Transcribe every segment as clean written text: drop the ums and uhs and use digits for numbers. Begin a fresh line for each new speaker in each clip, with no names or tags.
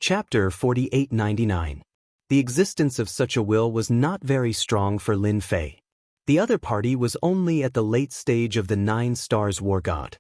Chapter 4899. The existence of such a will was not very strong for Lin Fei. The other party was only at the late stage of the 9 Stars War God.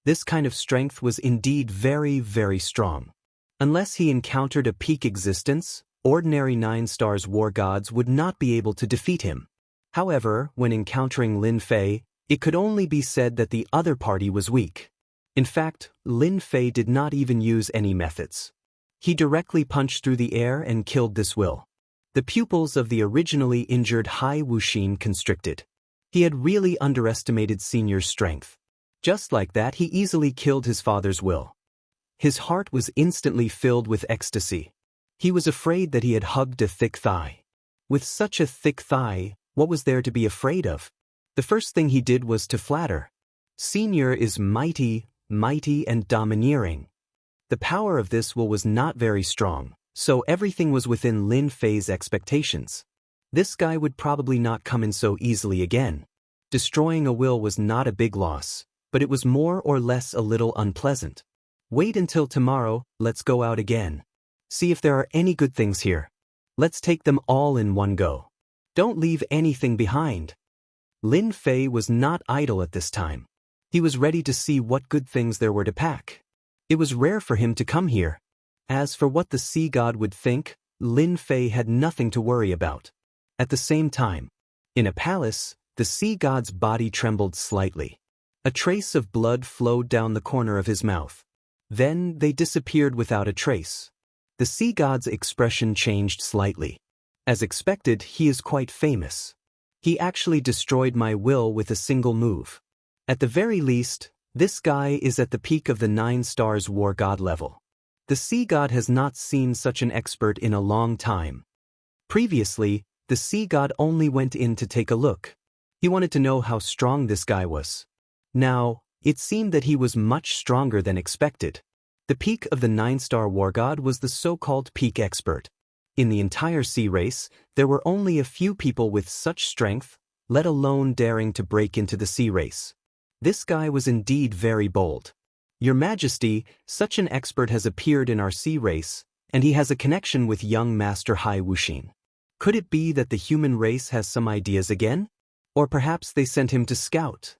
This kind of strength was indeed very, very strong. Unless he encountered a peak existence, ordinary 9 Stars War Gods would not be able to defeat him. However, when encountering Lin Fei, it could only be said that the other party was weak. In fact, Lin Fei did not even use any methods. He directly punched through the air and killed this will. The pupils of the originally injured Hai Wuxin constricted. He had really underestimated Senior's strength. Just like that, he easily killed his father's will. His heart was instantly filled with ecstasy. He was afraid that he had hugged a thick thigh. With such a thick thigh, what was there to be afraid of? The first thing he did was to flatter. Senior is mighty, mighty and domineering. The power of this will was not very strong, so everything was within Lin Fei's expectations. This guy would probably not come in so easily again. Destroying a will was not a big loss, but it was more or less a little unpleasant. Wait until tomorrow, let's go out again. See if there are any good things here. Let's take them all in one go. Don't leave anything behind. Lin Fei was not idle at this time. He was ready to see what good things there were to pack. It was rare for him to come here. As for what the sea god would think, Lin Fei had nothing to worry about. At the same time, in a palace, the sea god's body trembled slightly. A trace of blood flowed down the corner of his mouth. Then they disappeared without a trace. The sea god's expression changed slightly. As expected, he is quite famous. He actually destroyed my will with a single move. At the very least, this guy is at the peak of the 9 Stars War God level. The sea god has not seen such an expert in a long time. Previously, the sea god only went in to take a look. He wanted to know how strong this guy was. Now, it seemed that he was much stronger than expected. The peak of the 9-star war god was the so-called peak expert. In the entire sea race, there were only a few people with such strength, let alone daring to break into the sea race. This guy was indeed very bold. Your Majesty, such an expert has appeared in our sea race, and he has a connection with young Master Hai Wuxin. Could it be that the human race has some ideas again? Or perhaps they sent him to scout?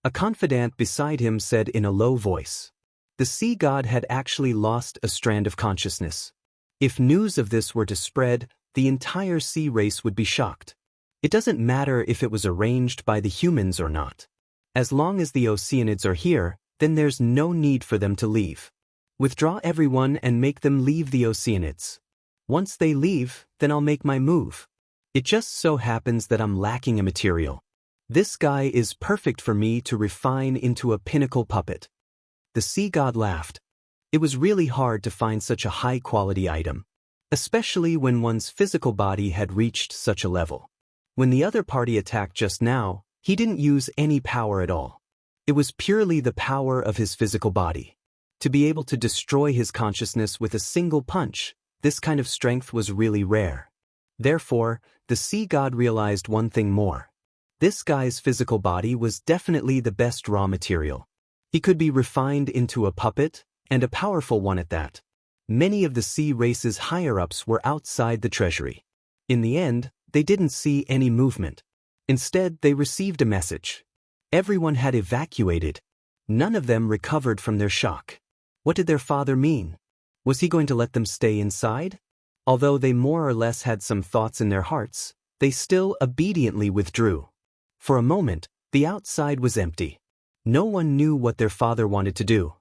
A confidant beside him said in a low voice. The sea god had actually lost a strand of consciousness. If news of this were to spread, the entire sea race would be shocked. It doesn't matter if it was arranged by the humans or not. As long as the Oceanids are here, then there's no need for them to leave. Withdraw everyone and make them leave the Oceanids. Once they leave, then I'll make my move. It just so happens that I'm lacking a material. This guy is perfect for me to refine into a pinnacle puppet. The sea god laughed. It was really hard to find such a high-quality item, especially when one's physical body had reached such a level. When the other party attacked just now, he didn't use any power at all. It was purely the power of his physical body. To be able to destroy his consciousness with a single punch, this kind of strength was really rare. Therefore, the sea god realized one thing more. This guy's physical body was definitely the best raw material. He could be refined into a puppet, and a powerful one at that. Many of the sea race's higher-ups were outside the treasury. In the end, they didn't see any movement. Instead, they received a message. Everyone had evacuated. None of them recovered from their shock. What did their father mean? Was he going to let them stay inside? Although they more or less had some thoughts in their hearts, they still obediently withdrew. For a moment, the outside was empty. No one knew what their father wanted to do.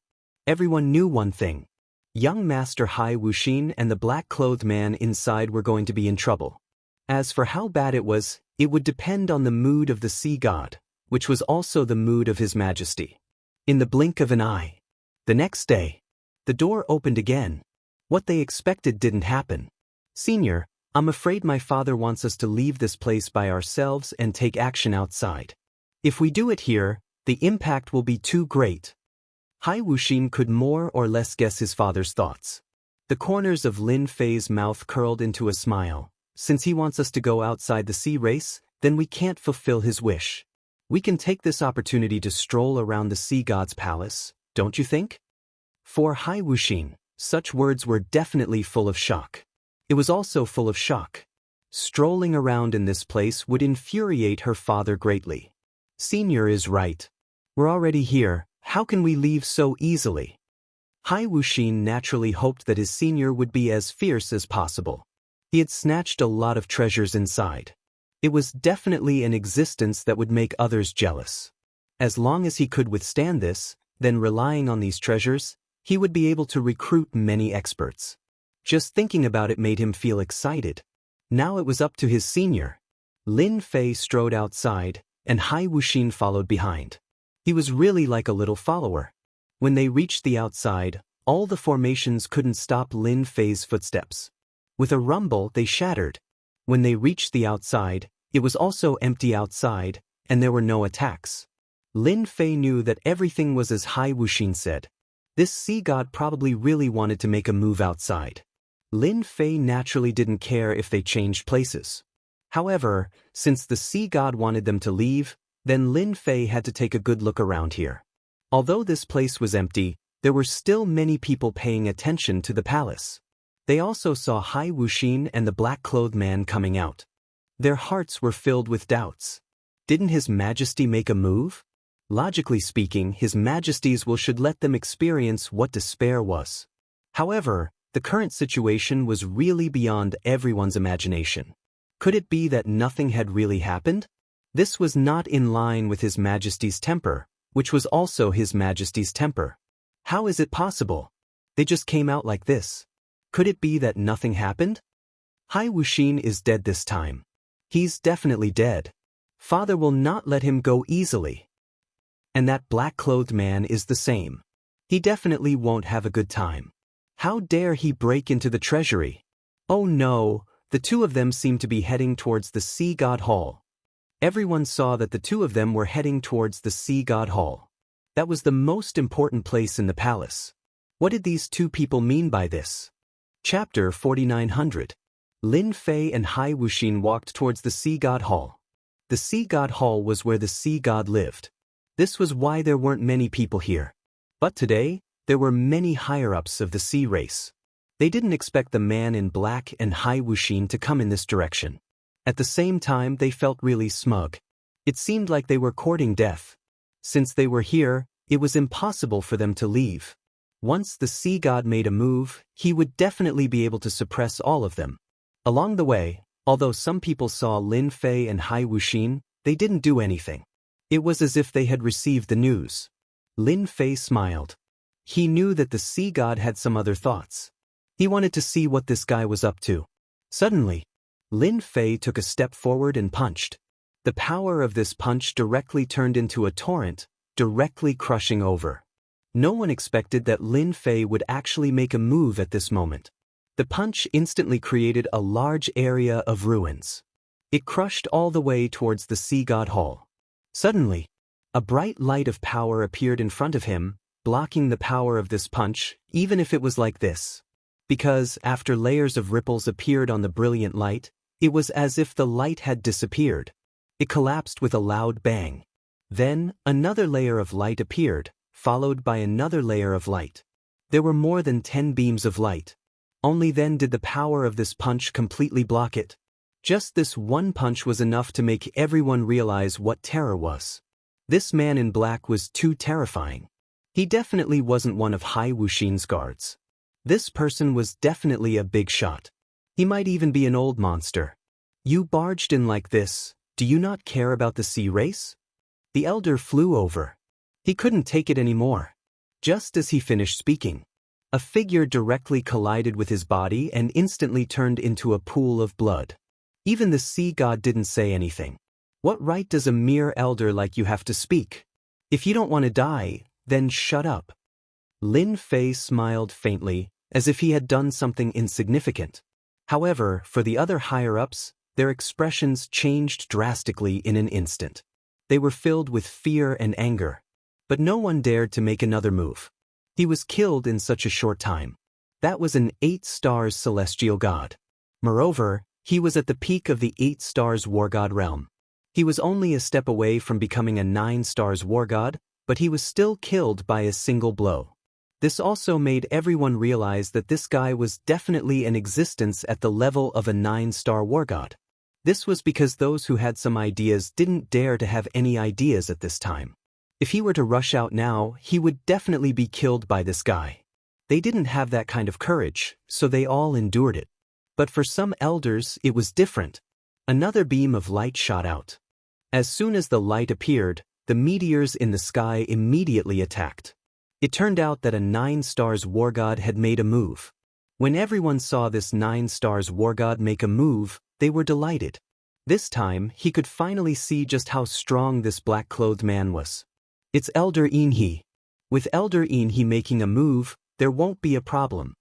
Everyone knew one thing. Young Master Hai Wuxin and the black-clothed man inside were going to be in trouble. As for how bad it would depend on the mood of the sea god, which was also the mood of His Majesty. In the blink of an eye. The next day, the door opened again. What they expected didn't happen. Senior, I'm afraid my father wants us to leave this place by ourselves and take action outside. If we do it here, the impact will be too great. Hai Wuxin could more or less guess his father's thoughts. The corners of Lin Fei's mouth curled into a smile. Since he wants us to go outside the sea race, then we can't fulfill his wish. We can take this opportunity to stroll around the sea god's palace, don't you think? For Hai Wuxin, Such words were definitely full of shock. It was also full of shock. Strolling around in this place would infuriate her father greatly. Senior is right. We're already here, how can we leave so easily? Hai Wuxin naturally hoped that his senior would be as fierce as possible. He had snatched a lot of treasures inside. It was definitely an existence that would make others jealous. As long as he could withstand this, then relying on these treasures, he would be able to recruit many experts. Just thinking about it made him feel excited. Now it was up to his senior. Lin Fei strode outside, and Hai Wuxin followed behind. He was really like a little follower. When they reached the outside, all the formations couldn't stop Lin Fei's footsteps. With a rumble, they shattered. When they reached the outside, it was also empty outside, and there were no attacks. Lin Fei knew that everything was as Hai Wuxin said. This sea god probably really wanted to make a move outside. Lin Fei naturally didn't care if they changed places. However, since the sea god wanted them to leave, then Lin Fei had to take a good look around here. Although this place was empty, there were still many people paying attention to the palace. They also saw Hai Wuxin and the black-clothed man coming out. Their hearts were filled with doubts. Didn't His Majesty make a move? Logically speaking, His Majesty's will should let them experience what despair was. However, the current situation was really beyond everyone's imagination. Could it be that nothing had really happened? This was not in line with His Majesty's temper, which was also His Majesty's temper. How is it possible? They just came out like this. Could it be that nothing happened? Hai Wuxin is dead this time. He's definitely dead. Father will not let him go easily. And that black-clothed man is the same. He definitely won't have a good time. How dare he break into the treasury? Oh no, the two of them seemed to be heading towards the Sea God Hall. Everyone saw that the two of them were heading towards the Sea God Hall. That was the most important place in the palace. What did these two people mean by this? Chapter 4900. Lin Fei and Hai Wuxin walked towards the Sea God Hall. The Sea God Hall was where the Sea God lived. This was why there weren't many people here. But today, there were many higher-ups of the sea race. They didn't expect the man in black and Hai Wuxin to come in this direction. At the same time, they felt really smug. It seemed like they were courting death. Since they were here, it was impossible for them to leave. Once the sea god made a move, he would definitely be able to suppress all of them. Along the way, although some people saw Lin Fei and Hai Wuxin, they didn't do anything. It was as if they had received the news. Lin Fei smiled. He knew that the sea god had some other thoughts. He wanted to see what this guy was up to. Suddenly, Lin Fei took a step forward and punched. The power of this punch directly turned into a torrent, directly crushing over. No one expected that Lin Fei would actually make a move at this moment. The punch instantly created a large area of ruins. It crushed all the way towards the Sea God Hall. Suddenly, a bright light of power appeared in front of him, blocking the power of this punch, even if it was like this. Because, after layers of ripples appeared on the brilliant light, it was as if the light had disappeared. It collapsed with a loud bang. Then, another layer of light appeared, followed by another layer of light. There were more than 10 beams of light. Only then did the power of this punch completely block it. Just this one punch was enough to make everyone realize what terror was. This man in black was too terrifying. He definitely wasn't one of Hai Wuxin's guards. This person was definitely a big shot. He might even be an old monster. You barged in like this, do you not care about the sea race? The elder flew over. He couldn't take it anymore. Just as he finished speaking, a figure directly collided with his body and instantly turned into a pool of blood. Even the sea god didn't say anything. What right does a mere elder like you have to speak? If you don't want to die, then shut up. Lin Fei smiled faintly, as if he had done something insignificant. However, for the other higher-ups, their expressions changed drastically in an instant. They were filled with fear and anger. But no one dared to make another move. He was killed in such a short time. That was an 8 stars celestial god. Moreover, he was at the peak of the 8 stars war god realm. He was only a step away from becoming a 9 stars war god, but he was still killed by a single blow. This also made everyone realize that this guy was definitely an existence at the level of a 9-star war god. This was because those who had some ideas didn't dare to have any ideas at this time. If he were to rush out now, he would definitely be killed by this guy. They didn't have that kind of courage, so they all endured it. But for some elders, it was different. Another beam of light shot out. As soon as the light appeared, the meteors in the sky immediately attacked. It turned out that a 9-star war god had made a move. When everyone saw this 9-star war god make a move, they were delighted. This time, he could finally see just how strong this black-clothed man was. It's Elder Inhe. With Elder Inhe making a move, there won't be a problem.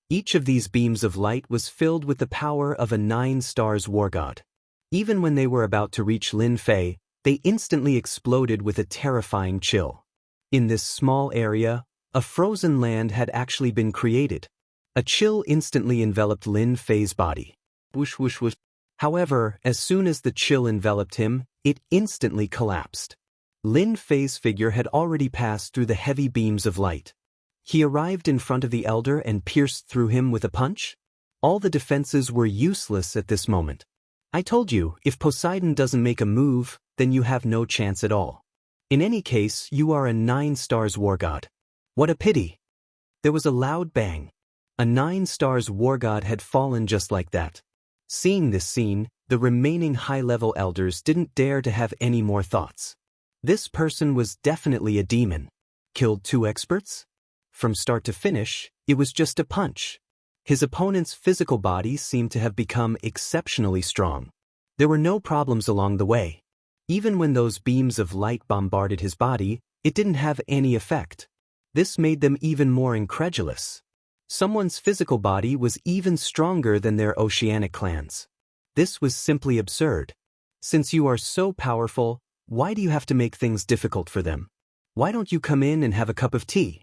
Each of these beams of light was filled with the power of a 9-star war god. Even when they were about to reach Lin Fei, they instantly exploded with a terrifying chill. In this small area, a frozen land had actually been created. A chill instantly enveloped Lin Fei's body. Whoosh whoosh whoosh. However, as soon as the chill enveloped him, it instantly collapsed. Lin Fei's figure had already passed through the heavy beams of light. He arrived in front of the elder and pierced through him with a punch. All the defenses were useless at this moment. I told you, if Poseidon doesn't make a move, then you have no chance at all. In any case, you are a 9-star war god. What a pity. There was a loud bang. A 9-star war god had fallen just like that. Seeing this scene, the remaining high-level elders didn't dare to have any more thoughts. This person was definitely a demon. Killed 2 experts? From start to finish, it was just a punch. His opponent's physical body seemed to have become exceptionally strong. There were no problems along the way. Even when those beams of light bombarded his body, it didn't have any effect. This made them even more incredulous. Someone's physical body was even stronger than their oceanic clans. This was simply absurd. Since you are so powerful, why do you have to make things difficult for them? Why don't you come in and have a cup of tea?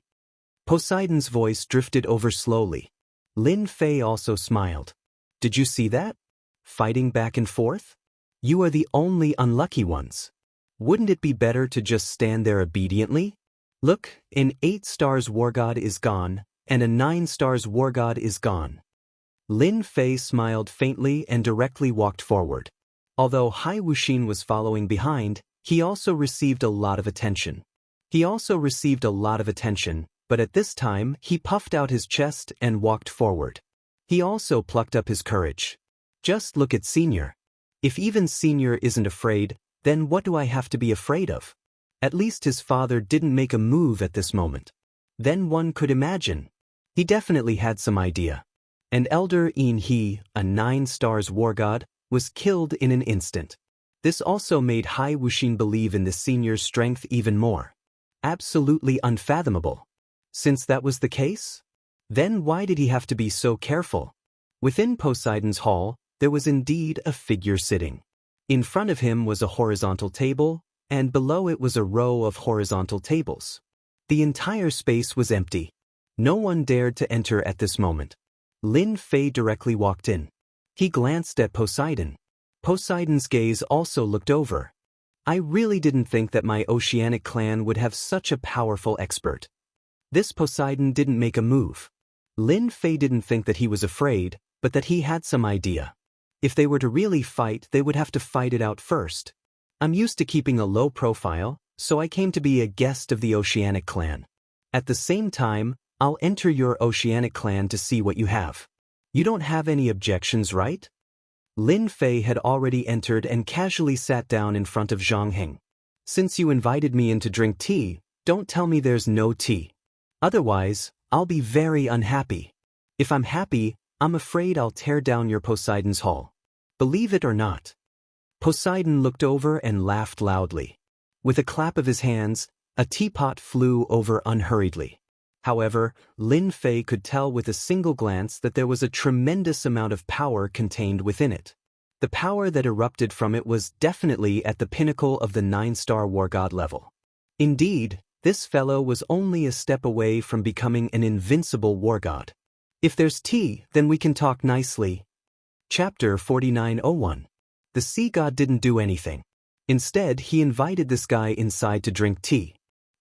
Poseidon's voice drifted over slowly. Lin Fei also smiled. Did you see that? Fighting back and forth? You are the only unlucky ones. Wouldn't it be better to just stand there obediently? Look, an 8-star war god is gone, and a 9-star war god is gone. Lin Fei smiled faintly and directly walked forward. Although Hai Wuxin was following behind, he also received a lot of attention. But at this time, he puffed out his chest and walked forward. He also plucked up his courage. Just look at Senior. If even Senior isn't afraid, then what do I have to be afraid of? At least his father didn't make a move at this moment. Then one could imagine. He definitely had some idea. And Elder Inhe, a 9-star war god, was killed in an instant. This also made Hai Wuxin believe in the Senior's strength even more. Absolutely unfathomable. Since that was the case, then why did he have to be so careful? Within Poseidon's hall, there was indeed a figure sitting. In front of him was a horizontal table, and below it was a row of horizontal tables. The entire space was empty. No one dared to enter at this moment. Lin Fei directly walked in. He glanced at Poseidon. Poseidon's gaze also looked over. I really didn't think that my oceanic clan would have such a powerful expert. This Poseidon didn't make a move. Lin Fei didn't think that he was afraid, but that he had some idea. If they were to really fight, they would have to fight it out first. I'm used to keeping a low profile, so I came to be a guest of the Oceanic clan. At the same time, I'll enter your Oceanic clan to see what you have. You don't have any objections, right? Lin Fei had already entered and casually sat down in front of Zhang Heng. Since you invited me in to drink tea, don't tell me there's no tea. Otherwise, I'll be very unhappy. If I'm happy, I'm afraid I'll tear down your Poseidon's hall. Believe it or not. Poseidon looked over and laughed loudly. With a clap of his hands, a teapot flew over unhurriedly. However, Lin Fei could tell with a single glance that there was a tremendous amount of power contained within it. The power that erupted from it was definitely at the pinnacle of the 9-star war god level. Indeed, this fellow was only a step away from becoming an invincible war god. If there's tea, then we can talk nicely. Chapter 4901. The sea god didn't do anything. Instead, he invited this guy inside to drink tea.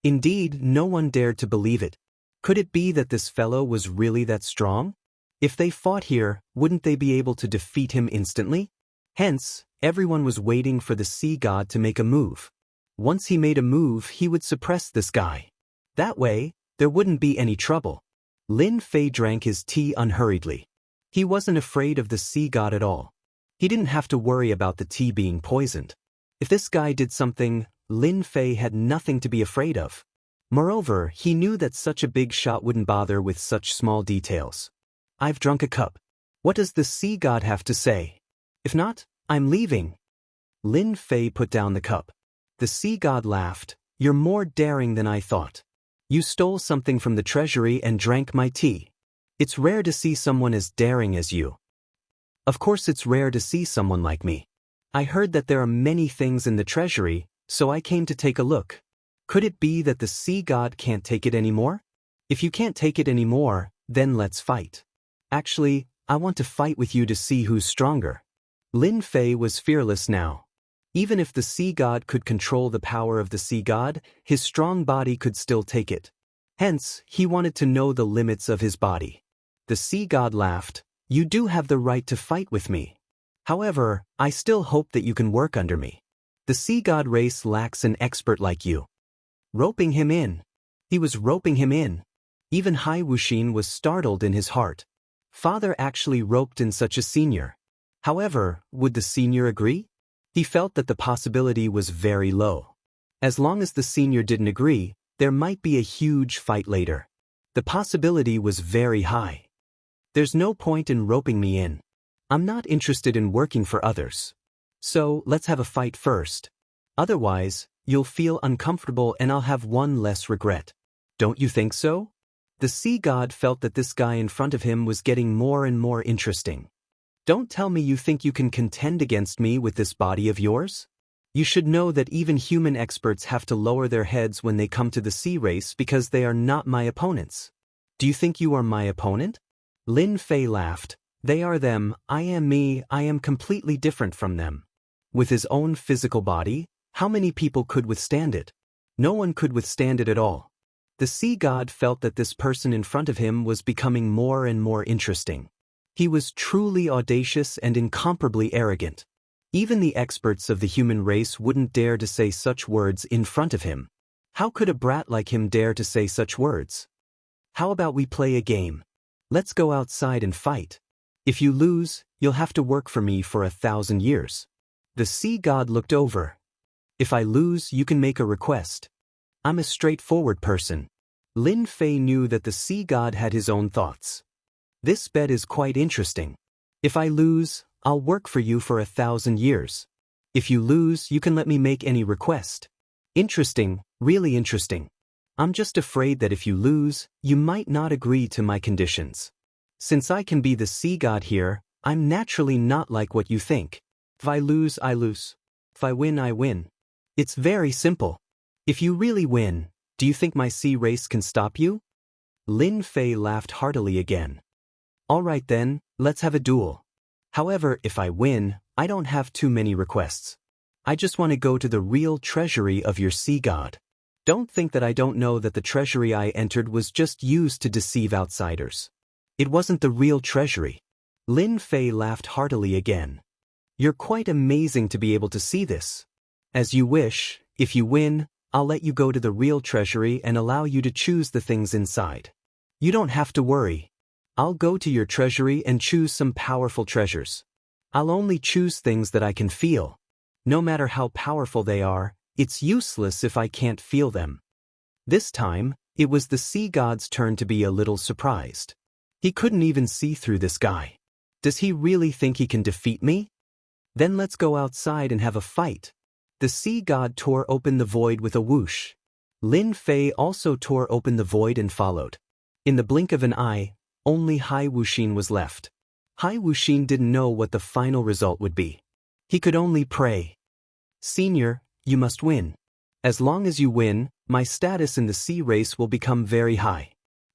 Indeed, no one dared to believe it. Could it be that this fellow was really that strong? If they fought here, wouldn't they be able to defeat him instantly? Hence, everyone was waiting for the sea god to make a move. Once he made a move, he would suppress this guy. That way, there wouldn't be any trouble. Lin Fei drank his tea unhurriedly. He wasn't afraid of the sea god at all. He didn't have to worry about the tea being poisoned. If this guy did something, Lin Fei had nothing to be afraid of. Moreover, he knew that such a big shot wouldn't bother with such small details. I've drunk a cup. What does the sea god have to say? If not, I'm leaving. Lin Fei put down the cup. The sea god laughed. You're more daring than I thought. You stole something from the treasury and drank my tea. It's rare to see someone as daring as you. Of course it's rare to see someone like me. I heard that there are many things in the treasury, so I came to take a look. Could it be that the sea god can't take it anymore? If you can't take it anymore, then let's fight. Actually, I want to fight with you to see who's stronger. Lin Fei was fearless now. Even if the sea god could control the power of the sea god, his strong body could still take it. Hence, he wanted to know the limits of his body. The sea god laughed. You do have the right to fight with me. However, I still hope that you can work under me. The sea god race lacks an expert like you. Roping him in. He was roping him in. Even Hai Wuxin was startled in his heart. Father actually roped in such a senior. However, would the senior agree? He felt that the possibility was very low. As long as the senior didn't agree, there might be a huge fight later. The possibility was very high. There's no point in roping me in. I'm not interested in working for others. So, let's have a fight first. Otherwise, you'll feel uncomfortable and I'll have one less regret. Don't you think so? The sea god felt that this guy in front of him was getting more and more interesting. Don't tell me you think you can contend against me with this body of yours? You should know that even human experts have to lower their heads when they come to the sea race because they are not my opponents. Do you think you are my opponent? Lin Fei laughed. They are them, I am me, I am completely different from them. With his own physical body, how many people could withstand it? No one could withstand it at all. The sea god felt that this person in front of him was becoming more and more interesting. He was truly audacious and incomparably arrogant. Even the experts of the human race wouldn't dare to say such words in front of him. How could a brat like him dare to say such words? How about we play a game? Let's go outside and fight. If you lose, you'll have to work for me for 1,000 years. The sea god looked over. If I lose, you can make a request. I'm a straightforward person. Lin Fei knew that the sea god had his own thoughts. This bet is quite interesting. If I lose, I'll work for you for 1,000 years. If you lose, you can let me make any request. Interesting, really interesting. I'm just afraid that if you lose, you might not agree to my conditions. Since I can be the sea god here, I'm naturally not like what you think. If I lose, I lose. If I win, I win. It's very simple. If you really win, do you think my sea race can stop you? Lin Fei laughed heartily again. All right then, let's have a duel. However, if I win, I don't have too many requests. I just want to go to the real treasury of your sea god. Don't think that I don't know that the treasury I entered was just used to deceive outsiders. It wasn't the real treasury. Lin Fei laughed heartily again. You're quite amazing to be able to see this. As you wish, if you win, I'll let you go to the real treasury and allow you to choose the things inside. You don't have to worry. I'll go to your treasury and choose some powerful treasures. I'll only choose things that I can feel. No matter how powerful they are, it's useless if I can't feel them. This time, it was the sea god's turn to be a little surprised. He couldn't even see through this guy. Does he really think he can defeat me? Then let's go outside and have a fight. The sea god tore open the void with a whoosh. Lin Fei also tore open the void and followed. In the blink of an eye, only Hai Wuxin was left. Hai Wuxin didn't know what the final result would be. He could only pray. Senior, you must win. As long as you win, my status in the sea race will become very high.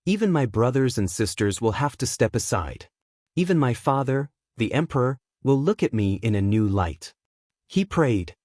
Even my brothers and sisters will have to step aside. Even my father, the emperor, will look at me in a new light. He prayed.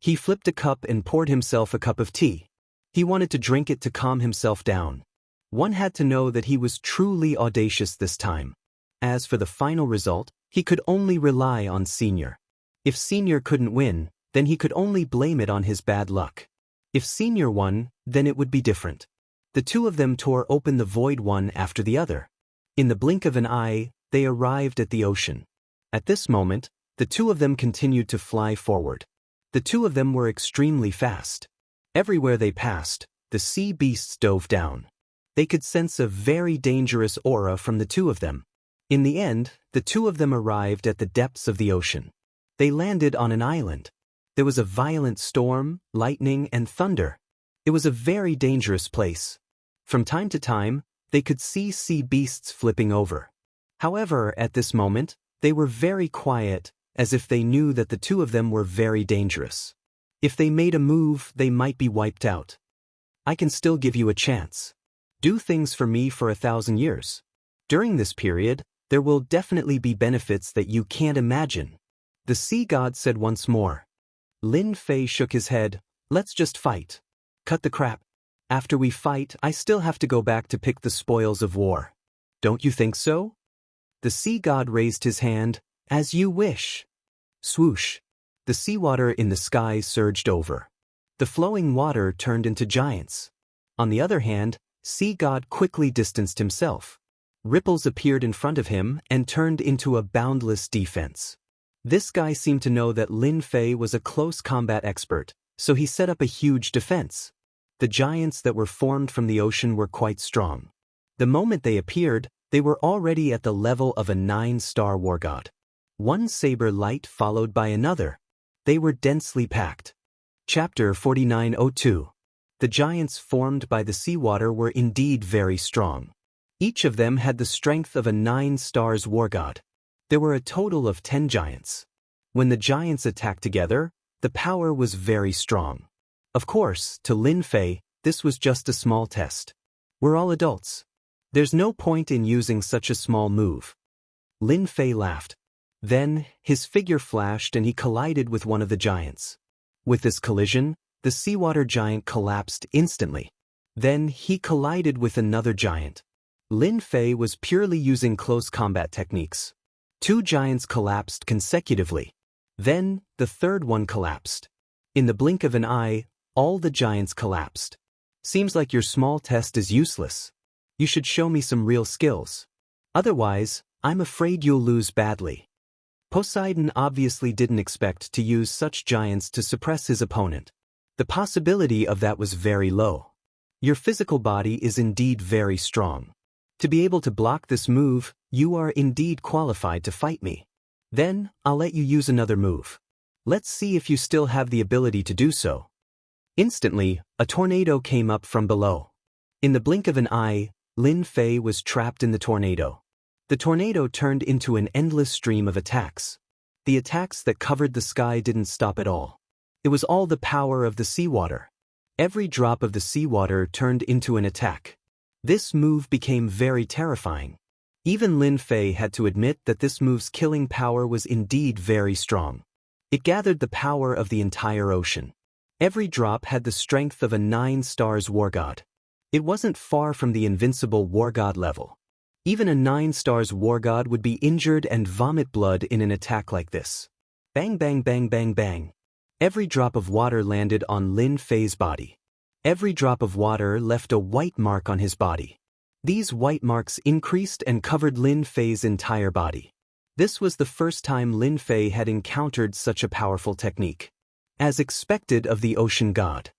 He flipped a cup and poured himself a cup of tea. He wanted to drink it to calm himself down. One had to know that he was truly audacious this time. As for the final result, he could only rely on Senior. If Senior couldn't win, then he could only blame it on his bad luck. If Senior won, then it would be different. The two of them tore open the void one after the other. In the blink of an eye, they arrived at the ocean. At this moment, the two of them continued to fly forward. The two of them were extremely fast. Everywhere they passed, the sea beasts dove down. They could sense a very dangerous aura from the two of them. In the end, the two of them arrived at the depths of the ocean. They landed on an island. There was a violent storm, lightning, and thunder. It was a very dangerous place. From time to time, they could see sea beasts flipping over. However, at this moment, they were very quiet, as if they knew that the two of them were very dangerous. If they made a move, they might be wiped out. I can still give you a chance. Do things for me for 1,000 years. During this period, there will definitely be benefits that you can't imagine. The sea god said once more. Lin Fei shook his head. Let's just fight. Cut the crap. After we fight, I still have to go back to pick the spoils of war. Don't you think so? The sea god raised his hand. As you wish. Swoosh. The seawater in the sky surged over. The flowing water turned into giants. On the other hand, sea god quickly distanced himself. Ripples appeared in front of him and turned into a boundless defense. This guy seemed to know that Lin Fei was a close combat expert, so he set up a huge defense. The giants that were formed from the ocean were quite strong. The moment they appeared, they were already at the level of a 9-star war god. One saber light followed by another. They were densely packed. Chapter 4902. The giants formed by the seawater were indeed very strong. Each of them had the strength of a 9-star war god. There were a total of 10 giants. When the giants attacked together, the power was very strong. Of course, to Lin Fei, this was just a small test. We're all adults. There's no point in using such a small move. Lin Fei laughed. Then, his figure flashed and he collided with one of the giants. With this collision, the seawater giant collapsed instantly. Then, he collided with another giant. Lin Fei was purely using close combat techniques. 2 giants collapsed consecutively. Then, the third one collapsed. In the blink of an eye, all the giants collapsed. Seems like your small test is useless. You should show me some real skills. Otherwise, I'm afraid you'll lose badly. Poseidon obviously didn't expect to use such giants to suppress his opponent. The possibility of that was very low. Your physical body is indeed very strong. To be able to block this move, you are indeed qualified to fight me. Then, I'll let you use another move. Let's see if you still have the ability to do so. Instantly, a tornado came up from below. In the blink of an eye, Lin Fei was trapped in the tornado. The tornado turned into an endless stream of attacks. The attacks that covered the sky didn't stop at all. It was all the power of the seawater. Every drop of the seawater turned into an attack. This move became very terrifying. Even Lin Fei had to admit that this move's killing power was indeed very strong. It gathered the power of the entire ocean. Every drop had the strength of a 9-star war god. It wasn't far from the invincible war god level. Even a 9-star war god would be injured and vomit blood in an attack like this. Bang bang bang bang bang. Every drop of water landed on Lin Fei's body. Every drop of water left a white mark on his body. These white marks increased and covered Lin Fei's entire body. This was the first time Lin Fei had encountered such a powerful technique. As expected of the ocean god.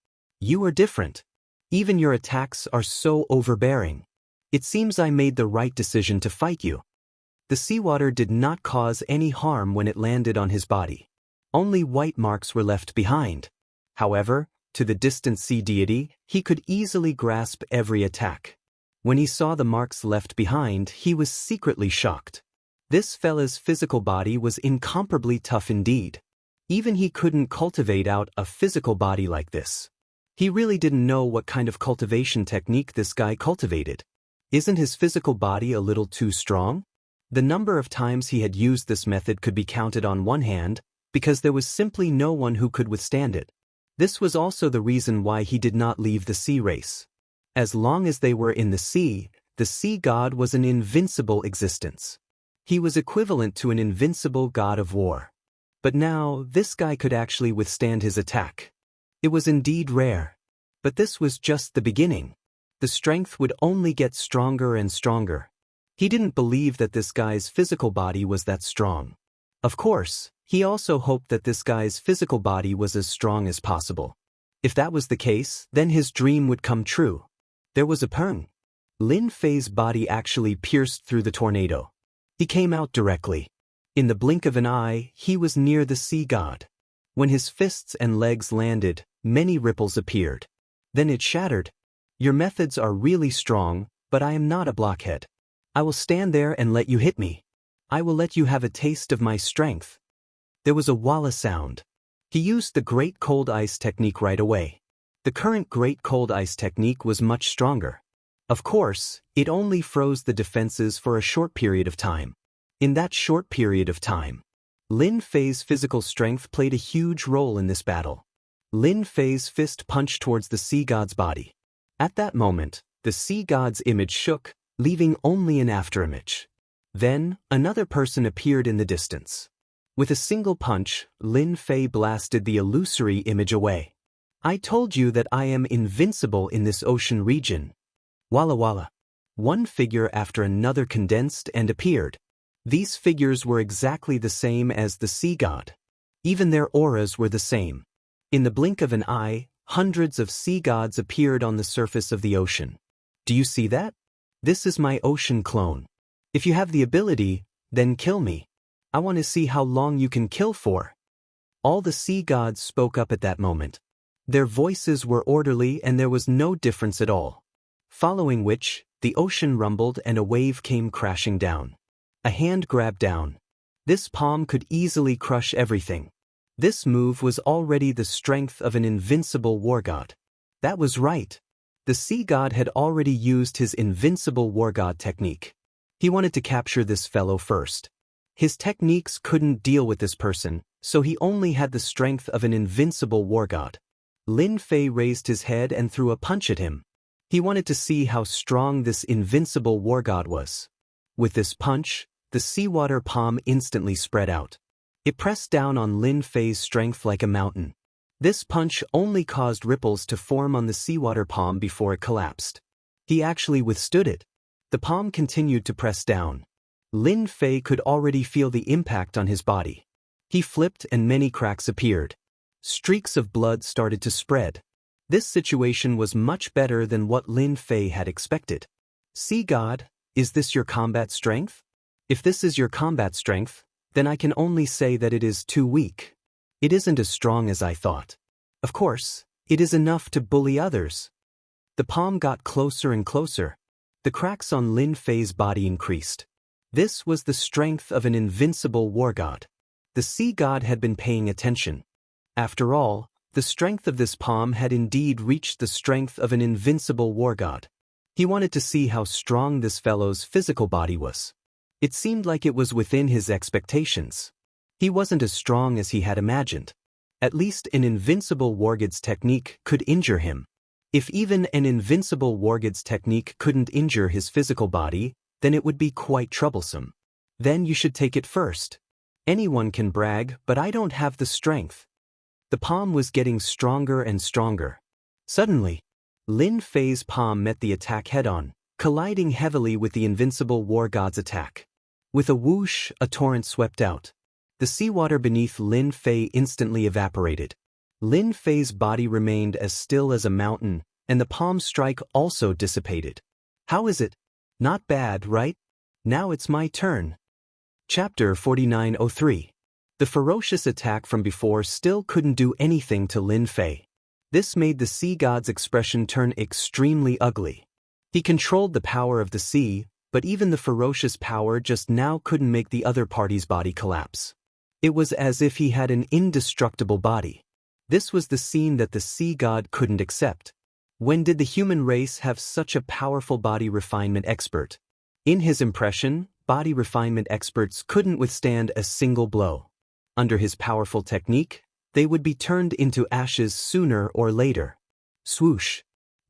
You are different. Even your attacks are so overbearing. It seems I made the right decision to fight you. The seawater did not cause any harm when it landed on his body. Only white marks were left behind. However, to the distant sea deity, he could easily grasp every attack. When he saw the marks left behind, he was secretly shocked. This fella's physical body was incomparably tough indeed. Even he couldn't cultivate out a physical body like this. He really didn't know what kind of cultivation technique this guy cultivated. Isn't his physical body a little too strong? The number of times he had used this method could be counted on one hand, because there was simply no one who could withstand it. This was also the reason why he did not leave the sea race. As long as they were in the sea god was an invincible existence. He was equivalent to an invincible god of war. But now, this guy could actually withstand his attack. It was indeed rare. But this was just the beginning. The strength would only get stronger and stronger. He didn't believe that this guy's physical body was that strong. Of course, he also hoped that this guy's physical body was as strong as possible. If that was the case, then his dream would come true. There was a pang. Lin Fei's body actually pierced through the tornado. He came out directly. In the blink of an eye, he was near the sea god. When his fists and legs landed, many ripples appeared. Then it shattered. Your methods are really strong, but I am not a blockhead. I will stand there and let you hit me. I will let you have a taste of my strength. There was a walla sound. He used the Great Cold Ice technique right away. The current Great Cold Ice technique was much stronger. Of course, it only froze the defenses for a short period of time. In that short period of time, Lin Fei's physical strength played a huge role in this battle. Lin Fei's fist punched towards the sea god's body. At that moment, the sea god's image shook, leaving only an afterimage. Then, another person appeared in the distance. With a single punch, Lin Fei blasted the illusory image away. I told you that I am invincible in this ocean region. Walla walla. One figure after another condensed and appeared. These figures were exactly the same as the sea god. Even their auras were the same. In the blink of an eye, hundreds of sea gods appeared on the surface of the ocean. Do you see that? This is my ocean clone. If you have the ability, then kill me. I want to see how long you can kill for. All the sea gods spoke up at that moment. Their voices were orderly and there was no difference at all. Following which, the ocean rumbled and a wave came crashing down. A hand grabbed down. This palm could easily crush everything. This move was already the strength of an invincible war god. That was right. The sea god had already used his invincible war god technique. He wanted to capture this fellow first. His techniques couldn't deal with this person, so he only had the strength of an invincible war god. Lin Fei raised his head and threw a punch at him. He wanted to see how strong this invincible war god was. With this punch, the seawater palm instantly spread out. It pressed down on Lin Fei's strength like a mountain. This punch only caused ripples to form on the seawater palm before it collapsed. He actually withstood it. The palm continued to press down. Lin Fei could already feel the impact on his body. He flipped and many cracks appeared. Streaks of blood started to spread. This situation was much better than what Lin Fei had expected. Sea God, is this your combat strength? If this is your combat strength, then I can only say that it is too weak. It isn't as strong as I thought. Of course, it is enough to bully others. The palm got closer and closer. The cracks on Lin Fei's body increased. This was the strength of an invincible war god. The sea god had been paying attention. After all, the strength of this palm had indeed reached the strength of an invincible war god. He wanted to see how strong this fellow's physical body was. It seemed like it was within his expectations. He wasn't as strong as he had imagined. At least an invincible wargod's technique could injure him. If even an invincible wargod's technique couldn't injure his physical body, then it would be quite troublesome. Then you should take it first. Anyone can brag, but I don't have the strength. The palm was getting stronger and stronger. Suddenly, Lin Fei's palm met the attack head-on, colliding heavily with the invincible war god's attack. With a whoosh, a torrent swept out. The seawater beneath Lin Fei instantly evaporated. Lin Fei's body remained as still as a mountain, and the palm strike also dissipated. How is it? Not bad, right? Now it's my turn. Chapter 4903. The ferocious attack from before still couldn't do anything to Lin Fei. This made the sea god's expression turn extremely ugly. He controlled the power of the sea, but even the ferocious power just now couldn't make the other party's body collapse. It was as if he had an indestructible body. This was the scene that the sea god couldn't accept. When did the human race have such a powerful body refinement expert? In his impression, body refinement experts couldn't withstand a single blow. Under his powerful technique, they would be turned into ashes sooner or later. Swoosh!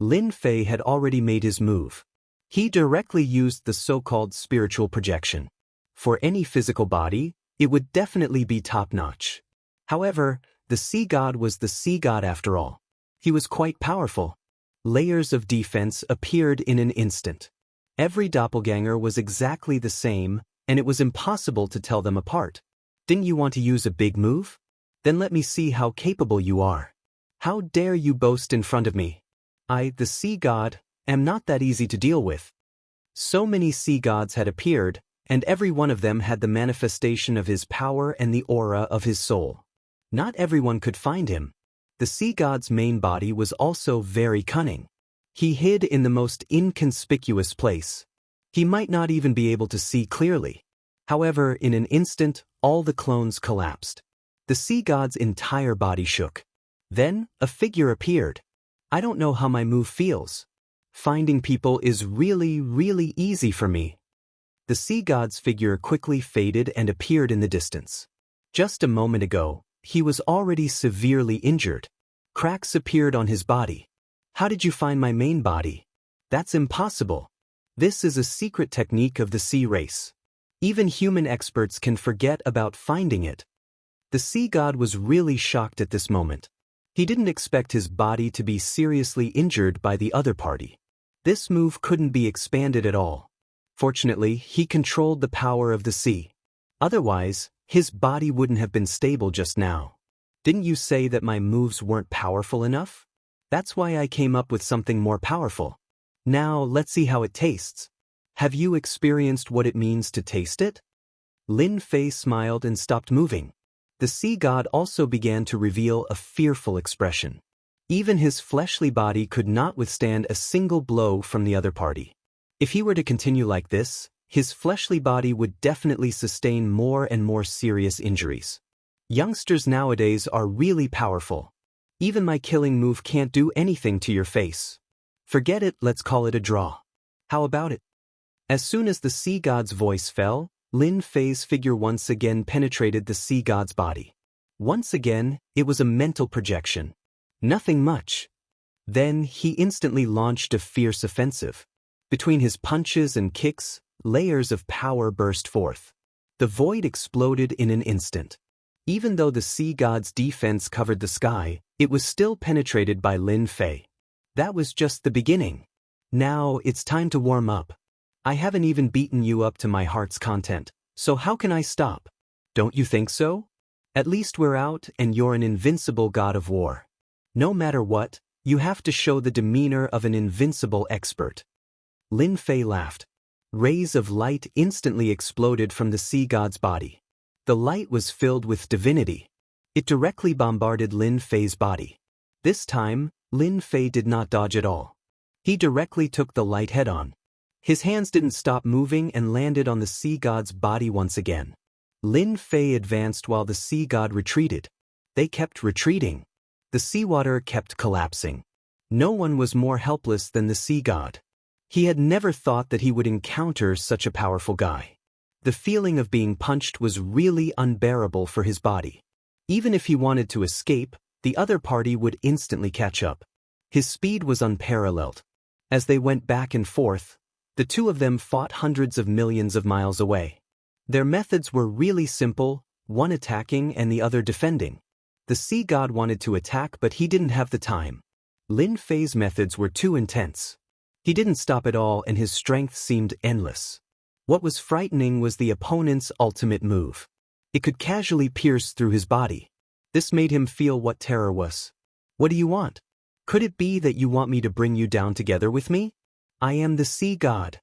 Lin Fei had already made his move. He directly used the so-called spiritual projection. For any physical body, it would definitely be top-notch. However, the sea god was the sea god after all. He was quite powerful. Layers of defense appeared in an instant. Every doppelganger was exactly the same, and it was impossible to tell them apart. Didn't you want to use a big move? Then let me see how capable you are. How dare you boast in front of me? I, the sea god, am not that easy to deal with. So many sea gods had appeared, and every one of them had the manifestation of his power and the aura of his soul. Not everyone could find him. The sea god's main body was also very cunning. He hid in the most inconspicuous place. He might not even be able to see clearly. However, in an instant, all the clones collapsed. The sea god's entire body shook. Then, a figure appeared. I don't know how my move feels. Finding people is really easy for me. The sea god's figure quickly faded and appeared in the distance. Just a moment ago, he was already severely injured. Cracks appeared on his body. How did you find my main body? That's impossible. This is a secret technique of the sea race. Even human experts can forget about finding it. The sea god was really shocked at this moment. He didn't expect his body to be seriously injured by the other party. This move couldn't be expanded at all. Fortunately, he controlled the power of the sea. Otherwise, his body wouldn't have been stable just now. Didn't you say that my moves weren't powerful enough? That's why I came up with something more powerful. Now, let's see how it tastes. Have you experienced what it means to taste it? Lin Fei smiled and stopped moving. The sea god also began to reveal a fearful expression. Even his fleshly body could not withstand a single blow from the other party. If he were to continue like this, his fleshly body would definitely sustain more and more serious injuries. Youngsters nowadays are really powerful. Even my killing move can't do anything to your face. Forget it, let's call it a draw. How about it? As soon as the sea god's voice fell, Lin Fei's figure once again penetrated the sea god's body. Once again, it was a mental projection. Nothing much. Then he instantly launched a fierce offensive. Between his punches and kicks, layers of power burst forth. The void exploded in an instant. Even though the sea god's defense covered the sky, it was still penetrated by Lin Fei. That was just the beginning. Now it's time to warm up. I haven't even beaten you up to my heart's content, so how can I stop? Don't you think so? At least we're out and you're an invincible god of war. No matter what, you have to show the demeanor of an invincible expert. Lin Fei laughed. Rays of light instantly exploded from the sea god's body. The light was filled with divinity. It directly bombarded Lin Fei's body. This time, Lin Fei did not dodge at all. He directly took the light head-on. His hands didn't stop moving and landed on the sea god's body once again. Lin Fei advanced while the sea god retreated. They kept retreating. The seawater kept collapsing. No one was more helpless than the sea god. He had never thought that he would encounter such a powerful guy. The feeling of being punched was really unbearable for his body. Even if he wanted to escape, the other party would instantly catch up. His speed was unparalleled. As they went back and forth, the two of them fought hundreds of millions of miles away. Their methods were really simple, one attacking and the other defending. The sea god wanted to attack, but he didn't have the time. Lin Fei's methods were too intense. He didn't stop at all and his strength seemed endless. What was frightening was the opponent's ultimate move. It could casually pierce through his body. This made him feel what terror was. What do you want? Could it be that you want me to bring you down together with me? I am the sea god.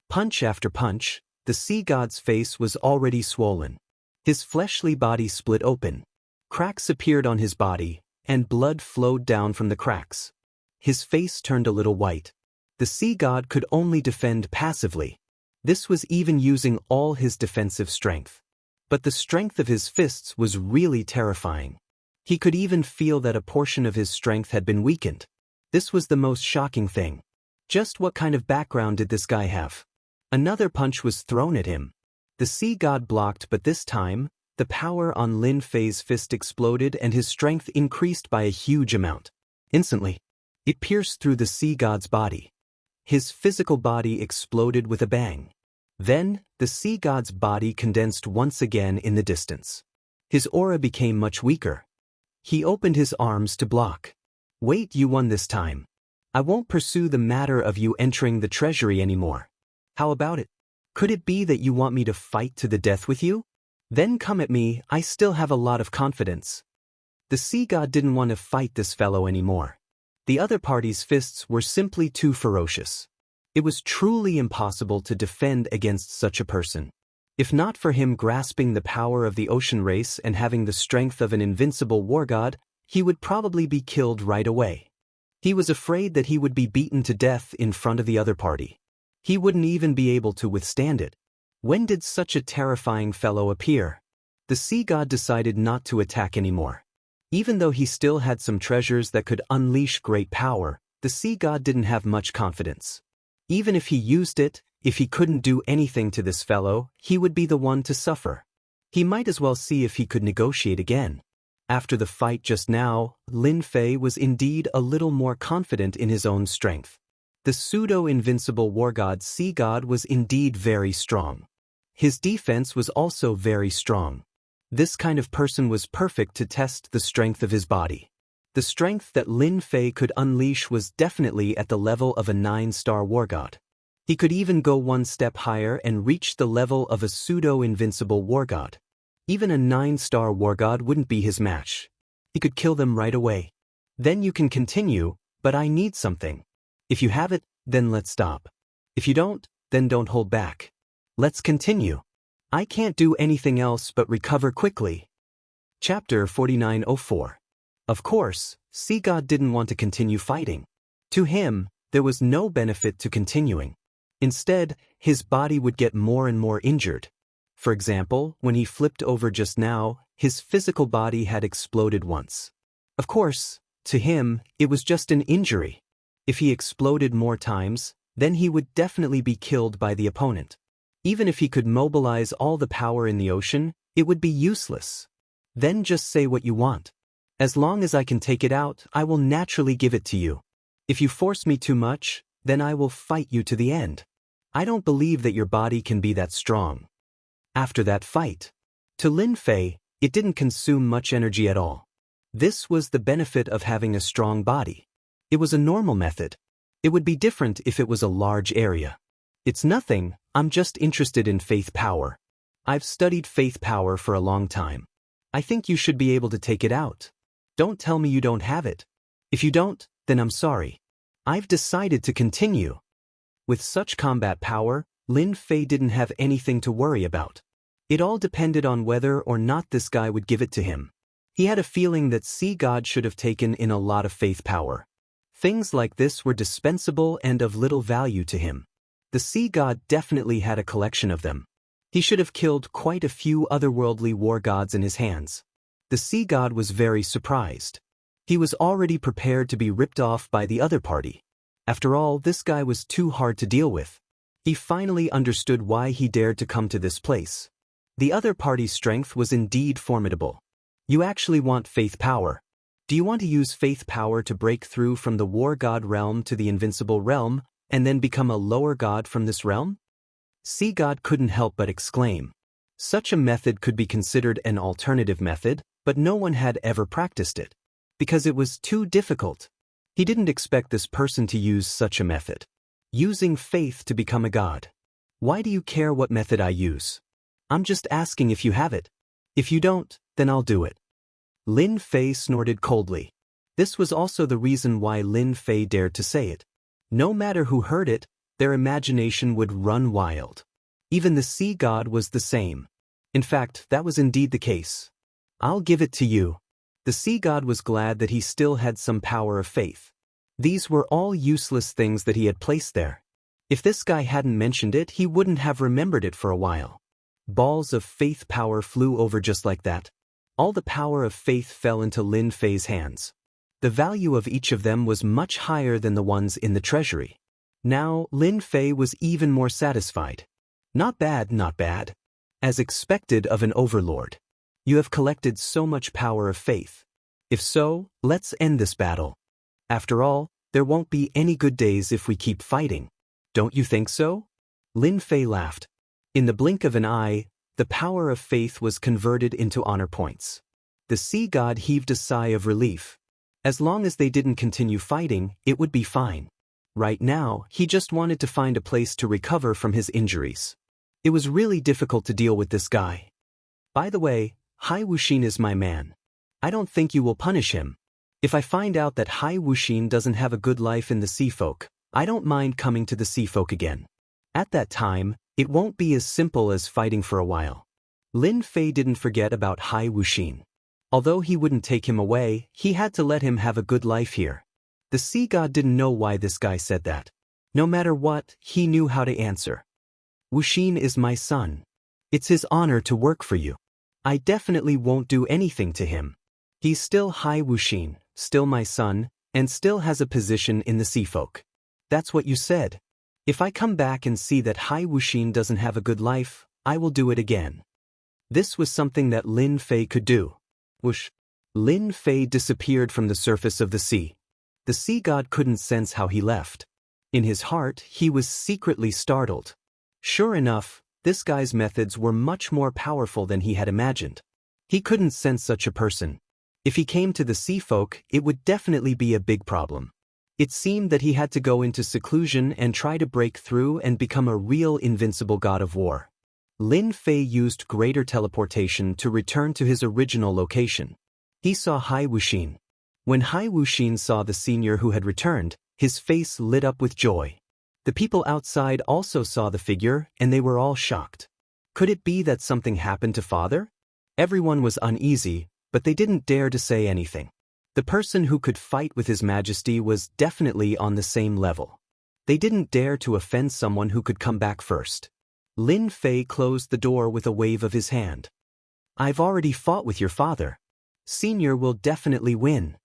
Punch after punch, the sea god's face was already swollen. His fleshly body split open. Cracks appeared on his body, and blood flowed down from the cracks. His face turned a little white. The sea god could only defend passively. This was even using all his defensive strength. But the strength of his fists was really terrifying. He could even feel that a portion of his strength had been weakened. This was the most shocking thing. Just what kind of background did this guy have? Another punch was thrown at him. The sea god blocked, but this time, the power on Lin Fei's fist exploded and his strength increased by a huge amount. Instantly, It pierced through the sea god's body. His physical body exploded with a bang. Then, the sea god's body condensed once again in the distance. His aura became much weaker. He opened his arms to block. Wait, you won this time. I won't pursue the matter of you entering the treasury anymore. How about it? Could it be that you want me to fight to the death with you? Then come at me, I still have a lot of confidence. The sea god didn't want to fight this fellow anymore. The other party's fists were simply too ferocious. It was truly impossible to defend against such a person. If not for him grasping the power of the ocean race and having the strength of an invincible war god, he would probably be killed right away. He was afraid that he would be beaten to death in front of the other party. He wouldn't even be able to withstand it. When did such a terrifying fellow appear? The sea god decided not to attack anymore. Even though he still had some treasures that could unleash great power, the sea god didn't have much confidence. Even if he used it, if he couldn't do anything to this fellow, he would be the one to suffer. He might as well see if he could negotiate again. After the fight just now, Lin Fei was indeed a little more confident in his own strength. The pseudo-invincible war god sea god was indeed very strong. His defense was also very strong. This kind of person was perfect to test the strength of his body. The strength that Lin Fei could unleash was definitely at the level of a 9-star war god. He could even go one step higher and reach the level of a pseudo-invincible war god. Even a 9-star war god wouldn't be his match. He could kill them right away. Then you can continue, but I need something. If you have it, then let's stop. If you don't, then don't hold back. Let's continue. I can't do anything else but recover quickly. Chapter 4904. Of course, Sea God didn't want to continue fighting. To him, there was no benefit to continuing. Instead, his body would get more and more injured. For example, when he flipped over just now, his physical body had exploded once. Of course, to him, it was just an injury. If he exploded more times, then he would definitely be killed by the opponent. Even if he could mobilize all the power in the ocean, it would be useless. Then just say what you want. As long as I can take it out, I will naturally give it to you. If you force me too much, then I will fight you to the end. I don't believe that your body can be that strong. After that fight, to Lin Fei, it didn't consume much energy at all. This was the benefit of having a strong body. It was a normal method. It would be different if it was a large area. It's nothing, I'm just interested in faith power. I've studied faith power for a long time. I think you should be able to take it out. Don't tell me you don't have it. If you don't, then I'm sorry. I've decided to continue. With such combat power, Lin Fei didn't have anything to worry about. It all depended on whether or not this guy would give it to him. He had a feeling that Sea God should have taken in a lot of faith power. Things like this were dispensable and of little value to him. The Sea God definitely had a collection of them. He should have killed quite a few otherworldly war gods in his hands. The Sea God was very surprised. He was already prepared to be ripped off by the other party. After all, this guy was too hard to deal with. He finally understood why he dared to come to this place. The other party's strength was indeed formidable. You actually want faith power. Do you want to use faith power to break through from the war god realm to the invincible realm, and then become a lower god from this realm? Sea God couldn't help but exclaim. Such a method could be considered an alternative method, but no one had ever practiced it. Because it was too difficult. He didn't expect this person to use such a method. Using faith to become a god. Why do you care what method I use? I'm just asking if you have it. If you don't, then I'll do it. Lin Fei snorted coldly. This was also the reason why Lin Fei dared to say it. No matter who heard it, their imagination would run wild. Even the sea god was the same. In fact, that was indeed the case. I'll give it to you. The sea god was glad that he still had some power of faith. These were all useless things that he had placed there. If this guy hadn't mentioned it, he wouldn't have remembered it for a while. Balls of faith power flew over just like that. All the power of faith fell into Lin Fei's hands. The value of each of them was much higher than the ones in the treasury. Now, Lin Fei was even more satisfied. Not bad, not bad. As expected of an overlord. You have collected so much power of faith. If so, let's end this battle. After all, There won't be any good days if we keep fighting. Don't you think so? Lin Fei laughed. In the blink of an eye, the power of faith was converted into honor points. The sea god heaved a sigh of relief. As long as they didn't continue fighting, it would be fine. Right now, he just wanted to find a place to recover from his injuries. It was really difficult to deal with this guy. By the way, Hai Wuxin is my man. I don't think you will punish him. If I find out that Hai Wuxin doesn't have a good life in the sea folk, I don't mind coming to the sea folk again. At that time, it won't be as simple as fighting for a while. Lin Fei didn't forget about Hai Wuxin. Although he wouldn't take him away, he had to let him have a good life here. The sea god didn't know why this guy said that. No matter what, he knew how to answer. Wuxin is my son. It's his honor to work for you. I definitely won't do anything to him. He's still Hai Wuxin, still my son, and still has a position in the sea folk. That's what you said. If I come back and see that Hai Wuxin doesn't have a good life, I will do it again. This was something that Lin Fei could do. Whoosh! Lin Fei disappeared from the surface of the sea. The sea god couldn't sense how he left. In his heart, he was secretly startled. Sure enough, this guy's methods were much more powerful than he had imagined. He couldn't sense such a person. If he came to the sea folk, it would definitely be a big problem. It seemed that he had to go into seclusion and try to break through and become a real invincible god of war. Lin Fei used greater teleportation to return to his original location. He saw Hai Wuxin. When Hai Wuxin saw the senior who had returned, his face lit up with joy. The people outside also saw the figure, and they were all shocked. Could it be that something happened to father? Everyone was uneasy, but they didn't dare to say anything. The person who could fight with His Majesty was definitely on the same level. They didn't dare to offend someone who could come back first. Lin Fei closed the door with a wave of his hand. I've already fought with your father. Senior will definitely win.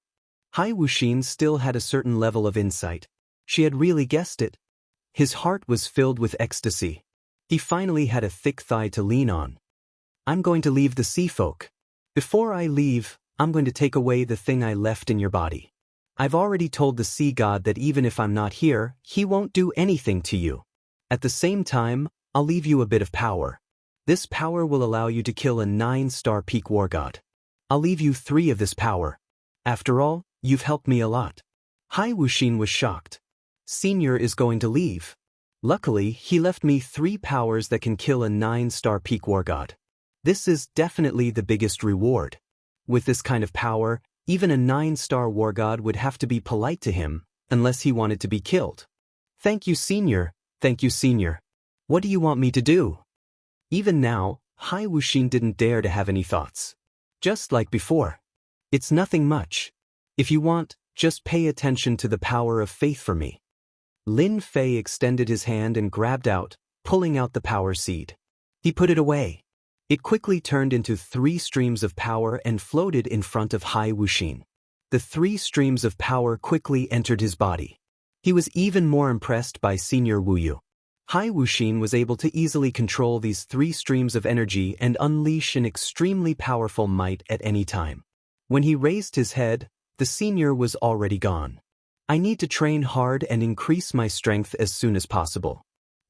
Hai Wuxin still had a certain level of insight. She had really guessed it. His heart was filled with ecstasy. He finally had a thick thigh to lean on. I'm going to leave the sea folk. Before I leave, I'm going to take away the thing I left in your body. I've already told the sea god that even if I'm not here, he won't do anything to you. At the same time, I'll leave you a bit of power. This power will allow you to kill a 9-star peak war god. I'll leave you 3 of this power. After all, you've helped me a lot. Hai Wuxin was shocked. Senior is going to leave. Luckily, he left me 3 powers that can kill a 9-star peak war god. This is definitely the biggest reward. With this kind of power, even a 9-star war god would have to be polite to him, unless he wanted to be killed. Thank you, Senior. Thank you, Senior. What do you want me to do? Even now, Hai Wuxin didn't dare to have any thoughts. Just like before. It's nothing much. If you want, just pay attention to the power of faith for me. Lin Fei extended his hand and grabbed out, pulling out the power seed. He put it away. It quickly turned into 3 streams of power and floated in front of Hai Wuxin. The 3 streams of power quickly entered his body. He was even more impressed by Senior Wu Yu. Hai Wuxin was able to easily control these 3 streams of energy and unleash an extremely powerful might at any time. When he raised his head, the senior was already gone. I need to train hard and increase my strength as soon as possible.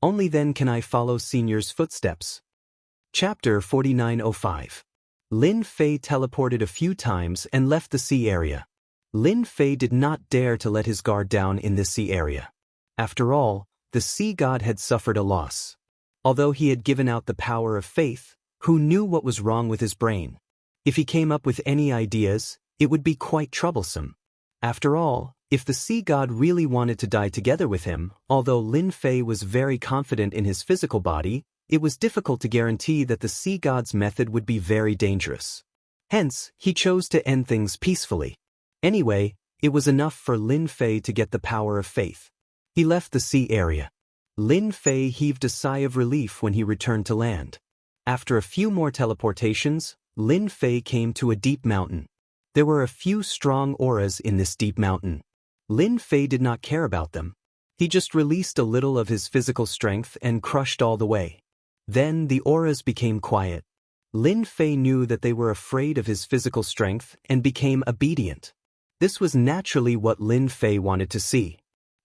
Only then can I follow Senior's footsteps. Chapter 4905. Lin Fei teleported a few times and left the sea area. Lin Fei did not dare to let his guard down in this sea area. After all, the sea god had suffered a loss. Although he had given out the power of faith, who knew what was wrong with his brain? If he came up with any ideas, it would be quite troublesome. After all, if the sea god really wanted to die together with him, although Lin Fei was very confident in his physical body, it was difficult to guarantee that the sea god's method would be very dangerous. Hence, he chose to end things peacefully. Anyway, it was enough for Lin Fei to get the power of faith. He left the sea area. Lin Fei heaved a sigh of relief when he returned to land. After a few more teleportations, Lin Fei came to a deep mountain. There were a few strong auras in this deep mountain. Lin Fei did not care about them. He just released a little of his physical strength and crushed all the way. Then the auras became quiet. Lin Fei knew that they were afraid of his physical strength and became obedient. This was naturally what Lin Fei wanted to see.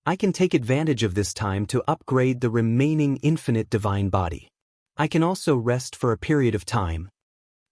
I can take advantage of this time to upgrade the remaining infinite divine body. I can also rest for a period of time.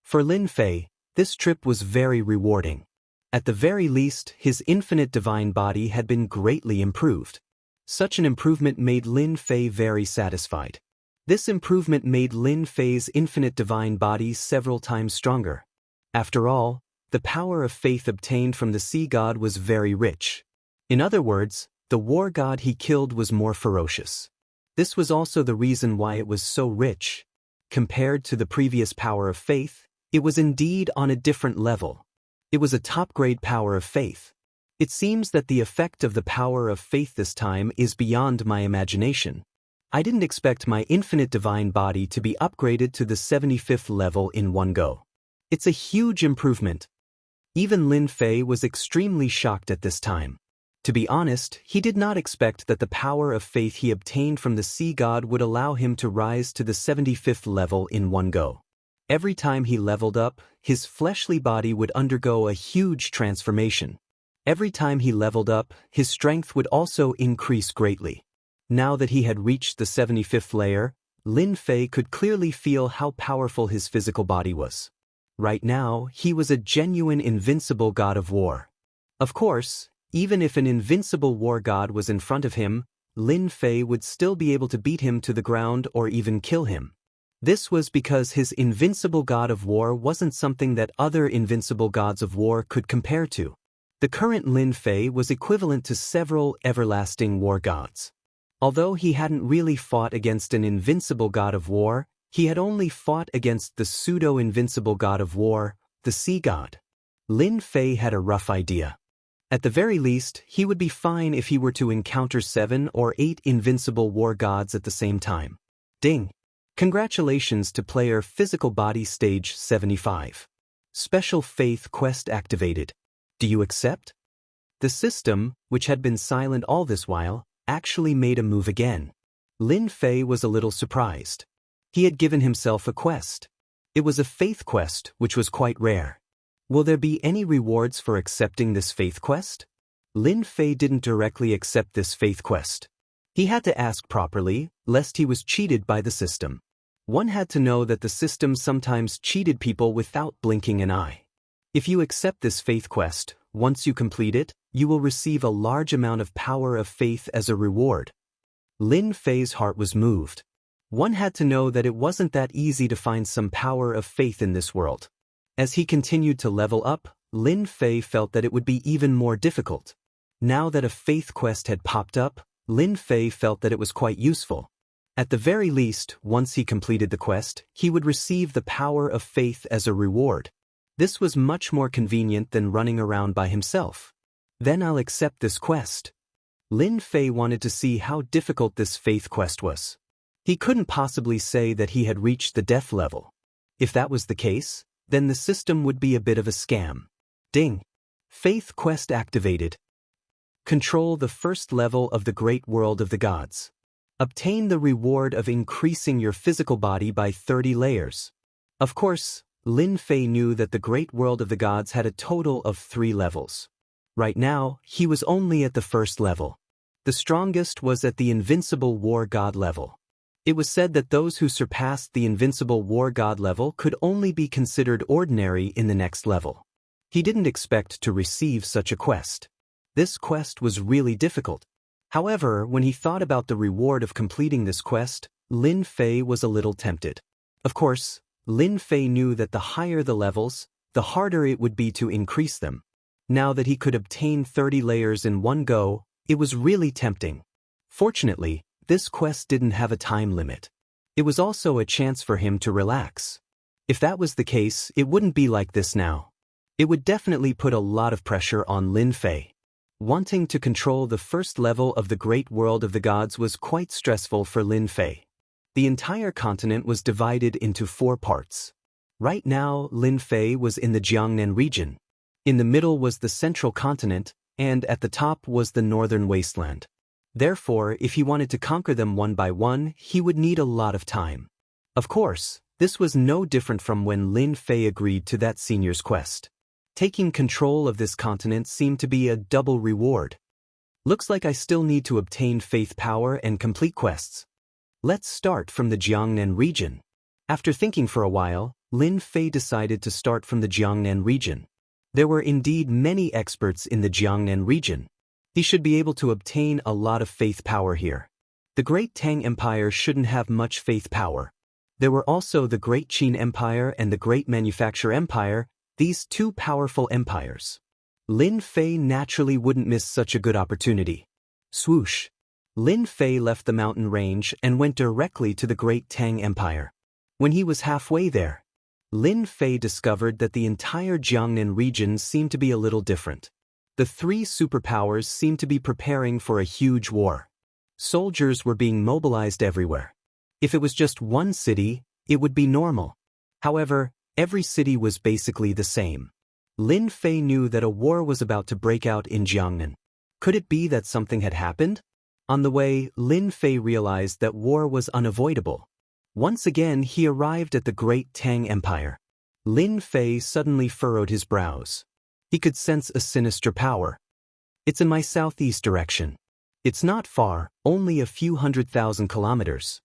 For Lin Fei, this trip was very rewarding. At the very least, his infinite divine body had been greatly improved. Such an improvement made Lin Fei very satisfied. This improvement made Lin Fei's infinite divine body several times stronger. After all, the power of faith obtained from the sea god was very rich. In other words, the war god he killed was more ferocious. This was also the reason why it was so rich. Compared to the previous power of faith, it was indeed on a different level. It was a top-grade power of faith. It seems that the effect of the power of faith this time is beyond my imagination. I didn't expect my infinite divine body to be upgraded to the 75th level in one go. It's a huge improvement. Even Lin Fei was extremely shocked at this time. To be honest, he did not expect that the power of faith he obtained from the sea god would allow him to rise to the 75th level in one go. Every time he leveled up, his fleshly body would undergo a huge transformation. Every time he leveled up, his strength would also increase greatly. Now that he had reached the 75th layer, Lin Fei could clearly feel how powerful his physical body was. Right now, he was a genuine invincible god of war. Of course, even if an invincible war god was in front of him, Lin Fei would still be able to beat him to the ground or even kill him. This was because his invincible god of war wasn't something that other invincible gods of war could compare to. The current Lin Fei was equivalent to several everlasting war gods. Although he hadn't really fought against an invincible god of war, he had only fought against the pseudo-invincible god of war, the sea god. Lin Fei had a rough idea. At the very least, he would be fine if he were to encounter 7 or 8 invincible war gods at the same time. Ding! Congratulations to player Physical Body Stage 75. Special Faith Quest activated. Do you accept? The system, which had been silent all this while, actually made a move again. Lin Fei was a little surprised. He had given himself a quest. It was a faith quest, which was quite rare. Will there be any rewards for accepting this faith quest? Lin Fei didn't directly accept this faith quest. He had to ask properly, lest he was cheated by the system. One had to know that the system sometimes cheated people without blinking an eye. If you accept this faith quest, once you complete it, you will receive a large amount of power of faith as a reward. Lin Fei's heart was moved. One had to know that it wasn't that easy to find some power of faith in this world. As he continued to level up, Lin Fei felt that it would be even more difficult. Now that a faith quest had popped up, Lin Fei felt that it was quite useful. At the very least, once he completed the quest, he would receive the power of faith as a reward. This was much more convenient than running around by himself. Then I'll accept this quest. Lin Fei wanted to see how difficult this faith quest was. He couldn't possibly say that he had reached the death level. If that was the case, then the system would be a bit of a scam. Ding! Faith quest activated. Control the first level of the great world of the gods. Obtain the reward of increasing your physical body by 30 layers. Of course, Lin Fei knew that the great world of the gods had a total of 3 levels. Right now, he was only at the first level. The strongest was at the invincible war god level. It was said that those who surpassed the invincible war god level could only be considered ordinary in the next level. He didn't expect to receive such a quest. This quest was really difficult. However, when he thought about the reward of completing this quest, Lin Fei was a little tempted. Of course, Lin Fei knew that the higher the levels, the harder it would be to increase them. Now that he could obtain 30 layers in one go, it was really tempting. Fortunately, this quest didn't have a time limit. It was also a chance for him to relax. If that was the case, it wouldn't be like this now. It would definitely put a lot of pressure on Lin Fei. Wanting to control the first level of the great world of the gods was quite stressful for Lin Fei. The entire continent was divided into 4 parts. Right now, Lin Fei was in the Jiangnan region. In the middle was the central continent, and at the top was the northern wasteland. Therefore, if he wanted to conquer them one by one, he would need a lot of time. Of course, this was no different from when Lin Fei agreed to that senior's quest. Taking control of this continent seemed to be a double reward. Looks like I still need to obtain faith power and complete quests. Let's start from the Jiangnan region. After thinking for a while, Lin Fei decided to start from the Jiangnan region. There were indeed many experts in the Jiangnan region. He should be able to obtain a lot of faith power here. The Great Tang Empire shouldn't have much faith power. There were also the Great Qin Empire and the Great Manufacture Empire, these two powerful empires. Lin Fei naturally wouldn't miss such a good opportunity. Swoosh! Lin Fei left the mountain range and went directly to the Great Tang Empire. When he was halfway there, Lin Fei discovered that the entire Jiangnan region seemed to be a little different. The three superpowers seemed to be preparing for a huge war. Soldiers were being mobilized everywhere. If it was just one city, it would be normal. However, every city was basically the same. Lin Fei knew that a war was about to break out in Jiangnan. Could it be that something had happened? On the way, Lin Fei realized that war was unavoidable. Once again, he arrived at the Great Tang Empire. Lin Fei suddenly furrowed his brows. He could sense a sinister power. It's in my southeast direction. It's not far, only a few 100,000 kilometers.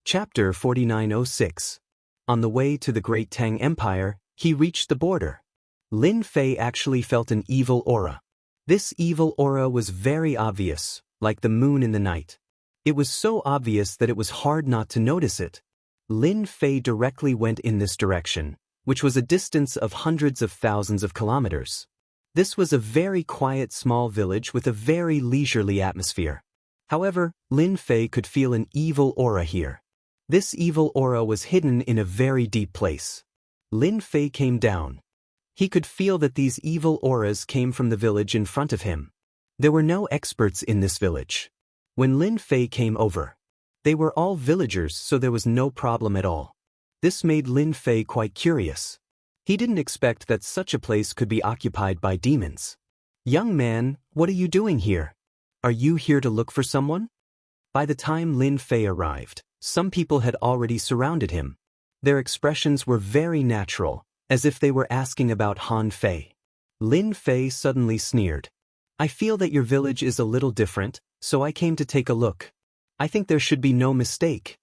Chapter 4906. On the way to the Great Tang Empire, he reached the border. Lin Fei actually felt an evil aura. This evil aura was very obvious, like the moon in the night. It was so obvious that it was hard not to notice it. Lin Fei directly went in this direction, which was a distance of hundreds of thousands of kilometers. This was a very quiet small village with a very leisurely atmosphere. However, Lin Fei could feel an evil aura here. This evil aura was hidden in a very deep place. Lin Fei came down. He could feel that these evil auras came from the village in front of him. There were no experts in this village. When Lin Fei came over, they were all villagers, so there was no problem at all. This made Lin Fei quite curious. He didn't expect that such a place could be occupied by demons. "Young man, what are you doing here? Are you here to look for someone?" By the time Lin Fei arrived, some people had already surrounded him. Their expressions were very natural, as if they were asking about Han Fei. Lin Fei suddenly sneered. "I feel that your village is a little different, so I came to take a look. I think there should be no mistake."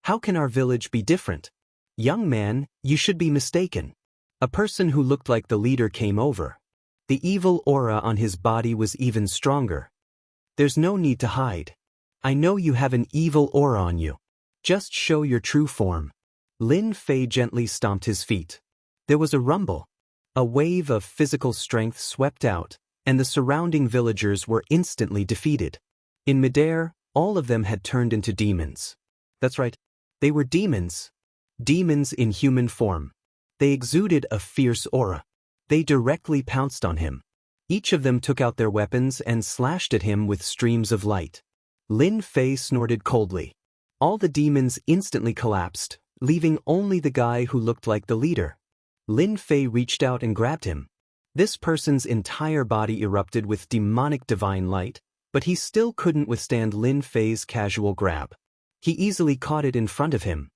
"How can our village be different?" "Young man, you should be mistaken." A person who looked like the leader came over. The evil aura on his body was even stronger. "There's no need to hide. I know you have an evil aura on you. Just show your true form." Lin Fei gently stomped his feet. There was a rumble. A wave of physical strength swept out, and the surrounding villagers were instantly defeated. In midair, all of them had turned into demons. That's right, they were demons. Demons in human form. They exuded a fierce aura. They directly pounced on him. Each of them took out their weapons and slashed at him with streams of light. Lin Fei snorted coldly. All the demons instantly collapsed, leaving only the guy who looked like the leader. Lin Fei reached out and grabbed him. This person's entire body erupted with demonic divine light, but he still couldn't withstand Lin Fei's casual grab. He easily caught it in front of him.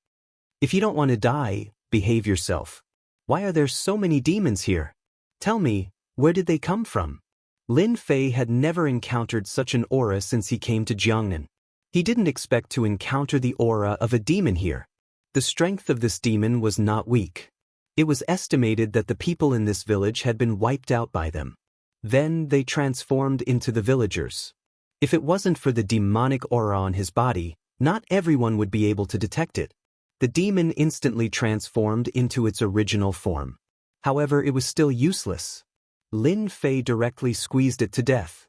"If you don't want to die, behave yourself. Why are there so many demons here? Tell me, where did they come from?" Lin Fei had never encountered such an aura since he came to Jiangnan. He didn't expect to encounter the aura of a demon here. The strength of this demon was not weak. It was estimated that the people in this village had been wiped out by them. Then they transformed into the villagers. If it wasn't for the demonic aura on his body, not everyone would be able to detect it. The demon instantly transformed into its original form. However, it was still useless. Lin Fei directly squeezed it to death.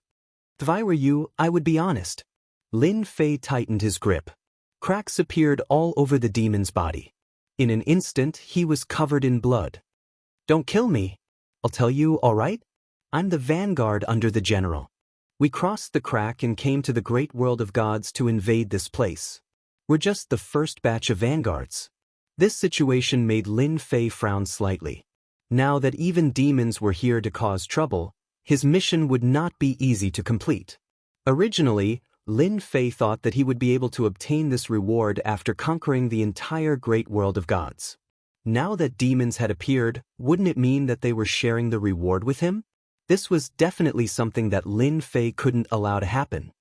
"If I were you, I would be honest." Lin Fei tightened his grip. Cracks appeared all over the demon's body. In an instant, he was covered in blood. "Don't kill me. I'll tell you, all right? I'm the vanguard under the general. We crossed the crack and came to the great world of gods to invade this place. We're just the first batch of vanguards." This situation made Lin Fei frown slightly. Now that even demons were here to cause trouble, his mission would not be easy to complete. Originally, Lin Fei thought that he would be able to obtain this reward after conquering the entire great world of gods. Now that demons had appeared, wouldn't it mean that they were sharing the reward with him? This was definitely something that Lin Fei couldn't allow to happen.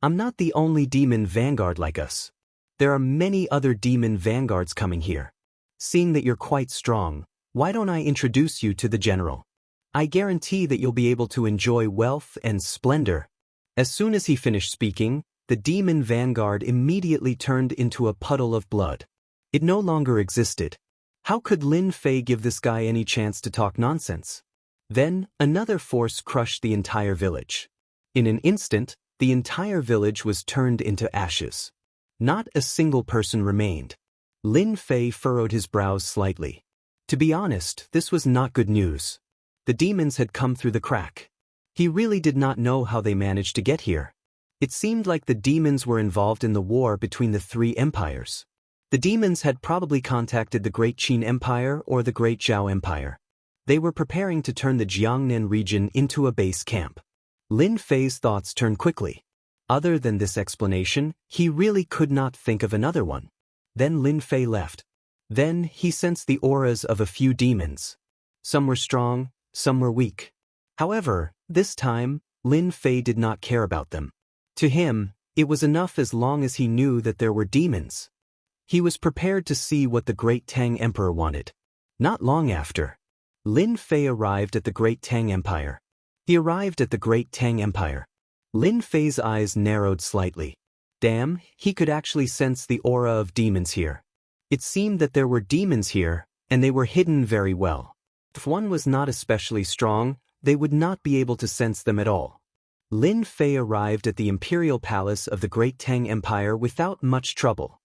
I'm not the only demon vanguard like us. There are many other demon vanguards coming here. Seeing that you're quite strong, why don't I introduce you to the general? I guarantee that you'll be able to enjoy wealth and splendor. As soon as he finished speaking, the demon vanguard immediately turned into a puddle of blood. It no longer existed. How could Lin Fei give this guy any chance to talk nonsense? Then, another force crushed the entire village. In an instant, the entire village was turned into ashes. Not a single person remained. Lin Fei furrowed his brows slightly. To be honest, this was not good news. The demons had come through the crack. He really did not know how they managed to get here. It seemed like the demons were involved in the war between the three empires. The demons had probably contacted the Great Qin Empire or the Great Zhao Empire. They were preparing to turn the Jiangnan region into a base camp. Lin Fei's thoughts turned quickly. Other than this explanation, he really could not think of another one. Then Lin Fei left. Then he sensed the auras of a few demons. Some were strong, some were weak. However, this time, Lin Fei did not care about them. To him, it was enough as long as he knew that there were demons. He was prepared to see what the Great Tang Emperor wanted. Not long after, Lin Fei arrived at the Great Tang Empire. He arrived at the Great Tang Empire. Lin Fei's eyes narrowed slightly. Damn, he could actually sense the aura of demons here. It seemed that there were demons here, and they were hidden very well. If one was not especially strong, they would not be able to sense them at all. Lin Fei arrived at the Imperial Palace of the Great Tang Empire without much trouble.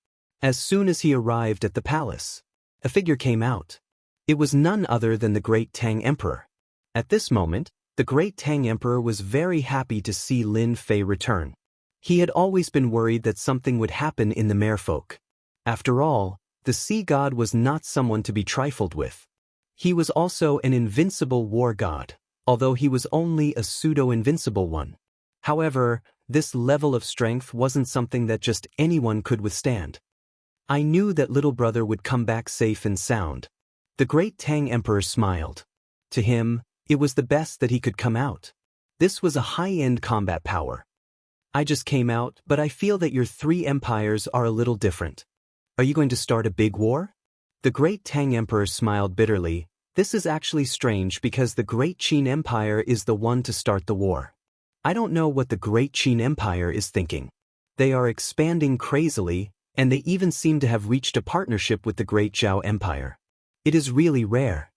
As soon as he arrived at the palace, a figure came out. It was none other than the Great Tang Emperor. At this moment, the Great Tang Emperor was very happy to see Lin Fei return. He had always been worried that something would happen in the merfolk. After all, the sea god was not someone to be trifled with. He was also an invincible war god, although he was only a pseudo-invincible one. However, this level of strength wasn't something that just anyone could withstand. I knew that little brother would come back safe and sound. The Great Tang Emperor smiled. To him, it was the best that he could come out. This was a high-end combat power. I just came out, but I feel that your three empires are a little different. Are you going to start a big war? The Great Tang Emperor smiled bitterly. This is actually strange because the Great Qin Empire is the one to start the war. I don't know what the Great Qin Empire is thinking. They are expanding crazily, and they even seem to have reached a partnership with the Great Zhao Empire. It is really rare.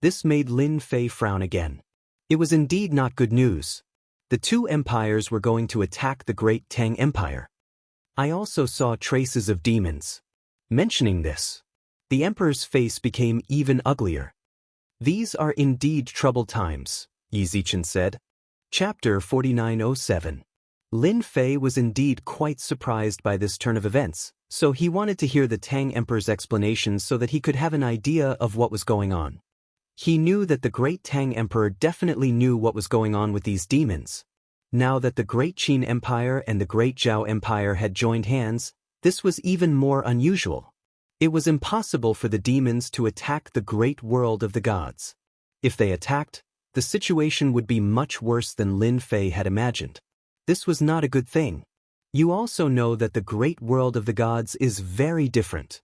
This made Lin Fei frown again. It was indeed not good news. The two empires were going to attack the Great Tang Empire. I also saw traces of demons. Mentioning this, the emperor's face became even uglier. These are indeed troubled times, Yi Zichen said. Chapter 4907. Lin Fei was indeed quite surprised by this turn of events, so he wanted to hear the Tang Emperor's explanation so that he could have an idea of what was going on. He knew that the Great Tang Emperor definitely knew what was going on with these demons. Now that the Great Qin Empire and the Great Zhao Empire had joined hands, this was even more unusual. It was impossible for the demons to attack the great world of the gods. If they attacked, the situation would be much worse than Lin Fei had imagined. This was not a good thing. You also know that the great world of the gods is very different.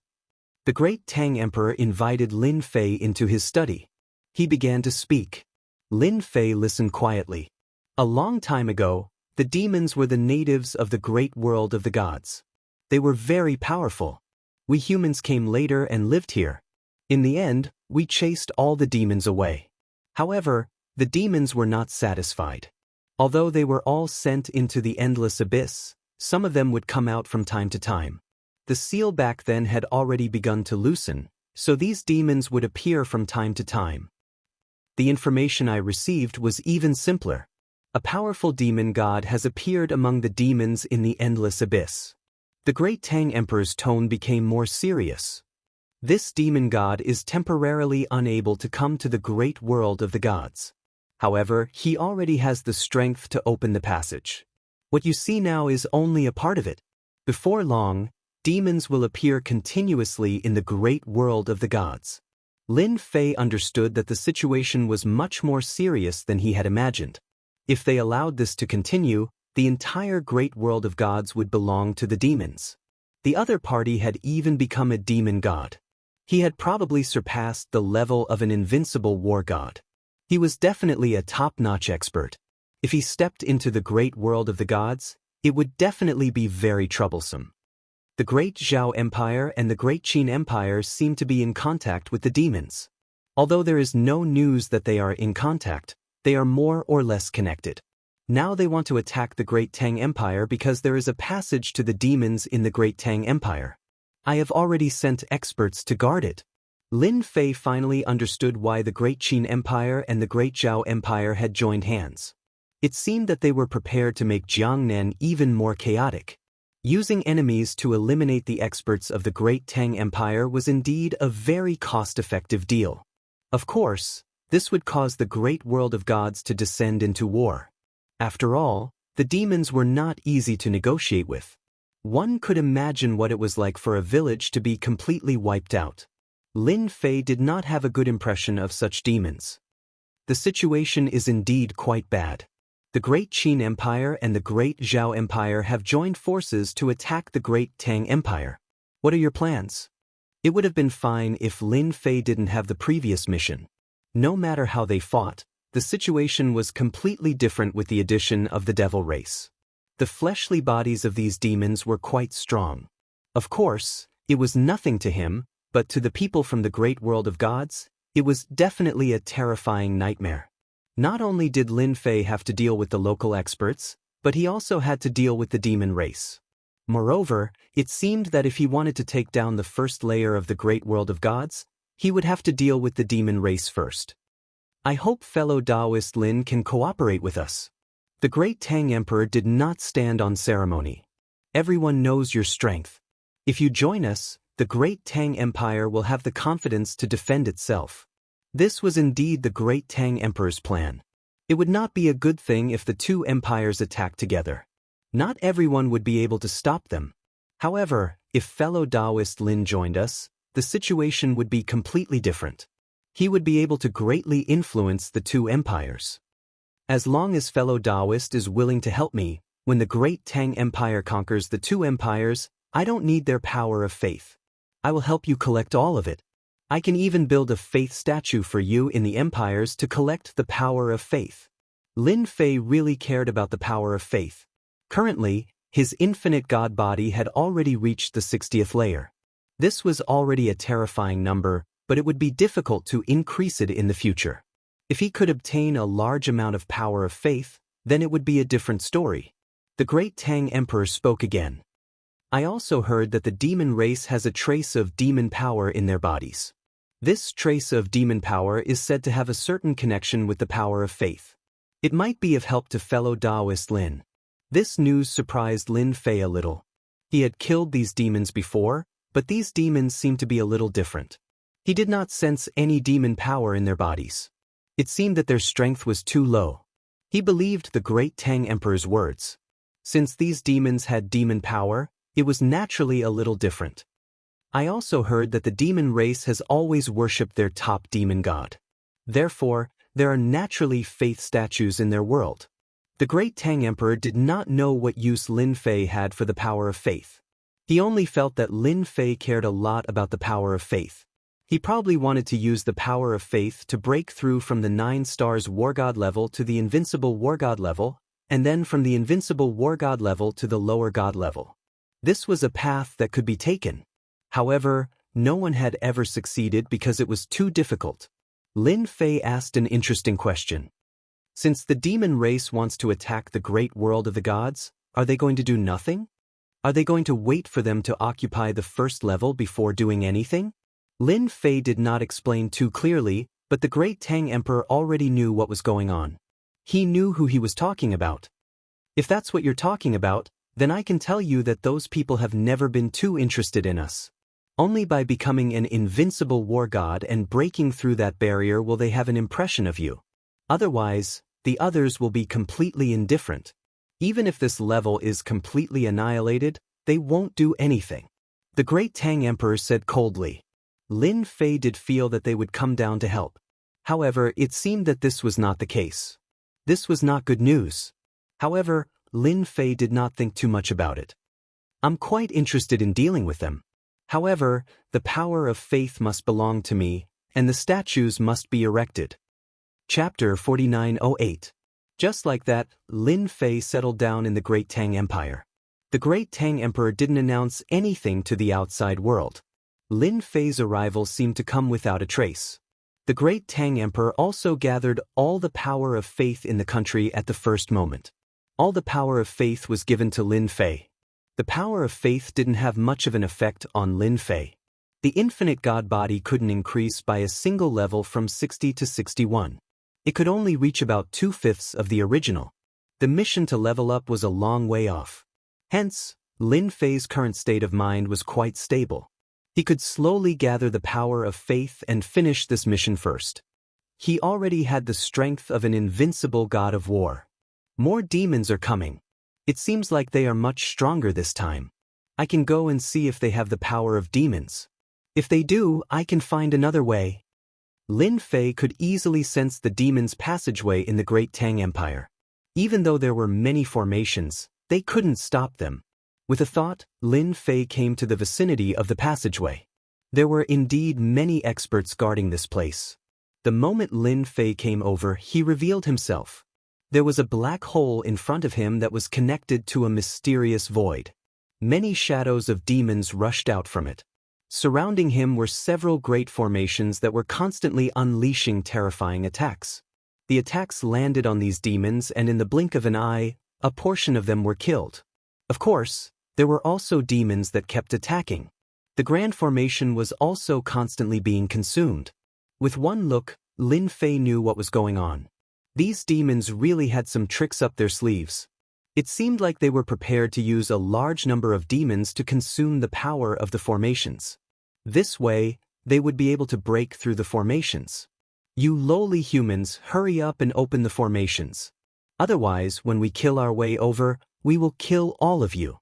The Great Tang Emperor invited Lin Fei into his study. He began to speak. Lin Fei listened quietly. A long time ago, the demons were the natives of the great world of the gods. They were very powerful. We humans came later and lived here. In the end, we chased all the demons away. However, the demons were not satisfied. Although they were all sent into the endless abyss, some of them would come out from time to time. The seal back then had already begun to loosen, so these demons would appear from time to time. The information I received was even simpler. A powerful demon god has appeared among the demons in the endless abyss. The Great Tang Emperor's tone became more serious. This demon god is temporarily unable to come to the great world of the gods. However, he already has the strength to open the passage. What you see now is only a part of it. Before long, demons will appear continuously in the great world of the gods. Lin Fei understood that the situation was much more serious than he had imagined. If they allowed this to continue, the entire great world of gods would belong to the demons. The other party had even become a demon god. He had probably surpassed the level of an invincible war god. He was definitely a top-notch expert. If he stepped into the great world of the gods, it would definitely be very troublesome. The Great Zhao Empire and the Great Qin Empire seem to be in contact with the demons. Although there is no news that they are in contact, they are more or less connected. Now they want to attack the Great Tang Empire because there is a passage to the demons in the Great Tang Empire. I have already sent experts to guard it. Lin Fei finally understood why the Great Qin Empire and the Great Zhao Empire had joined hands. It seemed that they were prepared to make Jiangnan even more chaotic. Using enemies to eliminate the experts of the Great Tang Empire was indeed a very cost-effective deal. Of course, this would cause the great world of gods to descend into war. After all, the demons were not easy to negotiate with. One could imagine what it was like for a village to be completely wiped out. Lin Fei did not have a good impression of such demons. The situation is indeed quite bad. The Great Qin Empire and the Great Zhao Empire have joined forces to attack the Great Tang Empire. What are your plans? It would have been fine if Lin Fei didn't have the previous mission. No matter how they fought, the situation was completely different with the addition of the devil race. The fleshly bodies of these demons were quite strong. Of course, it was nothing to him, but to the people from the great world of gods, it was definitely a terrifying nightmare. Not only did Lin Fei have to deal with the local experts, but he also had to deal with the demon race. Moreover, it seemed that if he wanted to take down the first layer of the great world of gods, he would have to deal with the demon race first. I hope fellow Taoist Lin can cooperate with us. The Great Tang Emperor did not stand on ceremony. Everyone knows your strength. If you join us, the Great Tang Empire will have the confidence to defend itself. This was indeed the Great Tang Emperor's plan. It would not be a good thing if the two empires attacked together. Not everyone would be able to stop them. However, if fellow Taoist Lin joined us, the situation would be completely different. He would be able to greatly influence the two empires. As long as fellow Taoist is willing to help me, when the Great Tang Empire conquers the two empires, I don't need their power of faith. I will help you collect all of it. I can even build a faith statue for you in the empires to collect the power of faith. Lin Fei really cared about the power of faith. Currently, his infinite god body had already reached the 60th layer. This was already a terrifying number, but it would be difficult to increase it in the future. If he could obtain a large amount of power of faith, then it would be a different story. The Great Tang Emperor spoke again. I also heard that the demon race has a trace of demon power in their bodies. This trace of demon power is said to have a certain connection with the power of faith. It might be of help to fellow Taoist Lin. This news surprised Lin Fei a little. He had killed these demons before, but these demons seemed to be a little different. He did not sense any demon power in their bodies. It seemed that their strength was too low. He believed the Great Tang Emperor's words. Since these demons had demon power, it was naturally a little different. I also heard that the demon race has always worshipped their top demon god. Therefore, there are naturally faith statues in their world. The Great Tang Emperor did not know what use Lin Fei had for the power of faith. He only felt that Lin Fei cared a lot about the power of faith. He probably wanted to use the power of faith to break through from the 9 stars war god level to the invincible war god level, and then from the invincible war god level to the lower god level. This was a path that could be taken. However, no one had ever succeeded because it was too difficult. Lin Fei asked an interesting question. Since the demon race wants to attack the great world of the gods, are they going to do nothing? Are they going to wait for them to occupy the first level before doing anything? Lin Fei did not explain too clearly, but the Great Tang Emperor already knew what was going on. He knew who he was talking about. If that's what you're talking about, then I can tell you that those people have never been too interested in us. Only by becoming an invincible war god and breaking through that barrier will they have an impression of you. Otherwise, the others will be completely indifferent. Even if this level is completely annihilated, they won't do anything. The great Tang Emperor said coldly. Lin Fei did feel that they would come down to help. However, it seemed that this was not the case. This was not good news. However, Lin Fei did not think too much about it. I'm quite interested in dealing with them. However, the power of faith must belong to me, and the statues must be erected. Chapter 4908. Just like that, Lin Fei settled down in the Great Tang Empire. The Great Tang Emperor didn't announce anything to the outside world. Lin Fei's arrival seemed to come without a trace. The Great Tang Emperor also gathered all the power of faith in the country at the first moment. All the power of faith was given to Lin Fei. The power of faith didn't have much of an effect on Lin Fei. The infinite God body couldn't increase by a single level from 60 to 61. It could only reach about 2/5 of the original. The mission to level up was a long way off. Hence, Lin Fei's current state of mind was quite stable. He could slowly gather the power of faith and finish this mission first. He already had the strength of an invincible god of war. More demons are coming. It seems like they are much stronger this time. I can go and see if they have the power of demons. If they do, I can find another way. Lin Fei could easily sense the demons' passageway in the Great Tang Empire. Even though there were many formations, they couldn't stop them. With a thought, Lin Fei came to the vicinity of the passageway. There were indeed many experts guarding this place. The moment Lin Fei came over, he revealed himself. There was a black hole in front of him that was connected to a mysterious void. Many shadows of demons rushed out from it. Surrounding him were several great formations that were constantly unleashing terrifying attacks. The attacks landed on these demons, and in the blink of an eye, a portion of them were killed. Of course, there were also demons that kept attacking. The Grand Formation was also constantly being consumed. With one look, Lin Fei knew what was going on. These demons really had some tricks up their sleeves. It seemed like they were prepared to use a large number of demons to consume the power of the formations. This way, they would be able to break through the formations. You lowly humans, hurry up and open the formations. Otherwise, when we kill our way over, we will kill all of you.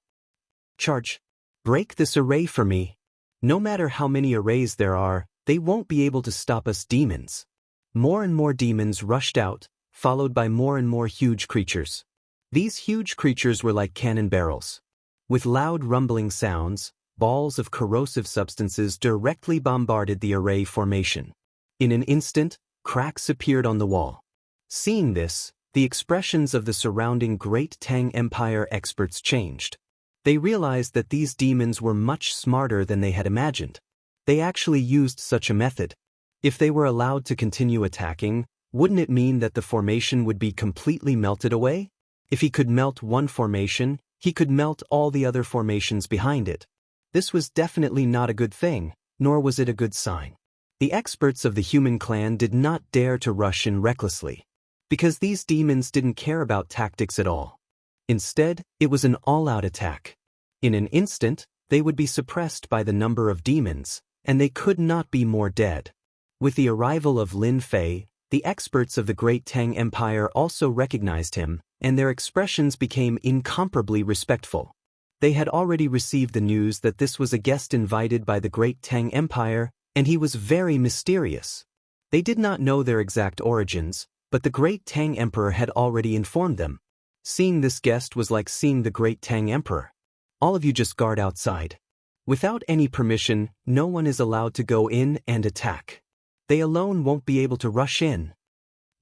Charge. Break this array for me. No matter how many arrays there are, they won't be able to stop us demons. More and more demons rushed out, followed by more and more huge creatures. These huge creatures were like cannon barrels. With loud rumbling sounds, balls of corrosive substances directly bombarded the array formation. In an instant, cracks appeared on the wall. Seeing this, the expressions of the surrounding Great Tang Empire experts changed. They realized that these demons were much smarter than they had imagined. They actually used such a method. If they were allowed to continue attacking, wouldn't it mean that the formation would be completely melted away? If he could melt one formation, he could melt all the other formations behind it. This was definitely not a good thing, nor was it a good sign. The experts of the human clan did not dare to rush in recklessly, because these demons didn't care about tactics at all. Instead, it was an all-out attack. In an instant, they would be suppressed by the number of demons, and they could not be more dead. With the arrival of Lin Fei, the experts of the Great Tang Empire also recognized him, and their expressions became incomparably respectful. They had already received the news that this was a guest invited by the Great Tang Empire, and he was very mysterious. They did not know their exact origins, but the Great Tang Emperor had already informed them. Seeing this guest was like seeing the Great Tang Emperor. All of you just guard outside. Without any permission, no one is allowed to go in and attack. They alone won't be able to rush in.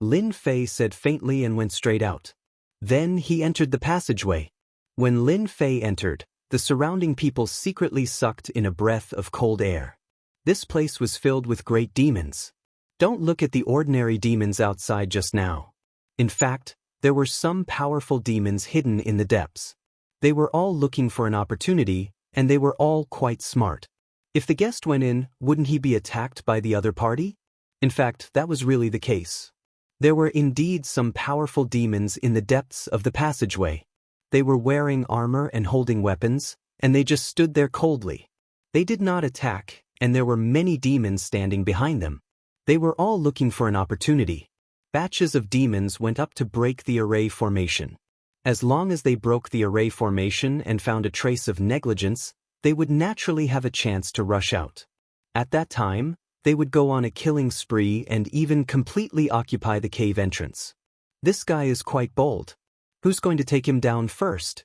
Lin Fei said faintly and went straight out. Then he entered the passageway. When Lin Fei entered, the surrounding people secretly sucked in a breath of cold air. This place was filled with great demons. Don't look at the ordinary demons outside just now. In fact, there were some powerful demons hidden in the depths. They were all looking for an opportunity, and they were all quite smart. If the guest went in, wouldn't he be attacked by the other party? In fact, that was really the case. There were indeed some powerful demons in the depths of the passageway. They were wearing armor and holding weapons, and they just stood there coldly. They did not attack, and there were many demons standing behind them. They were all looking for an opportunity. Batches of demons went up to break the array formation. As long as they broke the array formation and found a trace of negligence, they would naturally have a chance to rush out. At that time, they would go on a killing spree and even completely occupy the cave entrance. This guy is quite bold. Who's going to take him down first?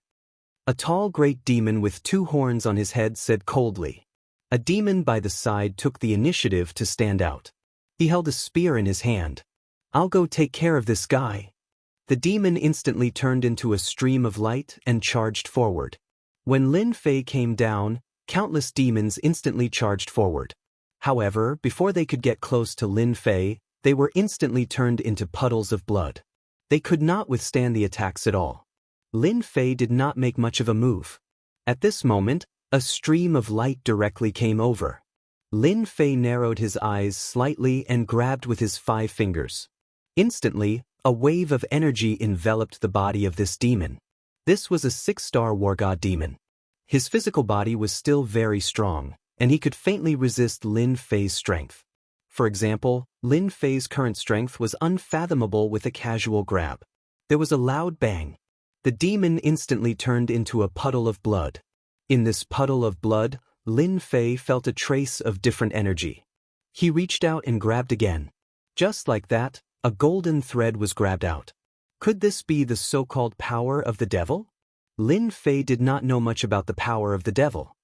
A tall great demon with 2 horns on his head said coldly. A demon by the side took the initiative to stand out. He held a spear in his hand. I'll go take care of this guy. The demon instantly turned into a stream of light and charged forward. When Lin Fei came down, countless demons instantly charged forward. However, before they could get close to Lin Fei, they were instantly turned into puddles of blood. They could not withstand the attacks at all. Lin Fei did not make much of a move. At this moment, a stream of light directly came over. Lin Fei narrowed his eyes slightly and grabbed with his 5 fingers. Instantly, a wave of energy enveloped the body of this demon. This was a 6-star war god demon. His physical body was still very strong, and he could faintly resist Lin Fei's strength. For example, Lin Fei's current strength was unfathomable with a casual grab. There was a loud bang. The demon instantly turned into a puddle of blood. In this puddle of blood, Lin Fei felt a trace of different energy. He reached out and grabbed again. Just like that, a golden thread was grabbed out. Could this be the so-called power of the devil? Lin Fei did not know much about the power of the devil.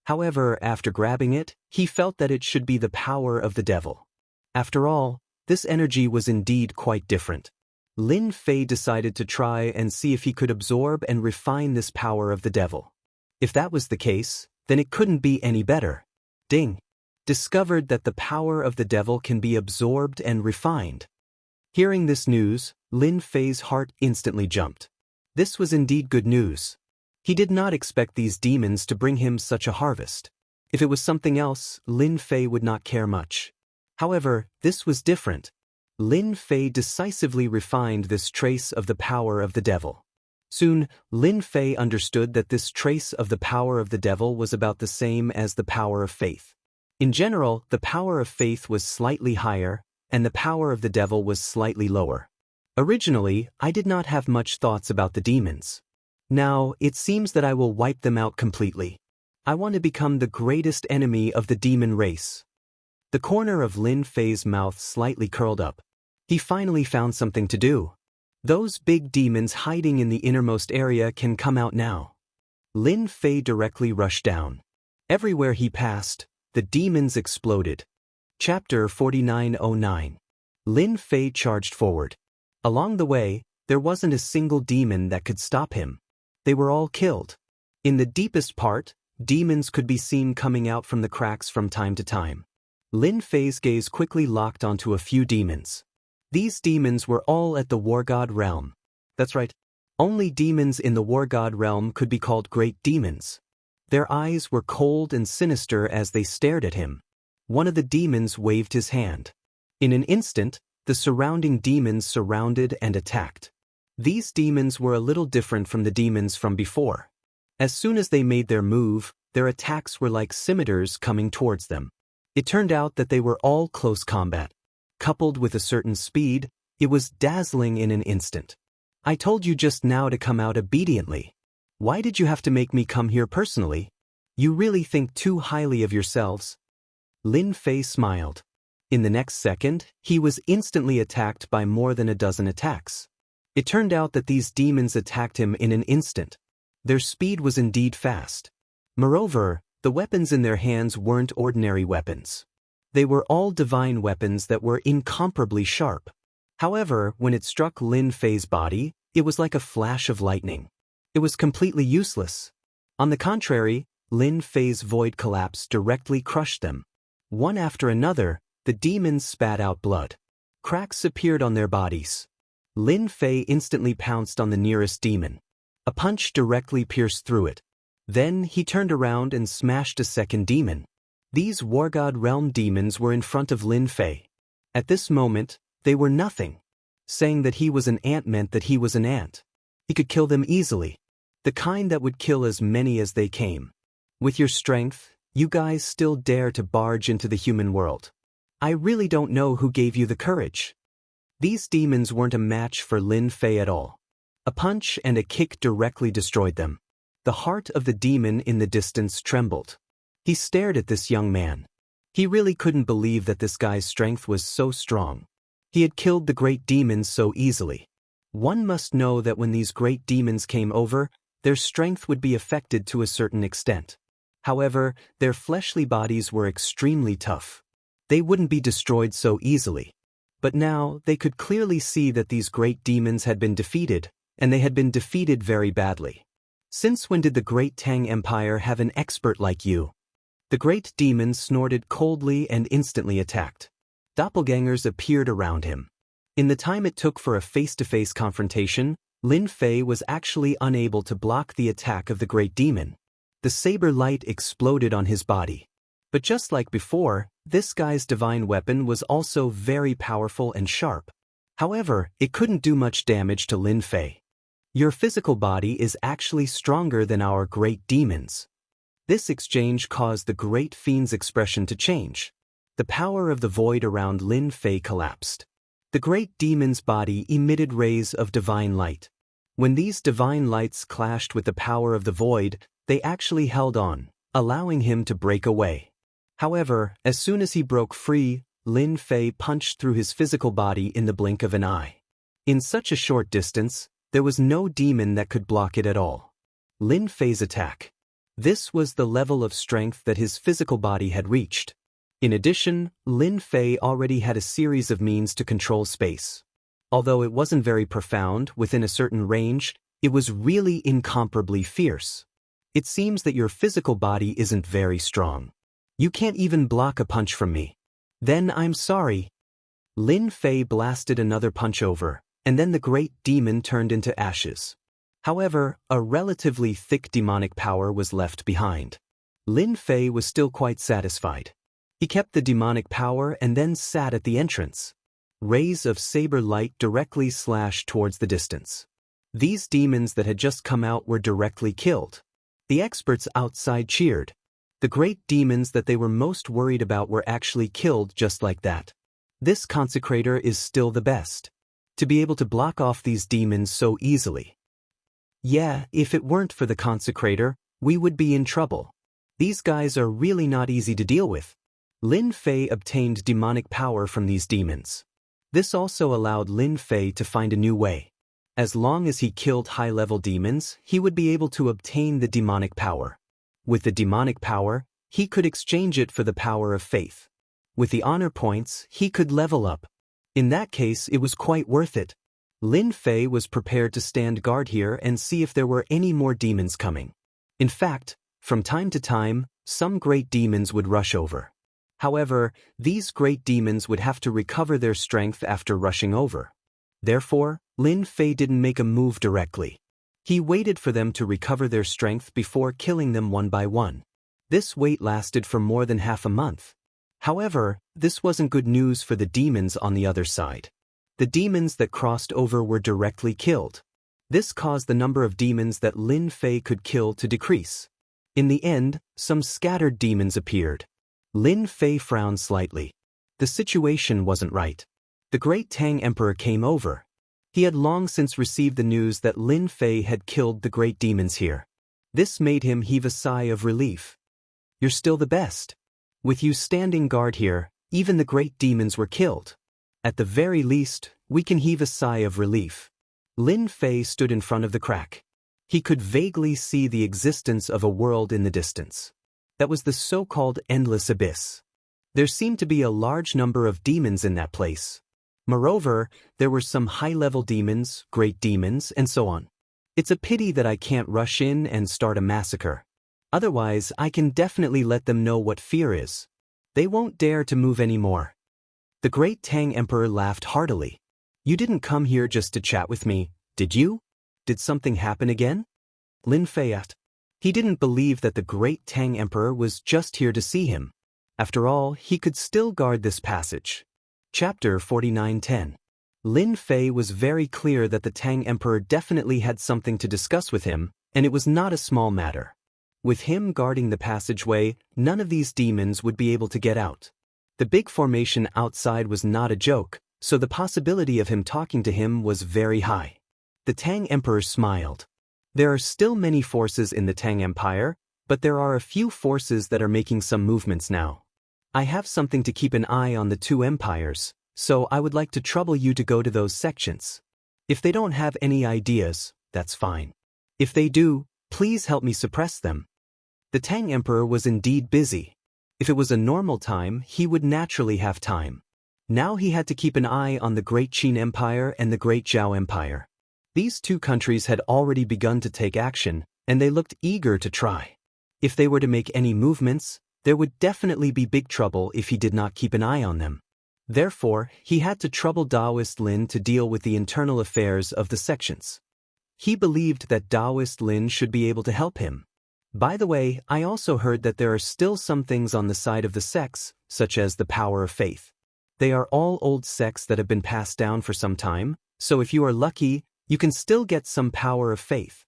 However, after grabbing it, he felt that it should be the power of the devil. After all, this energy was indeed quite different. Lin Fei decided to try and see if he could absorb and refine this power of the devil. If that was the case, then it couldn't be any better. Ding! Discovered that the power of the devil can be absorbed and refined. Hearing this news, Lin Fei's heart instantly jumped. This was indeed good news. He did not expect these demons to bring him such a harvest. If it was something else, Lin Fei would not care much. However, this was different. Lin Fei decisively refined this trace of the power of the devil. Soon, Lin Fei understood that this trace of the power of the devil was about the same as the power of faith. In general, the power of faith was slightly higher, and the power of the devil was slightly lower. Originally, I did not have much thoughts about the demons. Now, it seems that I will wipe them out completely. I want to become the greatest enemy of the demon race. The corner of Lin Fei's mouth slightly curled up. He finally found something to do. Those big demons hiding in the innermost area can come out now. Lin Fei directly rushed down. Everywhere he passed, the demons exploded. Chapter 4909. Lin Fei charged forward. Along the way, there wasn't a single demon that could stop him. They were all killed. In the deepest part, demons could be seen coming out from the cracks from time to time. Lin Fei's gaze quickly locked onto a few demons. These demons were all at the War God realm. That's right. Only demons in the War God realm could be called great demons. Their eyes were cold and sinister as they stared at him. One of the demons waved his hand. In an instant, the surrounding demons surrounded and attacked. These demons were a little different from the demons from before. As soon as they made their move, their attacks were like scimitars coming towards them. It turned out that they were all close combat. Coupled with a certain speed, it was dazzling in an instant. I told you just now to come out obediently. Why did you have to make me come here personally? You really think too highly of yourselves. Lin Fei smiled. In the next second, he was instantly attacked by more than a dozen attacks. It turned out that these demons attacked him in an instant. Their speed was indeed fast. Moreover, the weapons in their hands weren't ordinary weapons. They were all divine weapons that were incomparably sharp. However, when it struck Lin Fei's body, it was like a flash of lightning. It was completely useless. On the contrary, Lin Fei's void collapse directly crushed them. One after another, the demons spat out blood. Cracks appeared on their bodies. Lin Fei instantly pounced on the nearest demon. A punch directly pierced through it. Then he turned around and smashed a second demon. These War God realm demons were in front of Lin Fei. At this moment, they were nothing. Saying that he was an ant meant that he was an ant. He could kill them easily. The kind that would kill as many as they came. With your strength, you guys still dare to barge into the human world. I really don't know who gave you the courage. These demons weren't a match for Lin Fei at all. A punch and a kick directly destroyed them. The heart of the demon in the distance trembled. He stared at this young man. He really couldn't believe that this guy's strength was so strong. He had killed the great demons so easily. One must know that when these great demons came over, their strength would be affected to a certain extent. However, their fleshly bodies were extremely tough. They wouldn't be destroyed so easily. But now, they could clearly see that these great demons had been defeated, and they had been defeated very badly. Since when did the great Tang Empire have an expert like you? The great demon snorted coldly and instantly attacked. Doppelgangers appeared around him. In the time it took for a face-to-face confrontation, Lin Fei was actually unable to block the attack of the great demon. The saber light exploded on his body. But just like before, this guy's divine weapon was also very powerful and sharp. However, it couldn't do much damage to Lin Fei. Your physical body is actually stronger than our great demons. This exchange caused the great fiend's expression to change. The power of the void around Lin Fei collapsed. The great demon's body emitted rays of divine light. When these divine lights clashed with the power of the void, they actually held on, allowing him to break away. However, as soon as he broke free, Lin Fei punched through his physical body in the blink of an eye. In such a short distance, there was no demon that could block it at all. Lin Fei's attack. This was the level of strength that his physical body had reached. In addition, Lin Fei already had a series of means to control space. Although it wasn't very profound, within a certain range, it was really incomparably fierce. It seems that your physical body isn't very strong. You can't even block a punch from me. Then I'm sorry. Lin Fei blasted another punch over, and then the great demon turned into ashes. However, a relatively thick demonic power was left behind. Lin Fei was still quite satisfied. He kept the demonic power and then sat at the entrance. Rays of saber light directly slashed towards the distance. These demons that had just come out were directly killed. The experts outside cheered. The great demons that they were most worried about were actually killed just like that. This consecrator is still the best. To be able to block off these demons so easily. Yeah, if it weren't for the consecrator, we would be in trouble. These guys are really not easy to deal with. Lin Fei obtained demonic power from these demons. This also allowed Lin Fei to find a new way. As long as he killed high-level demons, he would be able to obtain the demonic power. With the demonic power, he could exchange it for the power of faith. With the honor points, he could level up. In that case, it was quite worth it. Lin Fei was prepared to stand guard here and see if there were any more demons coming. In fact, from time to time, some great demons would rush over. However, these great demons would have to recover their strength after rushing over. Therefore, Lin Fei didn't make a move directly. He waited for them to recover their strength before killing them one by one. This wait lasted for more than half a month. However, this wasn't good news for the demons on the other side. The demons that crossed over were directly killed. This caused the number of demons that Lin Fei could kill to decrease. In the end, some scattered demons appeared. Lin Fei frowned slightly. The situation wasn't right. The great Tang Emperor came over. He had long since received the news that Lin Fei had killed the great demons here. This made him heave a sigh of relief. You're still the best. With you standing guard here, even the great demons were killed. At the very least, we can heave a sigh of relief. Lin Fei stood in front of the crack. He could vaguely see the existence of a world in the distance. That was the so-called endless abyss. There seemed to be a large number of demons in that place. Moreover, there were some high-level demons, great demons, and so on. It's a pity that I can't rush in and start a massacre. Otherwise, I can definitely let them know what fear is. They won't dare to move anymore. The great Tang Emperor laughed heartily. You didn't come here just to chat with me, did you? Did something happen again? Lin Fei asked. He didn't believe that the great Tang Emperor was just here to see him. After all, he could still guard this passage. Chapter 49:10. Lin Fei was very clear that the Tang Emperor definitely had something to discuss with him, and it was not a small matter. With him guarding the passageway, none of these demons would be able to get out. The big formation outside was not a joke, so the possibility of him talking to him was very high. The Tang Emperor smiled. There are still many forces in the Tang Empire, but there are a few forces that are making some movements now. I have something to keep an eye on the two empires, so I would like to trouble you to go to those sections. If they don't have any ideas, that's fine. If they do, please help me suppress them. The Tang Emperor was indeed busy. If it was a normal time, he would naturally have time. Now he had to keep an eye on the Great Qin Empire and the Great Zhao Empire. These two countries had already begun to take action, and they looked eager to try. If they were to make any movements, there would definitely be big trouble if he did not keep an eye on them. Therefore, he had to trouble Taoist Lin to deal with the internal affairs of the sections. He believed that Taoist Lin should be able to help him. By the way, I also heard that there are still some things on the side of the sects, such as the power of faith. They are all old sects that have been passed down for some time, so if you are lucky, you can still get some power of faith.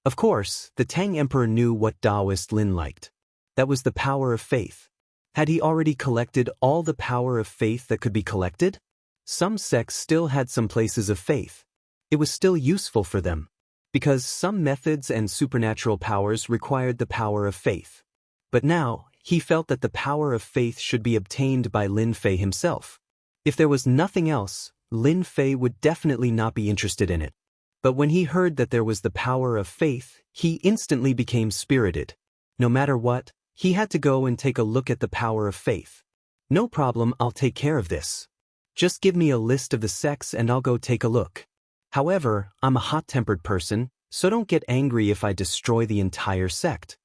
Of course, the Tang Emperor knew what Taoist Lin liked. That was the power of faith. Had he already collected all the power of faith that could be collected? Some sects still had some places of faith. It was still useful for them, because some methods and supernatural powers required the power of faith. But now, he felt that the power of faith should be obtained by Lin Fei himself. If there was nothing else, Lin Fei would definitely not be interested in it. But when he heard that there was the power of faith, he instantly became spirited. No matter what, he had to go and take a look at the power of faith. No problem, I'll take care of this. Just give me a list of the sects and I'll go take a look. However, I'm a hot-tempered person, so don't get angry if I destroy the entire sect.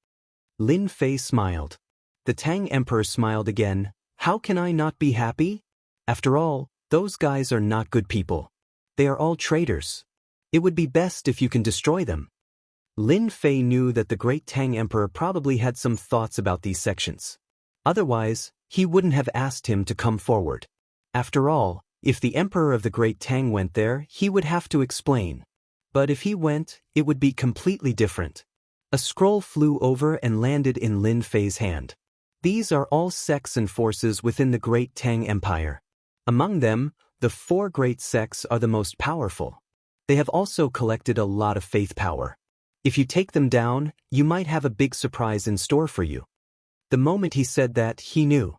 Lin Fei smiled. The Tang Emperor smiled again. How can I not be happy? After all, those guys are not good people. They are all traitors. It would be best if you can destroy them. Lin Fei knew that the great Tang Emperor probably had some thoughts about these sections. Otherwise, he wouldn't have asked him to come forward. After all, if the Emperor of the Great Tang went there, he would have to explain. But if he went, it would be completely different. A scroll flew over and landed in Lin Fei's hand. These are all sects and forces within the Great Tang Empire. Among them, the 4 great sects are the most powerful. They have also collected a lot of faith power. If you take them down, you might have a big surprise in store for you. The moment he said that, he knew.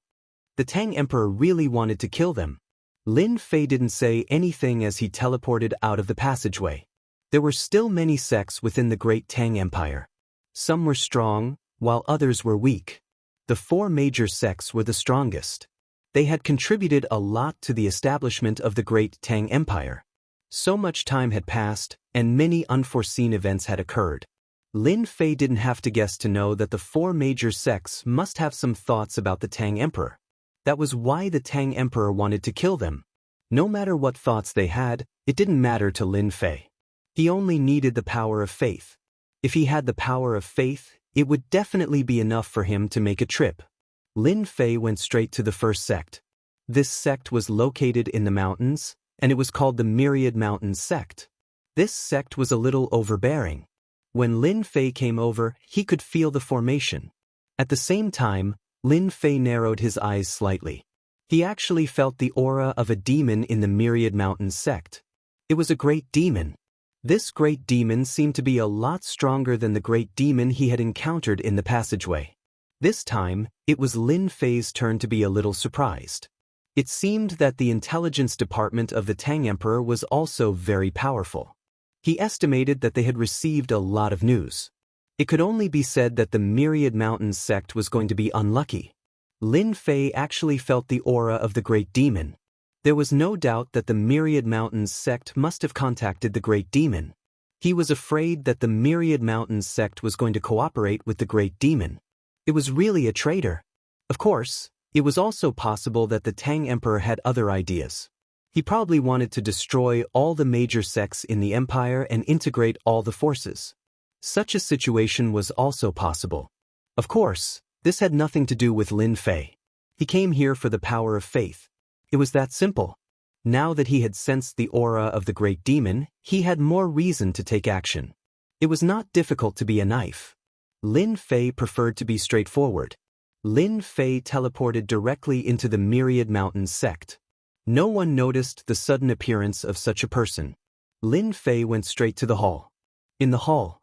The Tang Emperor really wanted to kill them. Lin Fei didn't say anything as he teleported out of the passageway. There were still many sects within the Great Tang Empire. Some were strong, while others were weak. The 4 major sects were the strongest. They had contributed a lot to the establishment of the Great Tang Empire. So much time had passed, and many unforeseen events had occurred. Lin Fei didn't have to guess to know that the 4 major sects must have some thoughts about the Tang Emperor. That was why the Tang Emperor wanted to kill them. No matter what thoughts they had, it didn't matter to Lin Fei. He only needed the power of faith. If he had the power of faith, it would definitely be enough for him to make a trip. Lin Fei went straight to the first sect. This sect was located in the mountains, and it was called the Myriad Mountains sect. This sect was a little overbearing. When Lin Fei came over, he could feel the formation. At the same time, Lin Fei narrowed his eyes slightly. He actually felt the aura of a demon in the Myriad Mountains sect. It was a great demon. This great demon seemed to be a lot stronger than the great demon he had encountered in the passageway. This time, it was Lin Fei's turn to be a little surprised. It seemed that the intelligence department of the Tang Emperor was also very powerful. He estimated that they had received a lot of news. It could only be said that the Myriad Mountains sect was going to be unlucky. Lin Fei actually felt the aura of the great demon. There was no doubt that the Myriad Mountains sect must have contacted the great demon. He was afraid that the Myriad Mountains sect was going to cooperate with the great demon. It was really a traitor. Of course, it was also possible that the Tang Emperor had other ideas. He probably wanted to destroy all the major sects in the empire and integrate all the forces. Such a situation was also possible. Of course, this had nothing to do with Lin Fei. He came here for the power of faith. It was that simple. Now that he had sensed the aura of the great demon, he had more reason to take action. It was not difficult to be a knife. Lin Fei preferred to be straightforward. Lin Fei teleported directly into the Myriad Mountains sect. No one noticed the sudden appearance of such a person. Lin Fei went straight to the hall. In the hall,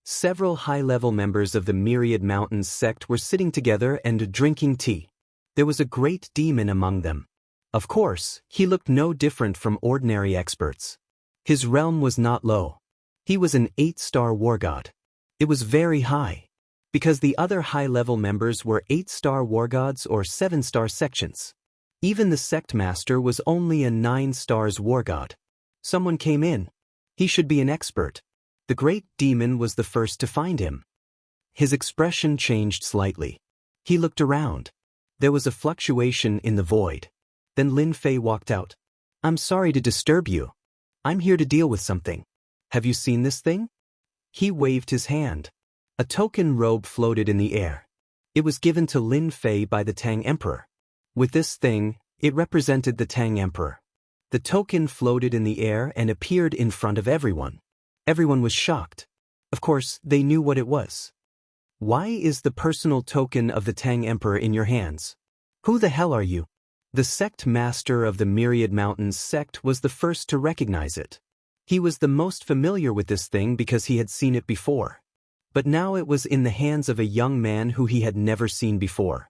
Several high-level members of the Myriad Mountains sect were sitting together and drinking tea. There was a great demon among them. Of course, he looked no different from ordinary experts. His realm was not low. He was an 8-star war god. It was very high, because the other high-level members were 8-star war gods or 7-star sections. Even the sect master was only a 9 stars war god. Someone came in. He should be an expert. The great demon was the first to find him. His expression changed slightly. He looked around. There was a fluctuation in the void. Then Lin Fei walked out. "I'm sorry to disturb you. I'm here to deal with something. Have you seen this thing?" He waved his hand. A token robe floated in the air. It was given to Lin Fei by the Tang Emperor. With this thing, it represented the Tang Emperor. The token floated in the air and appeared in front of everyone. Everyone was shocked. Of course, they knew what it was. "Why is the personal token of the Tang Emperor in your hands? Who the hell are you?" The sect master of the Myriad Mountains sect was the first to recognize it. He was the most familiar with this thing because he had seen it before. But now it was in the hands of a young man who he had never seen before.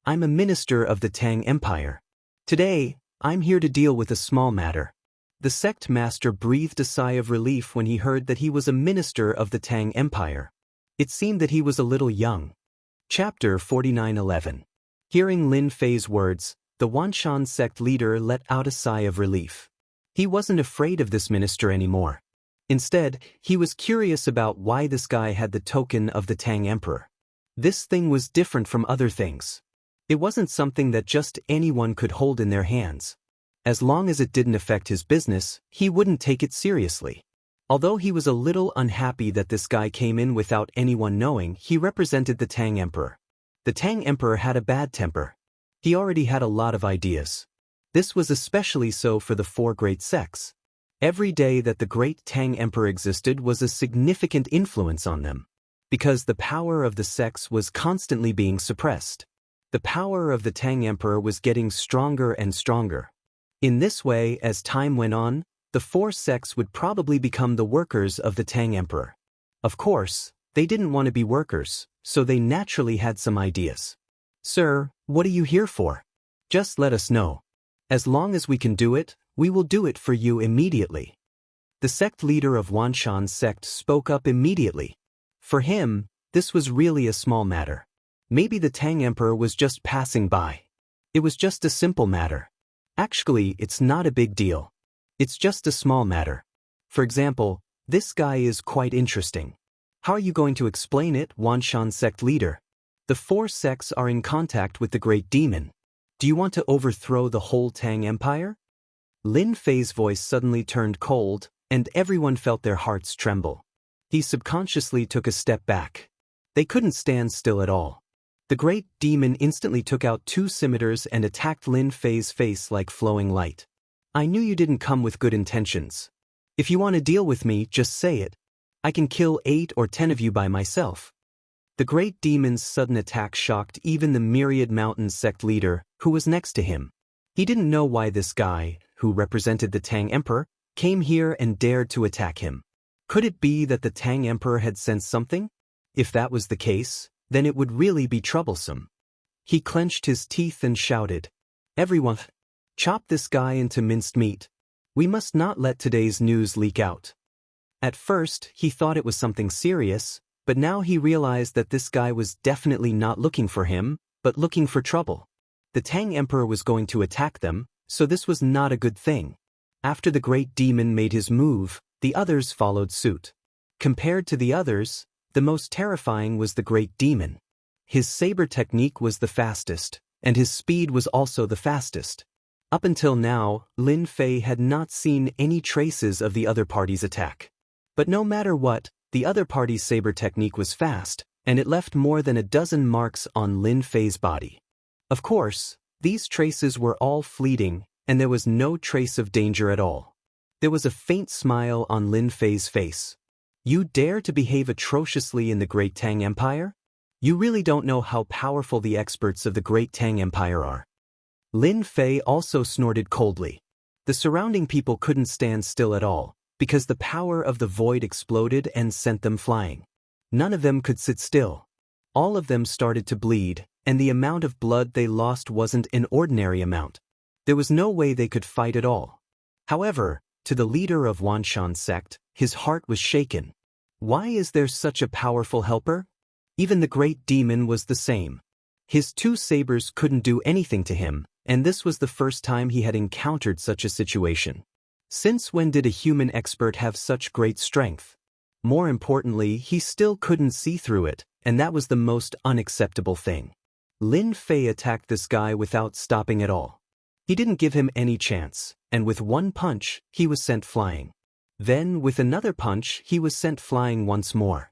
"I'm a minister of the Tang Empire. Today, I'm here to deal with a small matter." The sect master breathed a sigh of relief when he heard that he was a minister of the Tang Empire. It seemed that he was a little young. Chapter 49:11. Hearing Lin Fei's words, the Wanshan sect leader let out a sigh of relief. He wasn't afraid of this minister anymore. Instead, he was curious about why this guy had the token of the Tang Emperor. This thing was different from other things. It wasn't something that just anyone could hold in their hands. As long as it didn't affect his business, he wouldn't take it seriously. Although he was a little unhappy that this guy came in without anyone knowing, he represented the Tang Emperor. The Tang Emperor had a bad temper. He already had a lot of ideas. This was especially so for the 4 great sects. Every day that the great Tang Emperor existed was a significant influence on them, because the power of the sects was constantly being suppressed. The power of the Tang Emperor was getting stronger and stronger. In this way, as time went on, the 4 sects would probably become the workers of the Tang Emperor. Of course, they didn't want to be workers, so they naturally had some ideas. "Sir, what are you here for? Just let us know. As long as we can do it, we will do it for you immediately." The sect leader of Wanshan sect spoke up immediately. For him, this was really a small matter. Maybe the Tang Emperor was just passing by. It was just a simple matter. Actually, it's not a big deal. It's just a small matter. For example, this guy is quite interesting. How are you going to explain it, Wanshan sect leader? The 4 sects are in contact with the great demon. Do you want to overthrow the whole Tang Empire? Lin Fei's voice suddenly turned cold, and everyone felt their hearts tremble. He subconsciously took a step back. They couldn't stand still at all. The great demon instantly took out 2 scimitars and attacked Lin Fei's face like flowing light. "I knew you didn't come with good intentions. If you want to deal with me, just say it. I can kill 8 or 10 of you by myself." The great demon's sudden attack shocked even the Myriad Mountains sect leader, who was next to him. He didn't know why this guy, who represented the Tang Emperor, came here and dared to attack him. Could it be that the Tang Emperor had sensed something? If that was the case, then it would really be troublesome. He clenched his teeth and shouted, "Everyone, chop this guy into minced meat. We must not let today's news leak out." At first, he thought it was something serious, but now he realized that this guy was definitely not looking for him, but looking for trouble. The Tang Emperor was going to attack them, so this was not a good thing. After the great demon made his move, the others followed suit. Compared to the others, the most terrifying was the great demon. His saber technique was the fastest, and his speed was also the fastest. Up until now, Lin Fei had not seen any traces of the other party's attack. But no matter what, the other party's saber technique was fast, and it left more than a dozen marks on Lin Fei's body. Of course, these traces were all fleeting, and there was no trace of danger at all. There was a faint smile on Lin Fei's face. "You dare to behave atrociously in the Great Tang Empire? You really don't know how powerful the experts of the Great Tang Empire are." Lin Fei also snorted coldly. The surrounding people couldn't stand still at all, because the power of the void exploded and sent them flying. None of them could sit still. All of them started to bleed, and the amount of blood they lost wasn't an ordinary amount. There was no way they could fight at all. However, to the leader of Wanshan sect, his heart was shaken. Why is there such a powerful helper? Even the great demon was the same. His two sabers couldn't do anything to him, and this was the first time he had encountered such a situation. Since when did a human expert have such great strength? More importantly, he still couldn't see through it, and that was the most unacceptable thing. Lin Fei attacked this guy without stopping at all. He didn't give him any chance, and with one punch, he was sent flying. Then, with another punch, he was sent flying once more.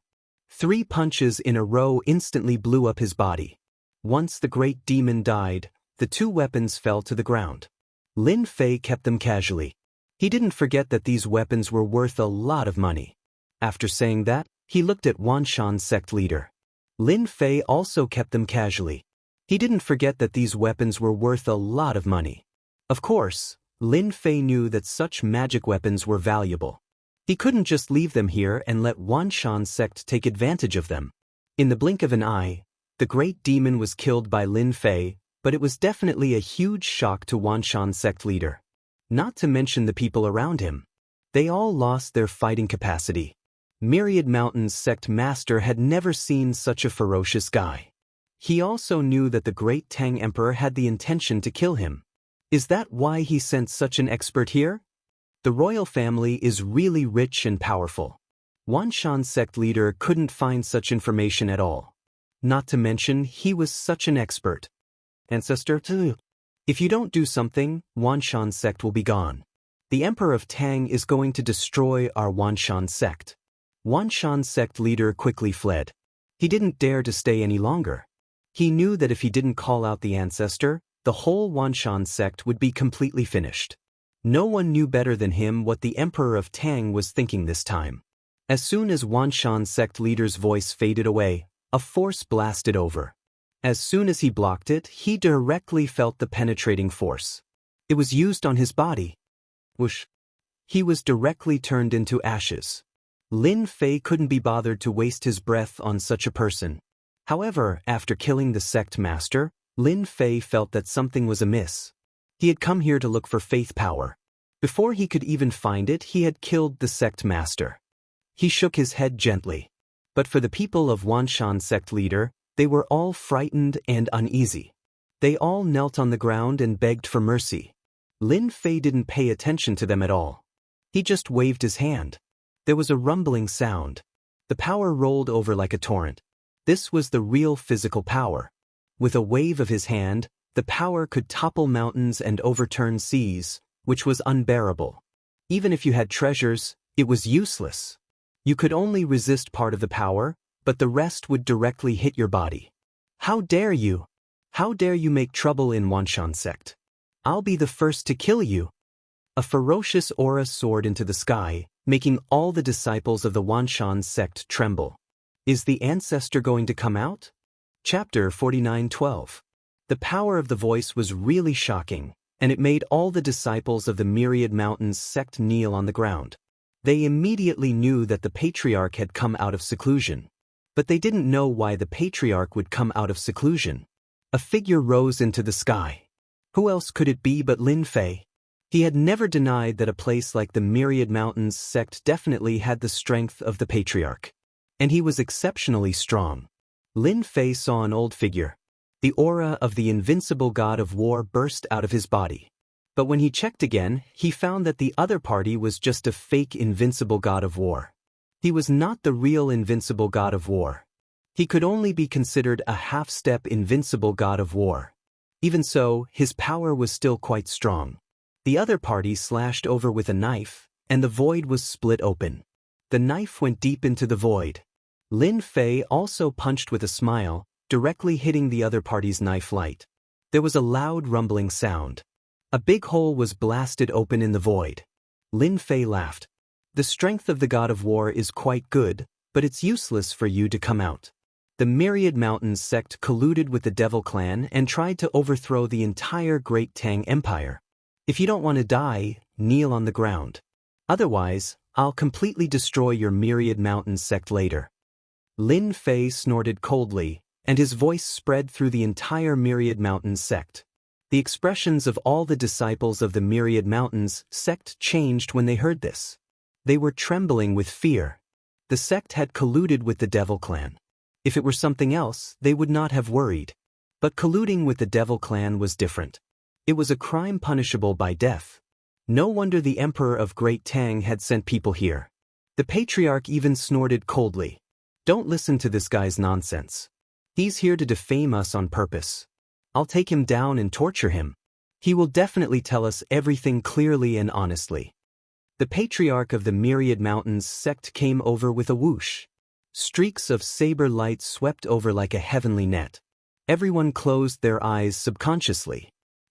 3 punches in a row instantly blew up his body. Once the great demon died, the 2 weapons fell to the ground. Lin Fei kept them casually. He didn't forget that these weapons were worth a lot of money. After saying that, he looked at Wanshan sect leader. Lin Fei also kept them casually. He didn't forget that these weapons were worth a lot of money. Of course, Lin Fei knew that such magic weapons were valuable. He couldn't just leave them here and let Wanshan sect take advantage of them. In the blink of an eye, the great demon was killed by Lin Fei, but it was definitely a huge shock to Wanshan sect leader. Not to mention the people around him. They all lost their fighting capacity. Myriad Mountain's sect master had never seen such a ferocious guy. He also knew that the great Tang Emperor had the intention to kill him. Is that why he sent such an expert here? The royal family is really rich and powerful. Wanshan sect leader couldn't find such information at all. Not to mention, he was such an expert. Ancestor too. If you don't do something, Wanshan sect will be gone. The Emperor of Tang is going to destroy our Wanshan sect. Wanshan sect leader quickly fled. He didn't dare to stay any longer. He knew that if he didn't call out the ancestor, the whole Wanshan sect would be completely finished. No one knew better than him what the Emperor of Tang was thinking this time. As soon as Wanshan sect leader's voice faded away, a force blasted over. As soon as he blocked it, he directly felt the penetrating force. It was used on his body. Whoosh! He was directly turned into ashes. Lin Fei couldn't be bothered to waste his breath on such a person. However, after killing the sect master, Lin Fei felt that something was amiss. He had come here to look for faith power. Before he could even find it, he had killed the sect master. He shook his head gently. But for the people of Wanshan sect leader, they were all frightened and uneasy. They all knelt on the ground and begged for mercy. Lin Fei didn't pay attention to them at all. He just waved his hand. There was a rumbling sound. The power rolled over like a torrent. This was the real physical power. With a wave of his hand, the power could topple mountains and overturn seas, which was unbearable. Even if you had treasures, it was useless. You could only resist part of the power, but the rest would directly hit your body. How dare you? How dare you make trouble in Wanshan sect? I'll be the first to kill you. A ferocious aura soared into the sky, making all the disciples of the Wanshan sect tremble. Is the ancestor going to come out? Chapter 49:12. The power of the voice was really shocking, and it made all the disciples of the Myriad Mountains sect kneel on the ground. They immediately knew that the patriarch had come out of seclusion. But they didn't know why the patriarch would come out of seclusion. A figure rose into the sky. Who else could it be but Lin Fei? He had never denied that a place like the Myriad Mountains sect definitely had the strength of the patriarch. And he was exceptionally strong. Lin Fei saw an old figure. The aura of the invincible god of war burst out of his body. But when he checked again, he found that the other party was just a fake invincible god of war. He was not the real invincible god of war. He could only be considered a half-step invincible god of war. Even so, his power was still quite strong. The other party slashed over with a knife, and the void was split open. The knife went deep into the void. Lin Fei also punched with a smile, directly hitting the other party's knife light. There was a loud rumbling sound. A big hole was blasted open in the void. Lin Fei laughed. The strength of the god of war is quite good, but it's useless for you to come out. The Myriad Mountains sect colluded with the Devil Clan and tried to overthrow the entire Great Tang Empire. If you don't want to die, kneel on the ground. Otherwise, I'll completely destroy your Myriad Mountains sect later. Lin Fei snorted coldly, and his voice spread through the entire Myriad Mountains sect. The expressions of all the disciples of the Myriad Mountains sect changed when they heard this. They were trembling with fear. The sect had colluded with the Devil Clan. If it were something else, they would not have worried. But colluding with the Devil Clan was different. It was a crime punishable by death. No wonder the Emperor of Great Tang had sent people here. The Patriarch even snorted coldly. Don't listen to this guy's nonsense. He's here to defame us on purpose. I'll take him down and torture him. He will definitely tell us everything clearly and honestly. The Patriarch of the Myriad Mountains sect came over with a whoosh. Streaks of saber light swept over like a heavenly net. Everyone closed their eyes subconsciously.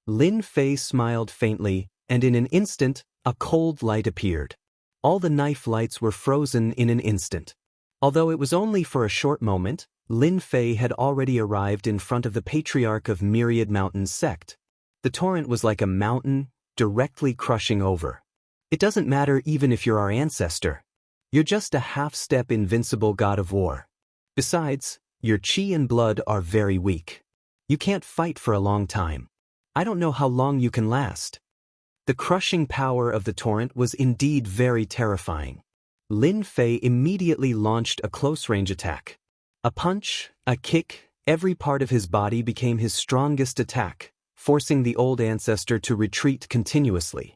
Lin Fei smiled faintly, and in an instant, a cold light appeared. All the knife lights were frozen in an instant. Although it was only for a short moment, Lin Fei had already arrived in front of the Patriarch of Myriad Mountains sect. The torrent was like a mountain, directly crushing over. It doesn't matter even if you're our ancestor. You're just a half-step invincible god of war. Besides, your chi and blood are very weak. You can't fight for a long time. I don't know how long you can last. The crushing power of the torrent was indeed very terrifying. Lin Fei immediately launched a close-range attack. A punch, a kick, every part of his body became his strongest attack, forcing the old ancestor to retreat continuously.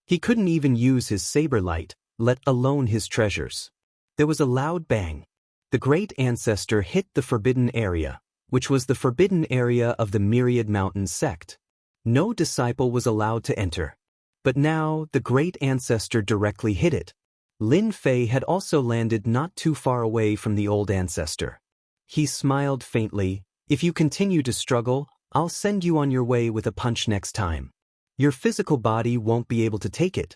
He couldn't even use his saber light, let alone his treasures. There was a loud bang. The great ancestor hit the forbidden area, which was the forbidden area of the Myriad Mountains sect. No disciple was allowed to enter. But now, the great ancestor directly hit it. Lin Fei had also landed not too far away from the old ancestor. He smiled faintly. If you continue to struggle, I'll send you on your way with a punch next time. Your physical body won't be able to take it.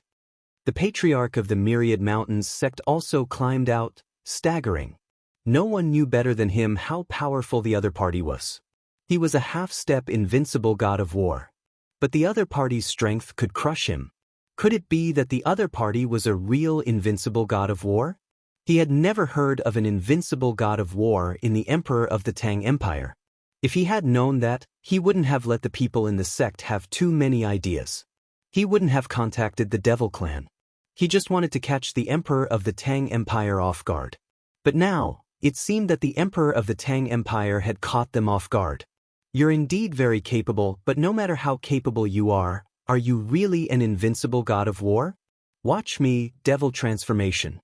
The Patriarch of the Myriad Mountains sect also climbed out, staggering. No one knew better than him how powerful the other party was. He was a half-step invincible god of war. But the other party's strength could crush him. Could it be that the other party was a real invincible god of war? He had never heard of an invincible god of war in the Emperor of the Tang Empire. If he had known that, he wouldn't have let the people in the sect have too many ideas. He wouldn't have contacted the Devil Clan. He just wanted to catch the Emperor of the Tang Empire off guard. But now, it seemed that the Emperor of the Tang Empire had caught them off guard. You're indeed very capable, but no matter how capable you are you really an invincible god of war? Watch me, devil transformation.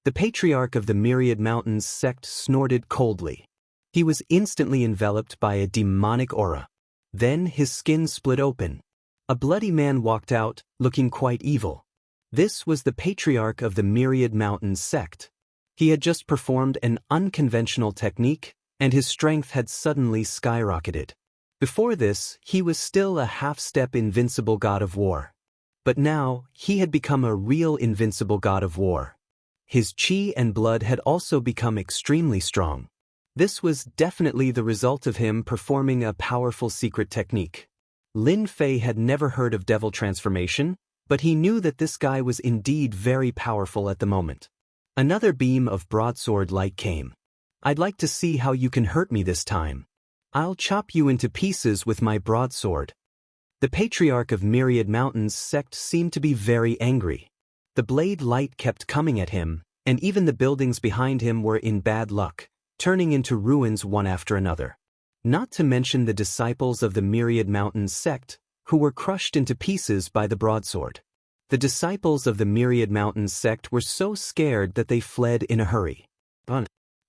The Patriarch of the Myriad Mountains sect snorted coldly. He was instantly enveloped by a demonic aura. Then his skin split open. A bloody man walked out, looking quite evil. This was the Patriarch of the Myriad Mountains sect. He had just performed an unconventional technique, and his strength had suddenly skyrocketed. Before this, he was still a half-step invincible god of war. But now, he had become a real invincible god of war. His chi and blood had also become extremely strong. This was definitely the result of him performing a powerful secret technique. Lin Fei had never heard of devil transformation, but he knew that this guy was indeed very powerful at the moment. Another beam of broadsword light came. I'd like to see how you can hurt me this time. I'll chop you into pieces with my broadsword. The Patriarch of Myriad Mountains sect seemed to be very angry. The blade light kept coming at him, and even the buildings behind him were in bad luck, turning into ruins one after another. Not to mention the disciples of the Myriad Mountains sect, who were crushed into pieces by the broadsword. The disciples of the Myriad Mountains sect were so scared that they fled in a hurry.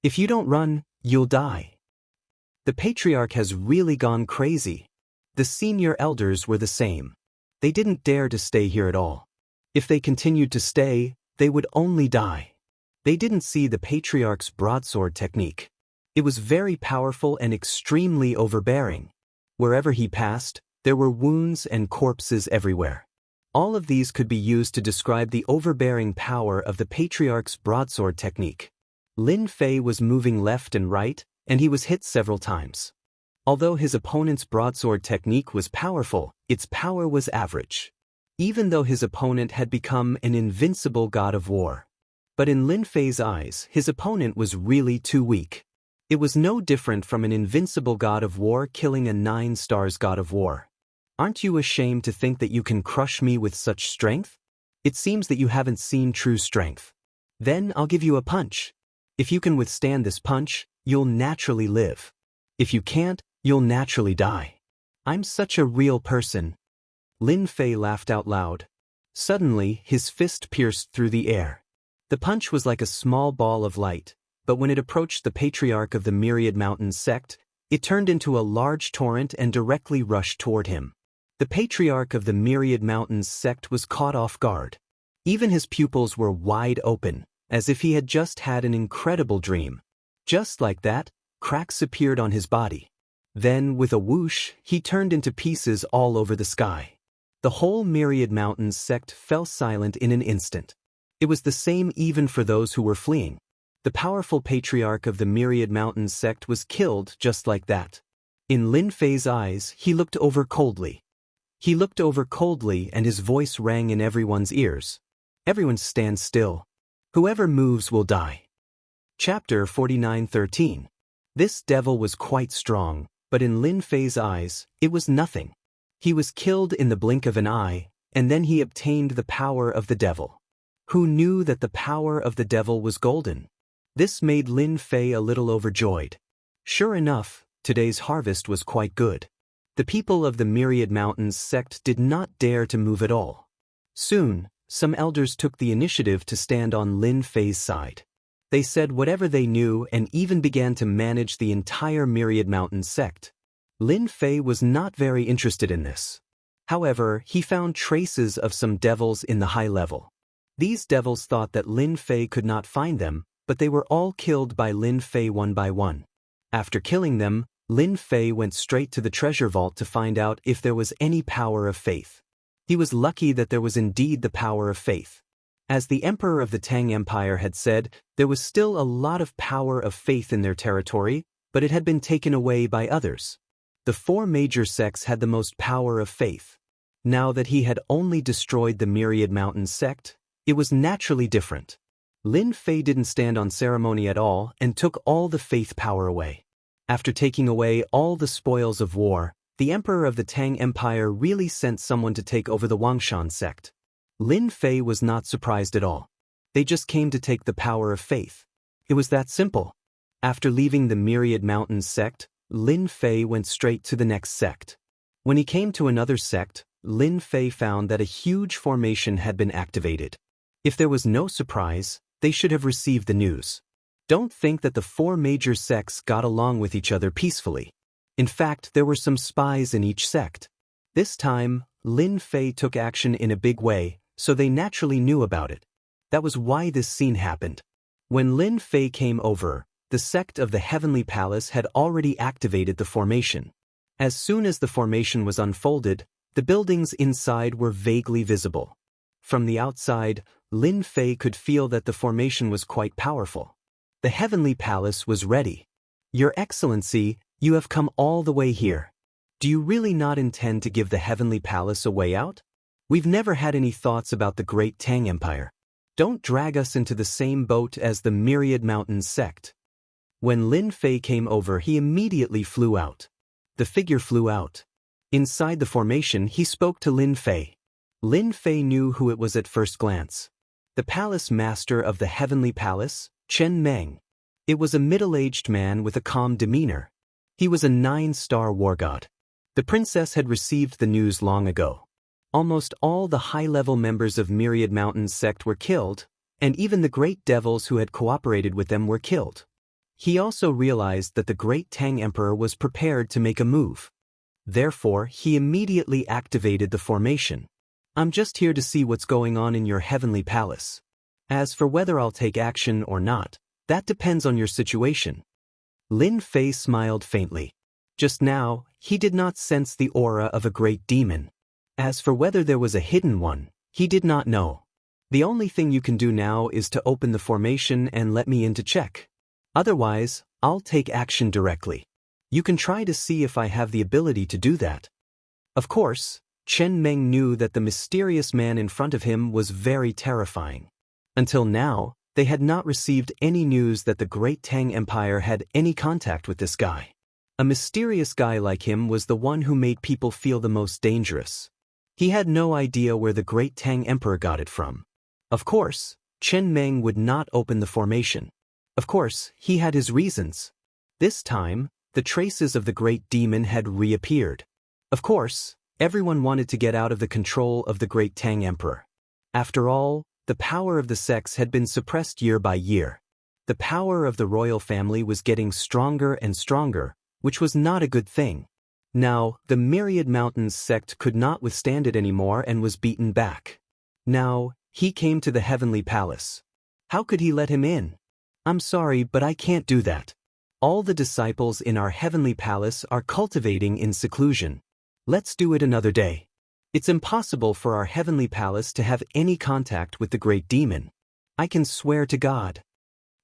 If you don't run, you'll die. The Patriarch has really gone crazy. The senior elders were the same. They didn't dare to stay here at all. If they continued to stay, they would only die. They didn't see the Patriarch's broadsword technique. It was very powerful and extremely overbearing. Wherever he passed, there were wounds and corpses everywhere. All of these could be used to describe the overbearing power of the Patriarch's broadsword technique. Lin Fei was moving left and right, and he was hit several times. Although his opponent's broadsword technique was powerful, its power was average. Even though his opponent had become an invincible god of war. But in Lin Fei's eyes, his opponent was really too weak. It was no different from an invincible god of war killing a 9 stars god of war. Aren't you ashamed to think that you can crush me with such strength? It seems that you haven't seen true strength. Then I'll give you a punch. If you can withstand this punch, you'll naturally live. If you can't, you'll naturally die. I'm such a real person. Lin Fei laughed out loud. Suddenly, his fist pierced through the air. The punch was like a small ball of light, but when it approached the patriarch of the Myriad Mountains sect, it turned into a large torrent and directly rushed toward him. The patriarch of the Myriad Mountains sect was caught off guard. Even his pupils were wide open, as if he had just had an incredible dream. Just like that, cracks appeared on his body. Then, with a whoosh, he turned into pieces all over the sky. The whole Myriad Mountains sect fell silent in an instant. It was the same even for those who were fleeing. The powerful patriarch of the Myriad Mountains sect was killed just like that. In Lin Fei's eyes, he looked over coldly. He looked over coldly and his voice rang in everyone's ears. Everyone stand still. Whoever moves will die. Chapter 49:13. This devil was quite strong, but in Lin Fei's eyes, it was nothing. He was killed in the blink of an eye, and then he obtained the power of the devil. Who knew that the power of the devil was golden? This made Lin Fei a little overjoyed. Sure enough, today's harvest was quite good. The people of the Myriad Mountains sect did not dare to move at all. Soon, some elders took the initiative to stand on Lin Fei's side. They said whatever they knew and even began to manage the entire Myriad Mountains sect. Lin Fei was not very interested in this. However, he found traces of some devils in the high level. These devils thought that Lin Fei could not find them, but they were all killed by Lin Fei one by one. After killing them, Lin Fei went straight to the treasure vault to find out if there was any power of faith. He was lucky that there was indeed the power of faith. As the emperor of the Tang Empire had said, there was still a lot of power of faith in their territory, but it had been taken away by others. The 4 major sects had the most power of faith. Now that he had only destroyed the Myriad Mountains sect, it was naturally different. Lin Fei didn't stand on ceremony at all and took all the faith power away. After taking away all the spoils of war, the emperor of the Tang Empire really sent someone to take over the Wangshan sect. Lin Fei was not surprised at all. They just came to take the power of faith. It was that simple. After leaving the Myriad Mountains sect, Lin Fei went straight to the next sect. When he came to another sect, Lin Fei found that a huge formation had been activated. If there was no surprise, they should have received the news. Don't think that the 4 major sects got along with each other peacefully. In fact, there were some spies in each sect. This time, Lin Fei took action in a big way, so they naturally knew about it. That was why this scene happened. When Lin Fei came over, the sect of the Heavenly Palace had already activated the formation. As soon as the formation was unfolded, the buildings inside were vaguely visible. From the outside, Lin Fei could feel that the formation was quite powerful. The Heavenly Palace was ready. Your Excellency, you have come all the way here. Do you really not intend to give the Heavenly Palace a way out? We've never had any thoughts about the great Tang Empire. Don't drag us into the same boat as the Myriad Mountains sect. When Lin Fei came over, he immediately flew out. The figure flew out. Inside the formation, he spoke to Lin Fei. Lin Fei knew who it was at first glance. The palace master of the Heavenly Palace, Chen Meng. It was a middle-aged man with a calm demeanor. He was a 9-star war god. The princess had received the news long ago. Almost all the high-level members of Myriad Mountains sect were killed, and even the great devils who had cooperated with them were killed. He also realized that the great Tang Emperor was prepared to make a move. Therefore, he immediately activated the formation. I'm just here to see what's going on in your Heavenly Palace. As for whether I'll take action or not, that depends on your situation. Lin Fei smiled faintly. Just now, he did not sense the aura of a great demon. As for whether there was a hidden one, he did not know. The only thing you can do now is to open the formation and let me in to check. Otherwise, I'll take action directly. You can try to see if I have the ability to do that. Of course, Chen Meng knew that the mysterious man in front of him was very terrifying. Until now, they had not received any news that the Great Tang Empire had any contact with this guy. A mysterious guy like him was the one who made people feel the most dangerous. He had no idea where the Great Tang Emperor got it from. Of course, Chen Meng would not open the formation. Of course, he had his reasons. This time, the traces of the Great Demon had reappeared. Of course, everyone wanted to get out of the control of the Great Tang Emperor. After all, the power of the sects had been suppressed year by year. The power of the royal family was getting stronger and stronger, which was not a good thing. Now, the Myriad Mountains sect could not withstand it anymore and was beaten back. Now, he came to the Heavenly Palace. How could he let him in? I'm sorry, but I can't do that. All the disciples in our Heavenly Palace are cultivating in seclusion. Let's do it another day. It's impossible for our Heavenly Palace to have any contact with the Great Demon. I can swear to God.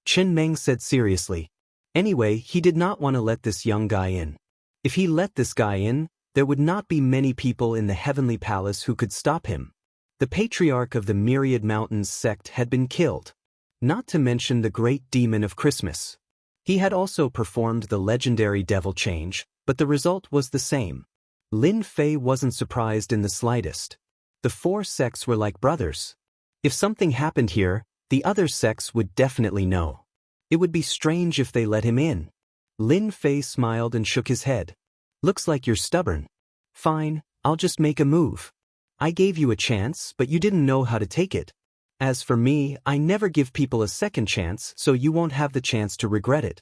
Chen Meng said seriously. Anyway, he did not want to let this young guy in. If he let this guy in, there would not be many people in the Heavenly Palace who could stop him. The patriarch of the Myriad Mountains sect had been killed. Not to mention the Great Demon of Christmas. He had also performed the legendary devil change, but the result was the same. Lin Fei wasn't surprised in the slightest. The four sects were like brothers. If something happened here, the other sects would definitely know. It would be strange if they let him in. Lin Fei smiled and shook his head. Looks like you're stubborn. Fine, I'll just make a move. I gave you a chance, but you didn't know how to take it. As for me, I never give people a second chance, so you won't have the chance to regret it.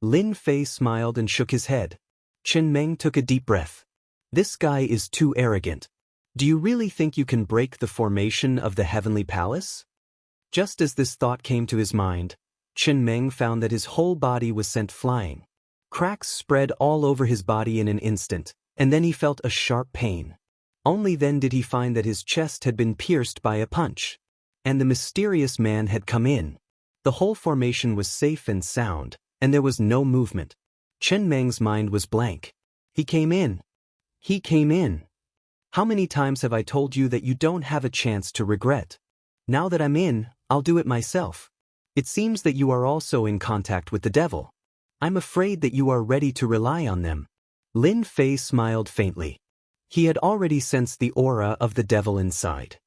Lin Fei smiled and shook his head. Chen Meng took a deep breath. This guy is too arrogant. Do you really think you can break the formation of the Heavenly Palace? Just as this thought came to his mind, Chen Meng found that his whole body was sent flying. Cracks spread all over his body in an instant, and then he felt a sharp pain. Only then did he find that his chest had been pierced by a punch. And the mysterious man had come in. The whole formation was safe and sound, and there was no movement. Chen Meng's mind was blank. He came in. He came in. How many times have I told you that you don't have a chance to regret? Now that I'm in, I'll do it myself. It seems that you are also in contact with the devil. I'm afraid that you are ready to rely on them. Lin Fei smiled faintly. He had already sensed the aura of the devil inside.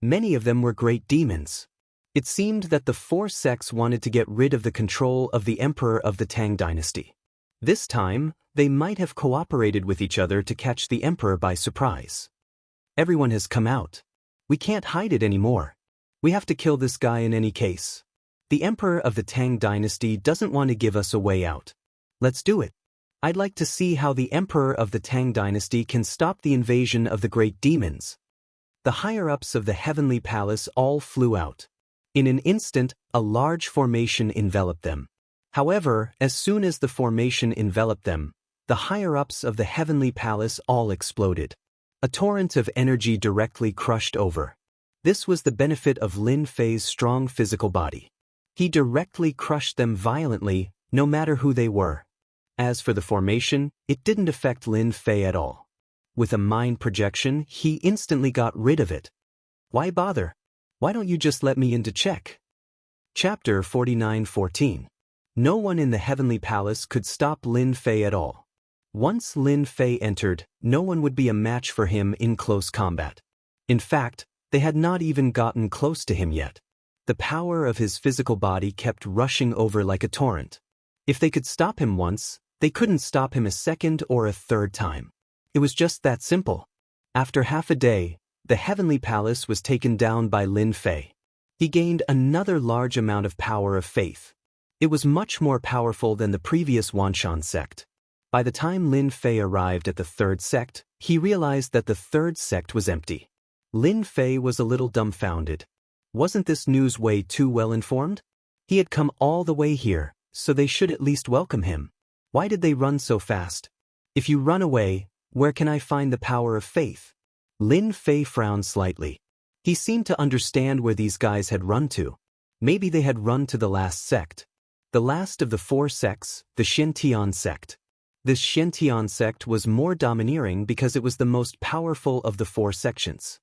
Many of them were great demons. It seemed that the four sects wanted to get rid of the control of the emperor of the Tang dynasty. This time, they might have cooperated with each other to catch the emperor by surprise. Everyone has come out. We can't hide it anymore. We have to kill this guy in any case. The emperor of the Tang dynasty doesn't want to give us a way out. Let's do it. I'd like to see how the emperor of the Tang dynasty can stop the invasion of the great demons. The higher-ups of the Heavenly Palace all flew out. In an instant, a large formation enveloped them. However, as soon as the formation enveloped them, the higher-ups of the Heavenly Palace all exploded. A torrent of energy directly crushed over. This was the benefit of Lin Fei's strong physical body. He directly crushed them violently, no matter who they were. As for the formation, it didn't affect Lin Fei at all. With a mind projection, he instantly got rid of it. Why bother? Why don't you just let me in to check? Chapter 49:14. No one in the Heavenly Palace could stop Lin Fei at all. Once Lin Fei entered, no one would be a match for him in close combat. In fact, they had not even gotten close to him yet. The power of his physical body kept rushing over like a torrent. If they could stop him once, they couldn't stop him a second or a third time. It was just that simple. After half a day, the Heavenly Palace was taken down by Lin Fei. He gained another large amount of power of faith. It was much more powerful than the previous Wanshan sect. By the time Lin Fei arrived at the third sect, he realized that the third sect was empty. Lin Fei was a little dumbfounded. Wasn't this news way too well informed? He had come all the way here, so they should at least welcome him. Why did they run so fast? If you run away, where can I find the power of faith? Lin Fei frowned slightly. He seemed to understand where these guys had run to. Maybe they had run to the last sect. The last of the four sects, the Xiantian sect. This Xiantian sect was more domineering because it was the most powerful of the four sections.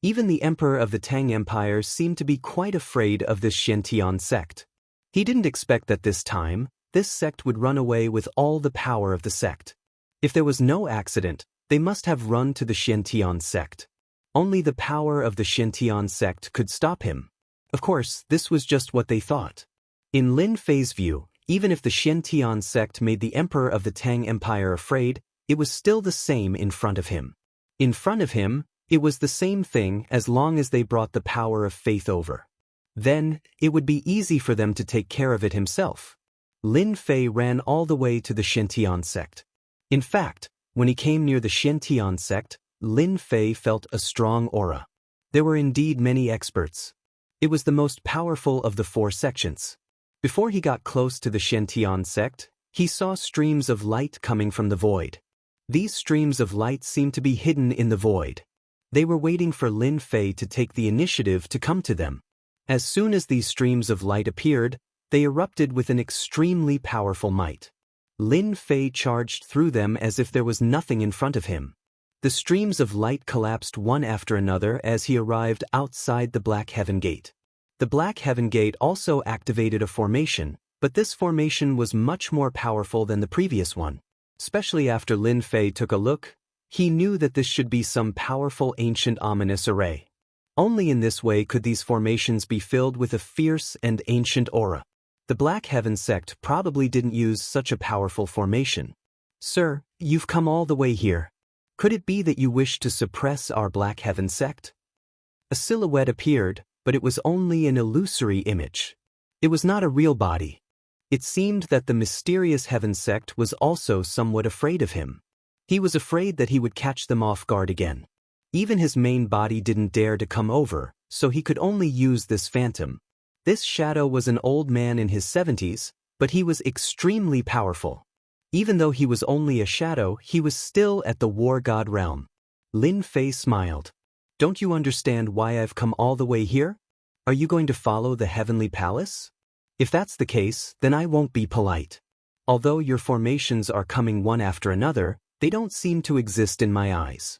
Even the emperor of the Tang Empire seemed to be quite afraid of this Xiantian sect. He didn't expect that this time, this sect would run away with all the power of the sect. If there was no accident, they must have run to the Xiantian sect. Only the power of the Xiantian sect could stop him. Of course, this was just what they thought. In Lin Fei's view, even if the Xiantian sect made the emperor of the Tang Empire afraid, it was still the same in front of him. In front of him, it was the same thing as long as they brought the power of faith over. Then, it would be easy for them to take care of it himself. Lin Fei ran all the way to the Xiantian sect. In fact, when he came near the Xiantian sect, Lin Fei felt a strong aura. There were indeed many experts. It was the most powerful of the 4 sections. Before he got close to the Xiantian sect, he saw streams of light coming from the void. These streams of light seemed to be hidden in the void. They were waiting for Lin Fei to take the initiative to come to them. As soon as these streams of light appeared, they erupted with an extremely powerful might. Lin Fei charged through them as if there was nothing in front of him. The streams of light collapsed one after another as he arrived outside the Black Heaven Gate. The Black Heaven Gate also activated a formation, but this formation was much more powerful than the previous one. Especially after Lin Fei took a look, he knew that this should be some powerful ancient ominous array. Only in this way could these formations be filled with a fierce and ancient aura. The Black Heaven sect probably didn't use such a powerful formation. Sir, you've come all the way here. Could it be that you wish to suppress our Black Heaven sect? A silhouette appeared, but it was only an illusory image. It was not a real body. It seemed that the mysterious Heaven sect was also somewhat afraid of him. He was afraid that he would catch them off guard again. Even his main body didn't dare to come over, so he could only use this phantom. This shadow was an old man in his 70s, but he was extremely powerful. Even though he was only a shadow, he was still at the War God realm. Lin Fei smiled. Don't you understand why I've come all the way here? Are you going to follow the heavenly palace? If that's the case, then I won't be polite. Although your formations are coming one after another, they don't seem to exist in my eyes.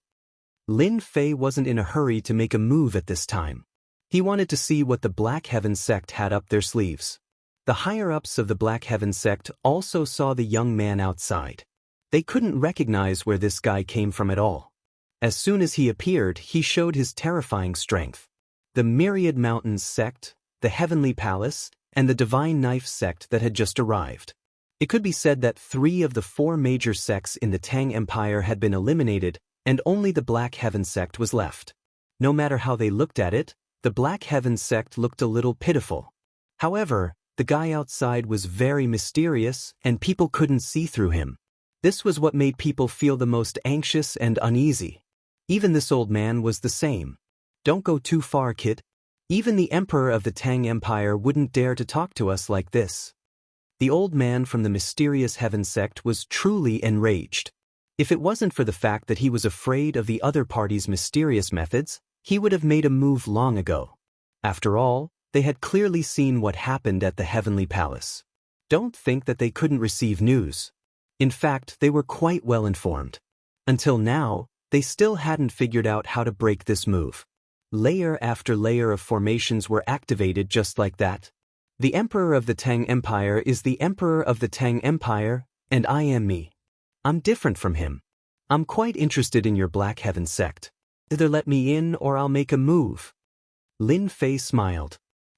Lin Fei wasn't in a hurry to make a move at this time. He wanted to see what the Black Heaven sect had up their sleeves. The higher-ups of the Black Heaven sect also saw the young man outside. They couldn't recognize where this guy came from at all. As soon as he appeared, he showed his terrifying strength. The Myriad Mountains sect, the Heavenly Palace, and the Divine Knife sect that had just arrived. It could be said that 3 of the 4 major sects in the Tang Empire had been eliminated, and only the Black Heaven sect was left. No matter how they looked at it, the Black Heaven sect looked a little pitiful. However, the guy outside was very mysterious, and people couldn't see through him. This was what made people feel the most anxious and uneasy. Even this old man was the same. Don't go too far, kid. Even the emperor of the Tang Empire wouldn't dare to talk to us like this. The old man from the mysterious Heaven sect was truly enraged. If it wasn't for the fact that he was afraid of the other party's mysterious methods, he would have made a move long ago. After all, they had clearly seen what happened at the Heavenly Palace. Don't think that they couldn't receive news. In fact, they were quite well informed. Until now, they still hadn't figured out how to break this move. Layer after layer of formations were activated just like that. The Emperor of the Tang Empire is the Emperor of the Tang Empire, and I am me. I'm different from him. I'm quite interested in your Black Heaven sect. Either let me in or I'll make a move. Lin Fei smiled.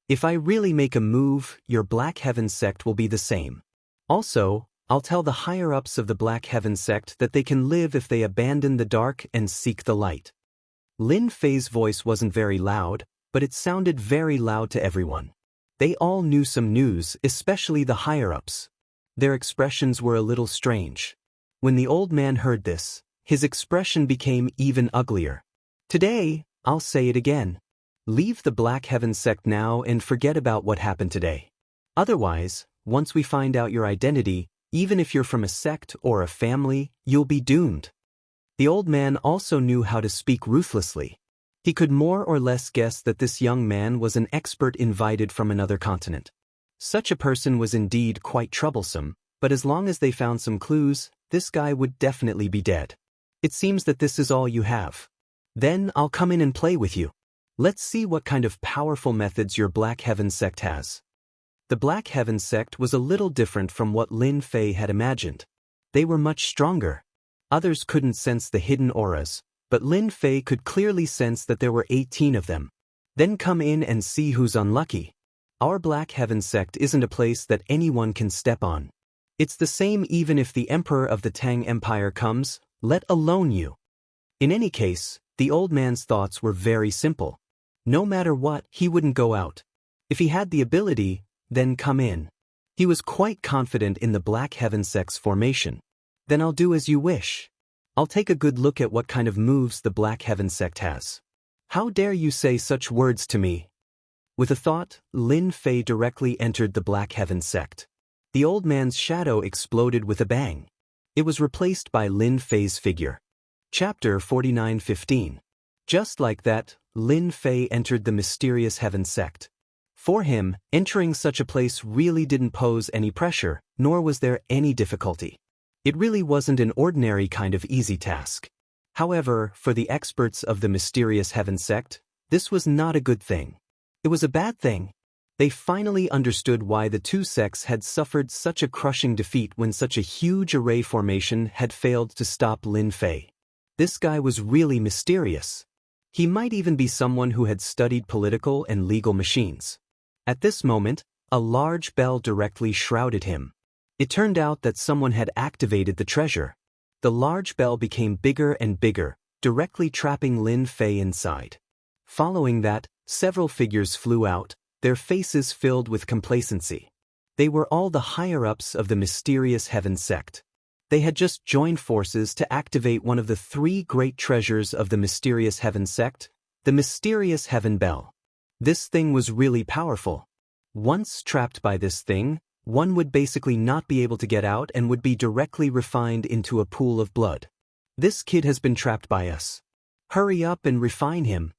If I really make a move, your Black Heaven sect will be the same. Also, I'll tell the higher-ups of the Black Heaven sect that they can live if they abandon the dark and seek the light. Lin Fei's voice wasn't very loud, but it sounded very loud to everyone. They all knew some news, especially the higher-ups. Their expressions were a little strange. When the old man heard this, his expression became even uglier. Today, I'll say it again. Leave the Black Heaven sect now and forget about what happened today. Otherwise, once we find out your identity, even if you're from a sect or a family, you'll be doomed. The old man also knew how to speak ruthlessly. He could more or less guess that this young man was an expert invited from another continent. Such a person was indeed quite troublesome, but as long as they found some clues, this guy would definitely be dead. It seems that this is all you have. Then I'll come in and play with you. Let's see what kind of powerful methods your Black Heaven sect has. The Black Heaven sect was a little different from what Lin Fei had imagined. They were much stronger. Others couldn't sense the hidden auras, but Lin Fei could clearly sense that there were 18 of them. Then come in and see who's unlucky. Our Black Heaven sect isn't a place that anyone can step on. It's the same even if the Emperor of the Tang Empire comes, let alone you. In any case, the old man's thoughts were very simple. No matter what, he wouldn't go out. If he had the ability, then come in. He was quite confident in the Black Heaven sect's formation. Then I'll do as you wish. I'll take a good look at what kind of moves the Black Heaven sect has. How dare you say such words to me? With a thought, Lin Fei directly entered the Black Heaven sect. The old man's shadow exploded with a bang. It was replaced by Lin Fei's figure. Chapter 49:15. Just like that, Lin Fei entered the mysterious Heaven sect. For him, entering such a place really didn't pose any pressure, nor was there any difficulty. It really wasn't an ordinary kind of easy task. However, for the experts of the mysterious Heaven sect, this was not a good thing. It was a bad thing. They finally understood why the two sects had suffered such a crushing defeat when such a huge array formation had failed to stop Lin Fei. This guy was really mysterious. He might even be someone who had studied political and legal machines. At this moment, a large bell directly shrouded him. It turned out that someone had activated the treasure. The large bell became bigger and bigger, directly trapping Lin Fei inside. Following that, several figures flew out, their faces filled with complacency. They were all the higher-ups of the mysterious Heaven sect. They had just joined forces to activate one of the three great treasures of the mysterious Heaven sect, the mysterious Heaven Bell. This thing was really powerful. Once trapped by this thing, one would basically not be able to get out and would be directly refined into a pool of blood. This kid has been trapped by us. Hurry up and refine him.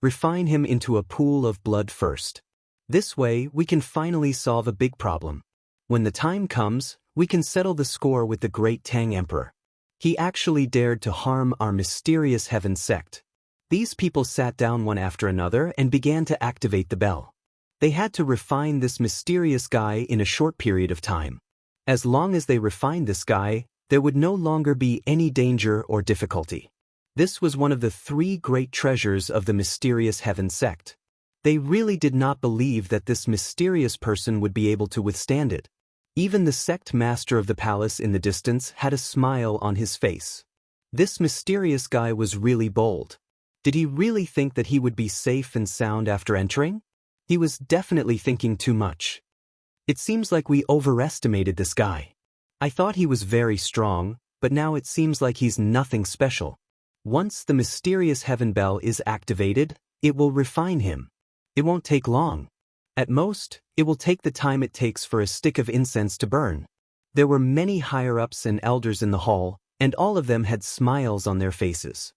Refine him into a pool of blood first. This way, we can finally solve a big problem. When the time comes, we can settle the score with the great Tang Emperor. He actually dared to harm our mysterious Heaven sect. These people sat down one after another and began to activate the bell. They had to refine this mysterious guy in a short period of time. As long as they refined this guy, there would no longer be any danger or difficulty. This was one of the three great treasures of the mysterious Heaven sect. They really did not believe that this mysterious person would be able to withstand it. Even the sect master of the palace in the distance had a smile on his face. This mysterious guy was really bold. Did he really think that he would be safe and sound after entering? He was definitely thinking too much. It seems like we overestimated this guy. I thought he was very strong, but now it seems like he's nothing special. Once the mysterious Heaven Bell is activated, it will refine him. It won't take long. At most, it will take the time it takes for a stick of incense to burn. There were many higher-ups and elders in the hall, and all of them had smiles on their faces.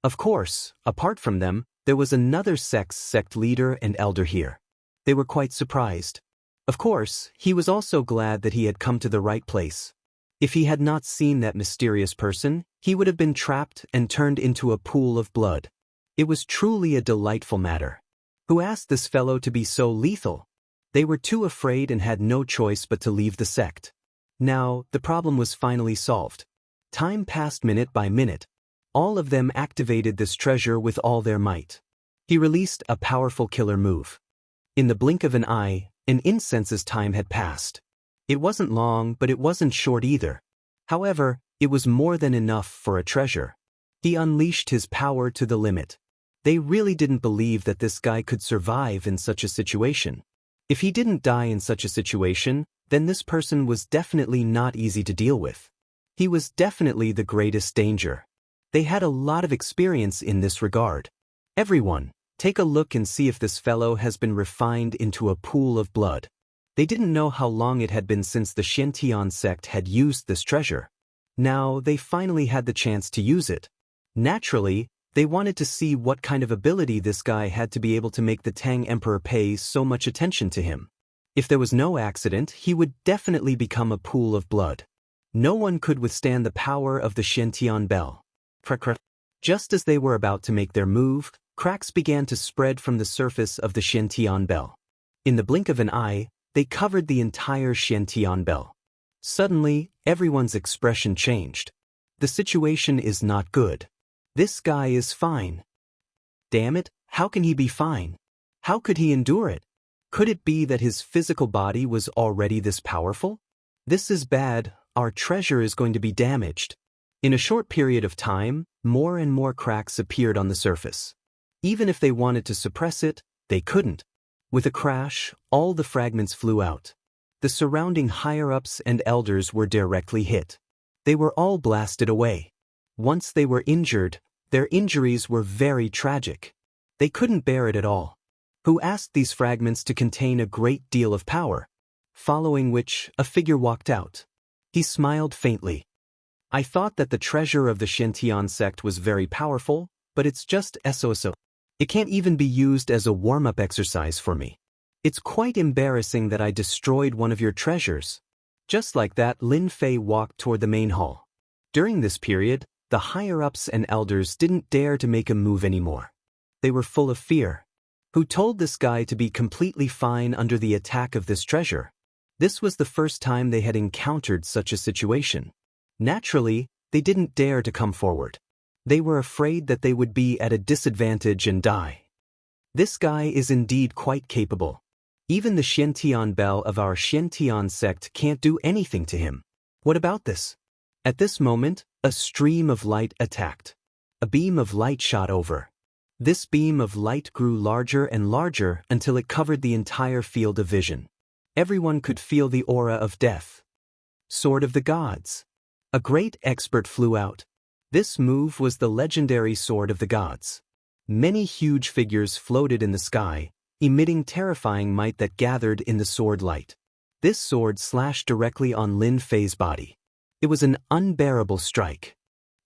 Of course, apart from them, there was another sect's sect leader and elder here. They were quite surprised. Of course, he was also glad that he had come to the right place. If he had not seen that mysterious person, he would have been trapped and turned into a pool of blood. It was truly a delightful matter. Who asked this fellow to be so lethal? They were too afraid and had no choice but to leave the sect. Now, the problem was finally solved. Time passed minute by minute. All of them activated this treasure with all their might. He released a powerful killer move. In the blink of an eye, an incense's time had passed. It wasn't long, but it wasn't short either. However, it was more than enough for a treasure. He unleashed his power to the limit. They really didn't believe that this guy could survive in such a situation. If he didn't die in such a situation, then this person was definitely not easy to deal with. He was definitely the greatest danger. They had a lot of experience in this regard. Everyone, take a look and see if this fellow has been refined into a pool of blood. They didn't know how long it had been since the Xiantian sect had used this treasure. Now, they finally had the chance to use it. Naturally, they wanted to see what kind of ability this guy had to be able to make the Tang Emperor pay so much attention to him. If there was no accident, he would definitely become a pool of blood. No one could withstand the power of the Xiantian bell. Just as they were about to make their move, cracks began to spread from the surface of the Xiantian bell. In the blink of an eye, they covered the entire Xiantian bell. Suddenly, everyone's expression changed. The situation is not good. This guy is fine. Damn it, how can he be fine? How could he endure it? Could it be that his physical body was already this powerful? This is bad, our treasure is going to be damaged. In a short period of time, more and more cracks appeared on the surface. Even if they wanted to suppress it, they couldn't. With a crash, all the fragments flew out. The surrounding higher-ups and elders were directly hit. They were all blasted away. Once they were injured, their injuries were very tragic. They couldn't bear it at all. Who asked these fragments to contain a great deal of power? Following which, a figure walked out. He smiled faintly. I thought that the treasure of the Xiantian sect was very powerful, but it's just so. It can't even be used as a warm-up exercise for me. It's quite embarrassing that I destroyed one of your treasures. Just like that, Lin Fei walked toward the main hall. During this period, the higher-ups and elders didn't dare to make a move anymore. They were full of fear. Who told this guy to be completely fine under the attack of this treasure? This was the first time they had encountered such a situation. Naturally, they didn't dare to come forward. They were afraid that they would be at a disadvantage and die. This guy is indeed quite capable. Even the Xiantian bell of our Xiantian sect can't do anything to him. What about this? At this moment, a stream of light attacked. A beam of light shot over. This beam of light grew larger and larger until it covered the entire field of vision. Everyone could feel the aura of death. Sword of the Gods. A great expert flew out. This move was the legendary Sword of the Gods. Many huge figures floated in the sky, emitting terrifying might that gathered in the sword light. This sword slashed directly on Lin Fei's body. It was an unbearable strike.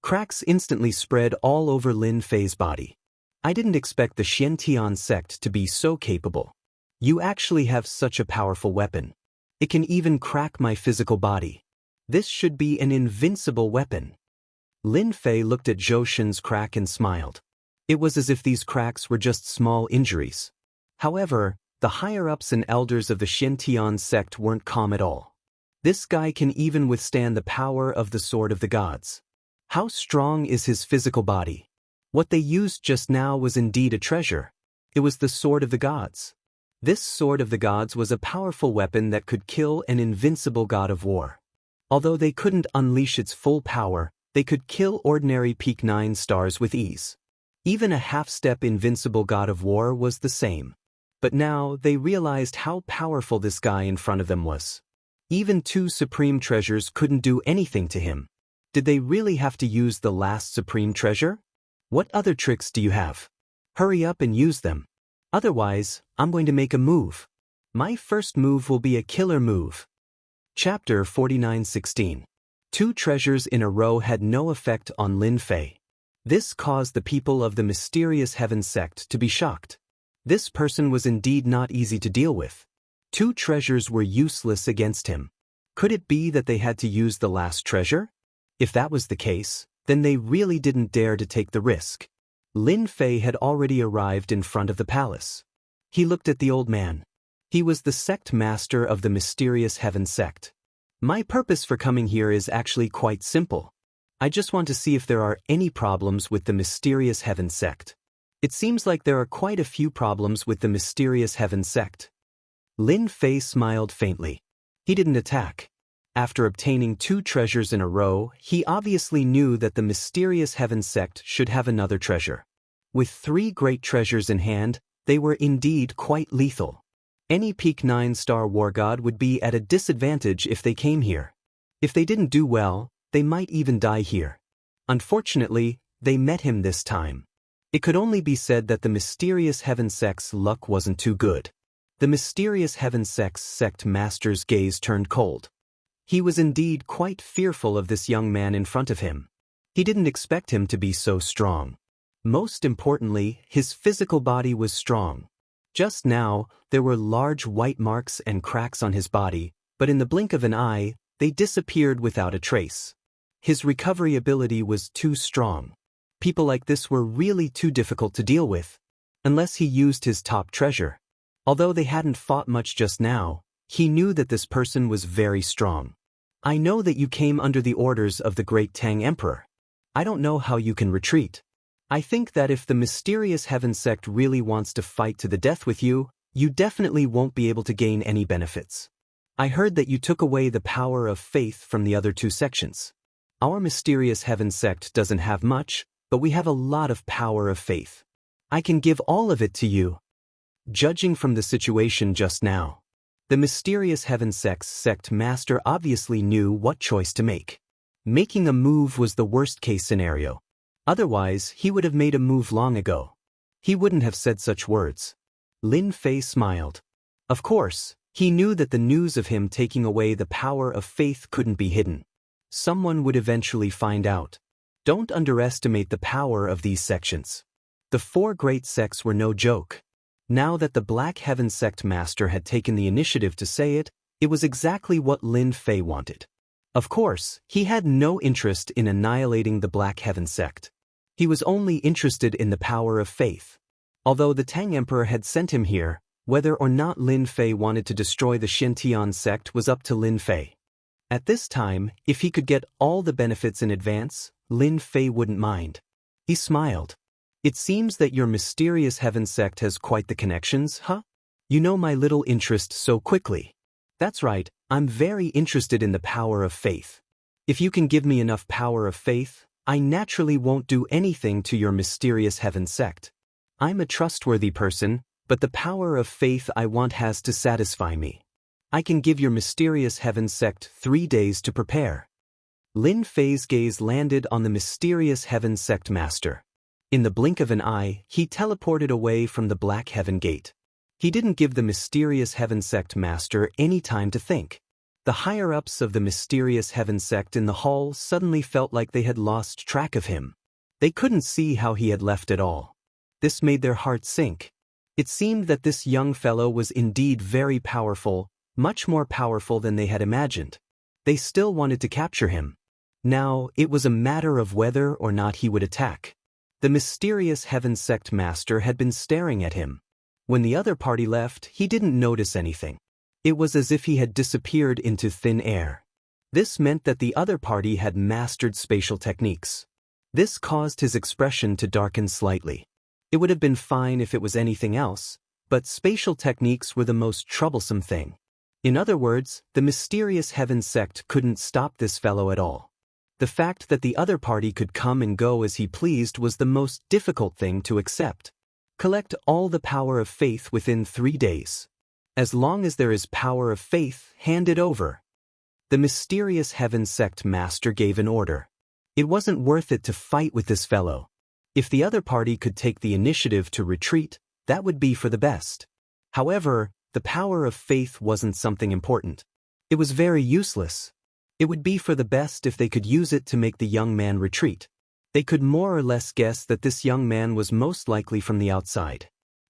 Cracks instantly spread all over Lin Fei's body. I didn't expect the Xiantian sect to be so capable. You actually have such a powerful weapon. It can even crack my physical body. This should be an invincible weapon. Lin Fei looked at Zhou Shen's crack and smiled. It was as if these cracks were just small injuries. However, the higher-ups and elders of the Xiantian sect weren't calm at all. This guy can even withstand the power of the Sword of the Gods. How strong is his physical body? What they used just now was indeed a treasure. It was the Sword of the Gods. This Sword of the Gods was a powerful weapon that could kill an invincible god of war. Although they couldn't unleash its full power, they could kill ordinary peak 9 stars with ease. Even a half-step invincible god of war was the same. But now they realized how powerful this guy in front of them was. Even 2 supreme treasures couldn't do anything to him. Did they really have to use the last supreme treasure? What other tricks do you have? Hurry up and use them. Otherwise, I'm going to make a move. My first move will be a killer move. Chapter 49:16. 2 treasures in a row had no effect on Lin Fei. This caused the people of the mysterious Heaven sect to be shocked. This person was indeed not easy to deal with. 2 treasures were useless against him. Could it be that they had to use the last treasure? If that was the case, then they really didn't dare to take the risk. Lin Fei had already arrived in front of the palace. He looked at the old man. He was the sect master of the mysterious Heaven sect. My purpose for coming here is actually quite simple. I just want to see if there are any problems with the mysterious Heaven sect. It seems like there are quite a few problems with the mysterious Heaven sect. Lin Fei smiled faintly. He didn't attack. After obtaining 2 treasures in a row, he obviously knew that the mysterious Heaven sect should have another treasure. With 3 great treasures in hand, they were indeed quite lethal. Any peak 9 star war god would be at a disadvantage if they came here. If they didn't do well, they might even die here. Unfortunately, they met him this time. It could only be said that the mysterious Heaven sect's luck wasn't too good. The mysterious Heaven sect's sect master's gaze turned cold. He was indeed quite fearful of this young man in front of him. He didn't expect him to be so strong. Most importantly, his physical body was strong. Just now, there were large white marks and cracks on his body, but in the blink of an eye, they disappeared without a trace. His recovery ability was too strong. People like this were really too difficult to deal with. Unless he used his top treasure. Although they hadn't fought much just now, he knew that this person was very strong. I know that you came under the orders of the great Tang Emperor. I don't know how you can retreat. I think that if the mysterious heaven sect really wants to fight to the death with you, you definitely won't be able to gain any benefits. I heard that you took away the power of faith from the other two sections. Our mysterious heaven sect doesn't have much, but we have a lot of power of faith. I can give all of it to you. Judging from the situation just now, the mysterious heaven sect master obviously knew what choice to make. Making a move was the worst-case scenario. Otherwise, he would have made a move long ago. He wouldn't have said such words. Lin Fei smiled. Of course, he knew that the news of him taking away the power of faith couldn't be hidden. Someone would eventually find out. Don't underestimate the power of these sections. The four great sects were no joke. Now that the Black Heaven Sect Master had taken the initiative to say it, it was exactly what Lin Fei wanted. Of course, he had no interest in annihilating the Black Heaven Sect. He was only interested in the power of faith. Although the Tang Emperor had sent him here, whether or not Lin Fei wanted to destroy the Xintian sect was up to Lin Fei. At this time, if he could get all the benefits in advance, Lin Fei wouldn't mind. He smiled. It seems that your mysterious heaven sect has quite the connections, huh? You know my little interest so quickly. That's right, I'm very interested in the power of faith. If you can give me enough power of faith, I naturally won't do anything to your mysterious heaven sect. I'm a trustworthy person, but the power of faith I want has to satisfy me. I can give your mysterious heaven sect 3 days to prepare. Lin Fei's gaze landed on the mysterious heaven sect master. In the blink of an eye, he teleported away from the Black Heaven Gate. He didn't give the mysterious heaven sect master any time to think. The higher-ups of the mysterious heaven sect in the hall suddenly felt like they had lost track of him. They couldn't see how he had left at all. This made their hearts sink. It seemed that this young fellow was indeed very powerful, much more powerful than they had imagined. They still wanted to capture him. Now, it was a matter of whether or not he would attack. The mysterious heaven sect master had been staring at him. When the other party left, he didn't notice anything. It was as if he had disappeared into thin air. This meant that the other party had mastered spatial techniques. This caused his expression to darken slightly. It would have been fine if it was anything else, but spatial techniques were the most troublesome thing. In other words, the mysterious heaven sect couldn't stop this fellow at all. The fact that the other party could come and go as he pleased was the most difficult thing to accept. Collect all the power of faith within 3 days. As long as there is power of faith, hand it over. The mysterious heaven sect master gave an order. It wasn't worth it to fight with this fellow. If the other party could take the initiative to retreat, that would be for the best. However, the power of faith wasn't something important. It was very useless. It would be for the best if they could use it to make the young man retreat. They could more or less guess that this young man was most likely from the outside.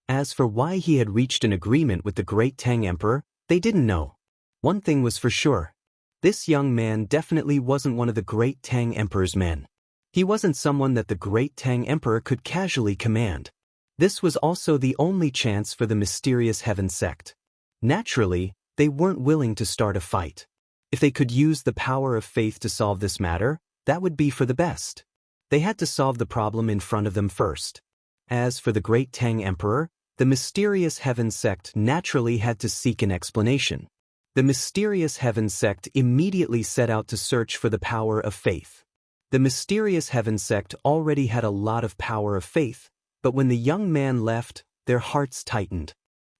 As for why he had reached an agreement with the great Tang Emperor, they didn't know. One thing was for sure. This young man definitely wasn't one of the great Tang Emperor's men. He wasn't someone that the great Tang Emperor could casually command. This was also the only chance for the mysterious heaven sect. Naturally, they weren't willing to start a fight. If they could use the power of faith to solve this matter, that would be for the best. They had to solve the problem in front of them first. As for the great Tang Emperor, the mysterious heaven sect naturally had to seek an explanation. The mysterious heaven sect immediately set out to search for the power of faith. The mysterious heaven sect already had a lot of power of faith, but when the young man left, their hearts tightened.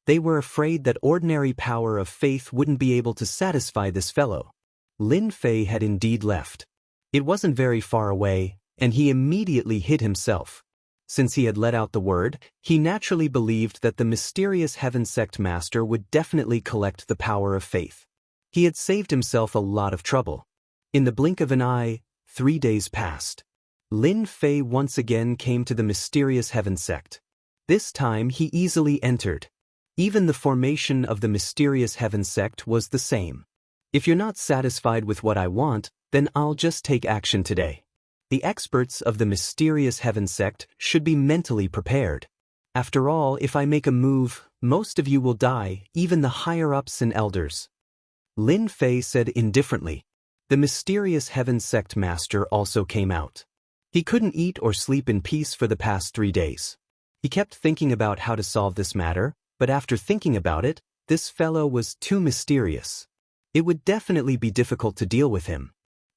They were afraid that ordinary power of faith wouldn't be able to satisfy this fellow. Lin Fei had indeed left. It wasn't very far away, and he immediately hid himself. Since he had let out the word, he naturally believed that the mysterious heaven sect master would definitely collect the power of faith. He had saved himself a lot of trouble. In the blink of an eye, 3 days passed. Lin Fei once again came to the mysterious heaven sect. This time he easily entered. Even the formation of the mysterious heaven sect was the same. If you're not satisfied with what I want, then I'll just take action today. The experts of the mysterious heaven sect should be mentally prepared. After all, if I make a move, most of you will die, even the higher-ups and elders. Lin Fei said indifferently. The mysterious heaven sect master also came out. He couldn't eat or sleep in peace for the past 3 days. He kept thinking about how to solve this matter, but after thinking about it, this fellow was too mysterious. It would definitely be difficult to deal with him.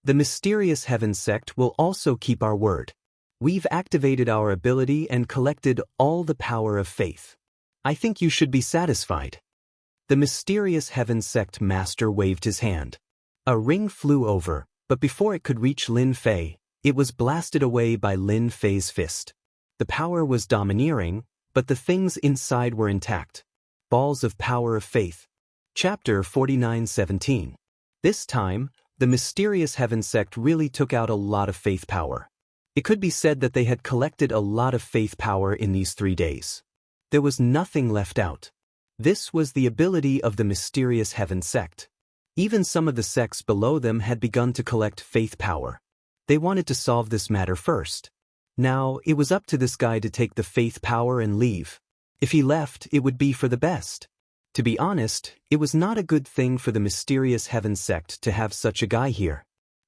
The mysterious heaven sect will also keep our word. We've activated our ability and collected all the power of faith. I think you should be satisfied. The mysterious heaven sect master waved his hand. A ring flew over, but before it could reach Lin Fei, it was blasted away by Lin Fei's fist. The power was domineering, but the things inside were intact. Balls of Power of Faith. Chapter 49:17. This time, the mysterious heaven sect really took out a lot of faith power. It could be said that they had collected a lot of faith power in these 3 days. There was nothing left out. This was the ability of the mysterious heaven sect. Even some of the sects below them had begun to collect faith power. They wanted to solve this matter first. Now, it was up to this guy to take the faith power and leave. If he left, it would be for the best. To be honest, it was not a good thing for the mysterious heaven sect to have such a guy here.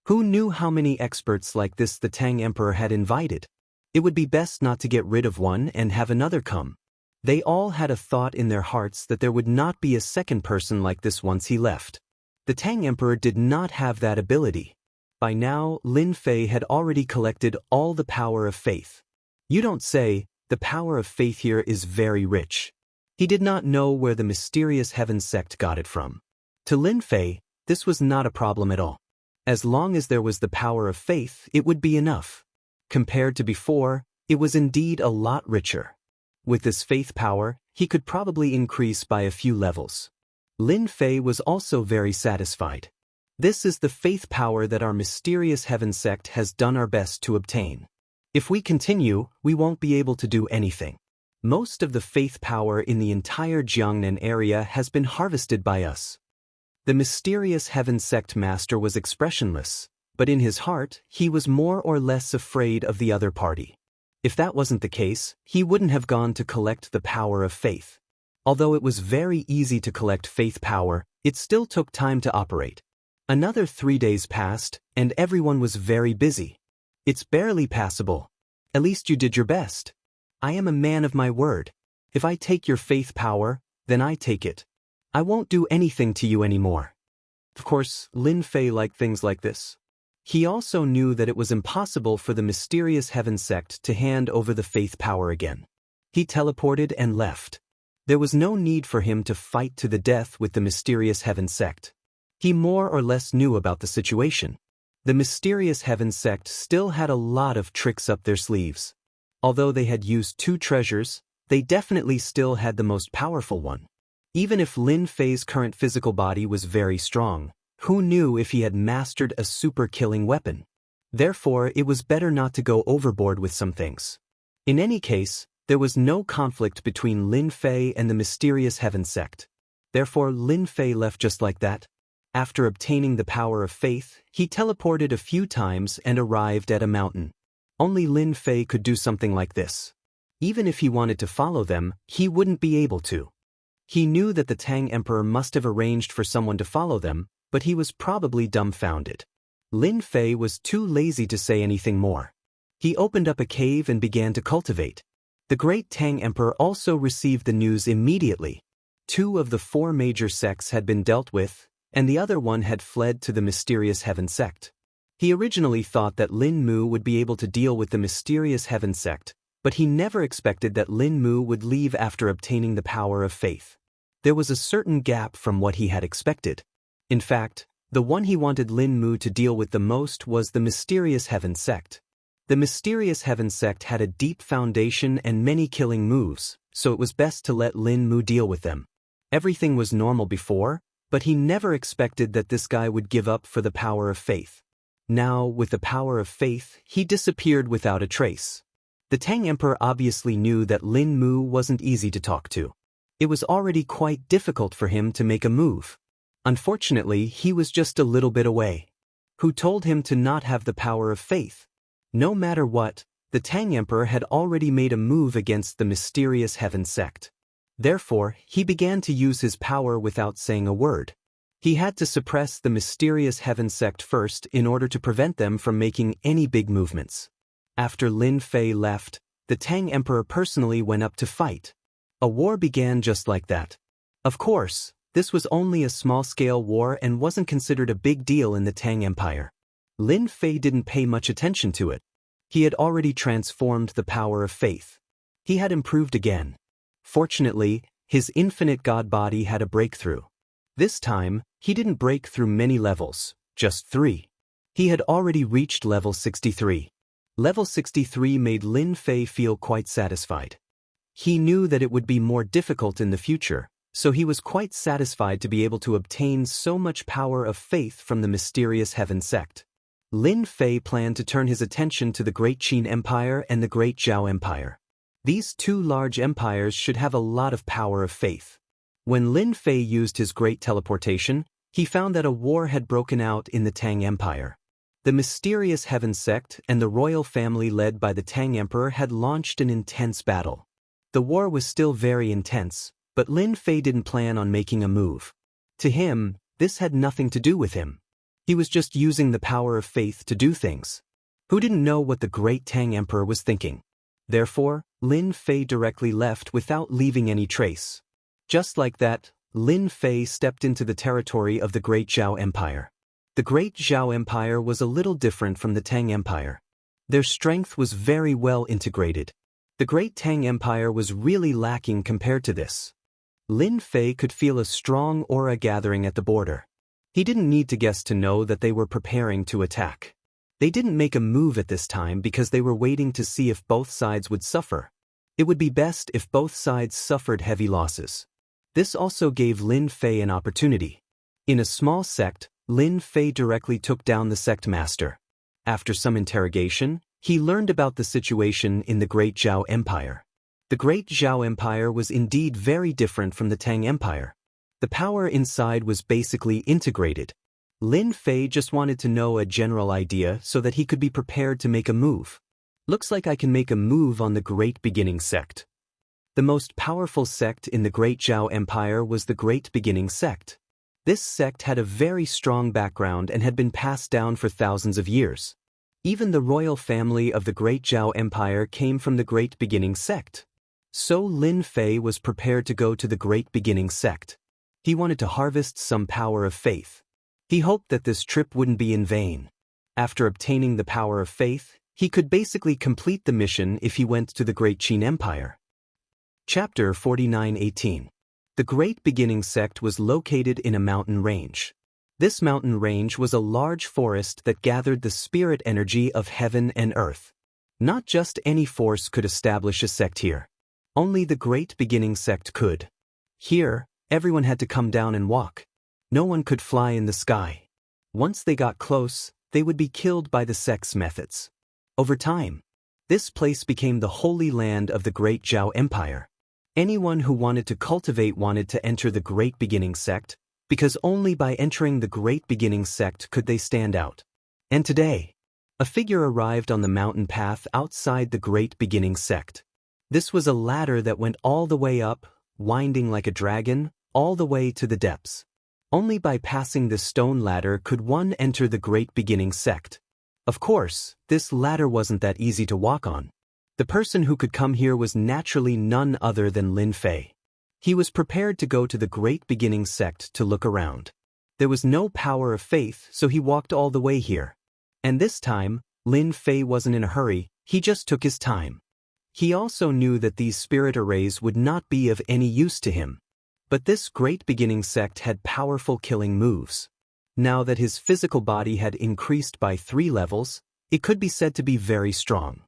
Who knew how many experts like this the Tang Emperor had invited? It would be best not to get rid of one and have another come. They all had a thought in their hearts that there would not be a second person like this once he left. The Tang Emperor did not have that ability. By now, Lin Fei had already collected all the power of faith. You don't say. The power of faith here is very rich. He did not know where the mysterious heaven sect got it from. To Lin Fei, this was not a problem at all. As long as there was the power of faith, it would be enough. Compared to before, it was indeed a lot richer. With this faith power, he could probably increase by a few levels. Lin Fei was also very satisfied. This is the faith power that our mysterious heaven sect has done our best to obtain. If we continue, we won't be able to do anything. Most of the faith power in the entire Jiangnan area has been harvested by us. The mysterious heaven sect master was expressionless, but in his heart, he was more or less afraid of the other party. If that wasn't the case, he wouldn't have gone to collect the power of faith. Although it was very easy to collect faith power, it still took time to operate. Another 3 days passed, and everyone was very busy. It's barely passable. At least you did your best. I am a man of my word. If I take your faith power, then I take it. I won't do anything to you anymore. Of course, Lin Fei liked things like this. He also knew that it was impossible for the mysterious heaven sect to hand over the faith power again. He teleported and left. There was no need for him to fight to the death with the mysterious heaven sect. He more or less knew about the situation. The mysterious heaven sect still had a lot of tricks up their sleeves. Although they had used 2 treasures, they definitely still had the most powerful one. Even if Lin Fei's current physical body was very strong, who knew if he had mastered a super-killing weapon? Therefore, it was better not to go overboard with some things. In any case, there was no conflict between Lin Fei and the mysterious heaven sect. Therefore, Lin Fei left just like that. After obtaining the power of faith, he teleported a few times and arrived at a mountain. Only Lin Fei could do something like this. Even if he wanted to follow them, he wouldn't be able to. He knew that the Tang Emperor must have arranged for someone to follow them, but he was probably dumbfounded. Lin Fei was too lazy to say anything more. He opened up a cave and began to cultivate. The great Tang Emperor also received the news immediately. 2 of the 4 major sects had been dealt with, and the other one had fled to the mysterious heaven sect. He originally thought that Lin Mu would be able to deal with the mysterious heaven sect, but he never expected that Lin Mu would leave after obtaining the power of faith. There was a certain gap from what he had expected. In fact, the one he wanted Lin Mu to deal with the most was the mysterious heaven sect. The mysterious heaven sect had a deep foundation and many killing moves, so it was best to let Lin Mu deal with them. Everything was normal before, but he never expected that this guy would give up for the power of faith. Now, with the power of faith, he disappeared without a trace. The Tang Emperor obviously knew that Lin Mu wasn't easy to talk to. It was already quite difficult for him to make a move. Unfortunately, he was just a little bit away. Who told him to not have the power of faith? No matter what, the Tang Emperor had already made a move against the mysterious Heaven sect. Therefore, he began to use his power without saying a word. He had to suppress the mysterious Heaven sect first in order to prevent them from making any big movements. After Lin Fei left, the Tang Emperor personally went up to fight. A war began just like that. Of course, this was only a small-scale war and wasn't considered a big deal in the Tang Empire. Lin Fei didn't pay much attention to it. He had already transformed the power of faith. He had improved again. Fortunately, his infinite god body had a breakthrough. This time, he didn't break through many levels, just 3. He had already reached level 63. Level 63 made Lin Fei feel quite satisfied. He knew that it would be more difficult in the future, so he was quite satisfied to be able to obtain so much power of faith from the mysterious Heaven sect. Lin Fei planned to turn his attention to the Great Qin Empire and the Great Zhao Empire. These two large empires should have a lot of power of faith. When Lin Fei used his great teleportation, he found that a war had broken out in the Tang Empire. The mysterious Heaven sect and the royal family led by the Tang Emperor had launched an intense battle. The war was still very intense, but Lin Fei didn't plan on making a move. To him, this had nothing to do with him. He was just using the power of faith to do things. Who didn't know what the great Tang Emperor was thinking? Therefore, Lin Fei directly left without leaving any trace. Just like that, Lin Fei stepped into the territory of the Great Zhao Empire. The Great Zhao Empire was a little different from the Tang Empire. Their strength was very well integrated. The Great Tang Empire was really lacking compared to this. Lin Fei could feel a strong aura gathering at the border. He didn't need to guess to know that they were preparing to attack. They didn't make a move at this time because they were waiting to see if both sides would suffer. It would be best if both sides suffered heavy losses. This also gave Lin Fei an opportunity. In a small sect, Lin Fei directly took down the sect master. After some interrogation, he learned about the situation in the Great Zhao Empire. The Great Zhao Empire was indeed very different from the Tang Empire. The power inside was basically integrated. Lin Fei just wanted to know a general idea so that he could be prepared to make a move. Looks like I can make a move on the Great Beginning sect. The most powerful sect in the Great Zhao Empire was the Great Beginning sect. This sect had a very strong background and had been passed down for thousands of years. Even the royal family of the Great Zhao Empire came from the Great Beginning sect. So Lin Fei was prepared to go to the Great Beginning sect. He wanted to harvest some power of faith. He hoped that this trip wouldn't be in vain. After obtaining the power of faith, he could basically complete the mission if he went to the Great Qin Empire. Chapter 49:18. The Great Beginning sect was located in a mountain range. This mountain range was a large forest that gathered the spirit energy of heaven and earth. Not just any force could establish a sect here. Only the Great Beginning sect could. Here, everyone had to come down and walk. No one could fly in the sky. Once they got close, they would be killed by the sect's methods. Over time, this place became the holy land of the Great Zhao Empire. Anyone who wanted to cultivate wanted to enter the Great Beginning sect, because only by entering the Great Beginning sect could they stand out. And today, a figure arrived on the mountain path outside the Great Beginning sect. This was a ladder that went all the way up, winding like a dragon, all the way to the depths. Only by passing this stone ladder could one enter the Great Beginning sect. Of course, this ladder wasn't that easy to walk on. The person who could come here was naturally none other than Lin Fei. He was prepared to go to the Great Beginning sect to look around. There was no power of faith, so he walked all the way here. And this time, Lin Fei wasn't in a hurry, he just took his time. He also knew that these spirit arrays would not be of any use to him. But this Great Beginning sect had powerful killing moves. Now that his physical body had increased by 3 levels, it could be said to be very strong.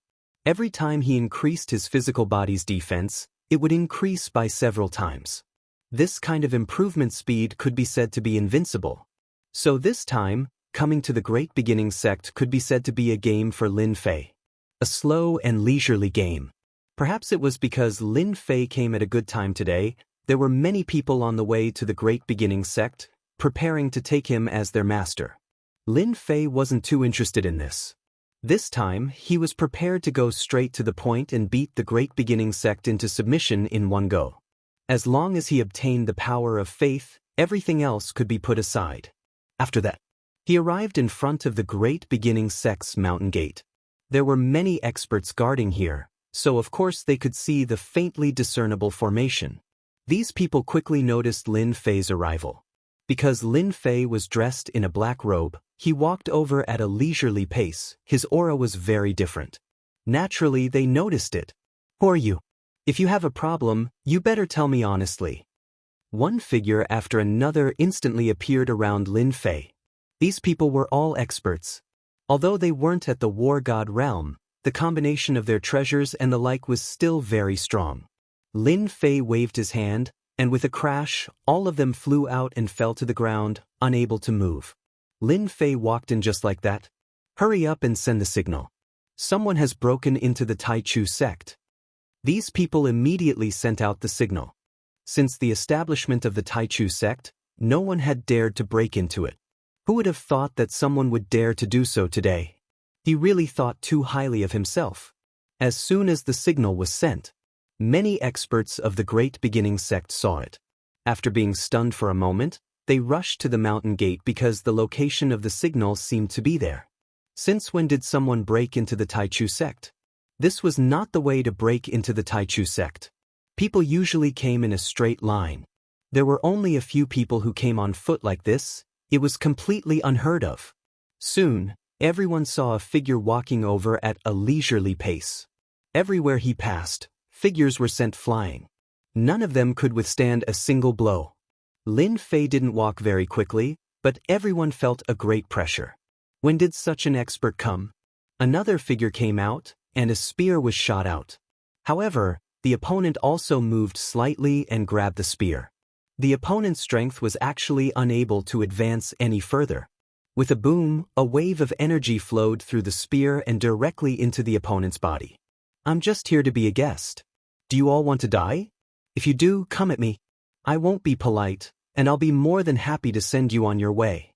Every time he increased his physical body's defense, it would increase by several times. This kind of improvement speed could be said to be invincible. So this time, coming to the Great Beginning sect could be said to be a game for Lin Fei. A slow and leisurely game. Perhaps it was because Lin Fei came at a good time today. There were many people on the way to the Great Beginning sect, preparing to take him as their master. Lin Fei wasn't too interested in this. This time, he was prepared to go straight to the point and beat the Great Beginning sect into submission in one go. As long as he obtained the power of faith, everything else could be put aside. After that, he arrived in front of the Great Beginning sect's mountain gate. There were many experts guarding here, so of course they could see the faintly discernible formation. These people quickly noticed Lin Fei's arrival. Because Lin Fei was dressed in a black robe, he walked over at a leisurely pace. His aura was very different. Naturally, they noticed it. "Who are you? If you have a problem, you better tell me honestly." One figure after another instantly appeared around Lin Fei. These people were all experts. Although they weren't at the war god realm, the combination of their treasures and the like was still very strong. Lin Fei waved his hand, and with a crash, all of them flew out and fell to the ground, unable to move. Lin Fei walked in just like that. "Hurry up and send the signal. Someone has broken into the Taichu sect." These people immediately sent out the signal. Since the establishment of the Taichu sect, no one had dared to break into it. Who would have thought that someone would dare to do so today? He really thought too highly of himself. As soon as the signal was sent, many experts of the Great Beginning sect saw it. After being stunned for a moment, they rushed to the mountain gate because the location of the signal seemed to be there. Since when did someone break into the Taichu sect? This was not the way to break into the Taichu sect. People usually came in a straight line. There were only a few people who came on foot like this. It was completely unheard of. Soon, everyone saw a figure walking over at a leisurely pace. Everywhere he passed, figures were sent flying. None of them could withstand a single blow. Lin Fei didn't walk very quickly, but everyone felt a great pressure. When did such an expert come? Another figure came out, and a spear was shot out. However, the opponent also moved slightly and grabbed the spear. The opponent's strength was actually unable to advance any further. With a boom, a wave of energy flowed through the spear and directly into the opponent's body. "I'm just here to be a guest. Do you all want to die? If you do, come at me. I won't be polite, and I'll be more than happy to send you on your way."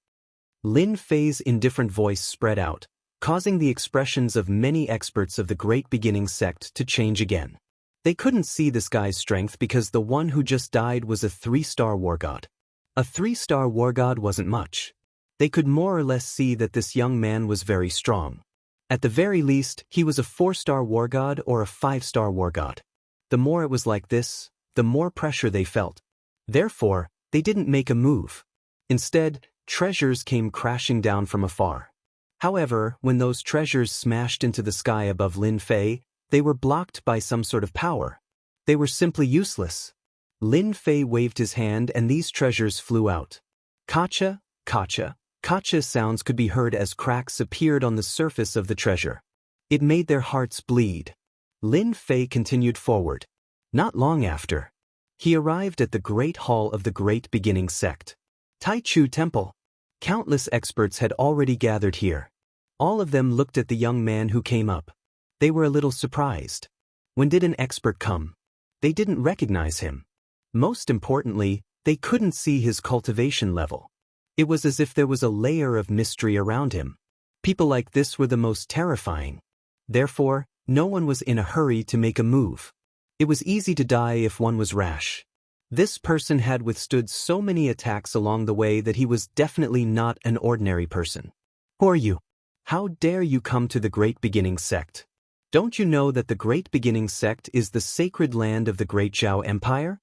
Lin Fei's indifferent voice spread out, causing the expressions of many experts of the Great Beginning sect to change again. They couldn't see this guy's strength because the one who just died was a 3-star war god. A 3-star war god wasn't much. They could more or less see that this young man was very strong. At the very least, he was a 4-star war god or a 5-star war god. The more it was like this, the more pressure they felt. Therefore, they didn't make a move. Instead, treasures came crashing down from afar. However, when those treasures smashed into the sky above Lin Fei, they were blocked by some sort of power. They were simply useless. Lin Fei waved his hand and these treasures flew out. Kacha, kacha, kacha sounds could be heard as cracks appeared on the surface of the treasure. It made their hearts bleed. Lin Fei continued forward. Not long after, he arrived at the Great Hall of the Great Beginning sect. Taichu Temple. Countless experts had already gathered here. All of them looked at the young man who came up. They were a little surprised. When did an expert come? They didn't recognize him. Most importantly, they couldn't see his cultivation level. It was as if there was a layer of mystery around him. People like this were the most terrifying. Therefore, no one was in a hurry to make a move. It was easy to die if one was rash. This person had withstood so many attacks along the way that he was definitely not an ordinary person. "Who are you? How dare you come to the Great Beginning sect? Don't you know that the Great Beginning sect is the sacred land of the Great Zhao Empire?"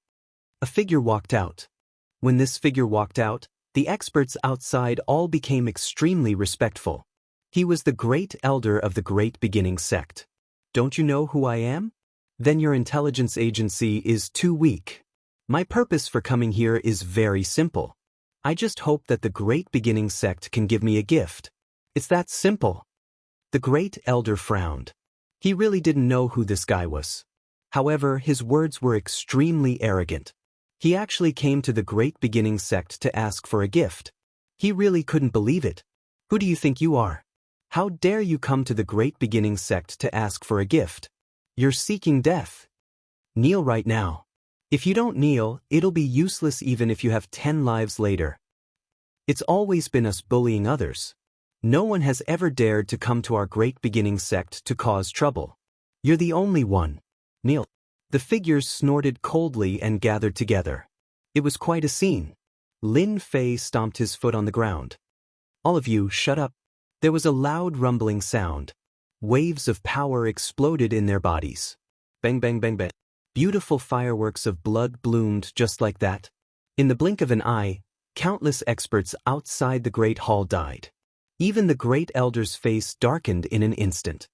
A figure walked out. When this figure walked out, the experts outside all became extremely respectful. He was the Great Elder of the Great Beginning sect. "Don't you know who I am? Then your intelligence agency is too weak. My purpose for coming here is very simple. I just hope that the Great Beginning sect can give me a gift. It's that simple." The Great Elder frowned. He really didn't know who this guy was. However, his words were extremely arrogant. He actually came to the Great Beginning sect to ask for a gift. He really couldn't believe it. "Who do you think you are? How dare you come to the Great Beginning sect to ask for a gift? You're seeking death. Kneel right now. If you don't kneel, it'll be useless even if you have 10 lives later. It's always been us bullying others. No one has ever dared to come to our great beginning sect to cause trouble. You're the only one. Kneel. The figures snorted coldly and gathered together. It was quite a scene. Lin Fei stomped his foot on the ground. All of you, shut up. There was a loud rumbling sound. Waves of power exploded in their bodies. Bang bang bang bang. Beautiful fireworks of blood bloomed just like that. In the blink of an eye, countless experts outside the Great Hall died. Even the Great Elder's face darkened in an instant.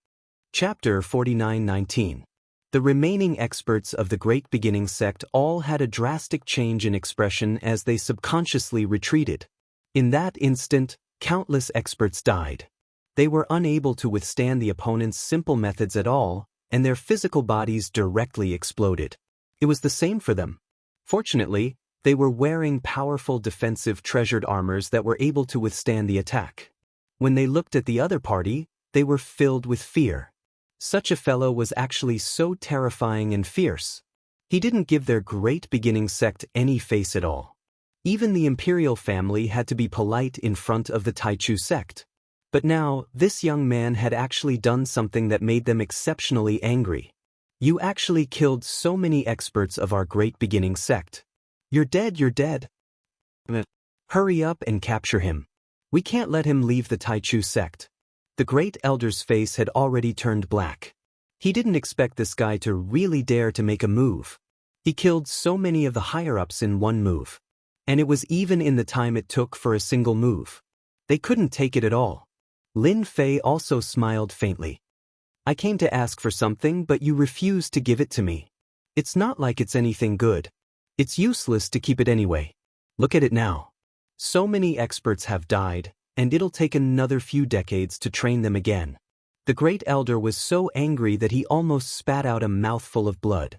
Chapter 49:19. The remaining experts of the Great Beginning sect all had a drastic change in expression as they subconsciously retreated. In that instant, countless experts died. They were unable to withstand the opponent's simple methods at all, and their physical bodies directly exploded. It was the same for them. Fortunately, they were wearing powerful defensive treasured armors that were able to withstand the attack. When they looked at the other party, they were filled with fear. Such a fellow was actually so terrifying and fierce. He didn't give their Great Beginning sect any face at all. Even the imperial family had to be polite in front of the Taichu sect. But now, this young man had actually done something that made them exceptionally angry. You actually killed so many experts of our Great Beginning sect. You're dead, you're dead. Hurry up and capture him. We can't let him leave the Taichu sect. The Great Elder's face had already turned black. He didn't expect this guy to really dare to make a move. He killed so many of the higher-ups in one move. And it was even in the time it took for a single move. They couldn't take it at all. Lin Fei also smiled faintly. I came to ask for something, but you refused to give it to me. It's not like it's anything good. It's useless to keep it anyway. Look at it now. So many experts have died, and it'll take another few decades to train them again. The Great Elder was so angry that he almost spat out a mouthful of blood.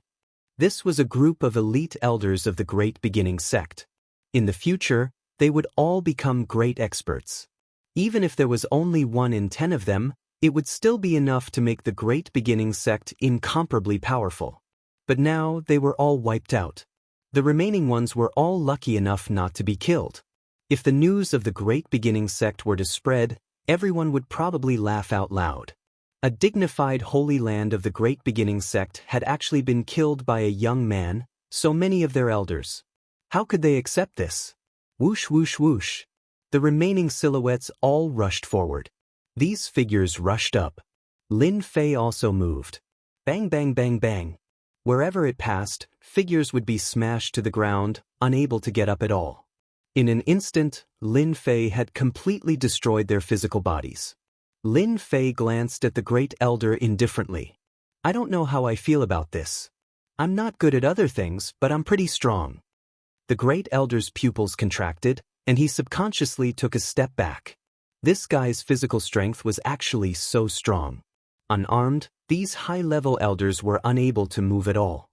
This was a group of elite elders of the Great Beginning sect. In the future, they would all become great experts. Even if there was only 1 in 10 of them, it would still be enough to make the Great Beginning sect incomparably powerful. But now they were all wiped out. The remaining ones were all lucky enough not to be killed. If the news of the Great Beginning sect were to spread, everyone would probably laugh out loud. A dignified holy land of the Great Beginning sect had actually been killed by a young man, so many of their elders. How could they accept this? Whoosh whoosh whoosh. The remaining silhouettes all rushed forward. These figures rushed up. Lin Fei also moved. Bang bang bang bang. Wherever it passed, figures would be smashed to the ground, unable to get up at all. In an instant, Lin Fei had completely destroyed their physical bodies. Lin Fei glanced at the Great Elder indifferently. I don't know how I feel about this. I'm not good at other things, but I'm pretty strong. The Great Elder's pupils contracted, and he subconsciously took a step back. This guy's physical strength was actually so strong. Unarmed, these high-level elders were unable to move at all.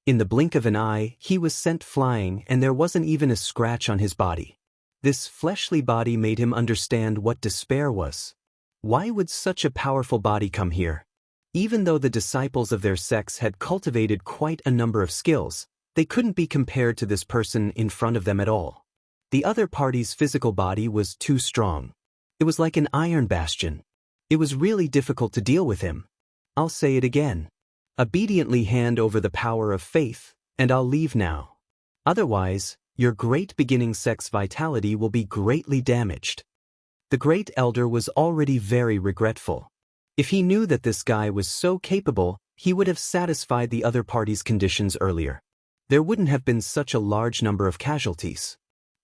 In the blink of an eye, he was sent flying, and there wasn't even a scratch on his body. This fleshly body made him understand what despair was. Why would such a powerful body come here? Even though the disciples of their sects had cultivated quite a number of skills, they couldn't be compared to this person in front of them at all. The other party's physical body was too strong. It was like an iron bastion. It was really difficult to deal with him. I'll say it again. Obediently hand over the power of faith, and I'll leave now. Otherwise, your Great Beginning sect's vitality will be greatly damaged. The Great Elder was already very regretful. If he knew that this guy was so capable, he would have satisfied the other party's conditions earlier. There wouldn't have been such a large number of casualties.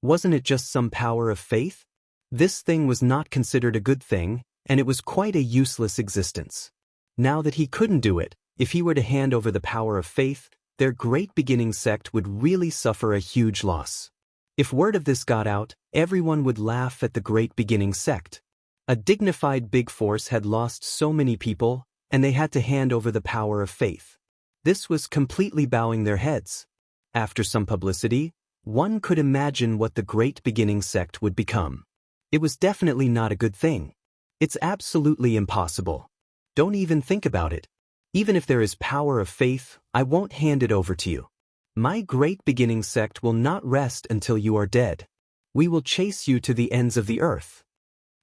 Wasn't it just some power of faith? This thing was not considered a good thing, and it was quite a useless existence. Now that he couldn't do it, if he were to hand over the power of faith, their Great Beginning sect would really suffer a huge loss. If word of this got out, everyone would laugh at the Great Beginning sect. A dignified big force had lost so many people, and they had to hand over the power of faith. This was completely bowing their heads. After some publicity, one could imagine what the Great Beginning sect would become. It was definitely not a good thing. It's absolutely impossible. Don't even think about it. Even if there is power of faith, I won't hand it over to you. My Great Beginning sect will not rest until you are dead. We will chase you to the ends of the earth.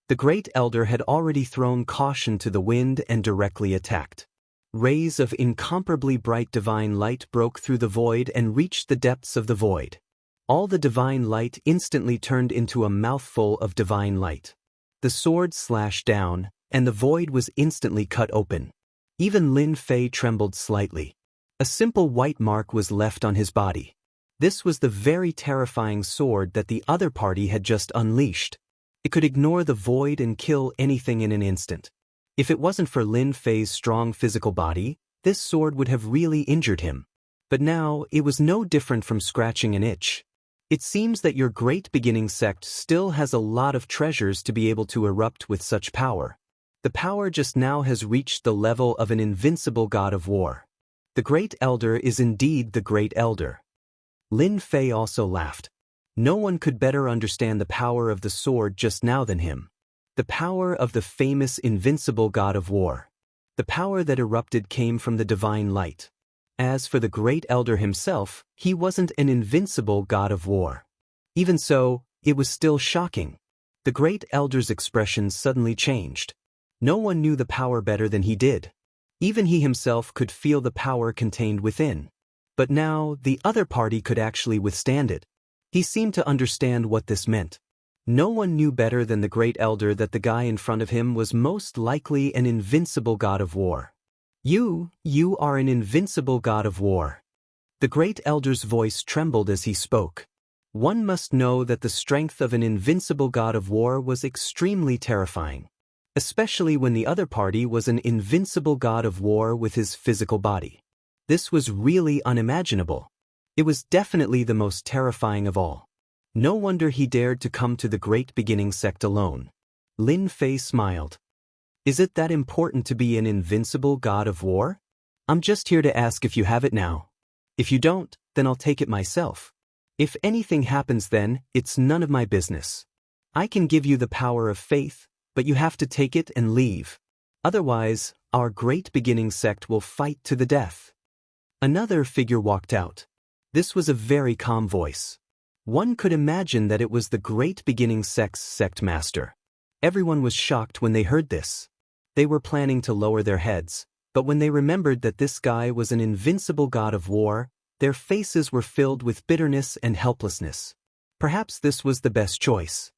The Great Elder had already thrown caution to the wind and directly attacked. Rays of incomparably bright divine light broke through the void and reached the depths of the void. All the divine light instantly turned into a mouthful of divine light. The sword slashed down, and the void was instantly cut open. Even Lin Fei trembled slightly. A simple white mark was left on his body. This was the very terrifying sword that the other party had just unleashed. It could ignore the void and kill anything in an instant. If it wasn't for Lin Fei's strong physical body, this sword would have really injured him. But now, it was no different from scratching an itch. It seems that your great beginning sect still has a lot of treasures to be able to erupt with such power. The power just now has reached the level of an invincible god of war. The Great Elder is indeed the Great Elder. Lin Fei also laughed. No one could better understand the power of the sword just now than him. The power of the famous invincible god of war. The power that erupted came from the divine light. As for the Great Elder himself, he wasn't an invincible god of war. Even so, it was still shocking. The Great Elder's expression suddenly changed. No one knew the power better than he did. Even he himself could feel the power contained within. But now, the other party could actually withstand it. He seemed to understand what this meant. No one knew better than the Great Elder that the guy in front of him was most likely an invincible god of war. You are an invincible god of war. The Great Elder's voice trembled as he spoke. One must know that the strength of an invincible god of war was extremely terrifying, especially when the other party was an invincible god of war with his physical body. This was really unimaginable. It was definitely the most terrifying of all. No wonder he dared to come to the Great Beginning sect alone. Lin Fei smiled. Is it that important to be an invincible god of war? I'm just here to ask if you have it now. If you don't, then I'll take it myself. If anything happens then, it's none of my business. I can give you the power of faith, but you have to take it and leave. Otherwise, our Great Beginning sect will fight to the death. Another figure walked out. This was a very calm voice. One could imagine that it was the Great Beginning sect's sect master. Everyone was shocked when they heard this. They were planning to lower their heads, but when they remembered that this guy was an invincible god of war, their faces were filled with bitterness and helplessness. Perhaps this was the best choice.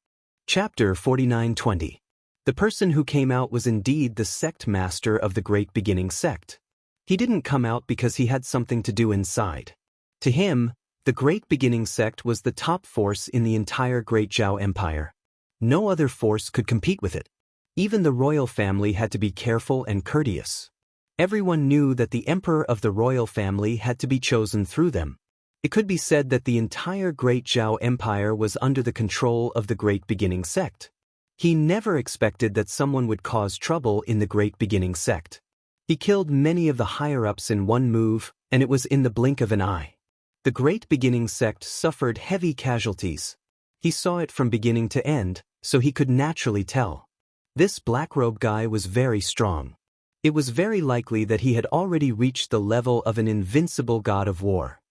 Chapter 49:20. The person who came out was indeed the sect master of the Great Beginning sect. He didn't come out because he had something to do inside. To him, the Great Beginning sect was the top force in the entire Great Zhao Empire. No other force could compete with it. Even the royal family had to be careful and courteous. Everyone knew that the emperor of the royal family had to be chosen through them. It could be said that the entire Great Zhao Empire was under the control of the Great Beginning sect. He never expected that someone would cause trouble in the Great Beginning sect. He killed many of the higher-ups in one move, and it was in the blink of an eye. The Great Beginning sect suffered heavy casualties. He saw it from beginning to end, so he could naturally tell. This black-robe guy was very strong. It was very likely that he had already reached the level of an invincible god of war.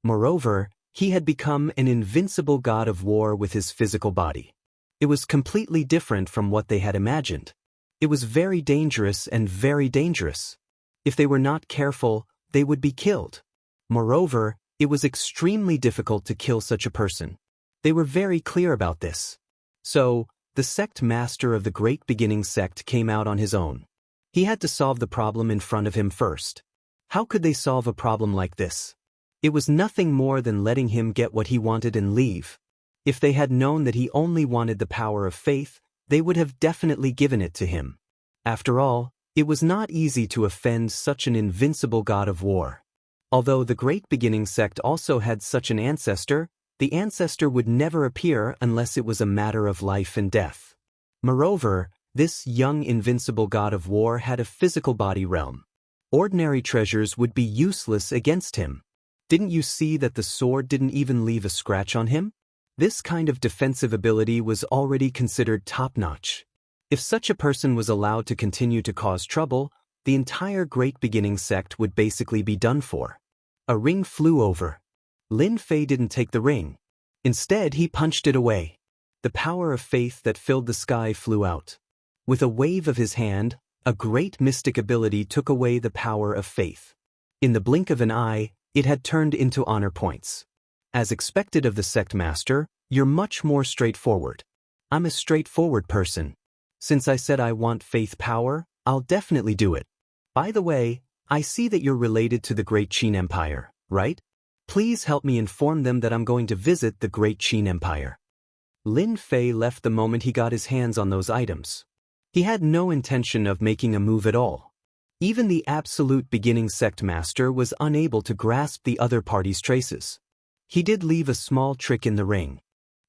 Moreover, he had become an invincible god of war with his physical body. It was completely different from what they had imagined. It was very dangerous and very dangerous. If they were not careful, they would be killed. Moreover, it was extremely difficult to kill such a person. They were very clear about this. So, the sect master of the Great Beginning sect came out on his own. He had to solve the problem in front of him first. How could they solve a problem like this? It was nothing more than letting him get what he wanted and leave. If they had known that he only wanted the power of faith, they would have definitely given it to him. After all, it was not easy to offend such an invincible god of war. Although the Great Beginning sect also had such an ancestor, the ancestor would never appear unless it was a matter of life and death. Moreover, this young invincible god of war had a physical body realm. Ordinary treasures would be useless against him. Didn't you see that the sword didn't even leave a scratch on him? This kind of defensive ability was already considered top-notch. If such a person was allowed to continue to cause trouble, the entire Great Beginning sect would basically be done for. A ring flew over. Lin Fei didn't take the ring. Instead, he punched it away. The power of faith that filled the sky flew out. With a wave of his hand, a great mystic ability took away the power of faith. In the blink of an eye, it had turned into honor points. As expected of the sect master, you're much more straightforward. I'm a straightforward person. Since I said I want faith power, I'll definitely do it. By the way, I see that you're related to the Great Qin Empire, right? Please help me inform them that I'm going to visit the Great Qin Empire. Lin Fei left the moment he got his hands on those items. He had no intention of making a move at all. Even the absolute beginning sect master was unable to grasp the other party's traces. He did leave a small trick in the ring.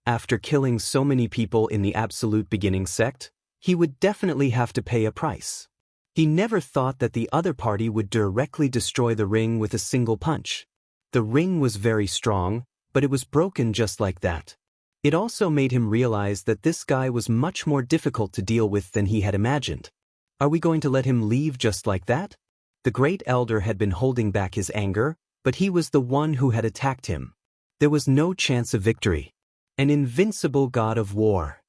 After killing so many people in the absolute beginning sect, he would definitely have to pay a price. He never thought that the other party would directly destroy the ring with a single punch. The ring was very strong, but it was broken just like that. It also made him realize that this guy was much more difficult to deal with than he had imagined. Are we going to let him leave just like that? The great elder had been holding back his anger, but he was the one who had attacked him. There was no chance of victory. An invincible god of war.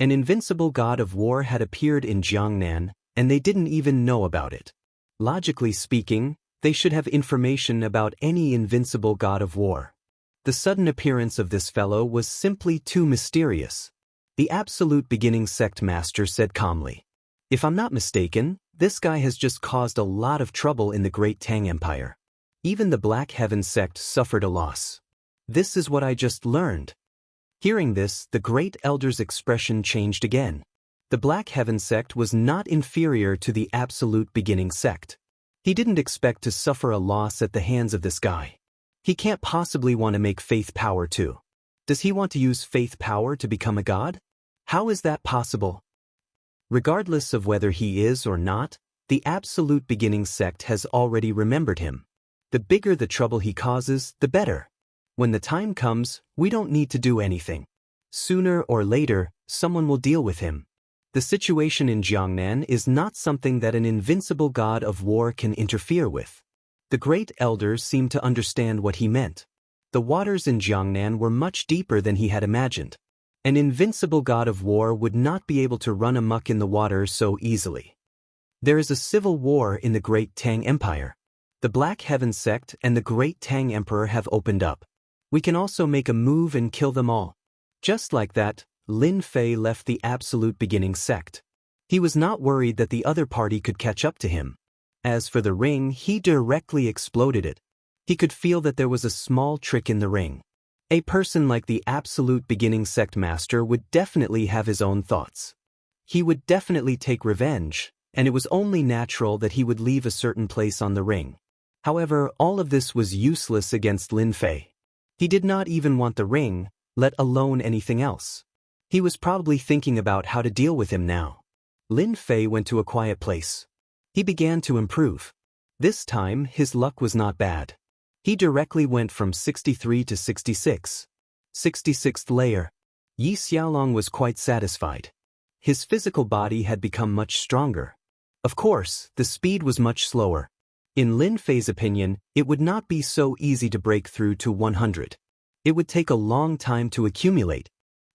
An invincible god of war had appeared in Jiangnan, and they didn't even know about it. Logically speaking, they should have information about any invincible god of war. The sudden appearance of this fellow was simply too mysterious. The absolute beginning sect master said calmly, "If I'm not mistaken, this guy has just caused a lot of trouble in the Great Tang Empire. Even the Black Heaven sect suffered a loss. This is what I just learned." Hearing this, the great elder's expression changed again. The Black Heaven sect was not inferior to the absolute beginning sect. He didn't expect to suffer a loss at the hands of this guy. He can't possibly want to make faith power too. Does he want to use faith power to become a god? How is that possible? Regardless of whether he is or not, the absolute beginning sect has already remembered him. The bigger the trouble he causes, the better. When the time comes, we don't need to do anything. Sooner or later, someone will deal with him. The situation in Jiangnan is not something that an invincible god of war can interfere with. The great elders seemed to understand what he meant. The waters in Jiangnan were much deeper than he had imagined. An invincible god of war would not be able to run amok in the water so easily. There is a civil war in the Great Tang Empire. The Black Heaven sect and the Great Tang Emperor have opened up. We can also make a move and kill them all. Just like that, Lin Fei left the absolute beginning sect. He was not worried that the other party could catch up to him. As for the ring, he directly exploded it. He could feel that there was a small trick in the ring. A person like the absolute beginning sect master would definitely have his own thoughts. He would definitely take revenge, and it was only natural that he would leave a certain place on the ring. However, all of this was useless against Lin Fei. He did not even want the ring, let alone anything else. He was probably thinking about how to deal with him now. Lin Fei went to a quiet place. He began to improve. This time, his luck was not bad. He directly went from 63 to 66. 66th layer. Yi Xiaolong was quite satisfied. His physical body had become much stronger. Of course, the speed was much slower. In Lin Fei's opinion, it would not be so easy to break through to 100. It would take a long time to accumulate.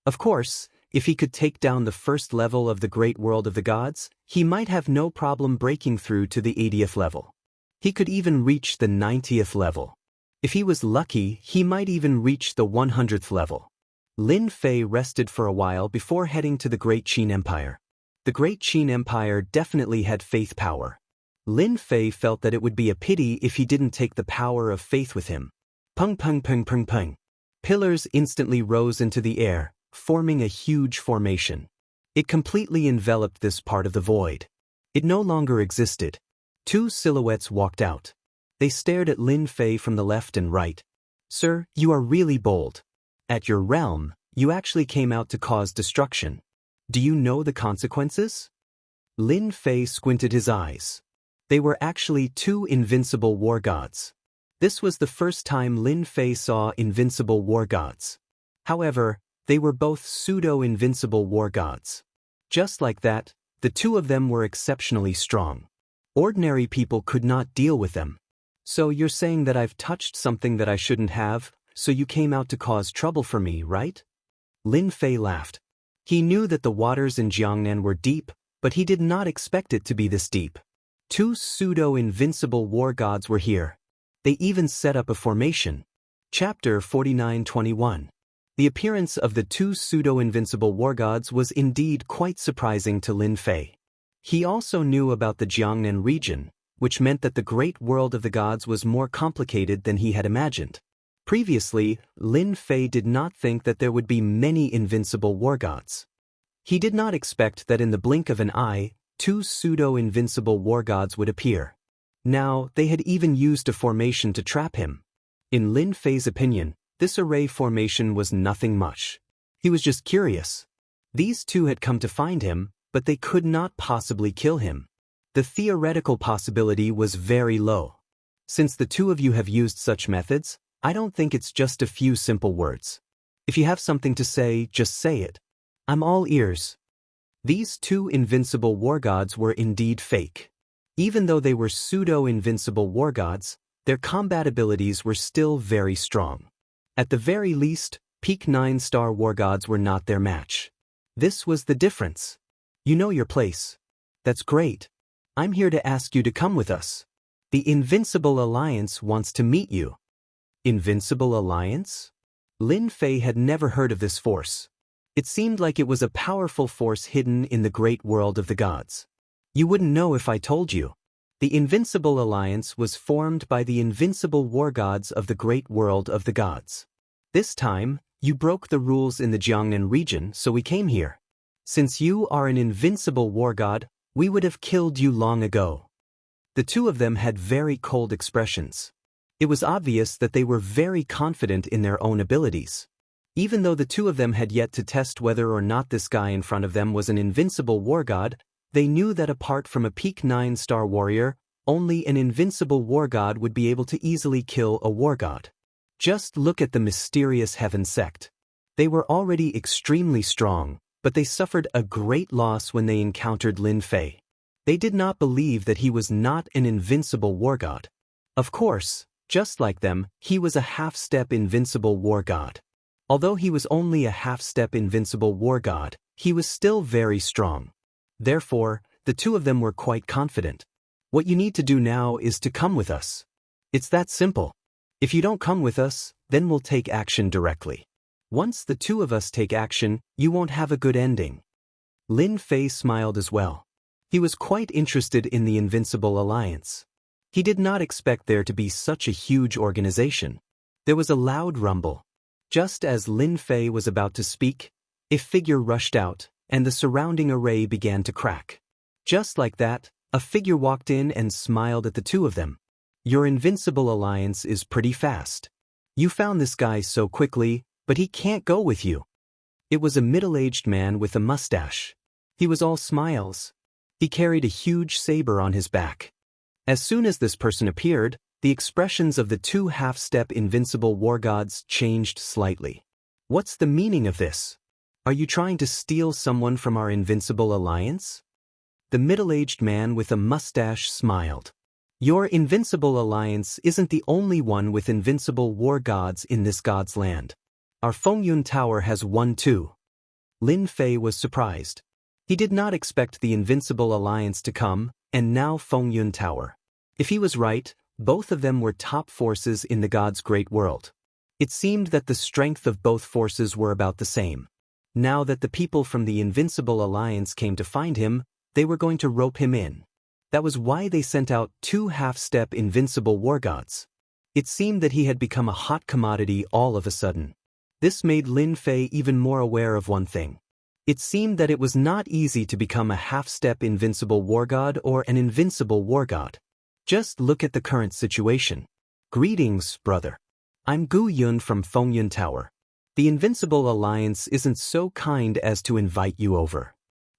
Of course, if he could take down the first level of the great world of the gods, he might have no problem breaking through to the 80th level. He could even reach the 90th level. If he was lucky, he might even reach the 100th level. Lin Fei rested for a while before heading to the Great Qin Empire. The Great Qin Empire definitely had faith power. Lin Fei felt that it would be a pity if he didn't take the power of faith with him. Pung pung pung pung pung. Pillars instantly rose into the air, forming a huge formation. It completely enveloped this part of the void. It no longer existed. Two silhouettes walked out. They stared at Lin Fei from the left and right. "Sir, you are really bold. At your realm, you actually came out to cause destruction. Do you know the consequences?" Lin Fei squinted his eyes. They were actually two invincible war gods. This was the first time Lin Fei saw invincible war gods. However, they were both pseudo-invincible war gods. Just like that, the two of them were exceptionally strong. Ordinary people could not deal with them. "So you're saying that I've touched something that I shouldn't have, so you came out to cause trouble for me, right?" Lin Fei laughed. He knew that the waters in Jiangnan were deep, but he did not expect it to be this deep. Two pseudo-invincible war gods were here. They even set up a formation. Chapter 49-21. The appearance of the two pseudo-invincible war gods was indeed quite surprising to Lin Fei. He also knew about the Jiangnan region, which meant that the great world of the gods was more complicated than he had imagined. Previously, Lin Fei did not think that there would be many invincible war gods. He did not expect that in the blink of an eye, two pseudo-invincible war gods would appear. Now, they had even used a formation to trap him. In Lin Fei's opinion, this array formation was nothing much. He was just curious. These two had come to find him, but they could not possibly kill him. The theoretical possibility was very low. Since the two of you have used such methods, I don't think it's just a few simple words. If you have something to say, just say it. I'm all ears. These two invincible war gods were indeed fake. Even though they were pseudo-invincible war gods, their combat abilities were still very strong. At the very least, peak 9-star war gods were not their match. This was the difference. You know your place. That's great. I'm here to ask you to come with us. The Invincible Alliance wants to meet you. Invincible Alliance? Lin Fei had never heard of this force. It seemed like it was a powerful force hidden in the great world of the gods. You wouldn't know if I told you. The Invincible Alliance was formed by the invincible war gods of the great world of the gods. This time, you broke the rules in the Jiangnan region, so we came here. Since you are an invincible war god, we would have killed you long ago. The two of them had very cold expressions. It was obvious that they were very confident in their own abilities. Even though the two of them had yet to test whether or not this guy in front of them was an invincible war god, they knew that apart from a peak 9-star warrior, only an invincible war god would be able to easily kill a war god. Just look at the mysterious Heaven sect. They were already extremely strong, but they suffered a great loss when they encountered Lin Fei. They did not believe that he was not an invincible war god. Of course, just like them, he was a half-step invincible war god. Although he was only a half-step invincible war god, he was still very strong. Therefore, the two of them were quite confident. What you need to do now is to come with us. It's that simple. If you don't come with us, then we'll take action directly. Once the two of us take action, you won't have a good ending. Lin Fei smiled as well. He was quite interested in the Invincible Alliance. He did not expect there to be such a huge organization. There was a loud rumble. Just as Lin Fei was about to speak, a figure rushed out, and the surrounding array began to crack. Just like that, a figure walked in and smiled at the two of them. Your Invincible Alliance is pretty fast. You found this guy so quickly, but he can't go with you. It was a middle-aged man with a mustache. He was all smiles. He carried a huge saber on his back. As soon as this person appeared, the expressions of the two half-step invincible war gods changed slightly. What's the meaning of this? Are you trying to steal someone from our Invincible Alliance? The middle-aged man with a mustache smiled. Your Invincible Alliance isn't the only one with invincible war gods in this god's land. Our Fengyun Tower has one too. Lin Fei was surprised. He did not expect the Invincible Alliance to come, and now Fengyun Tower. If he was right, both of them were top forces in the god's great world. It seemed that the strength of both forces were about the same. Now that the people from the Invincible Alliance came to find him, they were going to rope him in. That was why they sent out two half-step invincible war gods. It seemed that he had become a hot commodity all of a sudden. This made Lin Fei even more aware of one thing. It seemed that it was not easy to become a half-step invincible war god or an invincible war god. Just look at the current situation. Greetings, brother. I'm Gu Yun from Fengyun Tower. The Invincible Alliance isn't so kind as to invite you over.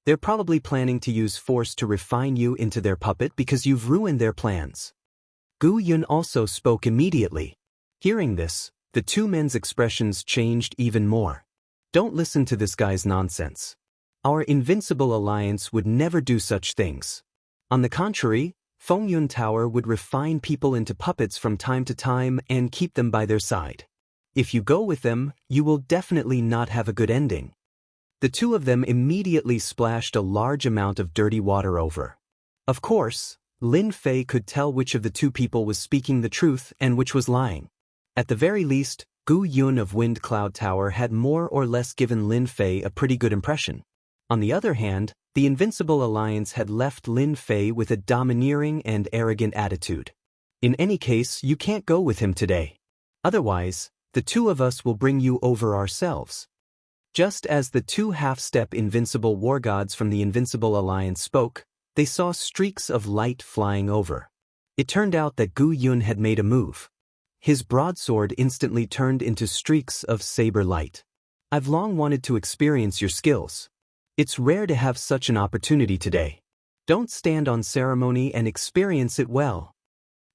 They're probably planning to use force to refine you into their puppet because you've ruined their plans. Gu Yun also spoke immediately. Hearing this, the two men's expressions changed even more. Don't listen to this guy's nonsense. Our Invincible Alliance would never do such things. On the contrary, Fengyun Tower would refine people into puppets from time to time and keep them by their side. If you go with them, you will definitely not have a good ending. The two of them immediately splashed a large amount of dirty water over. Of course, Lin Fei could tell which of the two people was speaking the truth and which was lying. At the very least, Gu Yun of Wind Cloud Tower had more or less given Lin Fei a pretty good impression. On the other hand, the Invincible Alliance had left Lin Fei with a domineering and arrogant attitude. In any case, you can't go with him today. Otherwise, the two of us will bring you over ourselves. Just as the two half-step invincible war gods from the Invincible Alliance spoke, they saw streaks of light flying over. It turned out that Gu Yun had made a move. His broadsword instantly turned into streaks of saber light. I've long wanted to experience your skills. It's rare to have such an opportunity today. Don't stand on ceremony and experience it well.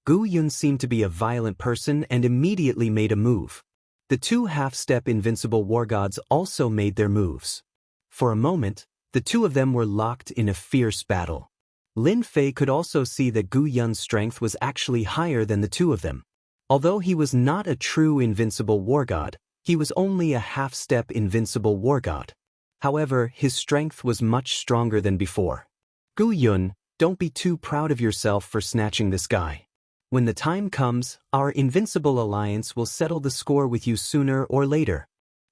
Gu Yun seemed to be a violent person and immediately made a move. The two half-step invincible war gods also made their moves. For a moment, the two of them were locked in a fierce battle. Lin Fei could also see that Gu Yun's strength was actually higher than the two of them. Although he was not a true invincible war god, he was only a half-step invincible war god. However, his strength was much stronger than before. Gu Yun, don't be too proud of yourself for snatching this guy. When the time comes, our Invincible Alliance will settle the score with you sooner or later.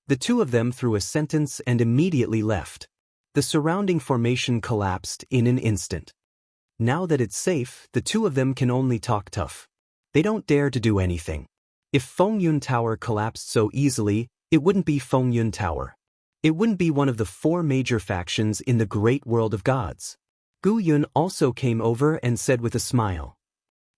The two of them threw a sentence and immediately left. The surrounding formation collapsed in an instant. Now that it's safe, the two of them can only talk tough. They don't dare to do anything. If Fengyun Tower collapsed so easily, it wouldn't be Fengyun Tower. It wouldn't be one of the four major factions in the great world of gods. Gu Yun also came over and said with a smile,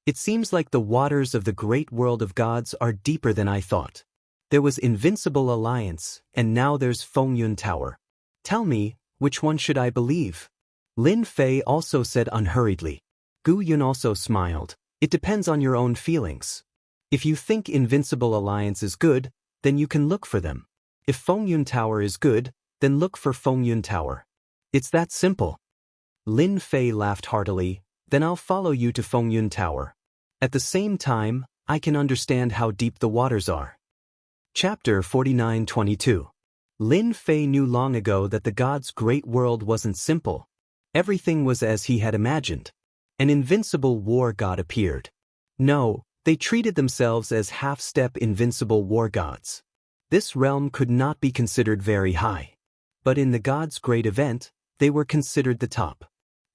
"It seems like the waters of the great world of gods are deeper than I thought. There was Invincible Alliance, and now there's Fengyun Tower. Tell me, which one should I believe?" Lin Fei also said unhurriedly. Gu Yun also smiled. "It depends on your own feelings. If you think Invincible Alliance is good, then you can look for them. If Fengyun Tower is good, then look for Fengyun Tower. It's that simple." Lin Fei laughed heartily. "Then I'll follow you to Fengyun Tower. At the same time, I can understand how deep the waters are." Chapter 49-22. Lin Fei knew long ago that the gods' great world wasn't simple. Everything was as he had imagined. An invincible war god appeared. No, they treated themselves as half-step invincible war gods. This realm could not be considered very high. But in the gods' great event, they were considered the top.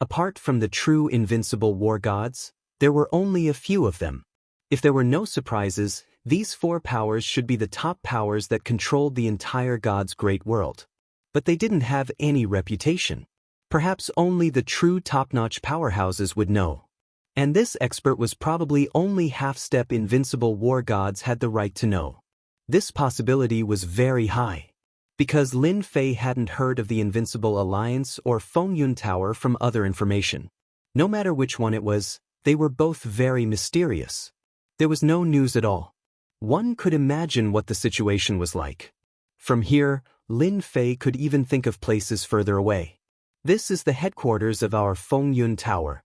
Apart from the true invincible war gods, there were only a few of them. If there were no surprises, these four powers should be the top powers that controlled the entire gods' great world. But they didn't have any reputation. Perhaps only the true top-notch powerhouses would know. And this expert was probably only half-step invincible war gods had the right to know. This possibility was very high. Because Lin Fei hadn't heard of the Invincible Alliance or Fengyun Tower from other information. No matter which one it was, they were both very mysterious. There was no news at all. One could imagine what the situation was like. From here, Lin Fei could even think of places further away. This is the headquarters of our Fengyun Tower.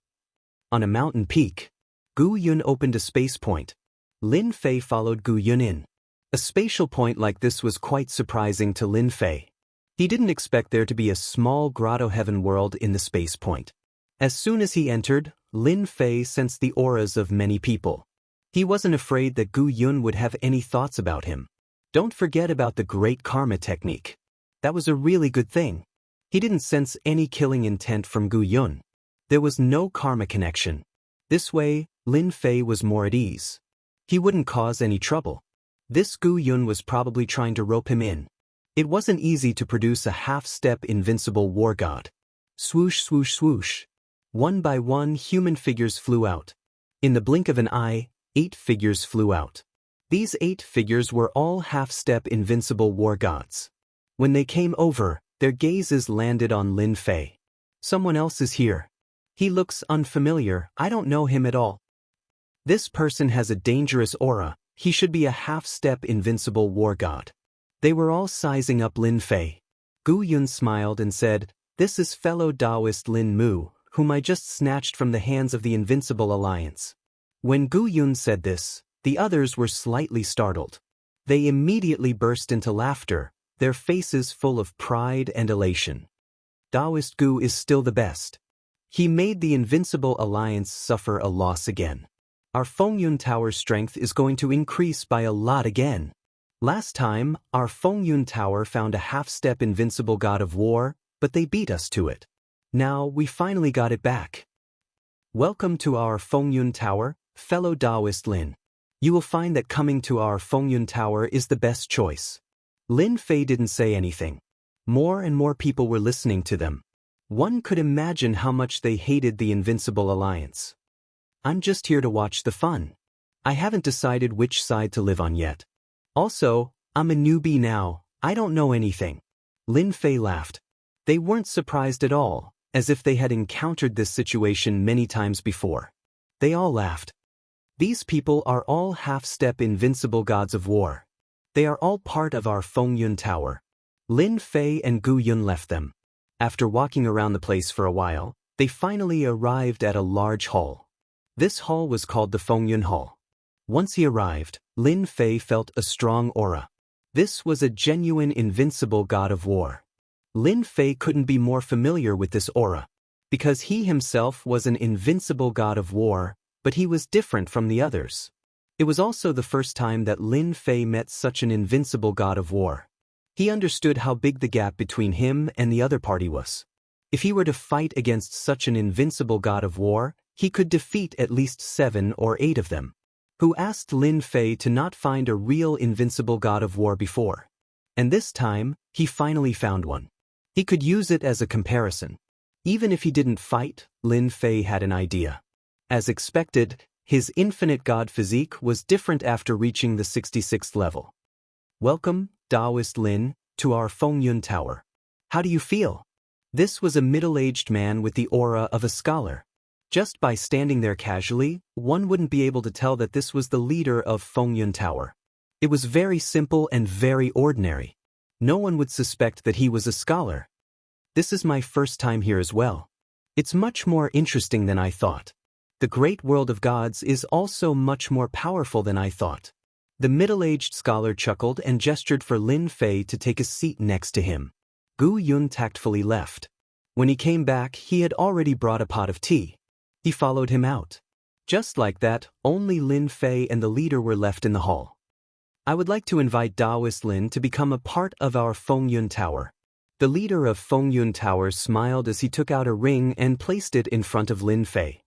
On a mountain peak, Gu Yun opened a space point. Lin Fei followed Gu Yun in. A spatial point like this was quite surprising to Lin Fei. He didn't expect there to be a small grotto heaven world in the space point. As soon as he entered, Lin Fei sensed the auras of many people. He wasn't afraid that Gu Yun would have any thoughts about him. Don't forget about the great karma technique. That was a really good thing. He didn't sense any killing intent from Gu Yun. There was no karma connection. This way, Lin Fei was more at ease. He wouldn't cause any trouble. This Gu Yun was probably trying to rope him in. It wasn't easy to produce a half-step invincible war god. Swoosh, swoosh, swoosh. One by one, human figures flew out. In the blink of an eye, 8 figures flew out. These 8 figures were all half-step invincible war gods. When they came over, their gazes landed on Lin Fei. Someone else is here. He looks unfamiliar. I don't know him at all. This person has a dangerous aura. He should be a half-step invincible war god. They were all sizing up Lin Fei. Gu Yun smiled and said, "This is fellow Taoist Lin Mu, whom I just snatched from the hands of the Invincible Alliance." When Gu Yun said this, the others were slightly startled. They immediately burst into laughter. their faces full of pride and elation. Taoist Gu is still the best. He made the Invincible Alliance suffer a loss again. Our Fengyun Tower's strength is going to increase by a lot again. Last time, our Fengyun Tower found a half-step invincible god of war, but they beat us to it. Now, we finally got it back. Welcome to our Fengyun Tower, fellow Taoist Lin. You will find that coming to our Fengyun Tower is the best choice. Lin Fei didn't say anything. More and more people were listening to them. One could imagine how much they hated the Invincible Alliance. I'm just here to watch the fun. I haven't decided which side to live on yet. Also, I'm a newbie now, I don't know anything. Lin Fei laughed. They weren't surprised at all, as if they had encountered this situation many times before. They all laughed. These people are all half-step invincible gods of war. They are all part of our Fengyun Tower. Lin Fei and Gu Yun left them. After walking around the place for a while, they finally arrived at a large hall. This hall was called the Fengyun Hall. Once he arrived, Lin Fei felt a strong aura. This was a genuine invincible god of war. Lin Fei couldn't be more familiar with this aura, because he himself was an invincible god of war, but he was different from the others. It was also the first time that Lin Fei met such an invincible god of war. He understood how big the gap between him and the other party was. If he were to fight against such an invincible god of war, he could defeat at least 7 or 8 of them. Who asked Lin Fei to not find a real invincible god of war before. And this time, he finally found one. He could use it as a comparison. Even if he didn't fight, Lin Fei had an idea. As expected, his infinite god physique was different after reaching the 66th level. Welcome, Taoist Lin, to our Fengyun Tower. How do you feel? This was a middle-aged man with the aura of a scholar. Just by standing there casually, one wouldn't be able to tell that this was the leader of Fengyun Tower. It was very simple and very ordinary. No one would suspect that he was a scholar. This is my first time here as well. It's much more interesting than I thought. The great world of gods is also much more powerful than I thought. The middle-aged scholar chuckled and gestured for Lin Fei to take a seat next to him. Gu Yun tactfully left. When he came back, he had already brought a pot of tea. He followed him out. Just like that, only Lin Fei and the leader were left in the hall. I would like to invite Taoist Lin to become a part of our Fengyun Tower. The leader of Fengyun Tower smiled as he took out a ring and placed it in front of Lin Fei.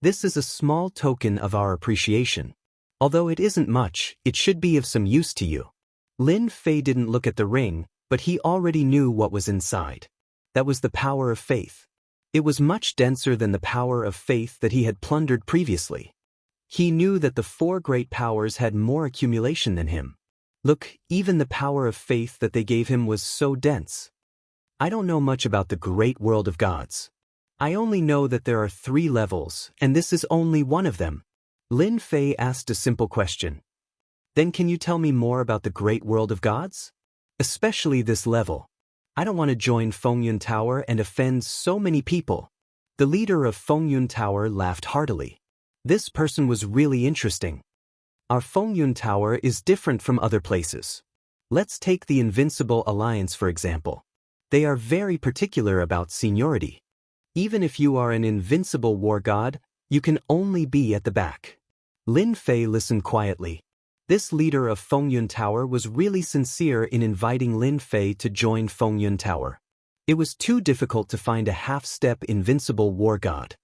This is a small token of our appreciation. Although it isn't much, it should be of some use to you. Lin Fei didn't look at the ring, but he already knew what was inside. That was the power of faith. It was much denser than the power of faith that he had plundered previously. He knew that the 4 great powers had more accumulation than him. Look, even the power of faith that they gave him was so dense. I don't know much about the great world of gods. I only know that there are 3 levels, and this is only one of them. Lin Fei asked a simple question. Then can you tell me more about the great world of gods? Especially this level. I don't want to join Fengyun Tower and offend so many people. The leader of Fengyun Tower laughed heartily. This person was really interesting. Our Fengyun Tower is different from other places. Let's take the Invincible Alliance for example. They are very particular about seniority. Even if you are an invincible war god, you can only be at the back. Lin Fei listened quietly. This leader of Fengyun Tower was really sincere in inviting Lin Fei to join Fengyun Tower. It was too difficult to find a half-step invincible war god.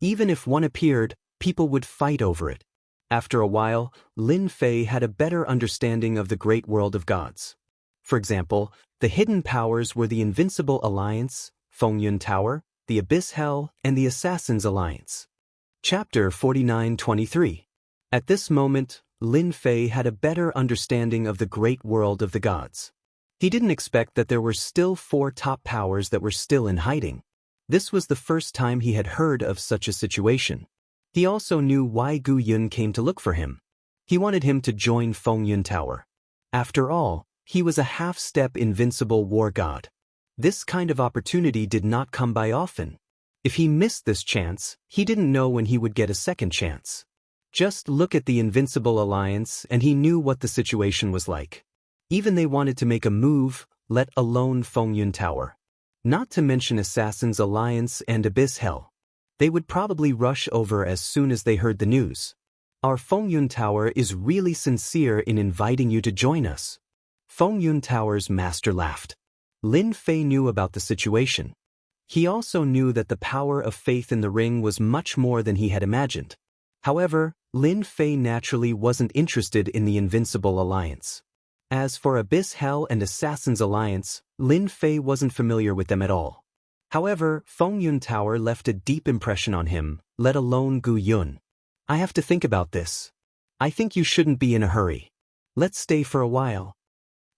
Even if one appeared, people would fight over it. After a while, Lin Fei had a better understanding of the great world of gods. For example, the hidden powers were the Invincible Alliance, Fengyun Tower, the Abyss Hell, and the Assassin's Alliance. Chapter 49-23. At this moment, Lin Fei had a better understanding of the great world of the gods. He didn't expect that there were still 4 top powers that were still in hiding. This was the first time he had heard of such a situation. He also knew why Gu Yun came to look for him. He wanted him to join Fengyun Tower. After all, he was a half-step invincible war god. This kind of opportunity did not come by often. If he missed this chance, he didn't know when he would get a second chance. Just look at the Invincible Alliance and he knew what the situation was like. Even they wanted to make a move, let alone Fengyun Tower. Not to mention Assassin's Alliance and Abyss Hell. They would probably rush over as soon as they heard the news. Our Fengyun Tower is really sincere in inviting you to join us. Fengyun Tower's master laughed. Lin Fei knew about the situation. He also knew that the power of faith in the ring was much more than he had imagined. However, Lin Fei naturally wasn't interested in the Invincible Alliance. As for Abyss Hell and Assassin's Alliance, Lin Fei wasn't familiar with them at all. However, Fengyun Tower left a deep impression on him, let alone Gu Yun. I have to think about this. I think you shouldn't be in a hurry. Let's stay for a while.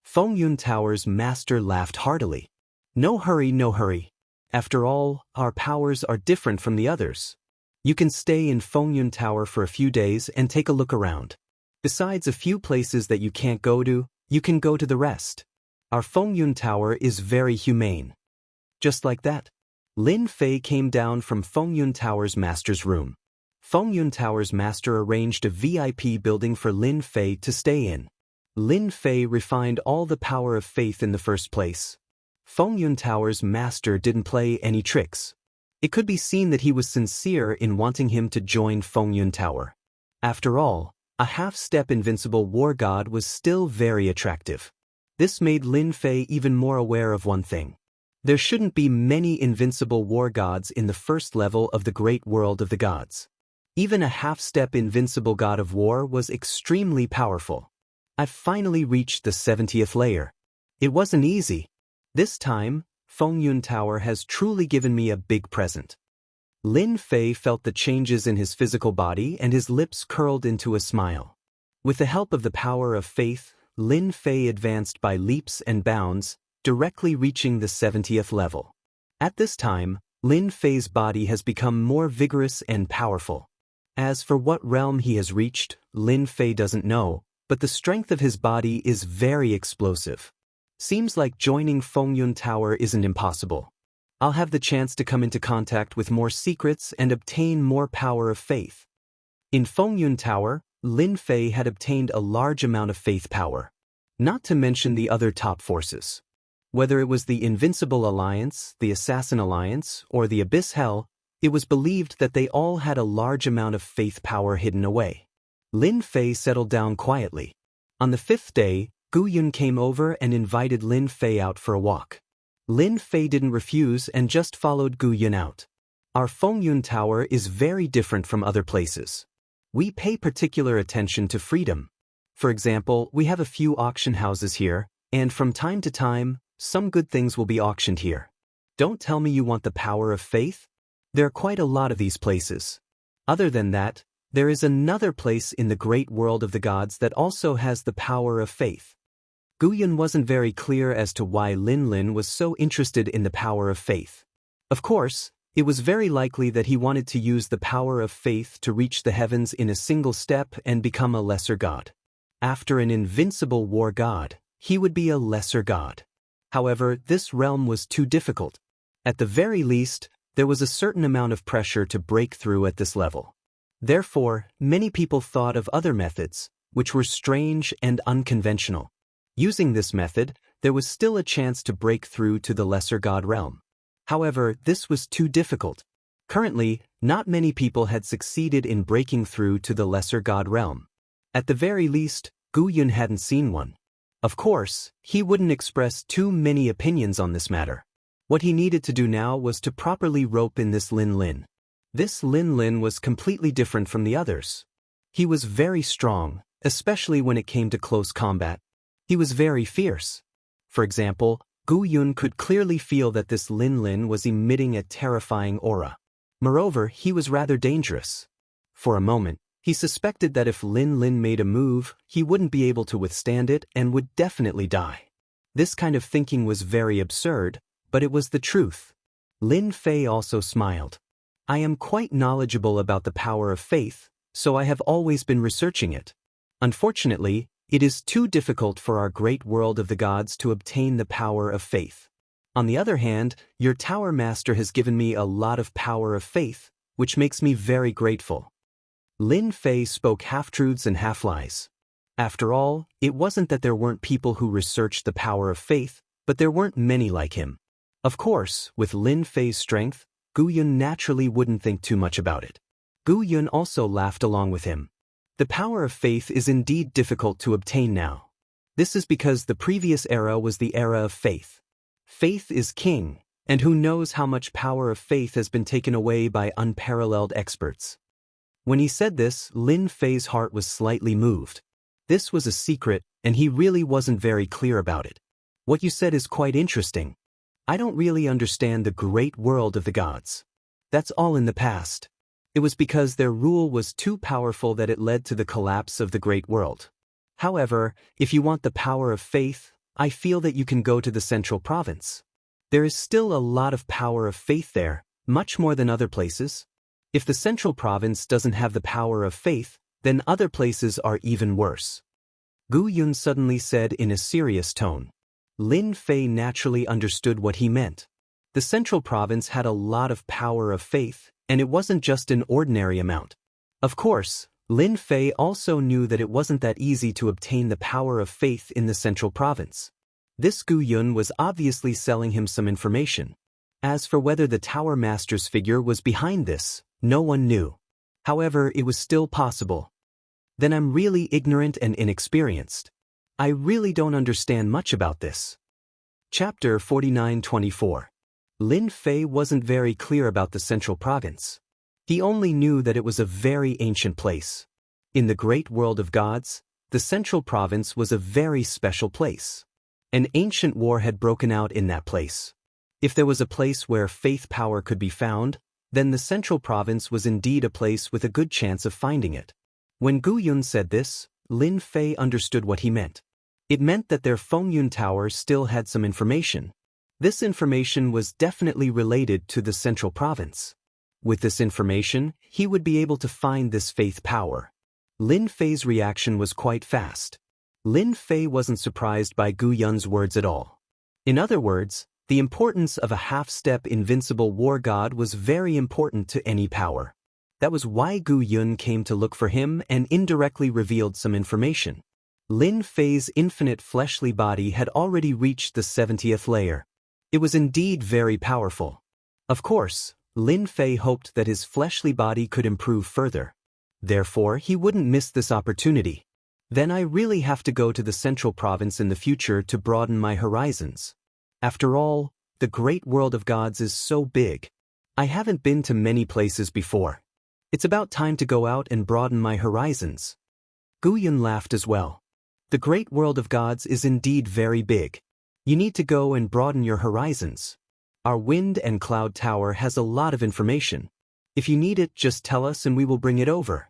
Fengyun Tower's master laughed heartily. No hurry, no hurry. After all, our powers are different from the others. You can stay in Fengyun Tower for a few days and take a look around. Besides a few places that you can't go to, you can go to the rest. Our Fengyun Tower is very humane. Just like that, Lin Fei came down from Fengyun Tower's master's room. Fengyun Tower's master arranged a VIP building for Lin Fei to stay in. Lin Fei refined all the power of faith in the first place. Fengyun Tower's master didn't play any tricks. It could be seen that he was sincere in wanting him to join Fengyun Tower. After all, a half-step invincible war god was still very attractive. This made Lin Fei even more aware of one thing. There shouldn't be many invincible war gods in the first level of the great world of the gods. Even a half-step invincible god of war was extremely powerful. I've finally reached the 70th layer. It wasn't easy. This time, Fengyun Tower has truly given me a big present. Lin Fei felt the changes in his physical body and his lips curled into a smile. With the help of the power of faith, Lin Fei advanced by leaps and bounds, directly reaching the 70th level. At this time, Lin Fei's body has become more vigorous and powerful. As for what realm he has reached, Lin Fei doesn't know, but the strength of his body is very explosive. Seems like joining Fengyun Tower isn't impossible. I'll have the chance to come into contact with more secrets and obtain more power of faith. In Fengyun Tower, Lin Fei had obtained a large amount of faith power. Not to mention the other top forces. Whether it was the Invincible Alliance, the Assassin Alliance, or the Abyss Hell, it was believed that they all had a large amount of faith power hidden away. Lin Fei settled down quietly. On the 5th day, Gu Yun came over and invited Lin Fei out for a walk. Lin Fei didn't refuse and just followed Gu Yun out. Our Fengyun Tower is very different from other places. We pay particular attention to freedom. For example, we have a few auction houses here, and from time to time, some good things will be auctioned here. Don't tell me you want the power of faith? There are quite a lot of these places. Other than that, there is another place in the great world of the gods that also has the power of faith. Gu Yun wasn't very clear as to why Lin Lin was so interested in the power of faith. Of course, it was very likely that he wanted to use the power of faith to reach the heavens in a single step and become a lesser god. After an invincible war god, he would be a lesser god. However, this realm was too difficult. At the very least, there was a certain amount of pressure to break through at this level. Therefore, many people thought of other methods, which were strange and unconventional. Using this method, there was still a chance to break through to the lesser god realm. However, this was too difficult. Currently, not many people had succeeded in breaking through to the lesser god realm. At the very least, Gu Yun hadn't seen one. Of course, he wouldn't express too many opinions on this matter. What he needed to do now was to properly rope in this Lin Lin. This Lin Lin was completely different from the others. He was very strong, especially when it came to close combat. He was very fierce. For example, Gu Yun could clearly feel that this Lin Lin was emitting a terrifying aura. Moreover, he was rather dangerous. For a moment, he suspected that if Lin Lin made a move, he wouldn't be able to withstand it and would definitely die. This kind of thinking was very absurd, but it was the truth. Lin Fei also smiled. I am quite knowledgeable about the power of faith, so I have always been researching it. Unfortunately, it is too difficult for our great world of the gods to obtain the power of faith. On the other hand, your tower master has given me a lot of power of faith, which makes me very grateful. Lin Fei spoke half-truths and half-lies. After all, it wasn't that there weren't people who researched the power of faith, but there weren't many like him. Of course, with Lin Fei's strength, Gu Yun naturally wouldn't think too much about it. Gu Yun also laughed along with him. The power of faith is indeed difficult to obtain now. This is because the previous era was the era of faith. Faith is king, and who knows how much power of faith has been taken away by unparalleled experts. When he said this, Lin Fei's heart was slightly moved. This was a secret, and he really wasn't very clear about it. What you said is quite interesting. I don't really understand the great world of the gods. That's all in the past. It was because their rule was too powerful that it led to the collapse of the great world. However, if you want the power of faith, I feel that you can go to the central province. There is still a lot of power of faith there, much more than other places. If the central province doesn't have the power of faith, then other places are even worse. Gu Yun suddenly said in a serious tone. Lin Fei naturally understood what he meant. The central province had a lot of power of faith, and it wasn't just an ordinary amount. Of course, Lin Fei also knew that it wasn't that easy to obtain the power of faith in the central province. This Gu Yun was obviously selling him some information. As for whether the Tower Master's figure was behind this, no one knew. However, it was still possible. Then I'm really ignorant and inexperienced. I really don't understand much about this. Chapter 49-24. Lin Fei wasn't very clear about the central province. He only knew that it was a very ancient place. In the great world of gods, the central province was a very special place. An ancient war had broken out in that place. If there was a place where faith power could be found, then the central province was indeed a place with a good chance of finding it. When Gu Yun said this, Lin Fei understood what he meant. It meant that their Fengyun Tower still had some information. This information was definitely related to the central province. With this information, he would be able to find this faith power. Lin Fei's reaction was quite fast. Lin Fei wasn't surprised by Gu Yun's words at all. In other words, the importance of a half-step invincible war god was very important to any power. That was why Gu Yun came to look for him and indirectly revealed some information. Lin Fei's infinite fleshly body had already reached the 70th layer. It was indeed very powerful. Of course, Lin Fei hoped that his fleshly body could improve further. Therefore, he wouldn't miss this opportunity. Then I really have to go to the central province in the future to broaden my horizons. After all, the great world of gods is so big. I haven't been to many places before. It's about time to go out and broaden my horizons. Gu Yun laughed as well. The great world of gods is indeed very big. You need to go and broaden your horizons. Our wind and cloud tower has a lot of information. If you need it, just tell us and we will bring it over.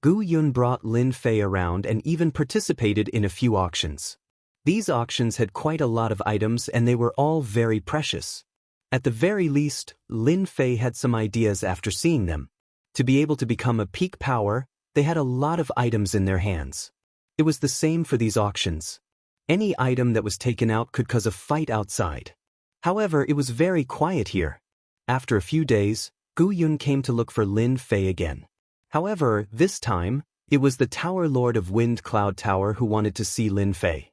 Gu Yun brought Lin Fei around and even participated in a few auctions. These auctions had quite a lot of items and they were all very precious. At the very least, Lin Fei had some ideas after seeing them. To be able to become a peak power, they had a lot of items in their hands. It was the same for these auctions. Any item that was taken out could cause a fight outside. However, it was very quiet here. After a few days, Gu Yun came to look for Lin Fei again. However, this time, it was the Tower Lord of Wind Cloud Tower who wanted to see Lin Fei.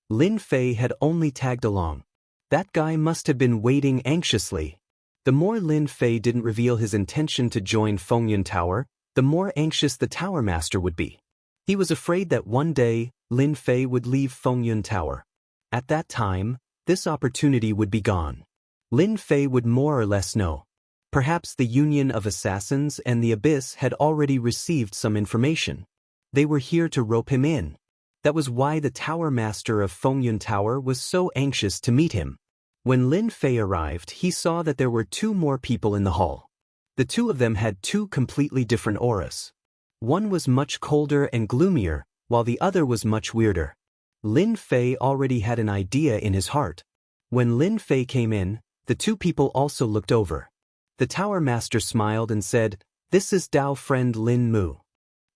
Lin Fei had only tagged along. That guy must have been waiting anxiously. The more Lin Fei didn't reveal his intention to join Fengyun Tower, the more anxious the Tower Master would be. He was afraid that one day, Lin Fei would leave Fengyun Tower. At that time, this opportunity would be gone. Lin Fei would more or less know. Perhaps the Union of Assassins and the Abyss had already received some information. They were here to rope him in. That was why the Tower Master of Fengyun Tower was so anxious to meet him. When Lin Fei arrived, he saw that there were two more people in the hall. The two of them had two completely different auras. One was much colder and gloomier, while the other was much weirder. Lin Fei already had an idea in his heart. When Lin Fei came in, the two people also looked over. The Tower Master smiled and said, "This is Dao friend Lin Mu.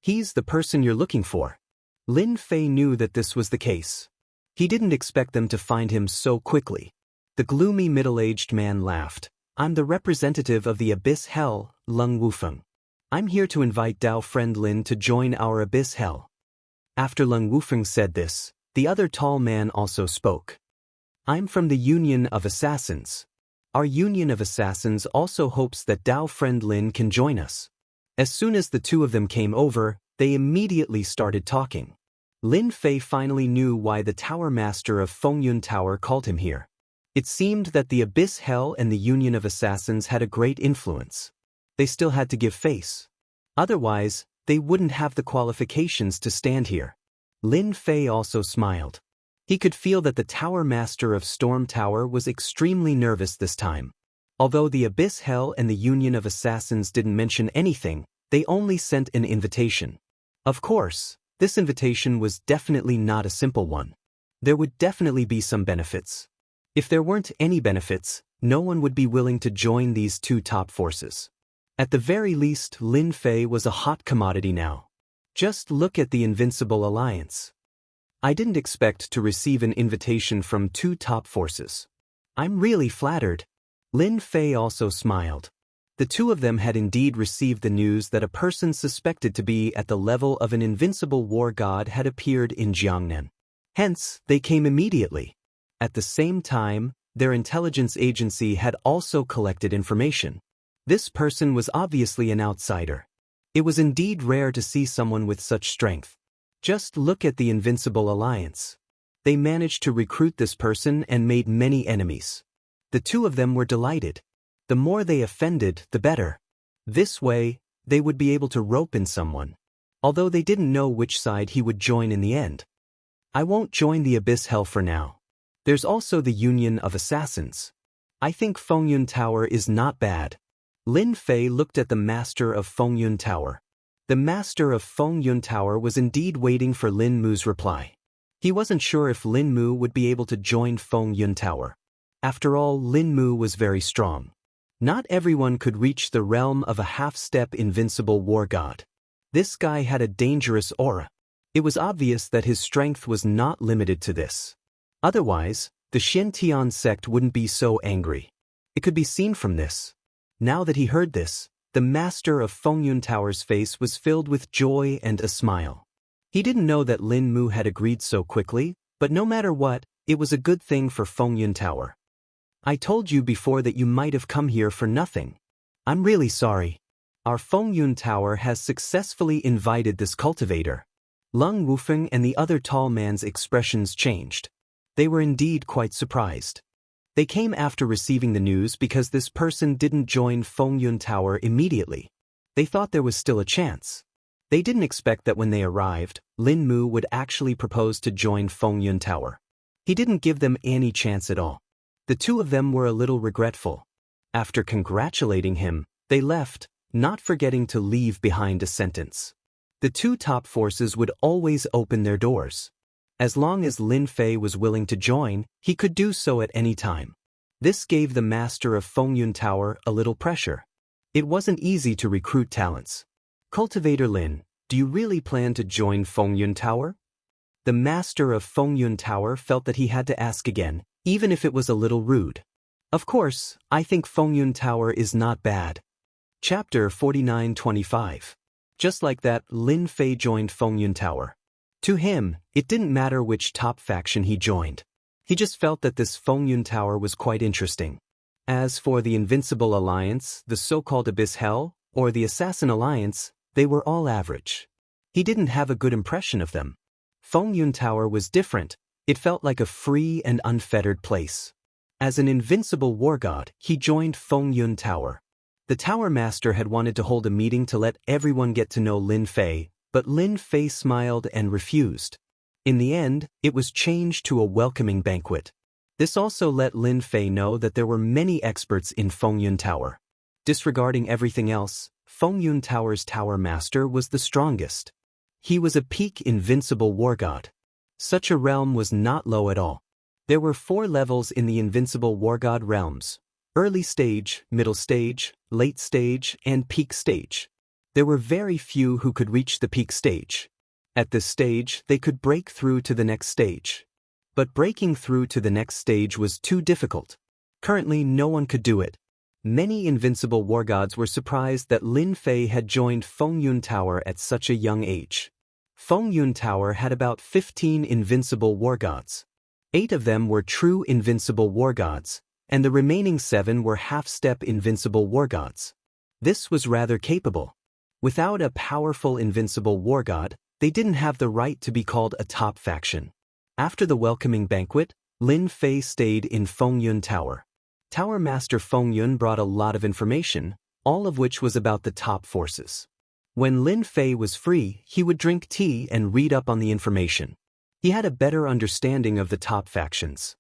He's the person you're looking for." Lin Fei knew that this was the case. He didn't expect them to find him so quickly. The gloomy middle-aged man laughed. "I'm the representative of the Abyss Hell, Lung Wufeng. I'm here to invite Dao friend Lin to join our Abyss Hell." After Lung Wufeng said this, the other tall man also spoke. I'm from the Union of Assassins. Our Union of Assassins also hopes that Dao friend Lin can join us. As soon as the two of them came over, they immediately started talking. Lin Fei finally knew why the Tower Master of Fengyun Tower called him here. It seemed that the Abyss Hell and the Union of Assassins had a great influence. They still had to give face. Otherwise, they wouldn't have the qualifications to stand here. Lin Fei also smiled. He could feel that the Tower Master of Storm Tower was extremely nervous this time. Although the Abyss Hell and the Union of Assassins didn't mention anything, they only sent an invitation. Of course, this invitation was definitely not a simple one. There would definitely be some benefits. If there weren't any benefits, no one would be willing to join these two top forces. At the very least, Lin Fei was a hot commodity now. Just look at the Invincible Alliance. I didn't expect to receive an invitation from two top forces. I'm really flattered. Lin Fei also smiled. The two of them had indeed received the news that a person suspected to be at the level of an invincible war god had appeared in Jiangnan. Hence, they came immediately. At the same time, their intelligence agency had also collected information. This person was obviously an outsider. It was indeed rare to see someone with such strength. Just look at the Invincible Alliance. They managed to recruit this person and made many enemies. The two of them were delighted. The more they offended, the better. This way, they would be able to rope in someone. Although they didn't know which side he would join in the end. I won't join the Abyss Hell for now. There's also the Union of Assassins. I think Fengyun Tower is not bad. Lin Fei looked at the Master of Fengyun Tower. The Master of Fengyun Tower was indeed waiting for Lin Mu's reply. He wasn't sure if Lin Mu would be able to join Fengyun Tower. After all, Lin Mu was very strong. Not everyone could reach the realm of a half-step invincible war god. This guy had a dangerous aura. It was obvious that his strength was not limited to this. Otherwise, the Xintian sect wouldn't be so angry. It could be seen from this. Now that he heard this, the Master of Fengyun Tower's face was filled with joy and a smile. He didn't know that Lin Mu had agreed so quickly, but no matter what, it was a good thing for Fengyun Tower. I told you before that you might have come here for nothing. I'm really sorry. Our Fengyun Tower has successfully invited this cultivator. Lung Wufeng and the other tall man's expressions changed. They were indeed quite surprised. They came after receiving the news because this person didn't join Fengyun Tower immediately. They thought there was still a chance. They didn't expect that when they arrived, Lin Mu would actually propose to join Fengyun Tower. He didn't give them any chance at all. The two of them were a little regretful. After congratulating him, they left, not forgetting to leave behind a sentence. The two top forces would always open their doors. As long as Lin Fei was willing to join, he could do so at any time. This gave the Master of Fengyun Tower a little pressure. It wasn't easy to recruit talents. Cultivator Lin, do you really plan to join Fengyun Tower? The Master of Fengyun Tower felt that he had to ask again, even if it was a little rude. Of course, I think Fengyun Tower is not bad. Chapter 49-25. Just like that, Lin Fei joined Fengyun Tower. To him, it didn't matter which top faction he joined. He just felt that this Fengyun Tower was quite interesting. As for the Invincible Alliance, the so-called Abyss Hell, or the Assassin Alliance, they were all average. He didn't have a good impression of them. Fengyun Tower was different. It felt like a free and unfettered place. As an invincible war god, he joined Fengyun Tower. The Tower Master had wanted to hold a meeting to let everyone get to know Lin Fei, but Lin Fei smiled and refused. In the end, it was changed to a welcoming banquet. This also let Lin Fei know that there were many experts in Fengyun Tower. Disregarding everything else, Fengyun Tower's Tower Master was the strongest. He was a peak invincible war god. Such a realm was not low at all. There were 4 levels in the invincible war god realms: early stage, middle stage, late stage, and peak stage. There were very few who could reach the peak stage. At this stage, they could break through to the next stage. But breaking through to the next stage was too difficult. Currently, no one could do it. Many invincible war gods were surprised that Lin Fei had joined Fengyun Tower at such a young age. Fengyun Tower had about 15 invincible war gods. 8 of them were true invincible war gods, and the remaining 7 were half-step invincible war gods. This was rather capable. Without a powerful invincible war god, they didn't have the right to be called a top faction. After the welcoming banquet, Lin Fei stayed in Fengyun Tower. Tower Master Fengyun brought a lot of information, all of which was about the top forces. When Lin Fei was free, he would drink tea and read up on the information. He had a better understanding of the top factions.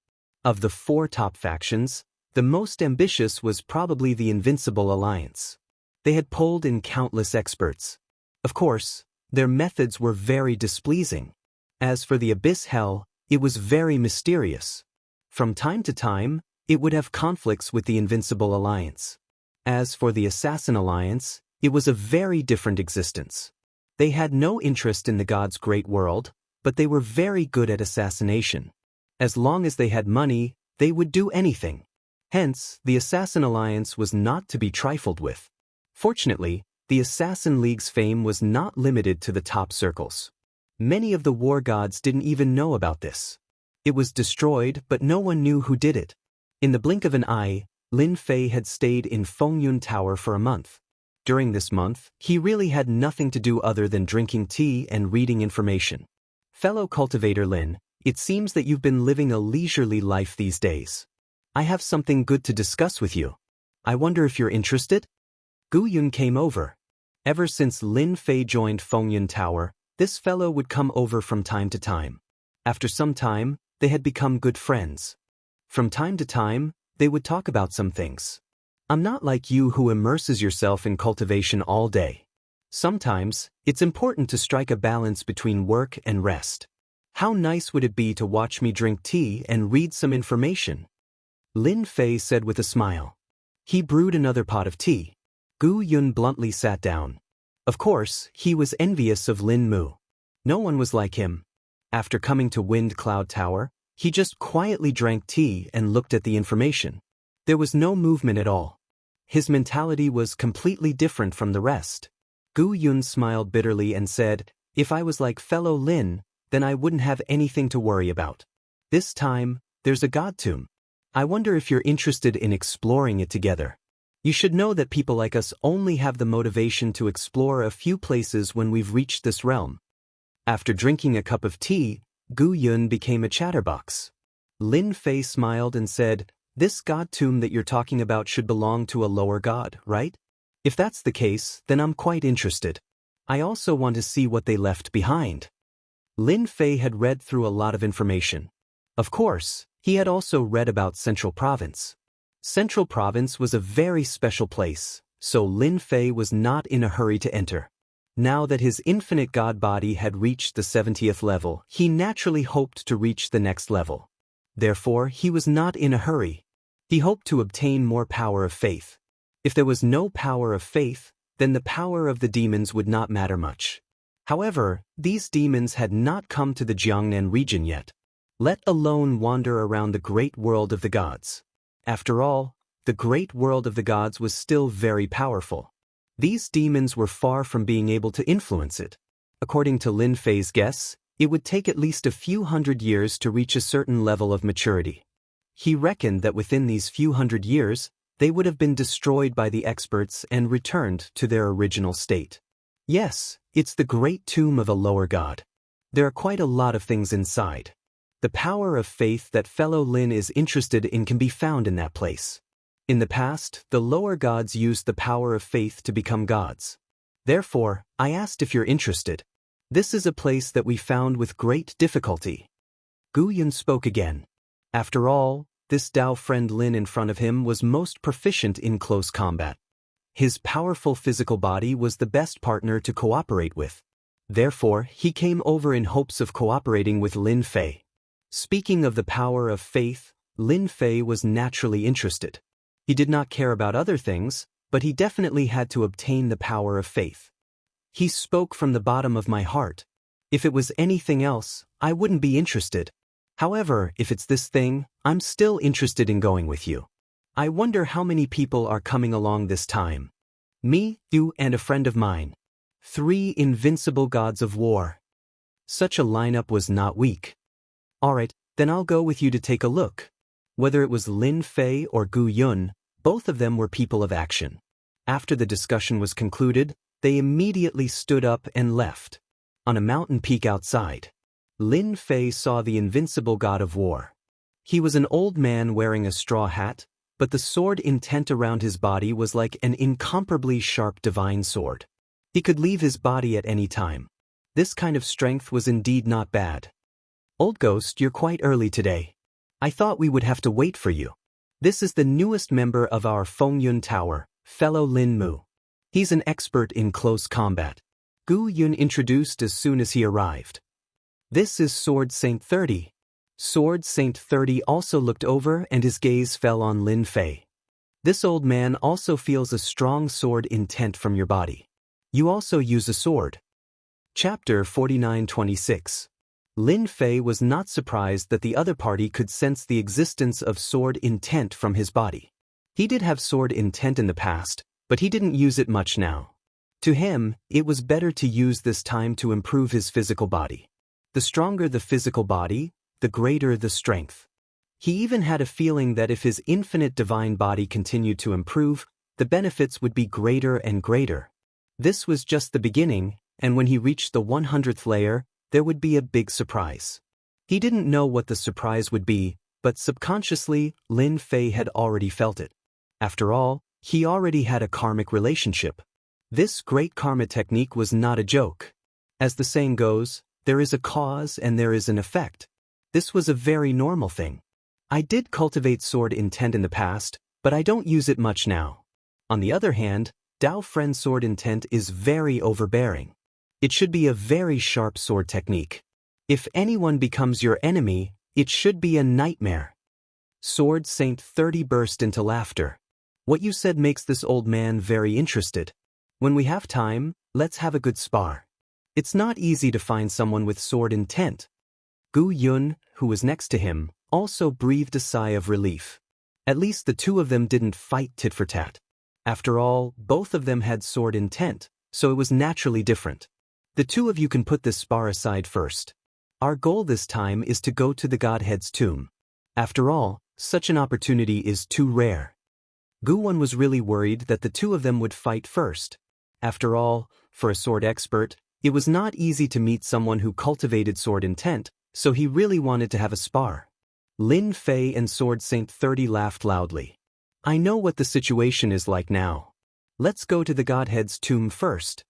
Of the 4 top factions, the most ambitious was probably the Invincible Alliance. They had pulled in countless experts. Of course, their methods were very displeasing. As for the Abyss Hell, it was very mysterious. From time to time, it would have conflicts with the Invincible Alliance. As for the Assassin Alliance, it was a very different existence. They had no interest in the gods' great world, but they were very good at assassination. As long as they had money, they would do anything. Hence, the Assassin Alliance was not to be trifled with. Fortunately, the Assassin League's fame was not limited to the top circles. Many of the war gods didn't even know about this. It was destroyed, but no one knew who did it. In the blink of an eye, Lin Fei had stayed in Fengyun Tower for a month. During this month, he really had nothing to do other than drinking tea and reading information. Fellow cultivator Lin, it seems that you've been living a leisurely life these days. I have something good to discuss with you. I wonder if you're interested? Gu Yun came over. Ever since Lin Fei joined Fengyun Tower, this fellow would come over from time to time. After some time, they had become good friends. From time to time, they would talk about some things. I'm not like you who immerses yourself in cultivation all day. Sometimes, it's important to strike a balance between work and rest. How nice would it be to watch me drink tea and read some information? Lin Fei said with a smile. He brewed another pot of tea. Gu Yun bluntly sat down. Of course, he was envious of Lin Mu. No one was like him. After coming to Wind Cloud Tower, he just quietly drank tea and looked at the information. There was no movement at all. His mentality was completely different from the rest. Gu Yun smiled bitterly and said, "If I was like fellow Lin, then I wouldn't have anything to worry about. This time, there's a god tomb. I wonder if you're interested in exploring it together. You should know that people like us only have the motivation to explore a few places when we've reached this realm." After drinking a cup of tea, Gu Yun became a chatterbox. Lin Fei smiled and said, "This god tomb that you're talking about should belong to a lower god, right? If that's the case, then I'm quite interested. I also want to see what they left behind." Lin Fei had read through a lot of information. Of course, he had also read about Central Province. Central Province was a very special place, so Lin Fei was not in a hurry to enter. Now that his infinite god body had reached the 70th level, he naturally hoped to reach the next level. Therefore, he was not in a hurry. He hoped to obtain more power of faith. If there was no power of faith, then the power of the demons would not matter much. However, these demons had not come to the Jiangnan region yet, let alone wander around the great world of the gods. After all, the great world of the gods was still very powerful. These demons were far from being able to influence it. According to Lin Fei's guess, it would take at least a few hundred years to reach a certain level of maturity. He reckoned that within these few hundred years, they would have been destroyed by the experts and returned to their original state. Yes, it's the great tomb of a lower god. There are quite a lot of things inside. The power of faith that fellow Lin is interested in can be found in that place. In the past, the lower gods used the power of faith to become gods. Therefore, I asked if you're interested. This is a place that we found with great difficulty. Gu Yun spoke again. After all, this Dao friend Lin in front of him was most proficient in close combat. His powerful physical body was the best partner to cooperate with. Therefore, he came over in hopes of cooperating with Lin Fei. Speaking of the power of faith, Lin Fei was naturally interested. He did not care about other things, but he definitely had to obtain the power of faith. He spoke from the bottom of my heart. If it was anything else, I wouldn't be interested. However, if it's this thing, I'm still interested in going with you. I wonder how many people are coming along this time. Me, you, and a friend of mine. 3 invincible gods of war. Such a lineup was not weak. Alright, Then I'll go with you to take a look. Whether it was Lin Fei or Gu Yun, both of them were people of action. After the discussion was concluded, they immediately stood up and left. On a mountain peak outside, Lin Fei saw the invincible god of war. He was an old man wearing a straw hat, but the sword intent around his body was like an incomparably sharp divine sword. He could leave his body at any time. This kind of strength was indeed not bad. Old Ghost, you're quite early today. I thought we would have to wait for you. This is the newest member of our Fengyun Tower, fellow Lin Mu. He's an expert in close combat. Gu Yun introduced as soon as he arrived. This is Sword Saint 30. Sword Saint 30 also looked over and his gaze fell on Lin Fei. This old man also feels a strong sword intent from your body. You also use a sword. Chapter 49-26. Lin Fei was not surprised that the other party could sense the existence of sword intent from his body. He did have sword intent in the past, but he didn't use it much now. To him, it was better to use this time to improve his physical body. The stronger the physical body, the greater the strength. He even had a feeling that if his infinite divine body continued to improve, the benefits would be greater and greater. This was just the beginning, and when he reached the 100th layer, there would be a big surprise. He didn't know what the surprise would be, but subconsciously, Lin Fei had already felt it. After all, he already had a karmic relationship. This great karma technique was not a joke. As the saying goes, there is a cause and there is an effect. This was a very normal thing. I did cultivate sword intent in the past, but I don't use it much now. On the other hand, Dao Friend sword intent is very overbearing. It should be a very sharp sword technique. If anyone becomes your enemy, it should be a nightmare. Sword Saint 30 burst into laughter. What you said makes this old man very interested. When we have time, let's have a good spar. It's not easy to find someone with sword intent. Gu Yun, who was next to him, also breathed a sigh of relief. At least the two of them didn't fight tit for tat. After all, both of them had sword intent, so it was naturally different. The two of you can put this spar aside first. Our goal this time is to go to the Godhead's tomb. After all, such an opportunity is too rare. Gu Wan was really worried that the two of them would fight first. After all, for a sword expert, it was not easy to meet someone who cultivated sword intent, so he really wanted to have a spar. Lin Fei and Sword Saint 30 laughed loudly. I know what the situation is like now. Let's go to the Godhead's tomb first.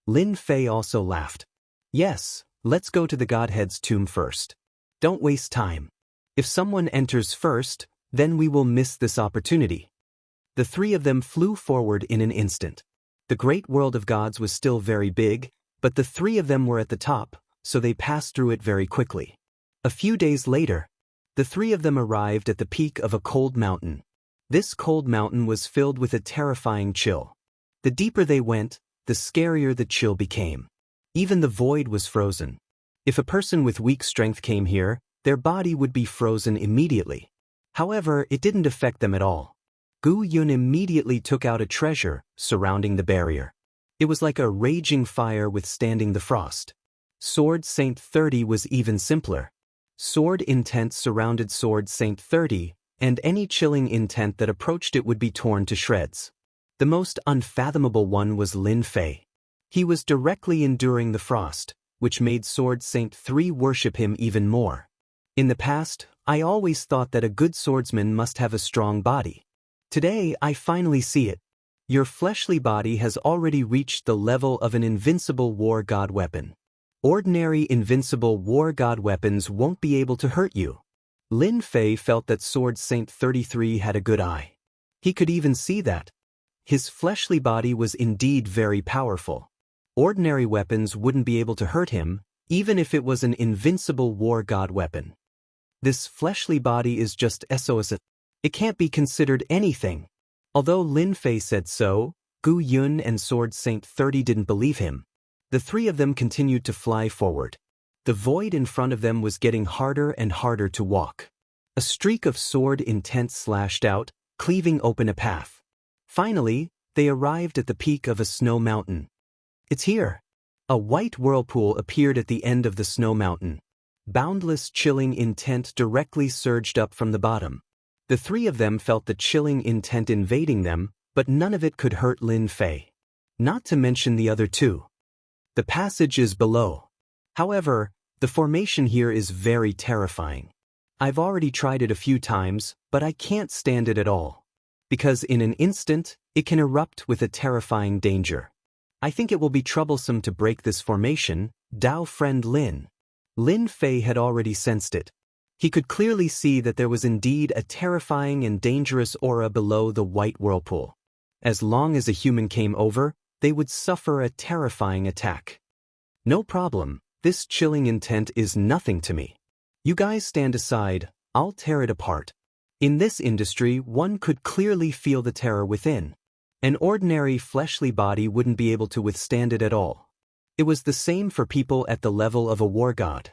Lin Fei also laughed. Yes, let's go to the Godhead's tomb first. Don't waste time. If someone enters first, then we will miss this opportunity. The three of them flew forward in an instant. The great world of gods was still very big, but the three of them were at the top, so they passed through it very quickly. A few days later, the three of them arrived at the peak of a cold mountain. This cold mountain was filled with a terrifying chill. The deeper they went, the scarier the chill became. Even the void was frozen. If a person with weak strength came here, their body would be frozen immediately. However, it didn't affect them at all. Gu Yun immediately took out a treasure surrounding the barrier. It was like a raging fire withstanding the frost. Sword Saint 30 was even simpler. Sword intent surrounded Sword Saint 30, and any chilling intent that approached it would be torn to shreds. The most unfathomable one was Lin Fei. He was directly enduring the frost, which made Sword Saint 3 worship him even more. In the past, I always thought that a good swordsman must have a strong body. Today, I finally see it. Your fleshly body has already reached the level of an invincible war god weapon. Ordinary invincible war god weapons won't be able to hurt you. Lin Fei felt that Sword Saint 33 had a good eye. He could even see that. His fleshly body was indeed very powerful. Ordinary weapons wouldn't be able to hurt him, even if it was an invincible war god weapon. This fleshly body is just SOS. It can't be considered anything. Although Lin Fei said so, Gu Yun and Sword Saint 30 didn't believe him. The three of them continued to fly forward. The void in front of them was getting harder and harder to walk. A streak of sword intent slashed out, cleaving open a path. Finally, they arrived at the peak of a snow mountain. It's here. A white whirlpool appeared at the end of the snow mountain. Boundless chilling intent directly surged up from the bottom. The three of them felt the chilling intent invading them, but none of it could hurt Lin Fei. Not to mention the other two. The passage is below. However, the formation here is very terrifying. I've already tried it a few times, but I can't stand it at all. Because in an instant, it can erupt with a terrifying danger. I think it will be troublesome to break this formation, Dao friend Lin. Lin Fei had already sensed it. He could clearly see that there was indeed a terrifying and dangerous aura below the white whirlpool. As long as a human came over, they would suffer a terrifying attack. No problem, this chilling intent is nothing to me. You guys stand aside, I'll tear it apart. In this industry, one could clearly feel the terror within. An ordinary fleshly body wouldn't be able to withstand it at all. It was the same for people at the level of a war god.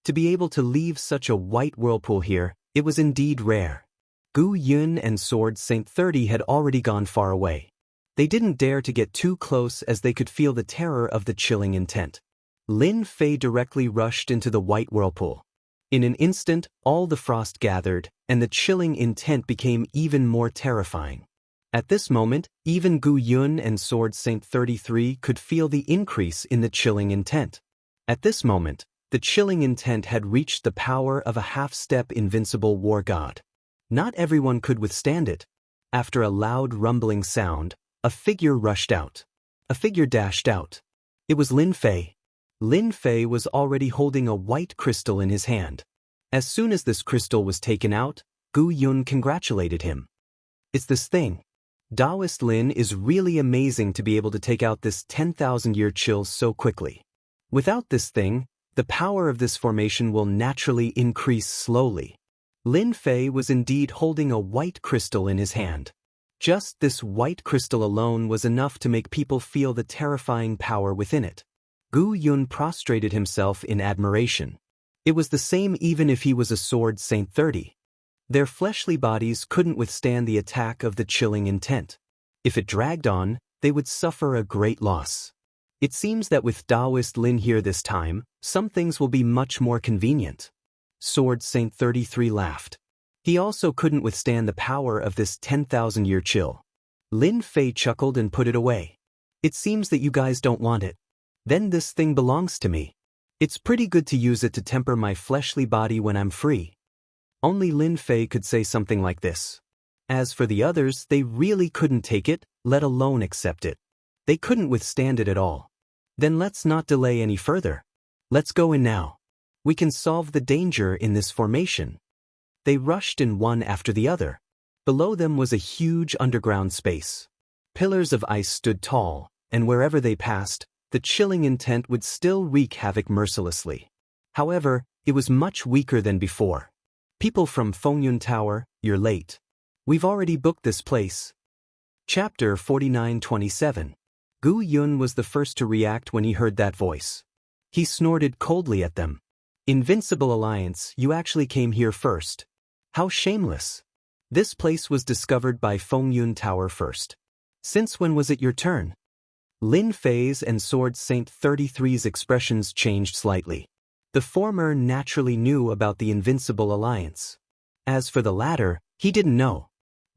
To be able to leave such a white whirlpool here, it was indeed rare. Gu Yun and Sword Saint 30 had already gone far away. They didn't dare to get too close as they could feel the terror of the chilling intent. Lin Fei directly rushed into the white whirlpool. In an instant, all the frost gathered, and the chilling intent became even more terrifying. At this moment, even Gu Yun and Sword Saint 33 could feel the increase in the chilling intent. At this moment, the chilling intent had reached the power of a half-step invincible war god. Not everyone could withstand it. After a loud rumbling sound, a figure rushed out. A figure dashed out. It was Lin Fei. Lin Fei was already holding a white crystal in his hand. As soon as this crystal was taken out, Gu Yun congratulated him. It's this thing. Taoist Lin is really amazing to be able to take out this 10,000-year chill so quickly. Without this thing, the power of this formation will naturally increase slowly. Lin Fei was indeed holding a white crystal in his hand. Just this white crystal alone was enough to make people feel the terrifying power within it. Gu Yun prostrated himself in admiration. It was the same even if he was a Sword Saint 30. Their fleshly bodies couldn't withstand the attack of the chilling intent. If it dragged on, they would suffer a great loss. It seems that with Taoist Lin here this time, some things will be much more convenient. Sword Saint 33 laughed. He also couldn't withstand the power of this 10,000-year chill. Lin Fei chuckled and put it away. It seems that you guys don't want it. Then this thing belongs to me. It's pretty good to use it to temper my fleshly body when I'm free. Only Lin Fei could say something like this. As for the others, they really couldn't take it, let alone accept it. They couldn't withstand it at all. Then let's not delay any further. Let's go in now. We can solve the danger in this formation. They rushed in one after the other. Below them was a huge underground space. Pillars of ice stood tall, and wherever they passed, the chilling intent would still wreak havoc mercilessly. However, it was much weaker than before. People from Fengyun Tower, you're late. We've already booked this place. Chapter 49-27. Gu Yun was the first to react when he heard that voice. He snorted coldly at them. Invincible Alliance, you actually came here first. How shameless. This place was discovered by Fengyun Tower first. Since when was it your turn? Lin Fei's and Sword Saint 33's expressions changed slightly. The former naturally knew about the Invincible Alliance. As for the latter, he didn't know.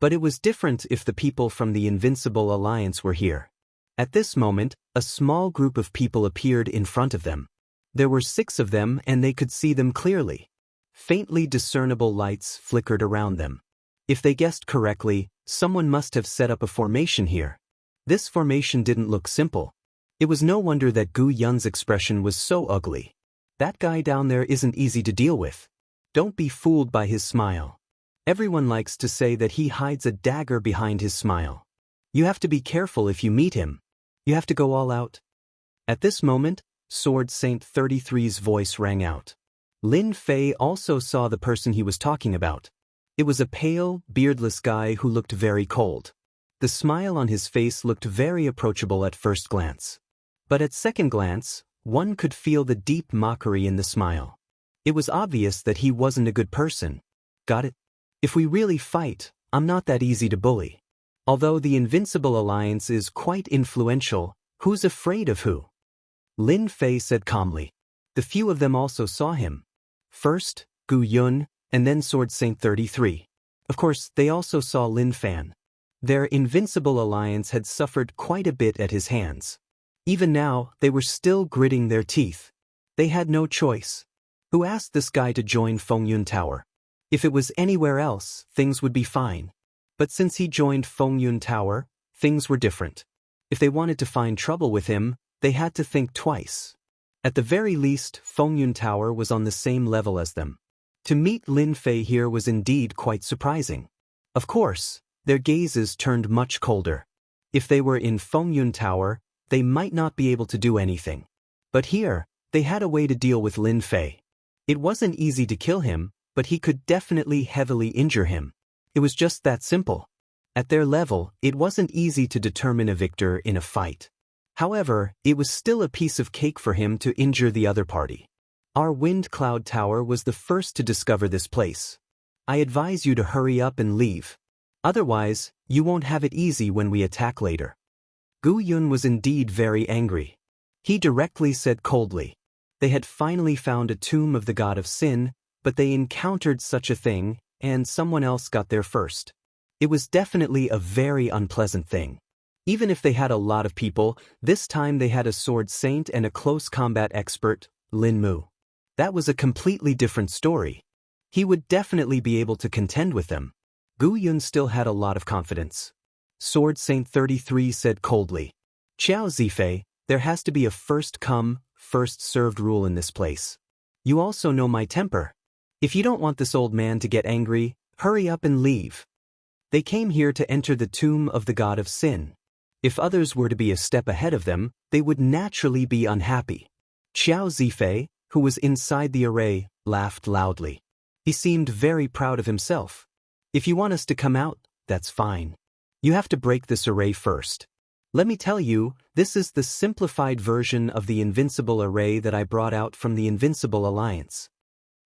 But it was different if the people from the Invincible Alliance were here. At this moment, a small group of people appeared in front of them. There were 6 of them and they could see them clearly. Faintly discernible lights flickered around them. If they guessed correctly, someone must have set up a formation here. This formation didn't look simple. It was no wonder that Gu Yun's expression was so ugly. That guy down there isn't easy to deal with. Don't be fooled by his smile. Everyone likes to say that he hides a dagger behind his smile. You have to be careful if you meet him. You have to go all out. At this moment, Sword Saint 33's voice rang out. Lin Fei also saw the person he was talking about. It was a pale, beardless guy who looked very cold. The smile on his face looked very approachable at first glance. But at second glance, one could feel the deep mockery in the smile. It was obvious that he wasn't a good person. Got it? If we really fight, I'm not that easy to bully. Although the Invincible Alliance is quite influential, who's afraid of who? Lin Fei said calmly. The few of them also saw him. First, Gu Yun, and then Sword Saint 33. Of course, they also saw Lin Fan. Their invincible alliance had suffered quite a bit at his hands. Even now, they were still gritting their teeth. They had no choice. Who asked this guy to join Fengyun Tower? If it was anywhere else, things would be fine. But since he joined Fengyun Tower, things were different. If they wanted to find trouble with him, they had to think twice. At the very least, Fengyun Tower was on the same level as them. To meet Lin Fei here was indeed quite surprising. Of course, their gazes turned much colder. If they were in Fengyun Tower, they might not be able to do anything. But here, they had a way to deal with Lin Fei. It wasn't easy to kill him, but he could definitely heavily injure him. It was just that simple. At their level, it wasn't easy to determine a victor in a fight. However, it was still a piece of cake for him to injure the other party. Our Wind Cloud Tower was the first to discover this place. I advise you to hurry up and leave. Otherwise, you won't have it easy when we attack later. Gu Yun was indeed very angry. He directly said coldly. They had finally found a tomb of the god of sin, but they encountered such a thing, and someone else got there first. It was definitely a very unpleasant thing. Even if they had a lot of people, this time they had a sword saint and a close combat expert, Lin Mu. That was a completely different story. He would definitely be able to contend with them. Gu Yun still had a lot of confidence. Sword Saint 33 said coldly. Xiao Zifei, there has to be a first-come, first-served rule in this place. You also know my temper. If you don't want this old man to get angry, hurry up and leave. They came here to enter the tomb of the god of sin. If others were to be a step ahead of them, they would naturally be unhappy. Xiao Zifei, who was inside the array, laughed loudly. He seemed very proud of himself. If you want us to come out, that's fine. You have to break this array first. Let me tell you, this is the simplified version of the invincible array that I brought out from the Invincible Alliance.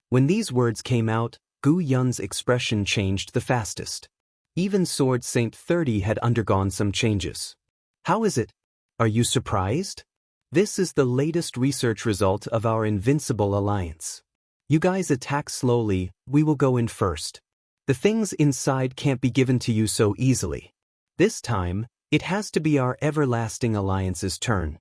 When these words came out, Gu Yun's expression changed the fastest. Even Sword Saint 30 had undergone some changes. How is it? Are you surprised? This is the latest research result of our Invincible Alliance. You guys attack slowly, we will go in first. The things inside can't be given to you so easily. This time, it has to be our everlasting alliance's turn.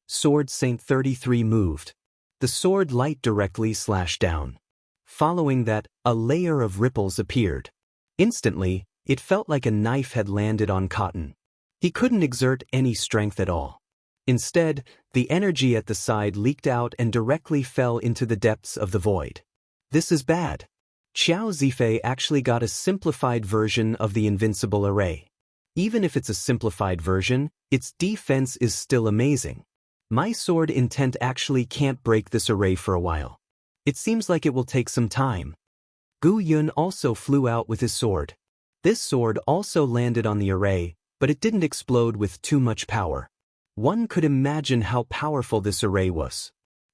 Sword Saint 33 moved. The sword light directly slashed down. Following that, a layer of ripples appeared. Instantly, it felt like a knife had landed on cotton. He couldn't exert any strength at all. Instead, the energy at the side leaked out and directly fell into the depths of the void. This is bad. Xiao Zifei actually got a simplified version of the invincible array. Even if it's a simplified version, its defense is still amazing. My sword intent actually can't break this array for a while. It seems like it will take some time. Gu Yun also flew out with his sword. This sword also landed on the array, but it didn't explode with too much power. One could imagine how powerful this array was.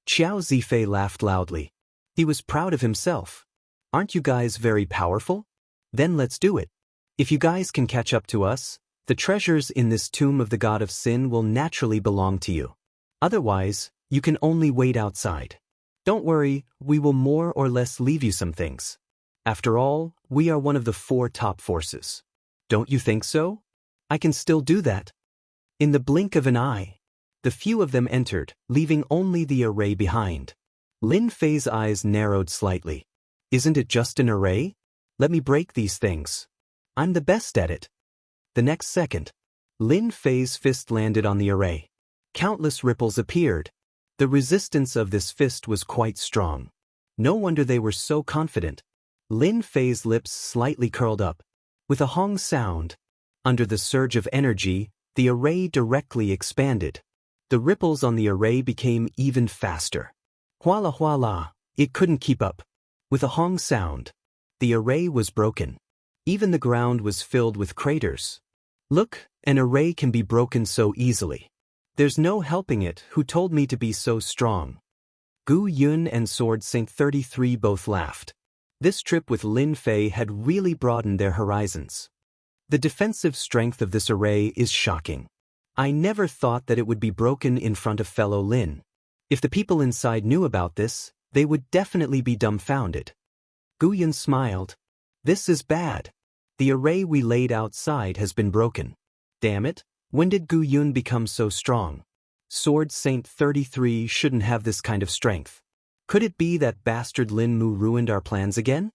Xiao Zifei laughed loudly. He was proud of himself. Aren't you guys very powerful? Then let's do it. If you guys can catch up to us, the treasures in this tomb of the god of sin will naturally belong to you. Otherwise, you can only wait outside. Don't worry, we will more or less leave you some things. After all, we are one of the 4 top forces. Don't you think so? I can still do that. In the blink of an eye, the few of them entered, leaving only the array behind. Lin Fei's eyes narrowed slightly. Isn't it just an array? Let me break these things. I'm the best at it. The next second, Lin Fei's fist landed on the array. Countless ripples appeared. The resistance of this fist was quite strong. No wonder they were so confident. Lin Fei's lips slightly curled up. With a hong sound, under the surge of energy, the array directly expanded. The ripples on the array became even faster. Huala huala, it couldn't keep up. With a hong sound, the array was broken. Even the ground was filled with craters. Look, an array can be broken so easily. There's no helping it. Who told me to be so strong? Gu Yun and Sword Saint 33 both laughed. This trip with Lin Fei had really broadened their horizons. The defensive strength of this array is shocking. I never thought that it would be broken in front of fellow Lin. If the people inside knew about this, they would definitely be dumbfounded. Gu Yun smiled. This is bad. The array we laid outside has been broken. Damn it, when did Gu Yun become so strong? Sword Saint 33 shouldn't have this kind of strength. Could it be that bastard Lin Mu ruined our plans again?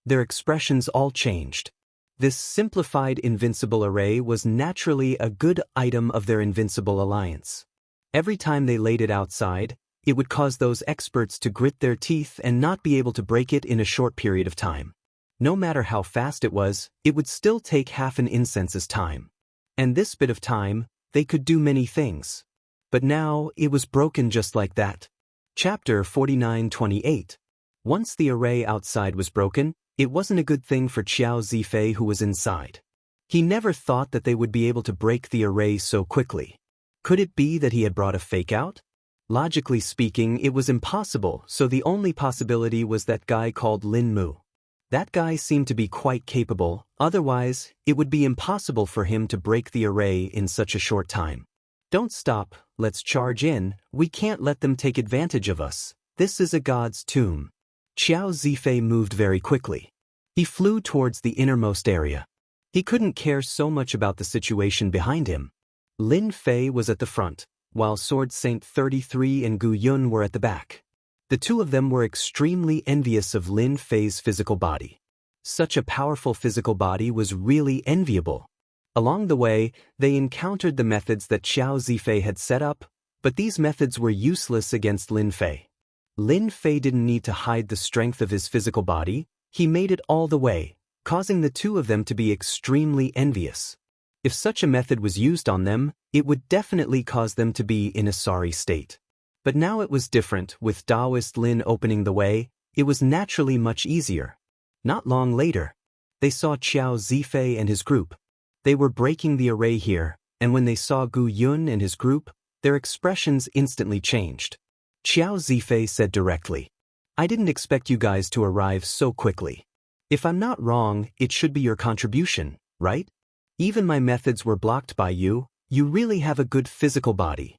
Their expressions all changed. This simplified invincible array was naturally a good item of their invincible alliance. Every time they laid it outside, it would cause those experts to grit their teeth and not be able to break it in a short period of time. No matter how fast it would still take half an incense's time. And this bit of time, they could do many things. But now, it was broken just like that. Chapter 49-28. Once the array outside was broken, it wasn't a good thing for Qiao Zifei who was inside. He never thought that they would be able to break the array so quickly. Could it be that he had brought a fake out? Logically speaking, it was impossible, so the only possibility was that guy called Lin Mu. That guy seemed to be quite capable, otherwise, it would be impossible for him to break the array in such a short time. Don't stop, let's charge in, we can't let them take advantage of us. This is a god's tomb. Qiao Zifei moved very quickly. He flew towards the innermost area. He couldn't care so much about the situation behind him. Lin Fei was at the front, while Sword Saint 33 and Gu Yun were at the back. The two of them were extremely envious of Lin Fei's physical body. Such a powerful physical body was really enviable. Along the way, they encountered the methods that Qiao Zifei had set up, but these methods were useless against Lin Fei. Lin Fei didn't need to hide the strength of his physical body, he made it all the way, causing the two of them to be extremely envious. If such a method was used on them, it would definitely cause them to be in a sorry state. But now it was different, with Taoist Lin opening the way, it was naturally much easier. Not long later, they saw Qiao Zifei and his group. They were breaking the array here, and when they saw Gu Yun and his group, their expressions instantly changed. Qiao Zifei said directly, I didn't expect you guys to arrive so quickly. If I'm not wrong, it should be your contribution, right? Even my methods were blocked by you, you really have a good physical body.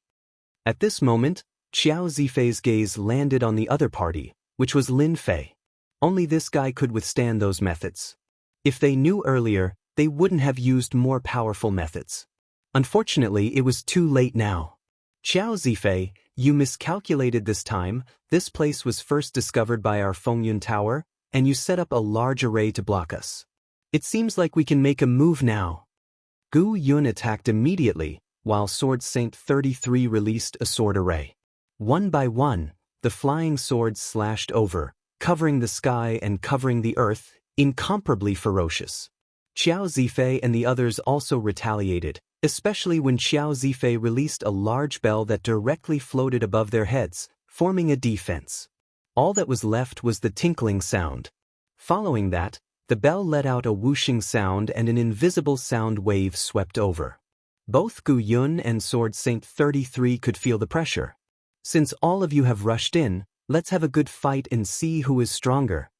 At this moment, Qiao Zifei's gaze landed on the other party, which was Lin Fei. Only this guy could withstand those methods. If they knew earlier, they wouldn't have used more powerful methods. Unfortunately, it was too late now. Qiao Zifei, you miscalculated this time. This place was first discovered by our Fengyun Tower, and you set up a large array to block us. It seems like we can make a move now. Gu Yun attacked immediately, while Sword Saint 33 released a sword array. One by one, the flying swords slashed over, covering the sky and covering the earth, incomparably ferocious. Qiao Zifei and the others also retaliated, especially when Qiao Zifei released a large bell that directly floated above their heads, forming a defense. All that was left was the tinkling sound. Following that, the bell let out a whooshing sound and an invisible sound wave swept over. Both Gu Yun and Sword Saint 33 could feel the pressure. Since all of you have rushed in, let's have a good fight and see who is stronger.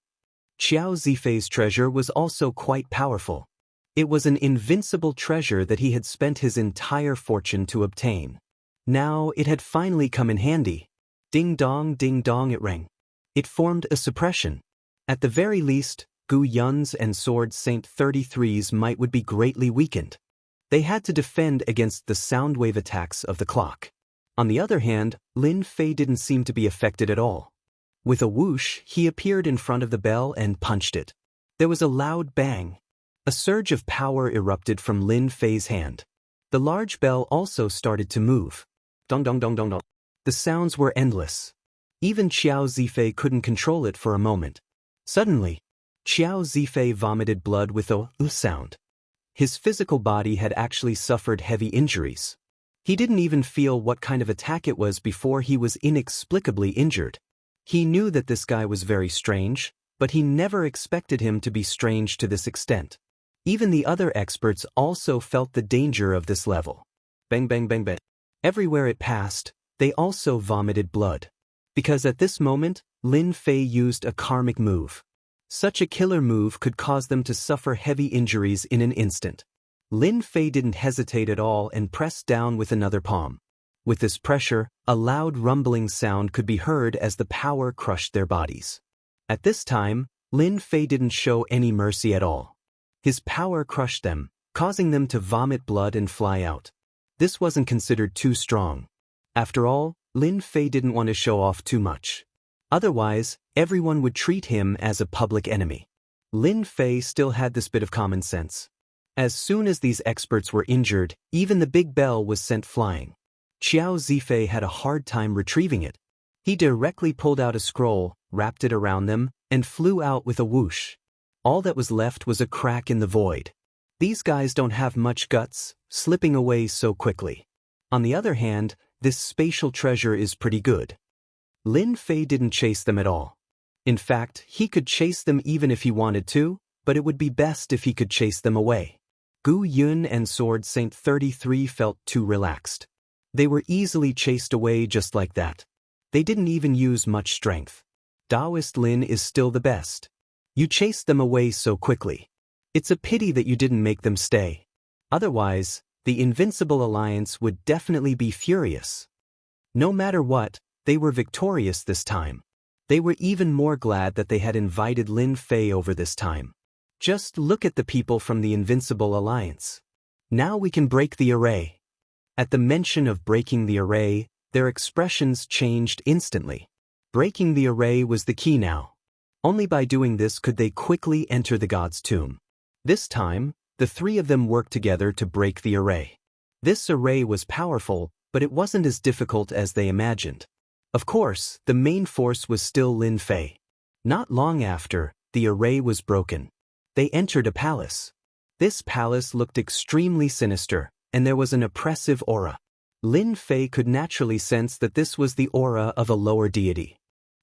Qiao Zifei's treasure was also quite powerful. It was an invincible treasure that he had spent his entire fortune to obtain. Now it had finally come in handy. Ding dong it rang. It formed a suppression. At the very least, Gu Yun's and Sword Saint 33's might would be greatly weakened. They had to defend against the sound wave attacks of the clock. On the other hand, Lin Fei didn't seem to be affected at all. With a whoosh, he appeared in front of the bell and punched it. There was a loud bang. A surge of power erupted from Lin Fei's hand. The large bell also started to move. Dong dong dong dong dong. The sounds were endless. Even Qiao Zifei couldn't control it for a moment. Suddenly, Qiao Zifei vomited blood with a sound. His physical body had actually suffered heavy injuries. He didn't even feel what kind of attack it was before he was inexplicably injured. He knew that this guy was very strange, but he never expected him to be strange to this extent. Even the other experts also felt the danger of this level. Bang bang bang bang. Everywhere it passed, they also vomited blood. Because at this moment, Lin Fei used a karmic move. Such a killer move could cause them to suffer heavy injuries in an instant. Lin Fei didn't hesitate at all and pressed down with another palm. With this pressure, a loud rumbling sound could be heard as the power crushed their bodies. At this time, Lin Fei didn't show any mercy at all. His power crushed them, causing them to vomit blood and fly out. This wasn't considered too strong. After all, Lin Fei didn't want to show off too much. Otherwise, everyone would treat him as a public enemy. Lin Fei still had this bit of common sense. As soon as these experts were injured, even the big bell was sent flying. Qiao Zifei had a hard time retrieving it. He directly pulled out a scroll, wrapped it around them, and flew out with a whoosh. All that was left was a crack in the void. These guys don't have much guts, slipping away so quickly. On the other hand, this spatial treasure is pretty good. Lin Fei didn't chase them at all. In fact, he could chase them even if he wanted to, but it would be best if he could chase them away. Gu Yun and Sword Saint 33 felt too relaxed. They were easily chased away just like that. They didn't even use much strength. Taoist Lin is still the best. You chased them away so quickly. It's a pity that you didn't make them stay. Otherwise, the Invincible Alliance would definitely be furious. No matter what, they were victorious this time. They were even more glad that they had invited Lin Fei over this time. Just look at the people from the Invincible Alliance. Now we can break the array. At the mention of breaking the array, their expressions changed instantly. Breaking the array was the key now. Only by doing this could they quickly enter the god's tomb. This time, the three of them worked together to break the array. This array was powerful, but it wasn't as difficult as they imagined. Of course, the main force was still Lin Fei. Not long after, the array was broken. They entered a palace. This palace looked extremely sinister, and there was an oppressive aura. Lin Fei could naturally sense that this was the aura of a lower deity.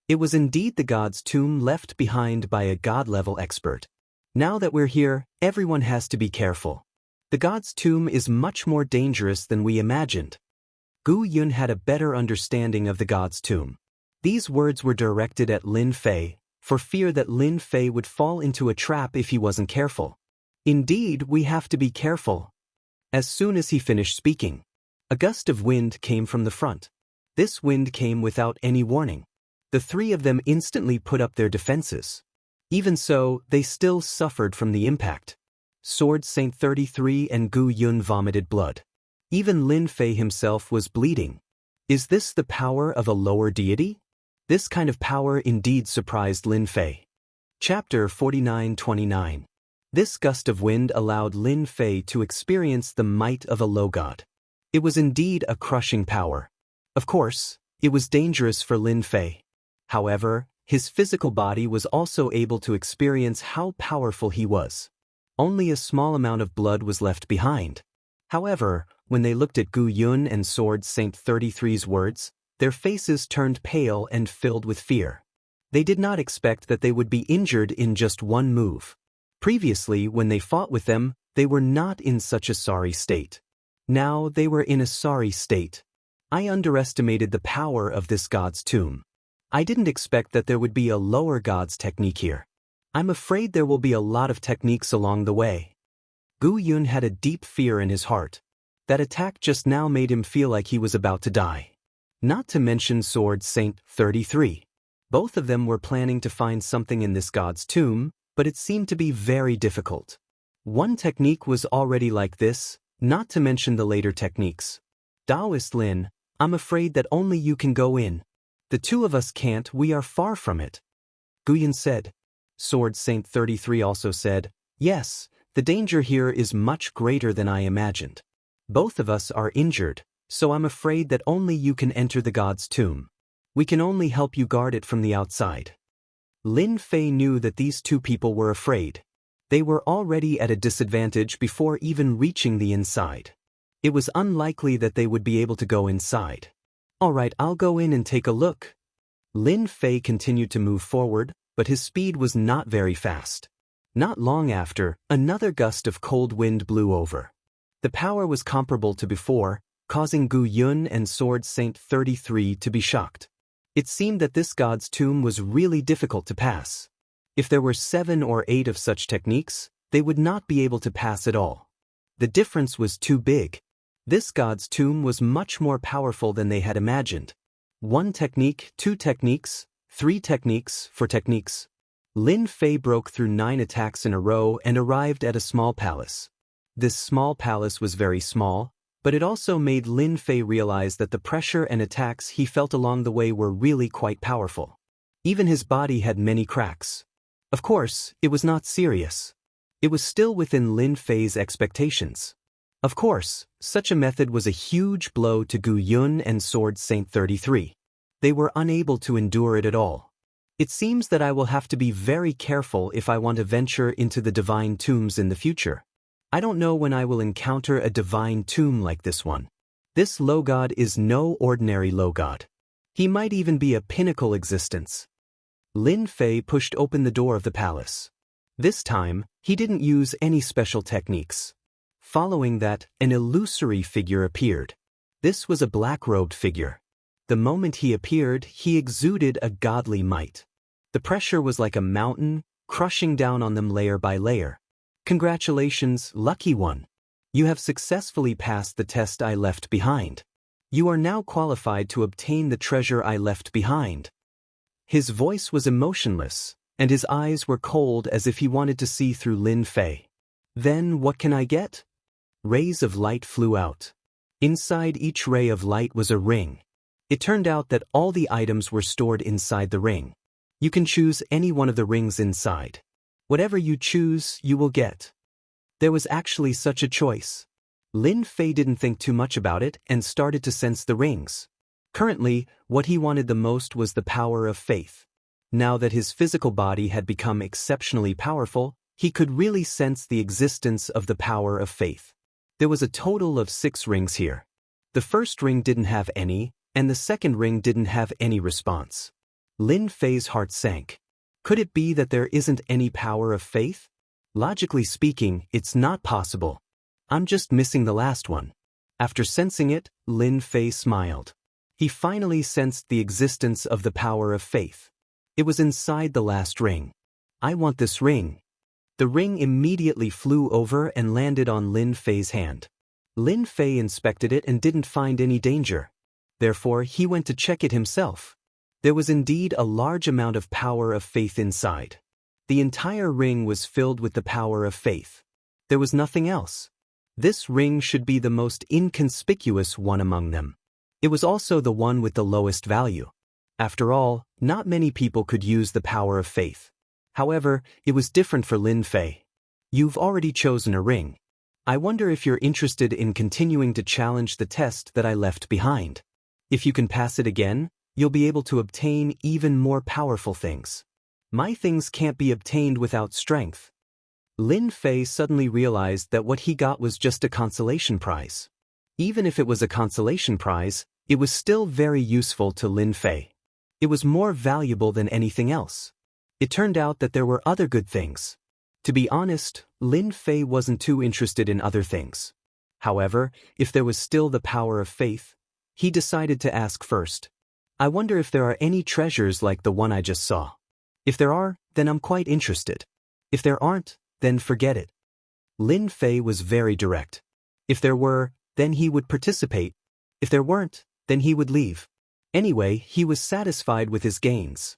It was indeed the god's tomb left behind by a god-level expert. Now that we're here, everyone has to be careful. The god's tomb is much more dangerous than we imagined. Gu Yun had a better understanding of the god's tomb. These words were directed at Lin Fei, for fear that Lin Fei would fall into a trap if he wasn't careful. Indeed, we have to be careful. As soon as he finished speaking, a gust of wind came from the front. This wind came without any warning. The three of them instantly put up their defenses. Even so, they still suffered from the impact. Sword Saint 33 and Gu Yun vomited blood. Even Lin Fei himself was bleeding. Is this the power of a lower deity? This kind of power indeed surprised Lin Fei. Chapter 49-29. This gust of wind allowed Lin Fei to experience the might of a low god. It was indeed a crushing power. Of course, it was dangerous for Lin Fei. However, his physical body was also able to experience how powerful he was. Only a small amount of blood was left behind. However, when they looked at Gu Yun and Sword Saint 33's words, their faces turned pale and filled with fear. They did not expect that they would be injured in just one move. Previously, when they fought with them, they were not in such a sorry state. Now they were in a sorry state. I underestimated the power of this god's tomb. I didn't expect that there would be a lower god's technique here. I'm afraid there will be a lot of techniques along the way. Gu Yun had a deep fear in his heart. That attack just now made him feel like he was about to die. Not to mention Sword Saint 33. Both of them were planning to find something in this god's tomb, but it seemed to be very difficult. One technique was already like this, not to mention the later techniques. Taoist Lin, I'm afraid that only you can go in. The two of us can't, we are far from it. Gu Yun said. Sword Saint 33 also said, yes, the danger here is much greater than I imagined. Both of us are injured, so I'm afraid that only you can enter the god's tomb. We can only help you guard it from the outside. Lin Fei knew that these two people were afraid. They were already at a disadvantage before even reaching the inside. It was unlikely that they would be able to go inside. All right, I'll go in and take a look. Lin Fei continued to move forward, but his speed was not very fast. Not long after, another gust of cold wind blew over. The power was comparable to before, causing Gu Yun and Sword Saint 33 to be shocked. It seemed that this god's tomb was really difficult to pass. If there were 7 or 8 of such techniques, they would not be able to pass at all. The difference was too big. This god's tomb was much more powerful than they had imagined. 1 technique, 2 techniques, 3 techniques, 4 techniques. Lin Fei broke through 9 attacks in a row and arrived at a small palace. This small palace was very small, but it also made Lin Fei realize that the pressure and attacks he felt along the way were really quite powerful. Even his body had many cracks. Of course, it was not serious. It was still within Lin Fei's expectations. Of course, such a method was a huge blow to Gu Yun and Sword Saint 33. They were unable to endure it at all. It seems that I will have to be very careful if I want to venture into the divine tombs in the future. I don't know when I will encounter a divine tomb like this one. This low god is no ordinary low god. He might even be a pinnacle existence. Lin Fei pushed open the door of the palace. This time, he didn't use any special techniques. Following that, an illusory figure appeared. This was a black-robed figure. The moment he appeared, he exuded a godly might. The pressure was like a mountain, crushing down on them layer by layer. Congratulations, lucky one. You have successfully passed the test I left behind. You are now qualified to obtain the treasure I left behind. His voice was emotionless, and his eyes were cold as if he wanted to see through Lin Fei. Then what can I get? Rays of light flew out. Inside each ray of light was a ring. It turned out that all the items were stored inside the ring. You can choose any one of the rings inside. Whatever you choose, you will get. There was actually such a choice. Lin Fei didn't think too much about it and started to sense the rings. Currently, what he wanted the most was the power of faith. Now that his physical body had become exceptionally powerful, he could really sense the existence of the power of faith. There was a total of 6 rings here. The first ring didn't have any, and the second ring didn't have any response. Lin Fei's heart sank. Could it be that there isn't any power of faith? Logically speaking, it's not possible. I'm just missing the last one. After sensing it, Lin Fei smiled. He finally sensed the existence of the power of faith. It was inside the last ring. I want this ring. The ring immediately flew over and landed on Lin Fei's hand. Lin Fei inspected it and didn't find any danger. Therefore, he went to check it himself. There was indeed a large amount of power of faith inside. The entire ring was filled with the power of faith. There was nothing else. This ring should be the most inconspicuous one among them. It was also the one with the lowest value. After all, not many people could use the power of faith. However, it was different for Lin Fei. You've already chosen a ring. I wonder if you're interested in continuing to challenge the test that I left behind. If you can pass it again, you'll be able to obtain even more powerful things. My things can't be obtained without strength. Lin Fei suddenly realized that what he got was just a consolation prize. Even if it was a consolation prize, it was still very useful to Lin Fei. It was more valuable than anything else. It turned out that there were other good things. To be honest, Lin Fei wasn't too interested in other things. However, if there was still the power of faith, he decided to ask first. I wonder if there are any treasures like the one I just saw. If there are, then I'm quite interested. If there aren't, then forget it. Lin Fei was very direct. If there were, then he would participate. If there weren't, then he would leave. Anyway, he was satisfied with his gains.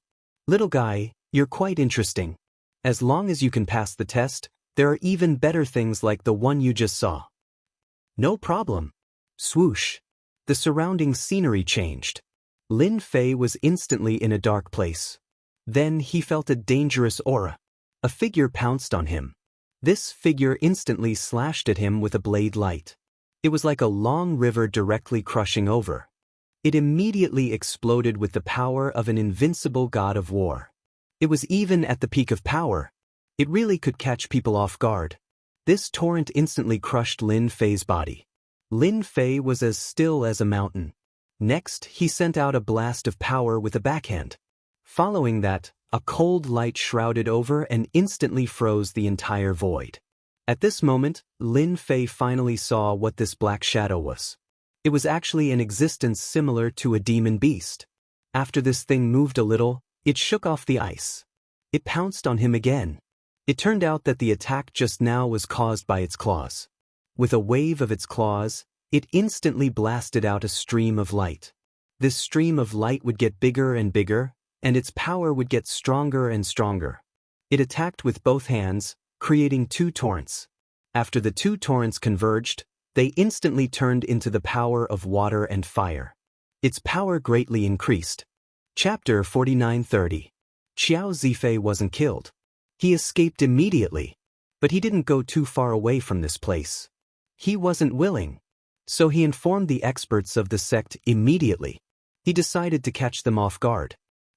Little guy, you're quite interesting. As long as you can pass the test, there are even better things like the one you just saw. No problem. Swoosh. The surrounding scenery changed. Lin Fei was instantly in a dark place. Then he felt a dangerous aura. A figure pounced on him. This figure instantly slashed at him with a blade light. It was like a long river directly crushing over. It immediately exploded with the power of an invincible god of war. It was even at the peak of power. It really could catch people off guard. This torrent instantly crushed Lin Fei's body. Lin Fei was as still as a mountain. Next, he sent out a blast of power with a backhand. Following that, a cold light shrouded over and instantly froze the entire void. At this moment, Lin Fei finally saw what this black shadow was. It was actually an existence similar to a demon beast. After this thing moved a little, it shook off the ice. It pounced on him again. It turned out that the attack just now was caused by its claws. With a wave of its claws, It instantly blasted out a stream of light. This stream of light would get bigger and bigger, and its power would get stronger and stronger. It attacked with both hands, creating two torrents. After the two torrents converged, they instantly turned into the power of water and fire. Its power greatly increased. Chapter 49:30. Qiao Zifei wasn't killed. He escaped immediately. But he didn't go too far away from this place. He wasn't willing. So he informed the experts of the sect immediately. He decided to catch them off guard.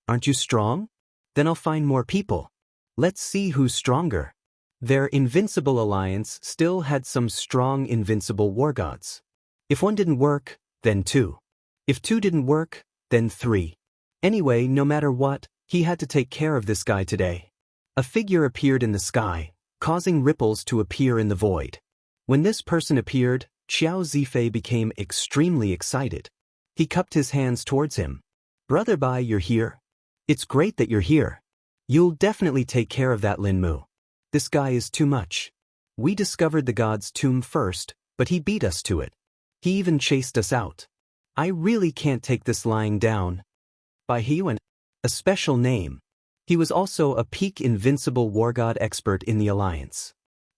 Aren't you strong? Then I'll find more people. Let's see who's stronger. Their invincible alliance still had some strong invincible war gods. If one didn't work, then two. If two didn't work, then three. Anyway, no matter what, he had to take care of this guy today. A figure appeared in the sky, causing ripples to appear in the void. When this person appeared, Qiao Zifei became extremely excited. He cupped his hands towards him. Brother Bai, you're here? It's great that you're here. You'll definitely take care of that Lin Mu. This guy is too much. We discovered the god's tomb first, but he beat us to it. He even chased us out. I really can't take this lying down. Bai Heyuan, a special name. He was also a peak invincible war god expert in the alliance.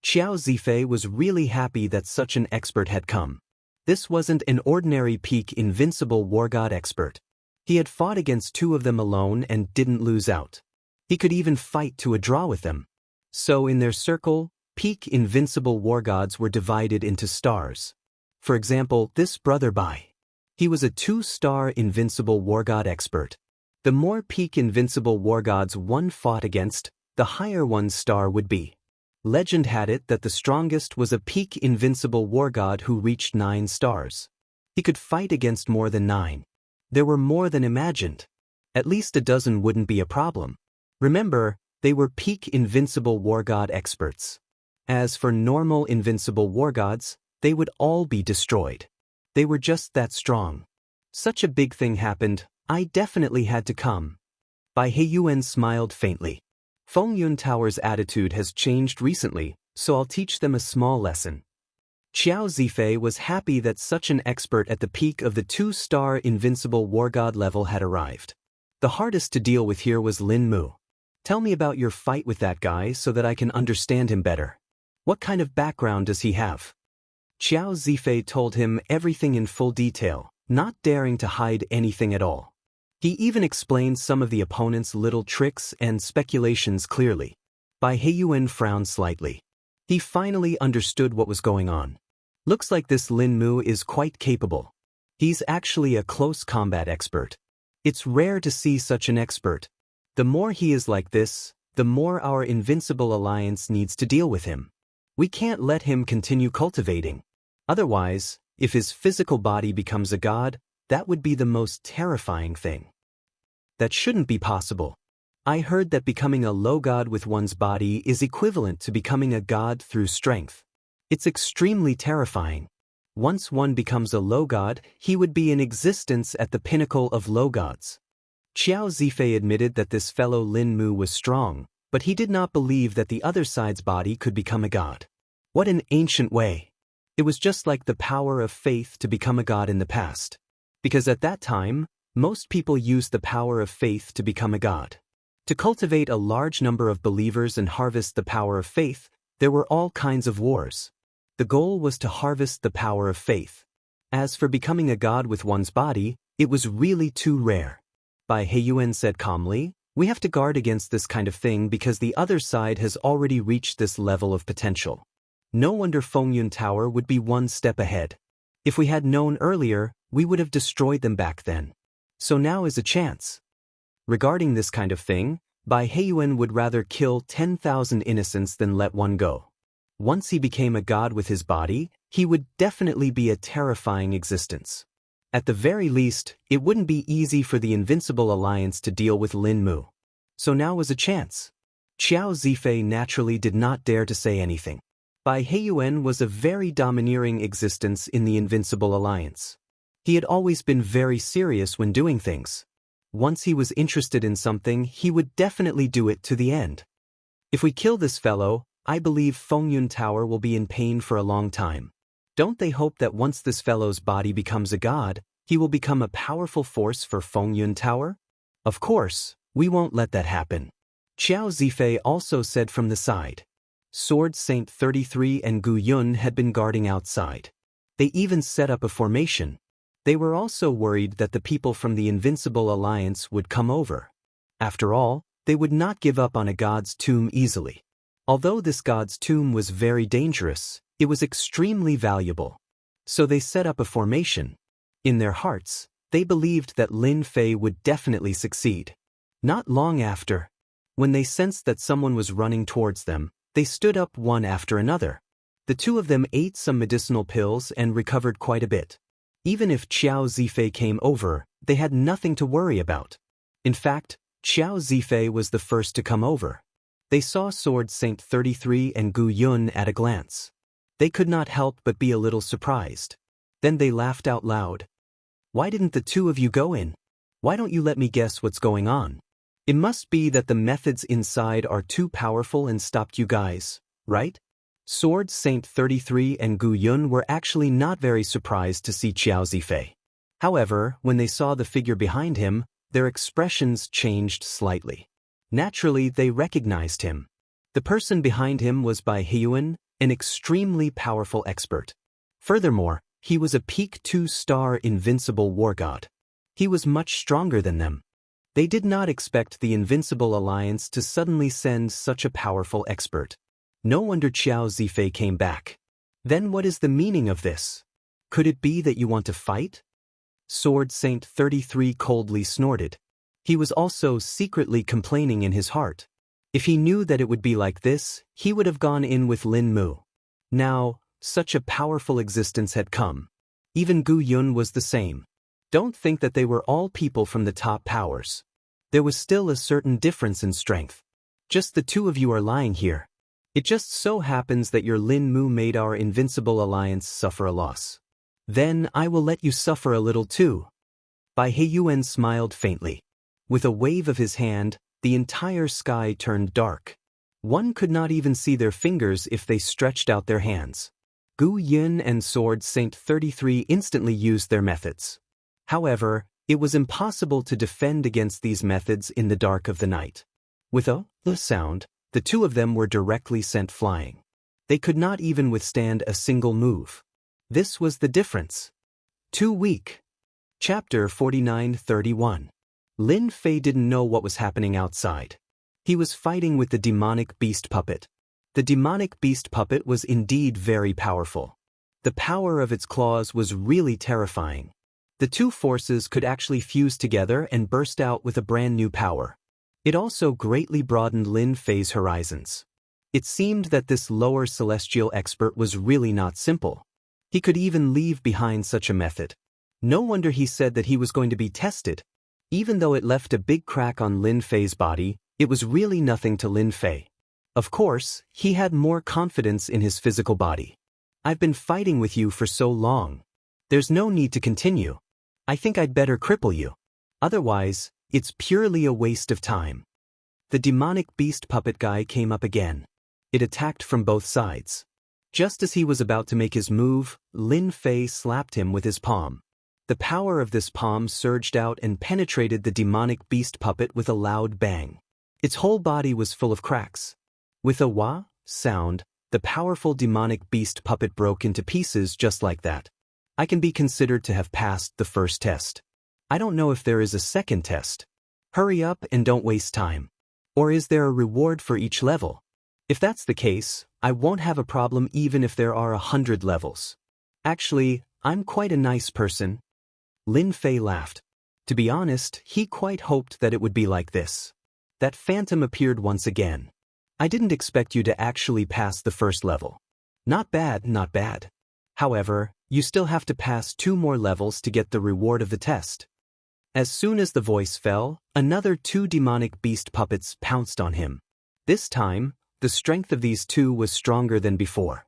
Qiao Zifei was really happy that such an expert had come. This wasn't an ordinary peak invincible war god expert. He had fought against two of them alone and didn't lose out. He could even fight to a draw with them. So in their circle, peak invincible war gods were divided into stars. For example, this brother Bai. He was a 2-star invincible war god expert. The more peak invincible war gods one fought against, the higher one's star would be. Legend had it that the strongest was a peak invincible war god who reached 9 stars. He could fight against more than 9. There were more than imagined. At least a dozen wouldn't be a problem. Remember, they were peak invincible war god experts. As for normal invincible war gods, they would all be destroyed. They were just that strong. Such a big thing happened, I definitely had to come. Bai Heyuan smiled faintly. Fengyun Tower's attitude has changed recently, so I'll teach them a small lesson. Qiao Zifei was happy that such an expert at the peak of the 2-star invincible war god level had arrived. The hardest to deal with here was Lin Mu. Tell me about your fight with that guy so that I can understand him better. What kind of background does he have? Qiao Zifei told him everything in full detail, not daring to hide anything at all. He even explained some of the opponent's little tricks and speculations clearly. Bai Heyuan frowned slightly. He finally understood what was going on. Looks like this Lin Mu is quite capable. He's actually a close combat expert. It's rare to see such an expert. The more he is like this, the more our invincible alliance needs to deal with him. We can't let him continue cultivating. Otherwise, if his physical body becomes a god, that would be the most terrifying thing. That shouldn't be possible. I heard that becoming a low god with one's body is equivalent to becoming a god through strength. It's extremely terrifying. Once one becomes a low god, he would be in existence at the pinnacle of low gods. Qiao Zifei admitted that this fellow Lin Mu was strong, but he did not believe that the other side's body could become a god. What an ancient way! It was just like the power of faith to become a god in the past. Because at that time, most people used the power of faith to become a god. To cultivate a large number of believers and harvest the power of faith, there were all kinds of wars. The goal was to harvest the power of faith. As for becoming a god with one's body, it was really too rare. Bai Heyuan said calmly, we have to guard against this kind of thing because the other side has already reached this level of potential. No wonder Fengyun Tower would be one step ahead. If we had known earlier, we would have destroyed them back then. So now is a chance. Regarding this kind of thing, Bai Heyuan would rather kill 10,000 innocents than let one go. Once he became a god with his body, he would definitely be a terrifying existence. At the very least, it wouldn't be easy for the Invincible Alliance to deal with Lin Mu. So now was a chance. Qiao Zifei naturally did not dare to say anything. Bai Heyuan was a very domineering existence in the Invincible Alliance. He had always been very serious when doing things. Once he was interested in something, he would definitely do it to the end. If we kill this fellow, I believe Fengyun Tower will be in pain for a long time. Don't they hope that once this fellow's body becomes a god, he will become a powerful force for Fengyun Tower? Of course, we won't let that happen. Qiao Zifei also said from the side. Sword Saint 33 and Gu Yun had been guarding outside. They even set up a formation. They were also worried that the people from the Invincible Alliance would come over. After all, they would not give up on a god's tomb easily. Although this god's tomb was very dangerous, it was extremely valuable. So they set up a formation. In their hearts, they believed that Lin Fei would definitely succeed. Not long after, when they sensed that someone was running towards them, they stood up one after another. The two of them ate some medicinal pills and recovered quite a bit. Even if Qiao Zifei came over, they had nothing to worry about. In fact, Qiao Zifei was the first to come over. They saw Sword Saint 33 and Gu Yun at a glance. They could not help but be a little surprised. Then they laughed out loud. Why didn't the two of you go in? Why don't you let me guess what's going on? It must be that the methods inside are too powerful and stopped you guys, right? Sword Saint 33 and Gu Yun were actually not very surprised to see Qiao Zifei. However, when they saw the figure behind him, their expressions changed slightly. Naturally, they recognized him. The person behind him was Bai Heyuan, an extremely powerful expert. Furthermore, he was a peak 2-star invincible war god. He was much stronger than them. They did not expect the Invincible Alliance to suddenly send such a powerful expert. No wonder Qiao Zifei came back. Then what is the meaning of this? Could it be that you want to fight? Sword Saint 33 coldly snorted. He was also secretly complaining in his heart. If he knew that it would be like this, he would have gone in with Lin Mu. Now, such a powerful existence had come. Even Gu Yun was the same. Don't think that they were all people from the top powers. There was still a certain difference in strength. Just the two of you are lying here. It just so happens that your Lin Mu made our Invincible Alliance suffer a loss. Then I will let you suffer a little too. Bai Heyuan smiled faintly. With a wave of his hand, the entire sky turned dark. One could not even see their fingers if they stretched out their hands. Gu Yun and Sword Saint 33 instantly used their methods. However, it was impossible to defend against these methods in the dark of the night. With a sound, the two of them were directly sent flying. They could not even withstand a single move. This was the difference. Too weak. Chapter 49-31. Lin Fei didn't know what was happening outside. He was fighting with the demonic beast puppet. The demonic beast puppet was indeed very powerful. The power of its claws was really terrifying. The two forces could actually fuse together and burst out with a brand new power. It also greatly broadened Lin Fei's horizons. It seemed that this lower celestial expert was really not simple. He could even leave behind such a method. No wonder he said that he was going to be tested. Even though it left a big crack on Lin Fei's body, it was really nothing to Lin Fei. Of course, he had more confidence in his physical body. I've been fighting with you for so long. There's no need to continue. I think I'd better cripple you. Otherwise, it's purely a waste of time. The demonic beast puppet guy came up again. It attacked from both sides. Just as he was about to make his move, Lin Fei slapped him with his palm. The power of this palm surged out and penetrated the demonic beast puppet with a loud bang. Its whole body was full of cracks. With a wah sound, the powerful demonic beast puppet broke into pieces just like that. I can be considered to have passed the first test. I don't know if there is a second test. Hurry up and don't waste time. Or is there a reward for each level? If that's the case, I won't have a problem even if there are 100 levels. Actually, I'm quite a nice person. Lin Fei laughed. To be honest, he quite hoped that it would be like this. That phantom appeared once again. I didn't expect you to actually pass the first level. Not bad, not bad. However, you still have to pass 2 more levels to get the reward of the test. As soon as the voice fell, another 2 demonic beast puppets pounced on him. This time, the strength of these 2 was stronger than before.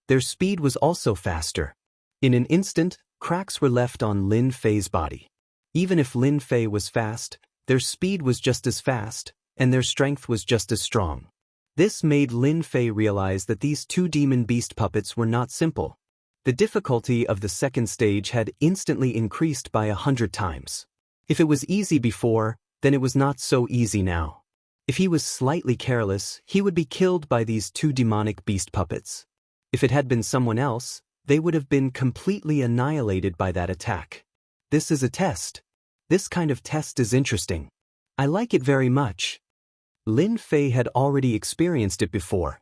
Their speed was also faster. In an instant, cracks were left on Lin Fei's body. Even if Lin Fei was fast, their speed was just as fast, and their strength was just as strong. This made Lin Fei realize that these 2 demon beast puppets were not simple. The difficulty of the second stage had instantly increased by 100 times. If it was easy before, then it was not so easy now. If he was slightly careless, he would be killed by these two demonic beast puppets. If it had been someone else, they would have been completely annihilated by that attack. This is a test. This kind of test is interesting. I like it very much. Lin Fei had already experienced it before.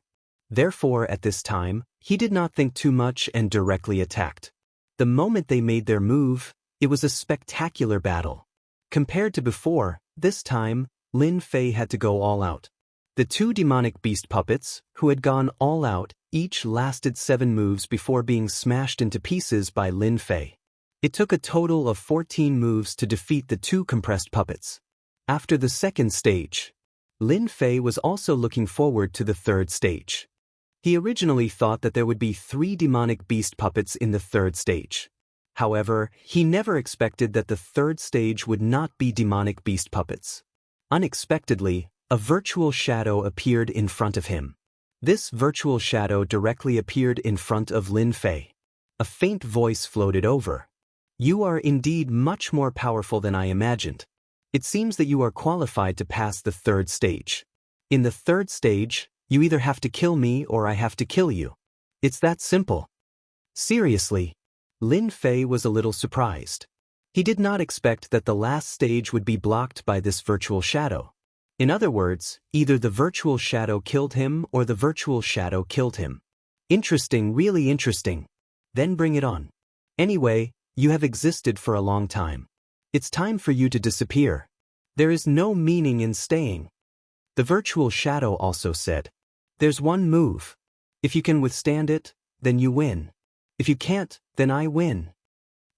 Therefore, at this time, he did not think too much and directly attacked. The moment they made their move, it was a spectacular battle. Compared to before, this time, Lin Fei had to go all out. The two demonic beast puppets, who had gone all out, each lasted 7 moves before being smashed into pieces by Lin Fei. It took a total of 14 moves to defeat the two compressed puppets. After the second stage, Lin Fei was also looking forward to the third stage. He originally thought that there would be 3 demonic beast puppets in the third stage. However, he never expected that the third stage would not be demonic beast puppets. Unexpectedly, a virtual shadow appeared in front of him. This virtual shadow directly appeared in front of Lin Fei. A faint voice floated over. "You are indeed much more powerful than I imagined. It seems that you are qualified to pass the third stage. In the third stage, you either have to kill me or I have to kill you. It's that simple." Seriously, Lin Fei was a little surprised. He did not expect that the last stage would be blocked by this virtual shadow. In other words, either the virtual shadow killed him or the virtual shadow killed him. Interesting, really interesting. Then bring it on. Anyway, you have existed for a long time. It's time for you to disappear. There is no meaning in staying. The virtual shadow also said, "There's one move. If you can withstand it, then you win. If you can't, then I win."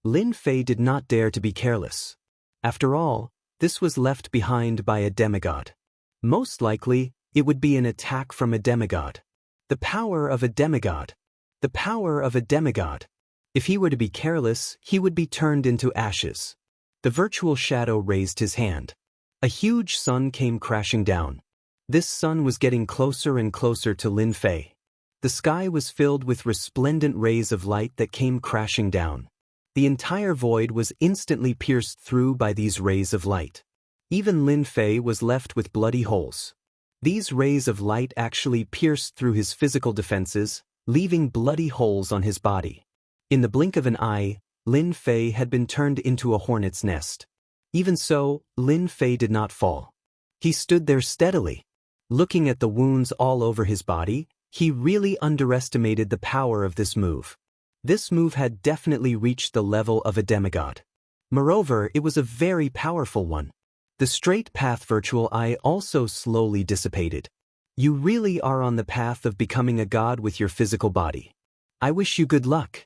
Lin Fei did not dare to be careless. After all, this was left behind by a demigod. Most likely, it would be an attack from a demigod. The power of a demigod. The power of a demigod. If he were to be careless, he would be turned into ashes. The virtual shadow raised his hand. A huge sun came crashing down. This sun was getting closer and closer to Lin Fei. The sky was filled with resplendent rays of light that came crashing down. The entire void was instantly pierced through by these rays of light. Even Lin Fei was left with bloody holes. These rays of light actually pierced through his physical defenses, leaving bloody holes on his body. In the blink of an eye, Lin Fei had been turned into a hornet's nest. Even so, Lin Fei did not fall. He stood there steadily. Looking at the wounds all over his body, he really underestimated the power of this move. This move had definitely reached the level of a demigod. Moreover, it was a very powerful one. The straight path virtual eye also slowly dissipated. You really are on the path of becoming a god with your physical body. I wish you good luck.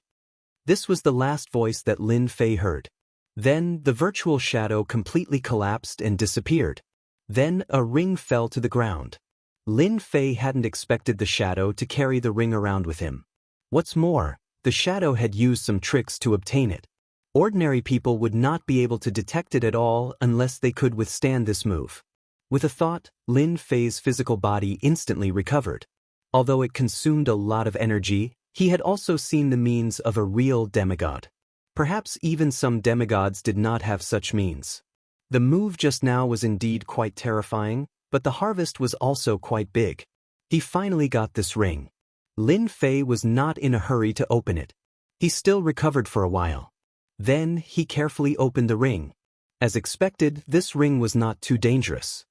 This was the last voice that Lin Fei heard. Then, the virtual shadow completely collapsed and disappeared. Then, a ring fell to the ground. Lin Fei hadn't expected the shadow to carry the ring around with him. What's more, the shadow had used some tricks to obtain it. Ordinary people would not be able to detect it at all unless they could withstand this move. With a thought, Lin Fei's physical body instantly recovered. Although it consumed a lot of energy, he had also seen the means of a real demigod. Perhaps even some demigods did not have such means. The move just now was indeed quite terrifying, but the harvest was also quite big. He finally got this ring. Lin Fei was not in a hurry to open it. He still recovered for a while. Then, he carefully opened the ring. As expected, this ring was not too dangerous.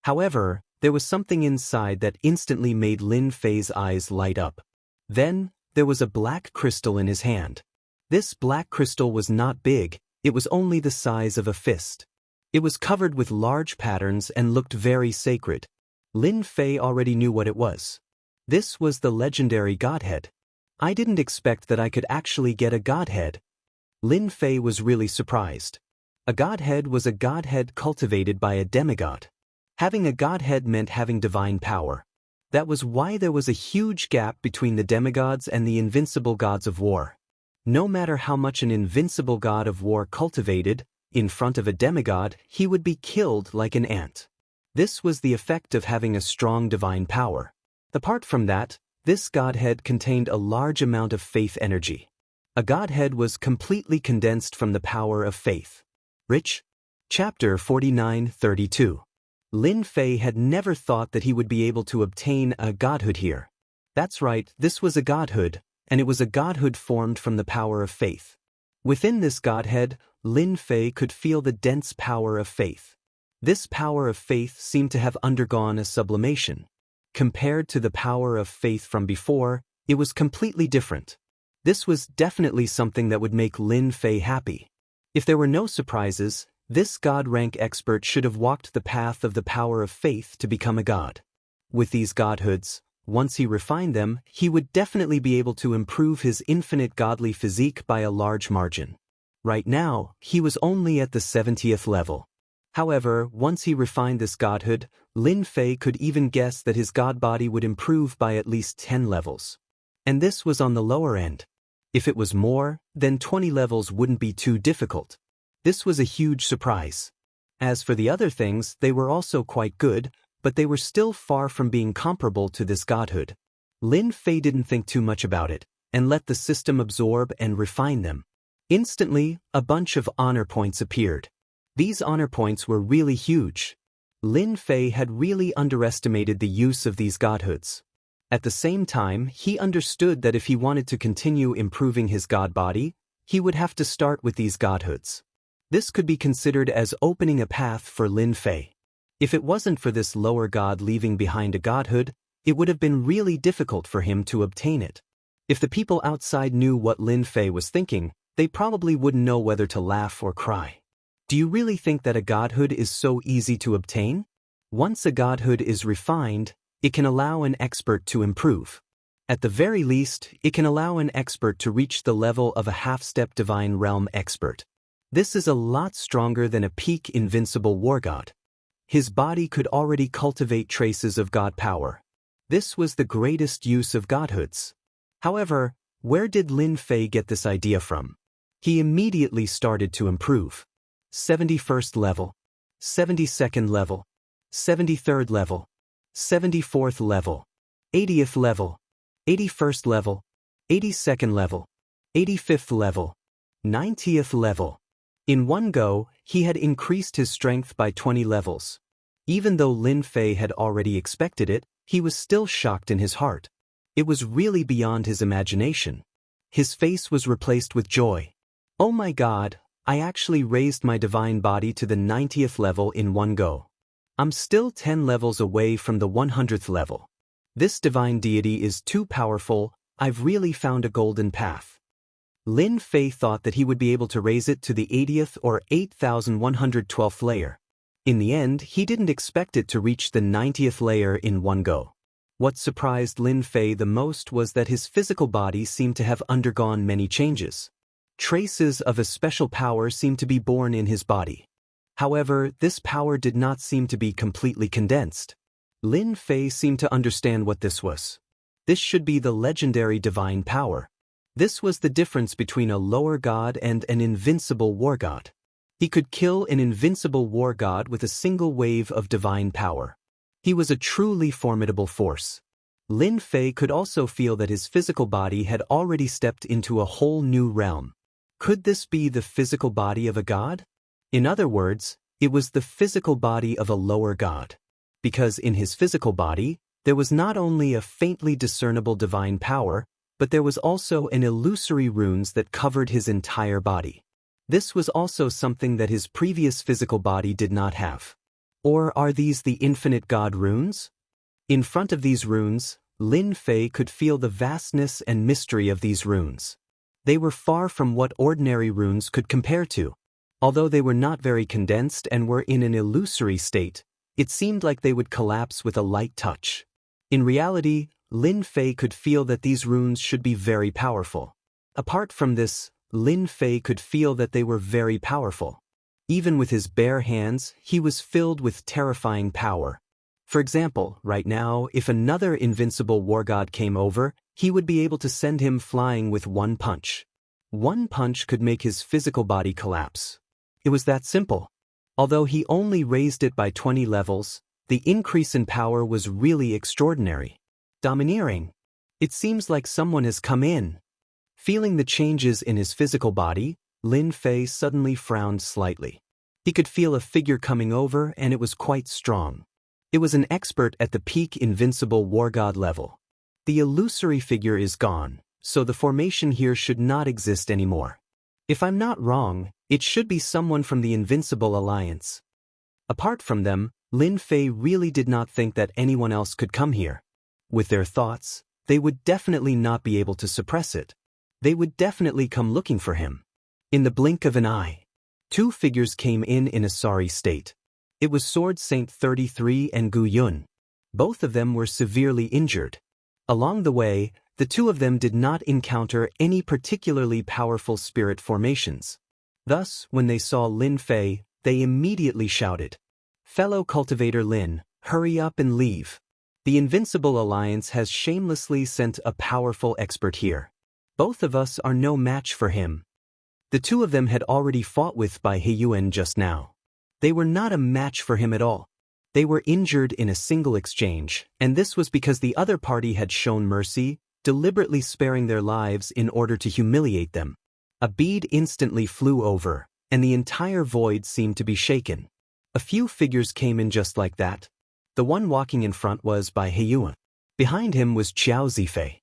However, there was something inside that instantly made Lin Fei's eyes light up. Then, there was a black crystal in his hand. This black crystal was not big, it was only the size of a fist. It was covered with large patterns and looked very sacred. Lin Fei already knew what it was. This was the legendary godhead. I didn't expect that I could actually get a godhead. Lin Fei was really surprised. A godhead was a godhead cultivated by a demigod. Having a godhead meant having divine power. That was why there was a huge gap between the demigods and the invincible gods of war. No matter how much an invincible god of war cultivated, in front of a demigod, he would be killed like an ant. This was the effect of having a strong divine power. Apart from that, this godhead contained a large amount of faith energy. A godhead was completely condensed from the power of faith. Rich? Chapter 49:32. Lin Fei had never thought that he would be able to obtain a godhood here. That's right, this was a godhood, and it was a godhood formed from the power of faith. Within this godhead, Lin Fei could feel the dense power of faith. This power of faith seemed to have undergone a sublimation. Compared to the power of faith from before, it was completely different. This was definitely something that would make Lin Fei happy. If there were no surprises, this god rank expert should have walked the path of the power of faith to become a god. With these godhoods, once he refined them, he would definitely be able to improve his infinite godly physique by a large margin. Right now, he was only at the 70th level. However, once he refined this godhood, Lin Fei could even guess that his god body would improve by at least 10 levels. And this was on the lower end. If it was more, then 20 levels wouldn't be too difficult. This was a huge surprise. As for the other things, they were also quite good, but they were still far from being comparable to this godhood. Lin Fei didn't think too much about it, and let the system absorb and refine them. Instantly, a bunch of honor points appeared. These honor points were really huge. Lin Fei had really underestimated the use of these godhoods. At the same time, he understood that if he wanted to continue improving his god body, he would have to start with these godhoods. This could be considered as opening a path for Lin Fei. If it wasn't for this lower god leaving behind a godhood, it would have been really difficult for him to obtain it. If the people outside knew what Lin Fei was thinking, they probably wouldn't know whether to laugh or cry. Do you really think that a godhood is so easy to obtain? Once a godhood is refined, it can allow an expert to improve. At the very least, it can allow an expert to reach the level of a half-step divine realm expert. This is a lot stronger than a peak invincible war god. His body could already cultivate traces of god power. This was the greatest use of godhoods. However, where did Lin Fei get this idea from? He immediately started to improve. 71st level, 72nd level, 73rd level, 74th level, 80th level, 81st level, 82nd level, 85th level, 90th level. In one go, he had increased his strength by 20 levels. Even though Lin Fei had already expected it, he was still shocked in his heart. It was really beyond his imagination. His face was replaced with joy. Oh my God, I actually raised my divine body to the 90th level in one go. I'm still 10 levels away from the 100th level. This divine deity is too powerful. I've really found a golden path. Lin Fei thought that he would be able to raise it to the 80th or 8112th layer. In the end, he didn't expect it to reach the 90th layer in one go. What surprised Lin Fei the most was that his physical body seemed to have undergone many changes. Traces of a special power seemed to be born in his body. However, this power did not seem to be completely condensed. Lin Fei seemed to understand what this was. This should be the legendary divine power. This was the difference between a lower god and an invincible war god. He could kill an invincible war god with a single wave of divine power. He was a truly formidable force. Lin Fei could also feel that his physical body had already stepped into a whole new realm. Could this be the physical body of a god? In other words, it was the physical body of a lower god. Because in his physical body, there was not only a faintly discernible divine power, but there was also an illusory runes that covered his entire body. This was also something that his previous physical body did not have. Or are these the infinite god runes? In front of these runes, Lin Fei could feel the vastness and mystery of these runes. They were far from what ordinary runes could compare to. Although they were not very condensed and were in an illusory state, it seemed like they would collapse with a light touch. In reality, Lin Fei could feel that these runes should be very powerful. Apart from this, Lin Fei could feel that they were very powerful. Even with his bare hands, he was filled with terrifying power. For example, right now, if another invincible war god came over, he would be able to send him flying with one punch. One punch could make his physical body collapse. It was that simple. Although he only raised it by 20 levels, the increase in power was really extraordinary. Domineering. It seems like someone has come in. Feeling the changes in his physical body, Lin Fei suddenly frowned slightly. He could feel a figure coming over, and it was quite strong. It was an expert at the peak invincible war god level. The illusory figure is gone, so the formation here should not exist anymore. If I'm not wrong, it should be someone from the Invincible Alliance. Apart from them, Lin Fei really did not think that anyone else could come here. With their thoughts, they would definitely not be able to suppress it. They would definitely come looking for him. In the blink of an eye, two figures came in a sorry state. It was Sword Saint 33 and Gu Yun. Both of them were severely injured. Along the way, the two of them did not encounter any particularly powerful spirit formations. Thus, when they saw Lin Fei, they immediately shouted, "Fellow cultivator Lin, hurry up and leave. The Invincible Alliance has shamelessly sent a powerful expert here. Both of us are no match for him." The two of them had already fought with Bai Heiyuan just now. They were not a match for him at all. They were injured in a single exchange, and this was because the other party had shown mercy, deliberately sparing their lives in order to humiliate them. A bead instantly flew over, and the entire void seemed to be shaken. A few figures came in just like that. The one walking in front was Bai Heiyuan. Behind him was Qiao Zifei.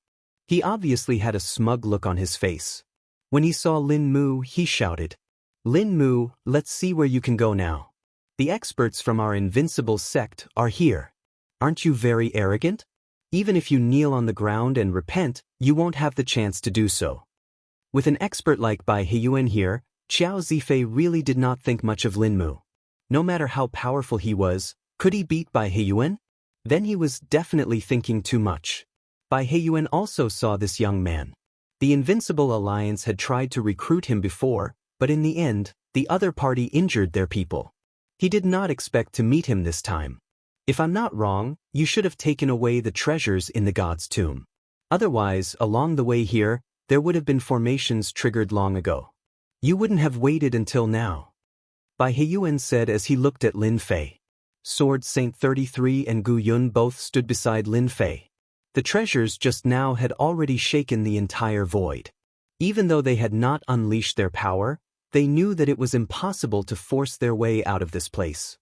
He obviously had a smug look on his face. When he saw Lin Mu, he shouted, "Lin Mu, let's see where you can go now. The experts from our invincible sect are here. Aren't you very arrogant? Even if you kneel on the ground and repent, you won't have the chance to do so." With an expert like Bai Heiyuan here, Qiao Zifei really did not think much of Lin Mu. No matter how powerful he was, could he beat Bai Heiyuan? Then he was definitely thinking too much. Bai Heiyuan also saw this young man. The Invincible Alliance had tried to recruit him before, but in the end, the other party injured their people. He did not expect to meet him this time. "If I'm not wrong, you should have taken away the treasures in the god's tomb. Otherwise, along the way here, there would have been formations triggered long ago. You wouldn't have waited until now," Bai Heiyuan said as he looked at Lin Fei. Sword Saint 33 and Gu Yun both stood beside Lin Fei. The treasures just now had already shaken the entire void. Even though they had not unleashed their power, they knew that it was impossible to force their way out of this place.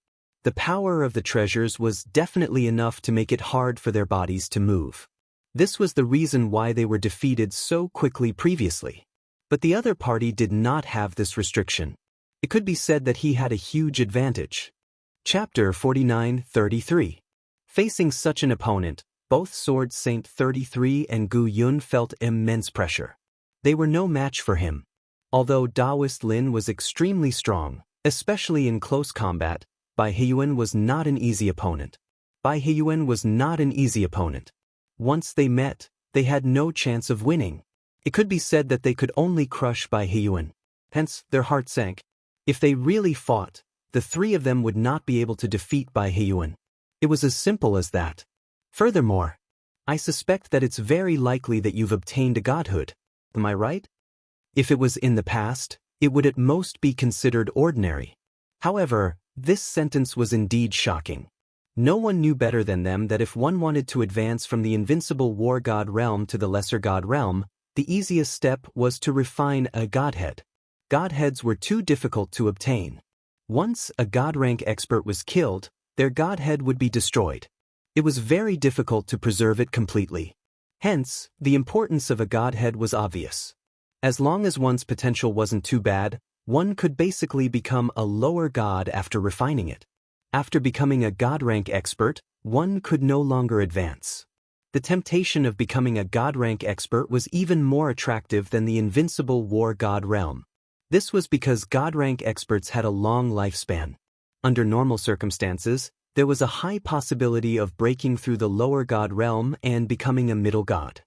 The power of the treasures was definitely enough to make it hard for their bodies to move. This was the reason why they were defeated so quickly previously. But the other party did not have this restriction. It could be said that he had a huge advantage. Chapter 49-33. Facing such an opponent, both Sword Saint 33 and Gu Yun felt immense pressure. They were no match for him. Although Taoist Lin was extremely strong, especially in close combat, Bai Heiyuan was not an easy opponent. Once they met, they had no chance of winning. It could be said that they could only crush Bai Heiyuan. Hence, their heart sank. If they really fought, the three of them would not be able to defeat Bai Heiyuan. It was as simple as that. Furthermore, I suspect that it's very likely that you've obtained a godhood. Am I right? If it was in the past, it would at most be considered ordinary. However, this sentence was indeed shocking. No one knew better than them that if one wanted to advance from the invincible war god realm to the lesser god realm, the easiest step was to refine a godhead. Godheads were too difficult to obtain. Once a god rank expert was killed, their godhead would be destroyed. It was very difficult to preserve it completely. Hence, the importance of a godhead was obvious. As long as one's potential wasn't too bad, one could basically become a lower god after refining it. After becoming a god rank expert, one could no longer advance. The temptation of becoming a god rank expert was even more attractive than the invincible war god realm. This was because god rank experts had a long lifespan. Under normal circumstances, there was a high possibility of breaking through the lower god realm and becoming a middle god.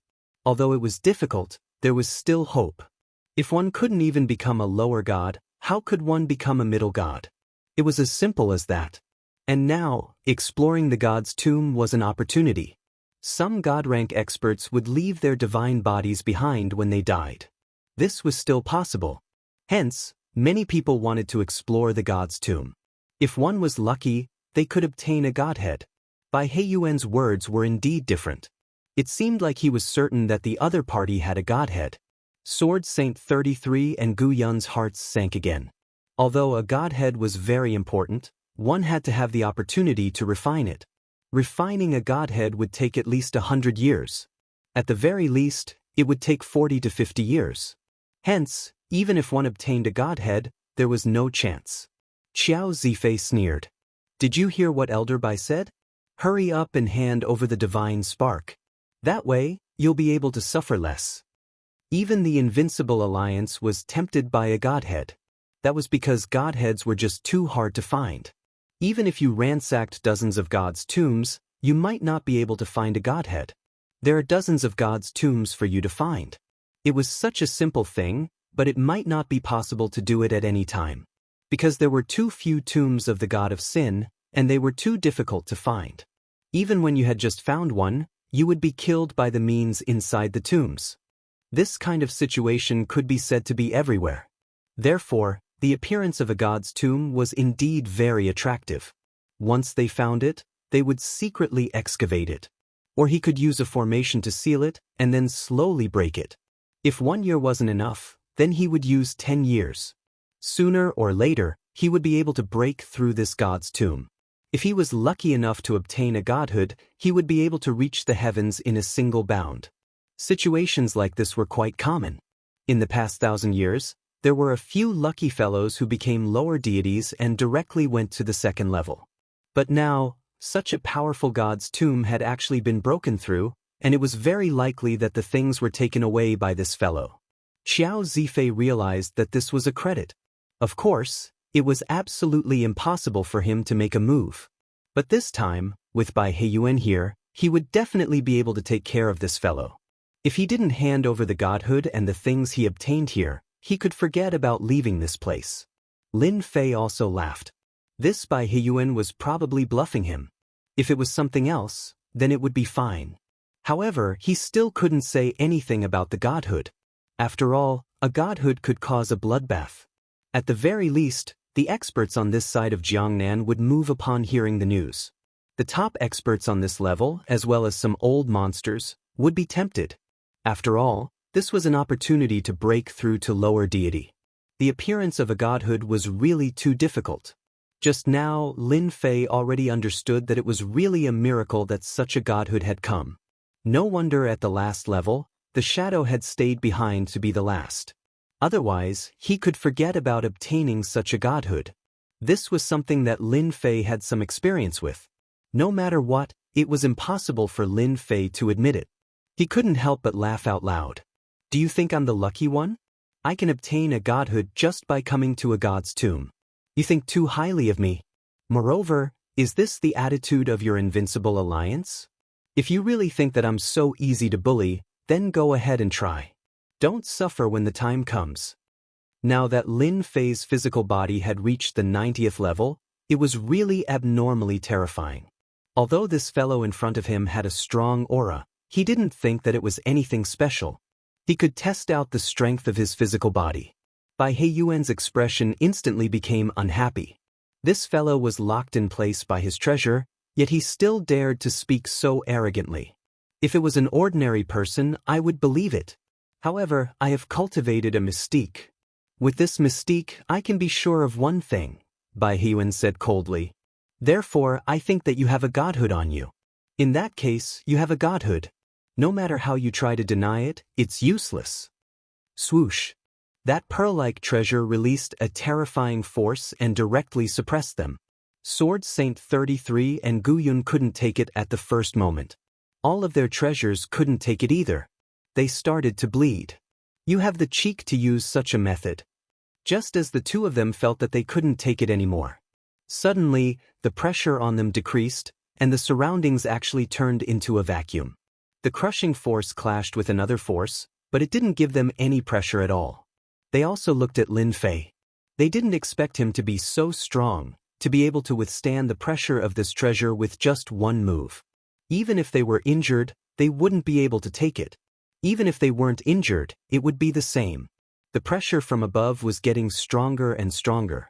Although it was difficult, there was still hope. If one couldn't even become a lower god, how could one become a middle god? It was as simple as that. And now, exploring the god's tomb was an opportunity. Some god rank experts would leave their divine bodies behind when they died. This was still possible. Hence, many people wanted to explore the god's tomb. If one was lucky, they could obtain a godhead. Bai Heiyuan's words were indeed different. It seemed like he was certain that the other party had a godhead. Sword Saint 33 and Gu Yun's hearts sank again. Although a godhead was very important, one had to have the opportunity to refine it. Refining a godhead would take at least 100 years. At the very least, it would take 40 to 50 years. Hence, even if one obtained a godhead, there was no chance. Xiao Zifei sneered. Did you hear what Elder Bai said? Hurry up and hand over the divine spark. That way, you'll be able to suffer less. Even the Invincible Alliance was tempted by a godhead. That was because godheads were just too hard to find. Even if you ransacked dozens of gods' tombs, you might not be able to find a godhead. There are dozens of gods' tombs for you to find. It was such a simple thing, but it might not be possible to do it at any time. Because there were too few tombs of the god of sin, and they were too difficult to find. Even when you had just found one, you would be killed by the means inside the tombs. This kind of situation could be said to be everywhere. Therefore, the appearance of a god's tomb was indeed very attractive. Once they found it, they would secretly excavate it. Or he could use a formation to seal it, and then slowly break it. If 1 year wasn't enough, then he would use 10 years. Sooner or later, he would be able to break through this god's tomb. If he was lucky enough to obtain a godhood, he would be able to reach the heavens in a single bound. Situations like this were quite common. In the past 1,000 years, there were a few lucky fellows who became lower deities and directly went to the second level. But now, such a powerful god's tomb had actually been broken through, and it was very likely that the things were taken away by this fellow. Xiao Zifei realized that this was a credit. Of course, it was absolutely impossible for him to make a move. But this time, with Bai Heiyuan here, he would definitely be able to take care of this fellow. If he didn't hand over the godhood and the things he obtained here, he could forget about leaving this place. Lin Fei also laughed. This Bai Heiyuan was probably bluffing him. If it was something else, then it would be fine. However, he still couldn't say anything about the godhood. After all, a godhood could cause a bloodbath. At the very least, the experts on this side of Jiangnan would move upon hearing the news. The top experts on this level, as well as some old monsters, would be tempted. After all, this was an opportunity to break through to lower deity. The appearance of a godhood was really too difficult. Just now, Lin Fei already understood that it was really a miracle that such a godhood had come. No wonder at the last level, the shadow had stayed behind to be the last. Otherwise, he could forget about obtaining such a godhood. This was something that Lin Fei had some experience with. No matter what, it was impossible for Lin Fei to admit it. He couldn't help but laugh out loud. Do you think I'm the lucky one? I can obtain a godhood just by coming to a god's tomb. You think too highly of me. Moreover, is this the attitude of your Invincible Alliance? If you really think that I'm so easy to bully, then go ahead and try. Don't suffer when the time comes. Now that Lin Fei's physical body had reached the 90th level, it was really abnormally terrifying. Although this fellow in front of him had a strong aura, he didn't think that it was anything special. He could test out the strength of his physical body. Bai Heiyuan's expression instantly became unhappy. This fellow was locked in place by his treasure, yet he still dared to speak so arrogantly. If it was an ordinary person, I would believe it. However, I have cultivated a mystique. With this mystique, I can be sure of one thing, Bai Heiyuan said coldly. Therefore, I think that you have a godhood on you. In that case, you have a godhood. No matter how you try to deny it, it's useless. Swoosh. That pearl-like treasure released a terrifying force and directly suppressed them. Sword Saint 33 and Gu Yun couldn't take it at the first moment. All of their treasures couldn't take it either. They started to bleed. You have the cheek to use such a method. Just as the two of them felt that they couldn't take it anymore. Suddenly, the pressure on them decreased, and the surroundings actually turned into a vacuum. The crushing force clashed with another force, but it didn't give them any pressure at all. They also looked at Lin Fei. They didn't expect him to be so strong, to be able to withstand the pressure of this treasure with just one move. Even if they were injured, they wouldn't be able to take it. Even if they weren't injured, it would be the same. The pressure from above was getting stronger and stronger.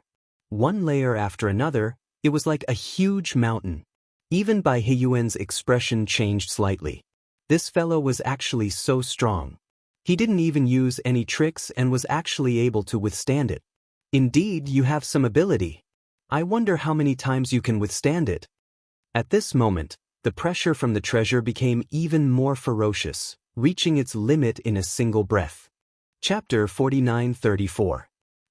One layer after another, it was like a huge mountain. Even Bai Heiyuan's expression changed slightly. This fellow was actually so strong. He didn't even use any tricks and was actually able to withstand it. Indeed, you have some ability. I wonder how many times you can withstand it. At this moment, the pressure from the treasure became even more ferocious, reaching its limit in a single breath. Chapter 49-34.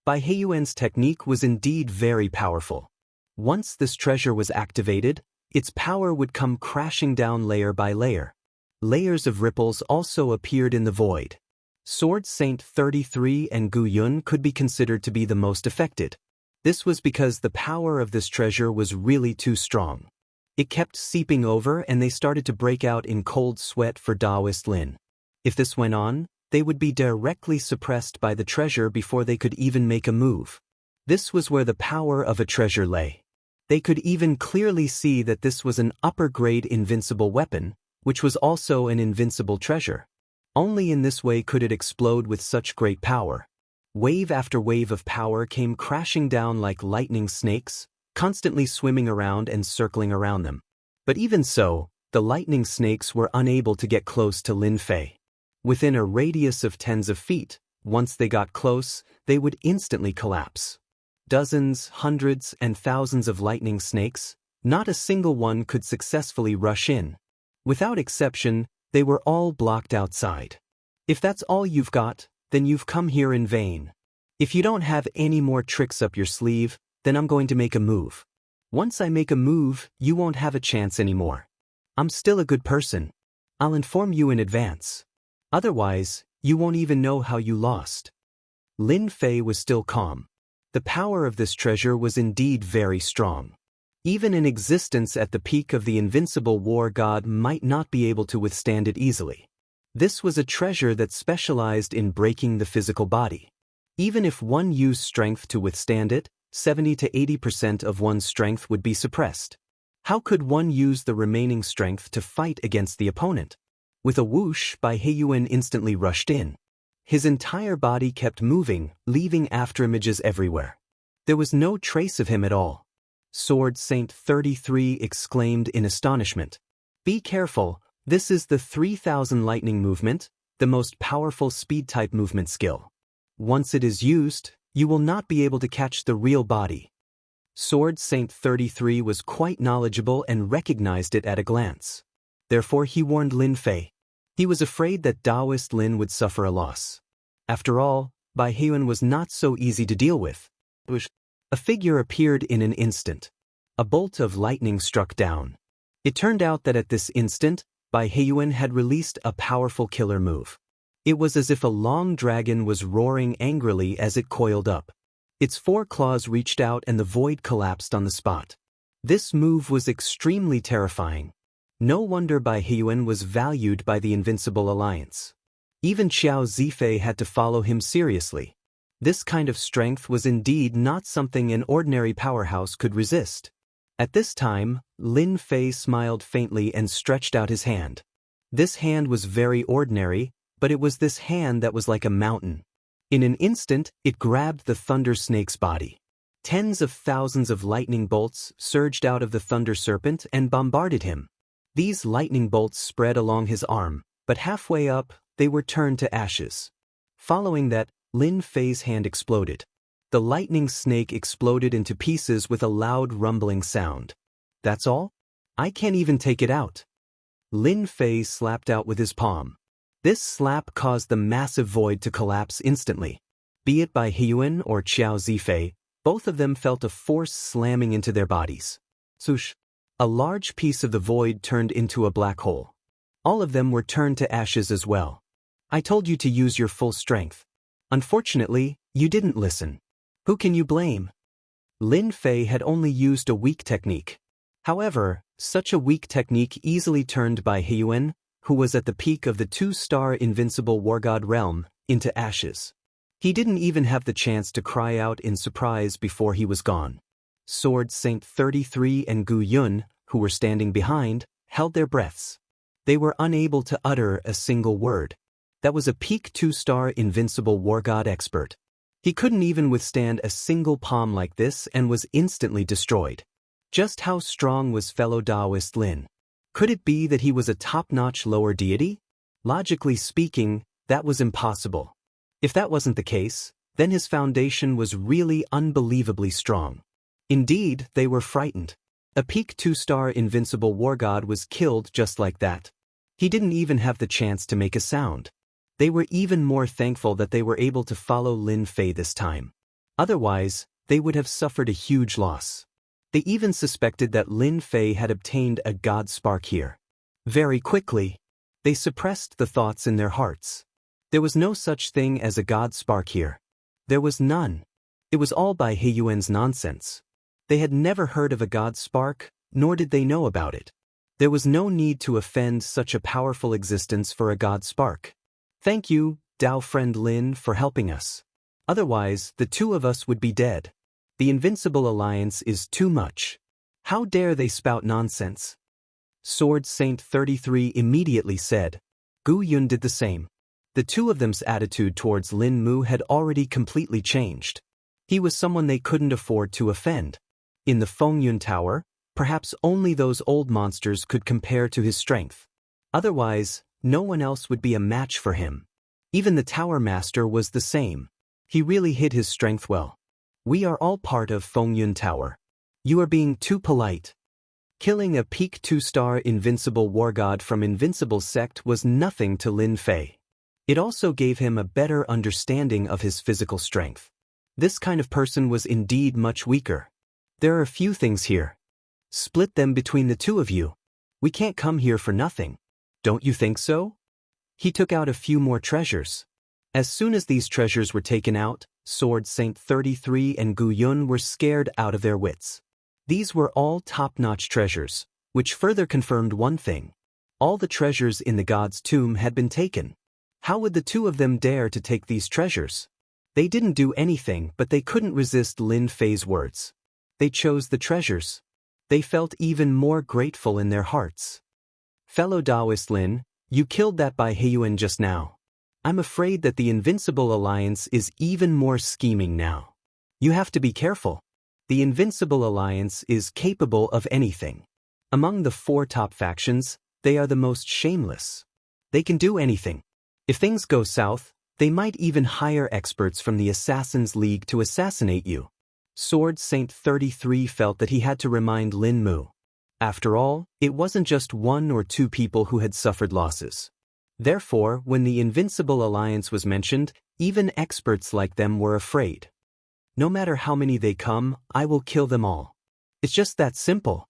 Bai Heiyuan's technique was indeed very powerful. Once this treasure was activated, its power would come crashing down layer by layer. Layers of ripples also appeared in the void. Sword Saint 33 and Gu Yun could be considered to be the most affected. This was because the power of this treasure was really too strong. It kept seeping over and they started to break out in cold sweat for Taoist Lin. If this went on, they would be directly suppressed by the treasure before they could even make a move. This was where the power of a treasure lay. They could even clearly see that this was an upper-grade invincible weapon, which was also an invincible treasure. Only in this way could it explode with such great power. Wave after wave of power came crashing down like lightning snakes, constantly swimming around and circling around them. But even so, the lightning snakes were unable to get close to Lin Fei. Within a radius of tens of feet, once they got close, they would instantly collapse. Dozens, hundreds, and thousands of lightning snakes, not a single one could successfully rush in. Without exception, they were all blocked outside. If that's all you've got, then you've come here in vain. If you don't have any more tricks up your sleeve, then I'm going to make a move. Once I make a move, you won't have a chance anymore. I'm still a good person. I'll inform you in advance. Otherwise, you won't even know how you lost. Lin Fei was still calm. The power of this treasure was indeed very strong. Even an existence at the peak of the invincible war god might not be able to withstand it easily. This was a treasure that specialized in breaking the physical body. Even if one used strength to withstand it, 70 to 80% of one's strength would be suppressed. How could one use the remaining strength to fight against the opponent? With a whoosh, Bai Heiyuan instantly rushed in. His entire body kept moving, leaving afterimages everywhere. There was no trace of him at all. Sword Saint 33 exclaimed in astonishment. Be careful, this is the 3000 lightning movement, the most powerful speed-type movement skill. Once it is used, you will not be able to catch the real body. Sword Saint 33 was quite knowledgeable and recognized it at a glance. Therefore he warned Lin Fei. He was afraid that Taoist Lin would suffer a loss. After all, Bai Heiyuan was not so easy to deal with. A figure appeared in an instant. A bolt of lightning struck down. It turned out that at this instant, Bai Heiyuan had released a powerful killer move. It was as if a long dragon was roaring angrily as it coiled up. Its 4 claws reached out and the void collapsed on the spot. This move was extremely terrifying. No wonder Bai Heiyuan was valued by the Invincible Alliance. Even Xiao Zifei had to follow him seriously. This kind of strength was indeed not something an ordinary powerhouse could resist. At this time, Lin Fei smiled faintly and stretched out his hand. This hand was very ordinary, but it was this hand that was like a mountain. In an instant, it grabbed the Thunder Snake's body. Tens of thousands of lightning bolts surged out of the Thunder Serpent and bombarded him. These lightning bolts spread along his arm, but halfway up, they were turned to ashes. Following that, Lin Fei's hand exploded. The lightning snake exploded into pieces with a loud rumbling sound. That's all? I can't even take it out. Lin Fei slapped out with his palm. This slap caused the massive void to collapse instantly. Be it Bai Heiyuan or Xiao Zifei, both of them felt a force slamming into their bodies. Swoosh! A large piece of the void turned into a black hole. All of them were turned to ashes as well. I told you to use your full strength. Unfortunately, you didn't listen. Who can you blame? Lin Fei had only used a weak technique. However, such a weak technique easily turned Bai Heiyuan, who was at the peak of the 2-star invincible war god realm, into ashes. He didn't even have the chance to cry out in surprise before he was gone. Sword Saint 33 and Gu Yun, who were standing behind, held their breaths. They were unable to utter a single word. That was a peak 2-star invincible war god expert. He couldn't even withstand a single palm like this and was instantly destroyed. Just how strong was fellow Taoist Lin? Could it be that he was a top-notch lower deity? Logically speaking, That was impossible. If that wasn't the case, then his foundation was really unbelievably strong. Indeed, they were frightened. A peak 2-star invincible war god was killed just like that. He didn't even have the chance to make a sound. They were even more thankful that they were able to follow Lin Fei this time. Otherwise, they would have suffered a huge loss. They even suspected that Lin Fei had obtained a god spark here. Very quickly, they suppressed the thoughts in their hearts. There was no such thing as a god spark here. There was none. It was all by He Yuan's nonsense. They had never heard of a god spark, nor did they know about it. There was no need to offend such a powerful existence for a god spark. Thank you, Dao friend Lin, for helping us. Otherwise, the two of us would be dead. The Invincible Alliance is too much. How dare they spout nonsense? Sword Saint 33 immediately said. Gu Yun did the same. The two of them's attitude towards Lin Mu had already completely changed. He was someone they couldn't afford to offend. In the Fengyun Tower, perhaps only those old monsters could compare to his strength. Otherwise, no one else would be a match for him. Even the Tower Master was the same. He really hid his strength well. We are all part of Fengyun Tower. You are being too polite. Killing a peak 2-star invincible war god from Invincible Sect was nothing to Lin Fei. It also gave him a better understanding of his physical strength. This kind of person was indeed much weaker. There are a few things here. Split them between the two of you. We can't come here for nothing. Don't you think so? He took out a few more treasures. As soon as these treasures were taken out, Sword Saint 33 and Gu Yun were scared out of their wits. These were all top-notch treasures, which further confirmed one thing. All the treasures in the god's tomb had been taken. How would the two of them dare to take these treasures? They didn't do anything, but they couldn't resist Lin Fei's words. They chose the treasures. They felt even more grateful in their hearts. Fellow Taoist Lin, you killed that Bai Heiyuan just now. I'm afraid that the Invincible Alliance is even more scheming now. You have to be careful. The Invincible Alliance is capable of anything. Among the 4 top factions, they are the most shameless. They can do anything. If things go south, they might even hire experts from the Assassin's League to assassinate you. Sword Saint 33 felt that he had to remind Lin Mu. After all, it wasn't just 1 or 2 people who had suffered losses. Therefore, when the Invincible Alliance was mentioned, even experts like them were afraid. No matter how many they come, I will kill them all. It's just that simple.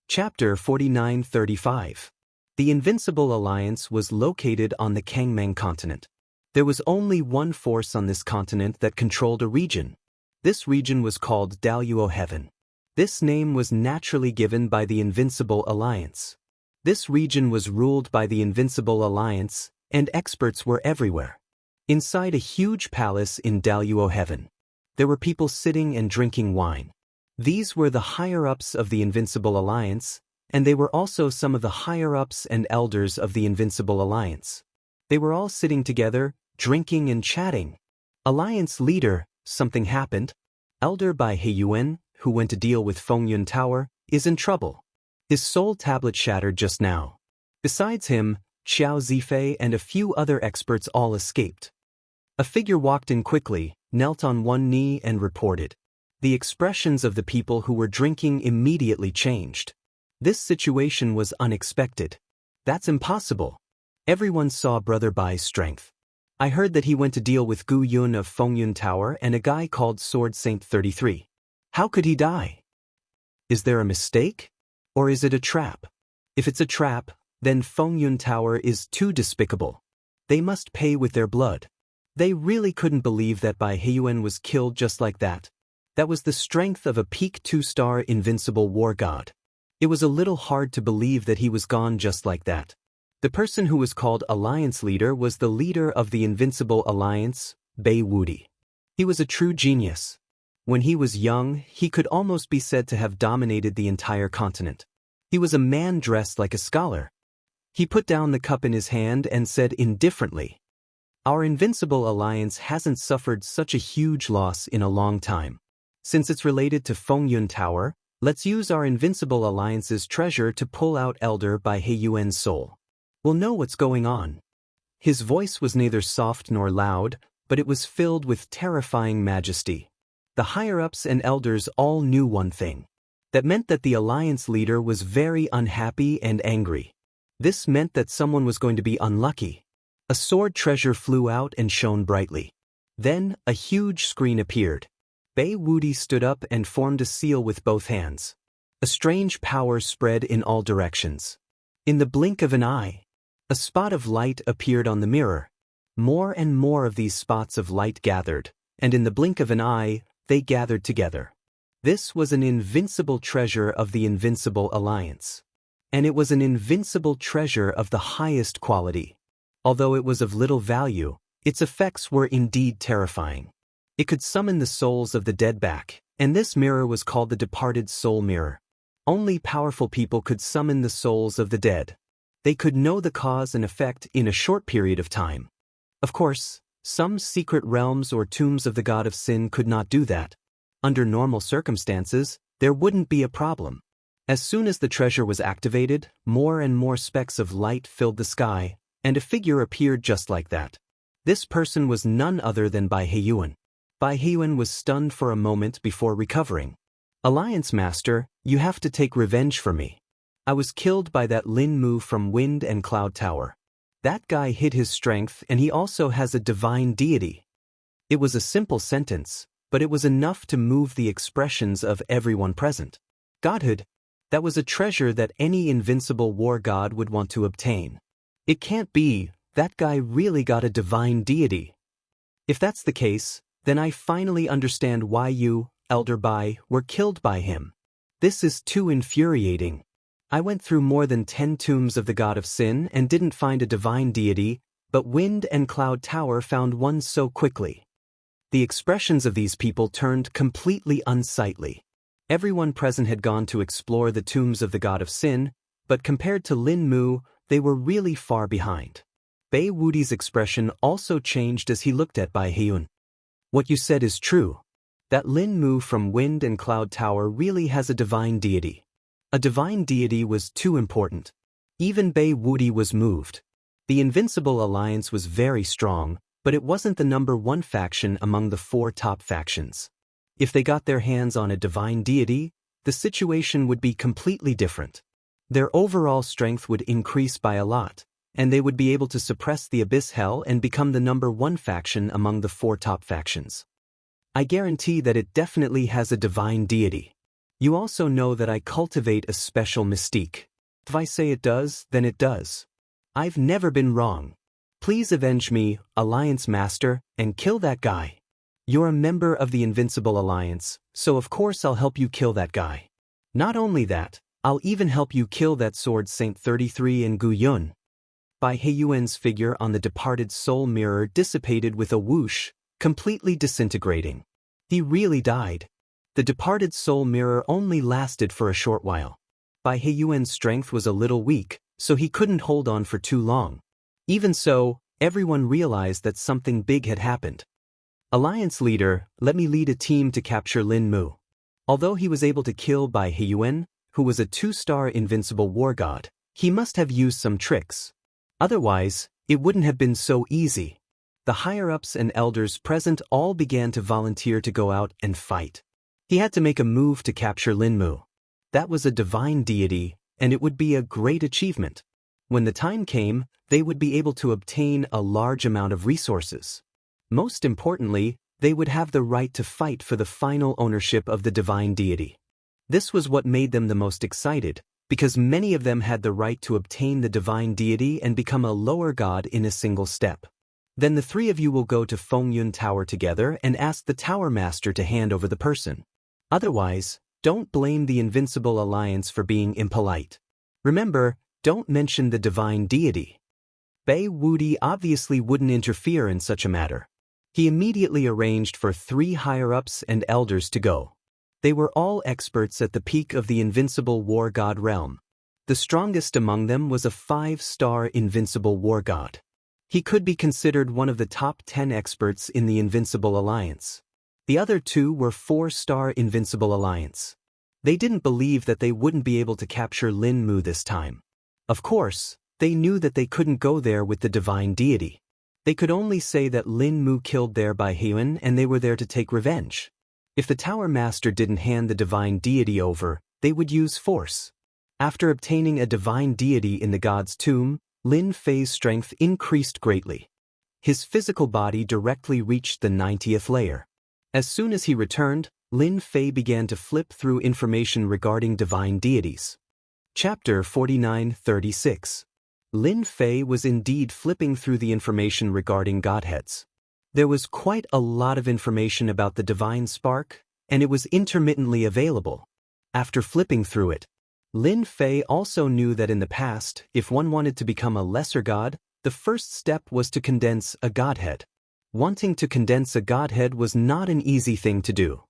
Chapter 49-35. The Invincible Alliance was located on the Kangmang continent. There was only one force on this continent that controlled a region. This region was called Daluo Heaven. This name was naturally given by the Invincible Alliance. This region was ruled by the Invincible Alliance, and experts were everywhere. Inside a huge palace in Daluo Heaven, there were people sitting and drinking wine. These were the higher-ups of the Invincible Alliance, and they were also some of the higher-ups and elders of the Invincible Alliance. They were all sitting together, drinking and chatting. Alliance leader, something happened. Elder Bai Heiyuan, who went to deal with Fengyun Tower, is in trouble. His soul tablet shattered just now. Besides him, Xiao Zifei and a few other experts all escaped. A figure walked in quickly, knelt on one knee and reported. The expressions of the people who were drinking immediately changed. This situation was unexpected. That's impossible. Everyone saw Brother Bai's strength. I heard that he went to deal with Gu Yun of Fengyun Tower and a guy called Sword Saint 33. How could he die? Is there a mistake? Or is it a trap? If it's a trap, then Fengyun Tower is too despicable. They must pay with their blood. They really couldn't believe that Bai Heiyuan was killed just like that. That was the strength of a peak 2-star invincible war god. It was a little hard to believe that he was gone just like that. The person who was called Alliance Leader was the leader of the Invincible Alliance, Bai Wudi. He was a true genius. When he was young, he could almost be said to have dominated the entire continent. He was a man dressed like a scholar. He put down the cup in his hand and said indifferently, "Our Invincible Alliance hasn't suffered such a huge loss in a long time. Since it's related to Fengyun Tower, let's use our Invincible Alliance's treasure to pull out Elder Bai Heiyuan's soul. We'll know what's going on." His voice was neither soft nor loud, but it was filled with terrifying majesty. The higher-ups and elders all knew one thing. That meant that the alliance leader was very unhappy and angry. This meant that someone was going to be unlucky. A sword treasure flew out and shone brightly. Then, a huge screen appeared. Bei Wuti stood up and formed a seal with both hands. A strange power spread in all directions. In the blink of an eye, a spot of light appeared on the mirror. More and more of these spots of light gathered, and in the blink of an eye, they gathered together. This was an invincible treasure of the Invincible Alliance. And it was an invincible treasure of the highest quality. Although it was of little value, its effects were indeed terrifying. It could summon the souls of the dead back, and this mirror was called the Departed Soul Mirror. Only powerful people could summon the souls of the dead. They could know the cause and effect in a short period of time. Of course, some secret realms or tombs of the God of Sin could not do that. Under normal circumstances, there wouldn't be a problem. As soon as the treasure was activated, more and more specks of light filled the sky, and a figure appeared just like that. This person was none other than Bai Heiyuan. Bai Heiyuan was stunned for a moment before recovering. Alliance Master, you have to take revenge for me. I was killed by that Lin Mu from Wind and Cloud Tower. That guy hid his strength and he also has a divine deity. It was a simple sentence, but it was enough to move the expressions of everyone present. Godhood, that was a treasure that any invincible war god would want to obtain. It can't be, that guy really got a divine deity. If that's the case, then I finally understand why you, Elder Bai, were killed by him. This is too infuriating. I went through more than 10 tombs of the God of Sin and didn't find a divine deity, but Wind and Cloud Tower found one so quickly. The expressions of these people turned completely unsightly. Everyone present had gone to explore the tombs of the God of Sin, but compared to Lin Mu, they were really far behind. Bei Wuti's expression also changed as he looked at Bai Heiyuan. What you said is true. That Lin Mu from Wind and Cloud Tower really has a divine deity. A divine deity was too important. Even Bei Wuti was moved. The Invincible Alliance was very strong, but it wasn't the #1 faction among the 4 top factions. If they got their hands on a divine deity, the situation would be completely different. Their overall strength would increase by a lot, and they would be able to suppress the Abyss Hell and become the #1 faction among the 4 top factions. I guarantee that it definitely has a divine deity. You also know that I cultivate a special mystique. If I say it does, then it does. I've never been wrong. Please avenge me, Alliance Master, and kill that guy. You're a member of the Invincible Alliance, so of course I'll help you kill that guy. Not only that, I'll even help you kill that Sword Saint 33 and Gu Yun. Bai Heiyuan's figure on the Departed Soul Mirror dissipated with a whoosh, completely disintegrating. He really died. The Departed Soul Mirror only lasted for a short while. Bai Heiyuan's strength was a little weak, so he couldn't hold on for too long. Even so, everyone realized that something big had happened. Alliance leader, let me lead a team to capture Lin Mu. Although he was able to kill Bai Heiyuan, who was a 2-star invincible war god, he must have used some tricks. Otherwise, it wouldn't have been so easy. The higher-ups and elders present all began to volunteer to go out and fight. He had to make a move to capture Lin Mu. That was a divine deity, and it would be a great achievement. When the time came, they would be able to obtain a large amount of resources. Most importantly, they would have the right to fight for the final ownership of the divine deity. This was what made them the most excited, because many of them had the right to obtain the divine deity and become a lower god in a single step. Then the 3 of you will go to Fengyun Tower together and ask the Tower Master to hand over the person. Otherwise, don't blame the Invincible Alliance for being impolite. Remember, don't mention the divine deity. Bei Wuti obviously wouldn't interfere in such a matter. He immediately arranged for 3 higher-ups and elders to go. They were all experts at the peak of the Invincible War God realm. The strongest among them was a 5-star Invincible War God. He could be considered one of the top 10 experts in the Invincible Alliance. The other 2 were 4-star Invincible Alliance. They didn't believe that they wouldn't be able to capture Lin Mu this time. Of course, they knew that they couldn't go there with the divine deity. They could only say that Lin Mu killed there by Huan and they were there to take revenge. If the Tower Master didn't hand the divine deity over, they would use force. After obtaining a divine deity in the god's tomb, Lin Fei's strength increased greatly. His physical body directly reached the 90th layer. As soon as he returned, Lin Fei began to flip through information regarding divine deities. Chapter 49-36. Lin Fei was indeed flipping through the information regarding godheads. There was quite a lot of information about the divine spark, and it was intermittently available. After flipping through it, Lin Fei also knew that in the past, if one wanted to become a lesser god, the first step was to condense a godhead. Wanting to condense a godhead was not an easy thing to do.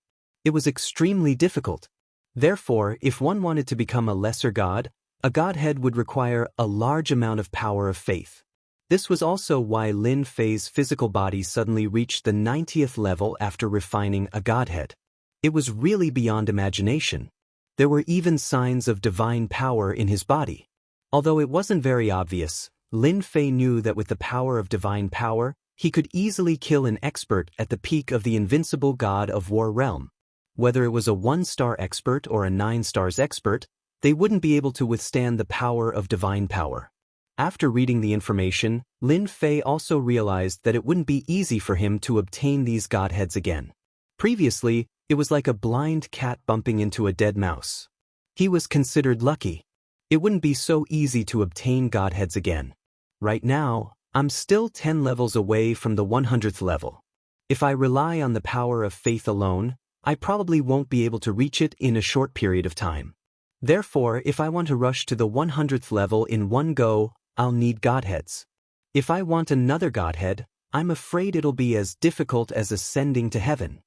It was extremely difficult. Therefore, if one wanted to become a lesser god, a godhead would require a large amount of power of faith. This was also why Lin Fei's physical body suddenly reached the 90th level after refining a godhead. It was really beyond imagination. There were even signs of divine power in his body. Although it wasn't very obvious, Lin Fei knew that with the power of divine power, he could easily kill an expert at the peak of the invincible god of war realm. Whether it was a 1-star expert or a 9 stars expert, they wouldn't be able to withstand the power of divine power. After reading the information, Lin Fei also realized that it wouldn't be easy for him to obtain these godheads again. Previously, it was like a blind cat bumping into a dead mouse. He was considered lucky. It wouldn't be so easy to obtain godheads again. Right now, I'm still 10 levels away from the 100th level. If I rely on the power of faith alone, I probably won't be able to reach it in a short period of time. Therefore, if I want to rush to the 100th level in one go, I'll need godheads. If I want another godhead, I'm afraid it'll be as difficult as ascending to heaven.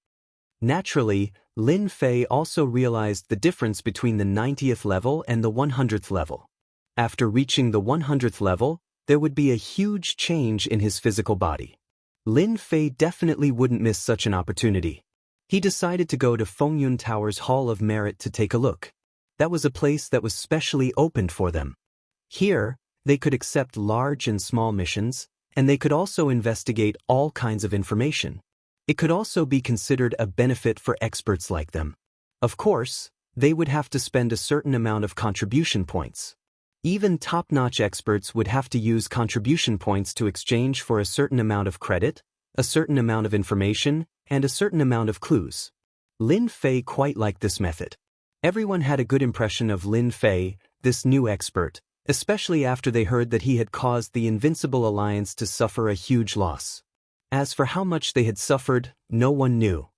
Naturally, Lin Fei also realized the difference between the 90th level and the 100th level. After reaching the 100th level, there would be a huge change in his physical body. Lin Fei definitely wouldn't miss such an opportunity. He decided to go to Fengyun Tower's Hall of Merit to take a look. That was a place that was specially opened for them. Here, they could accept large and small missions, and they could also investigate all kinds of information. It could also be considered a benefit for experts like them. Of course, they would have to spend a certain amount of contribution points. Even top-notch experts would have to use contribution points to exchange for a certain amount of credit, a certain amount of information, and a certain amount of clues. Lin Fei quite liked this method. Everyone had a good impression of Lin Fei, this new expert, especially after they heard that he had caused the Invincible Alliance to suffer a huge loss. As for how much they had suffered, no one knew.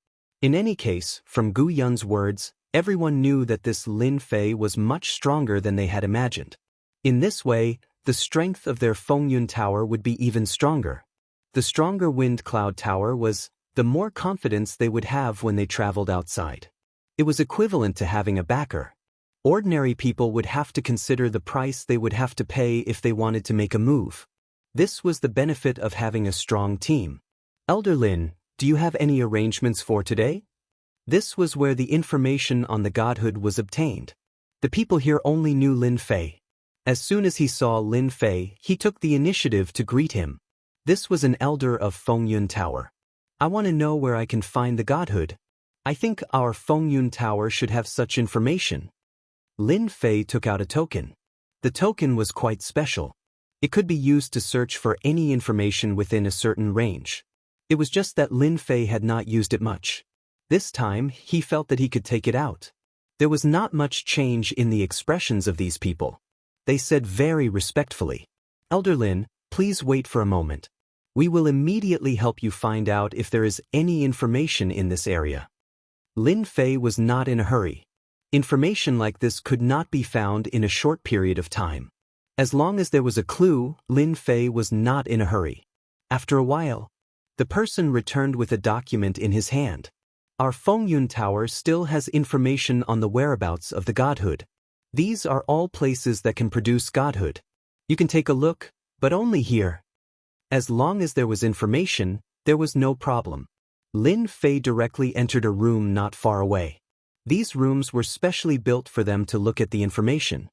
In any case, from Gu Yun's words, everyone knew that this Lin Fei was much stronger than they had imagined. In this way, the strength of their Fengyun Tower would be even stronger. The stronger Wind Cloud Tower was, the more confidence they would have when they traveled outside. It was equivalent to having a backer. Ordinary people would have to consider the price they would have to pay if they wanted to make a move. This was the benefit of having a strong team. Elder Lin, do you have any arrangements for today? This was where the information on the godhood was obtained. The people here only knew Lin Fei. As soon as he saw Lin Fei, he took the initiative to greet him. This was an elder of Fengyun Tower. I want to know where I can find the godhood. I think our Fengyun Tower should have such information. Lin Fei took out a token. The token was quite special. It could be used to search for any information within a certain range. It was just that Lin Fei had not used it much. This time, he felt that he could take it out. There was not much change in the expressions of these people. They said very respectfully, "Elder Lin, please wait for a moment. We will immediately help you find out if there is any information in this area." Lin Fei was not in a hurry. Information like this could not be found in a short period of time. As long as there was a clue, Lin Fei was not in a hurry. After a while, the person returned with a document in his hand. Our Fengyun Tower still has information on the whereabouts of the godhood. These are all places that can produce godhood. You can take a look, but only here. As long as there was information, there was no problem. Lin Fei directly entered a room not far away. These rooms were specially built for them to look at the information.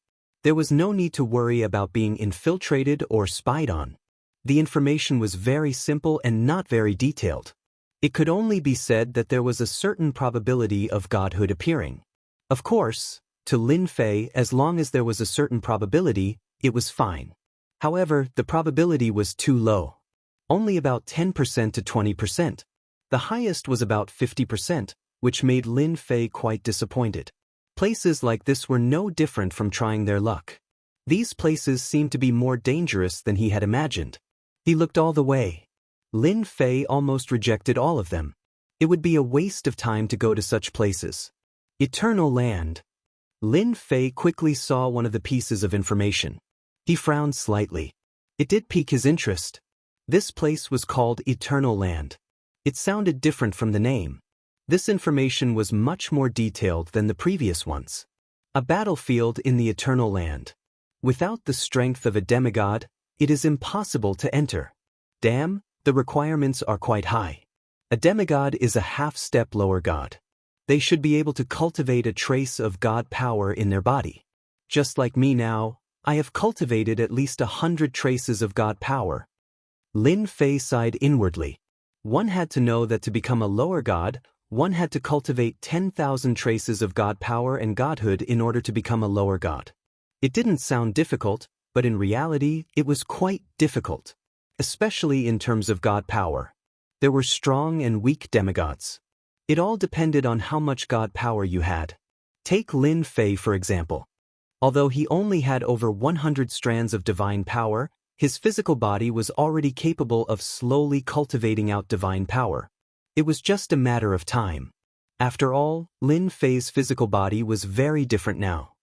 There was no need to worry about being infiltrated or spied on. The information was very simple and not very detailed. It could only be said that there was a certain probability of godhood appearing. Of course, to Lin Fei, as long as there was a certain probability, it was fine. However, the probability was too low. Only about 10% to 20%. The highest was about 50%, which made Lin Fei quite disappointed. Places like this were no different from trying their luck. These places seemed to be more dangerous than he had imagined. He looked all the way. Lin Fei almost rejected all of them. It would be a waste of time to go to such places. Eternal Land. Lin Fei quickly saw one of the pieces of information. He frowned slightly. It did pique his interest. This place was called Eternal Land. It sounded different from the name. This information was much more detailed than the previous ones. A battlefield in the Eternal Land. Without the strength of a demigod, it is impossible to enter. Damn, the requirements are quite high. A demigod is a half-step lower god. They should be able to cultivate a trace of god power in their body. Just like me now, I have cultivated at least 100 traces of god power. Lin Fei sighed inwardly. One had to know that to become a lower god, one had to cultivate 10,000 traces of god power and godhood in order to become a lower god. It didn't sound difficult, but in reality, it was quite difficult. Especially in terms of god power. There were strong and weak demigods. It all depended on how much god power you had. Take Lin Fei for example. Although he only had over 100 strands of divine power, his physical body was already capable of slowly cultivating out divine power. It was just a matter of time. After all, Lin Fei's physical body was very different now.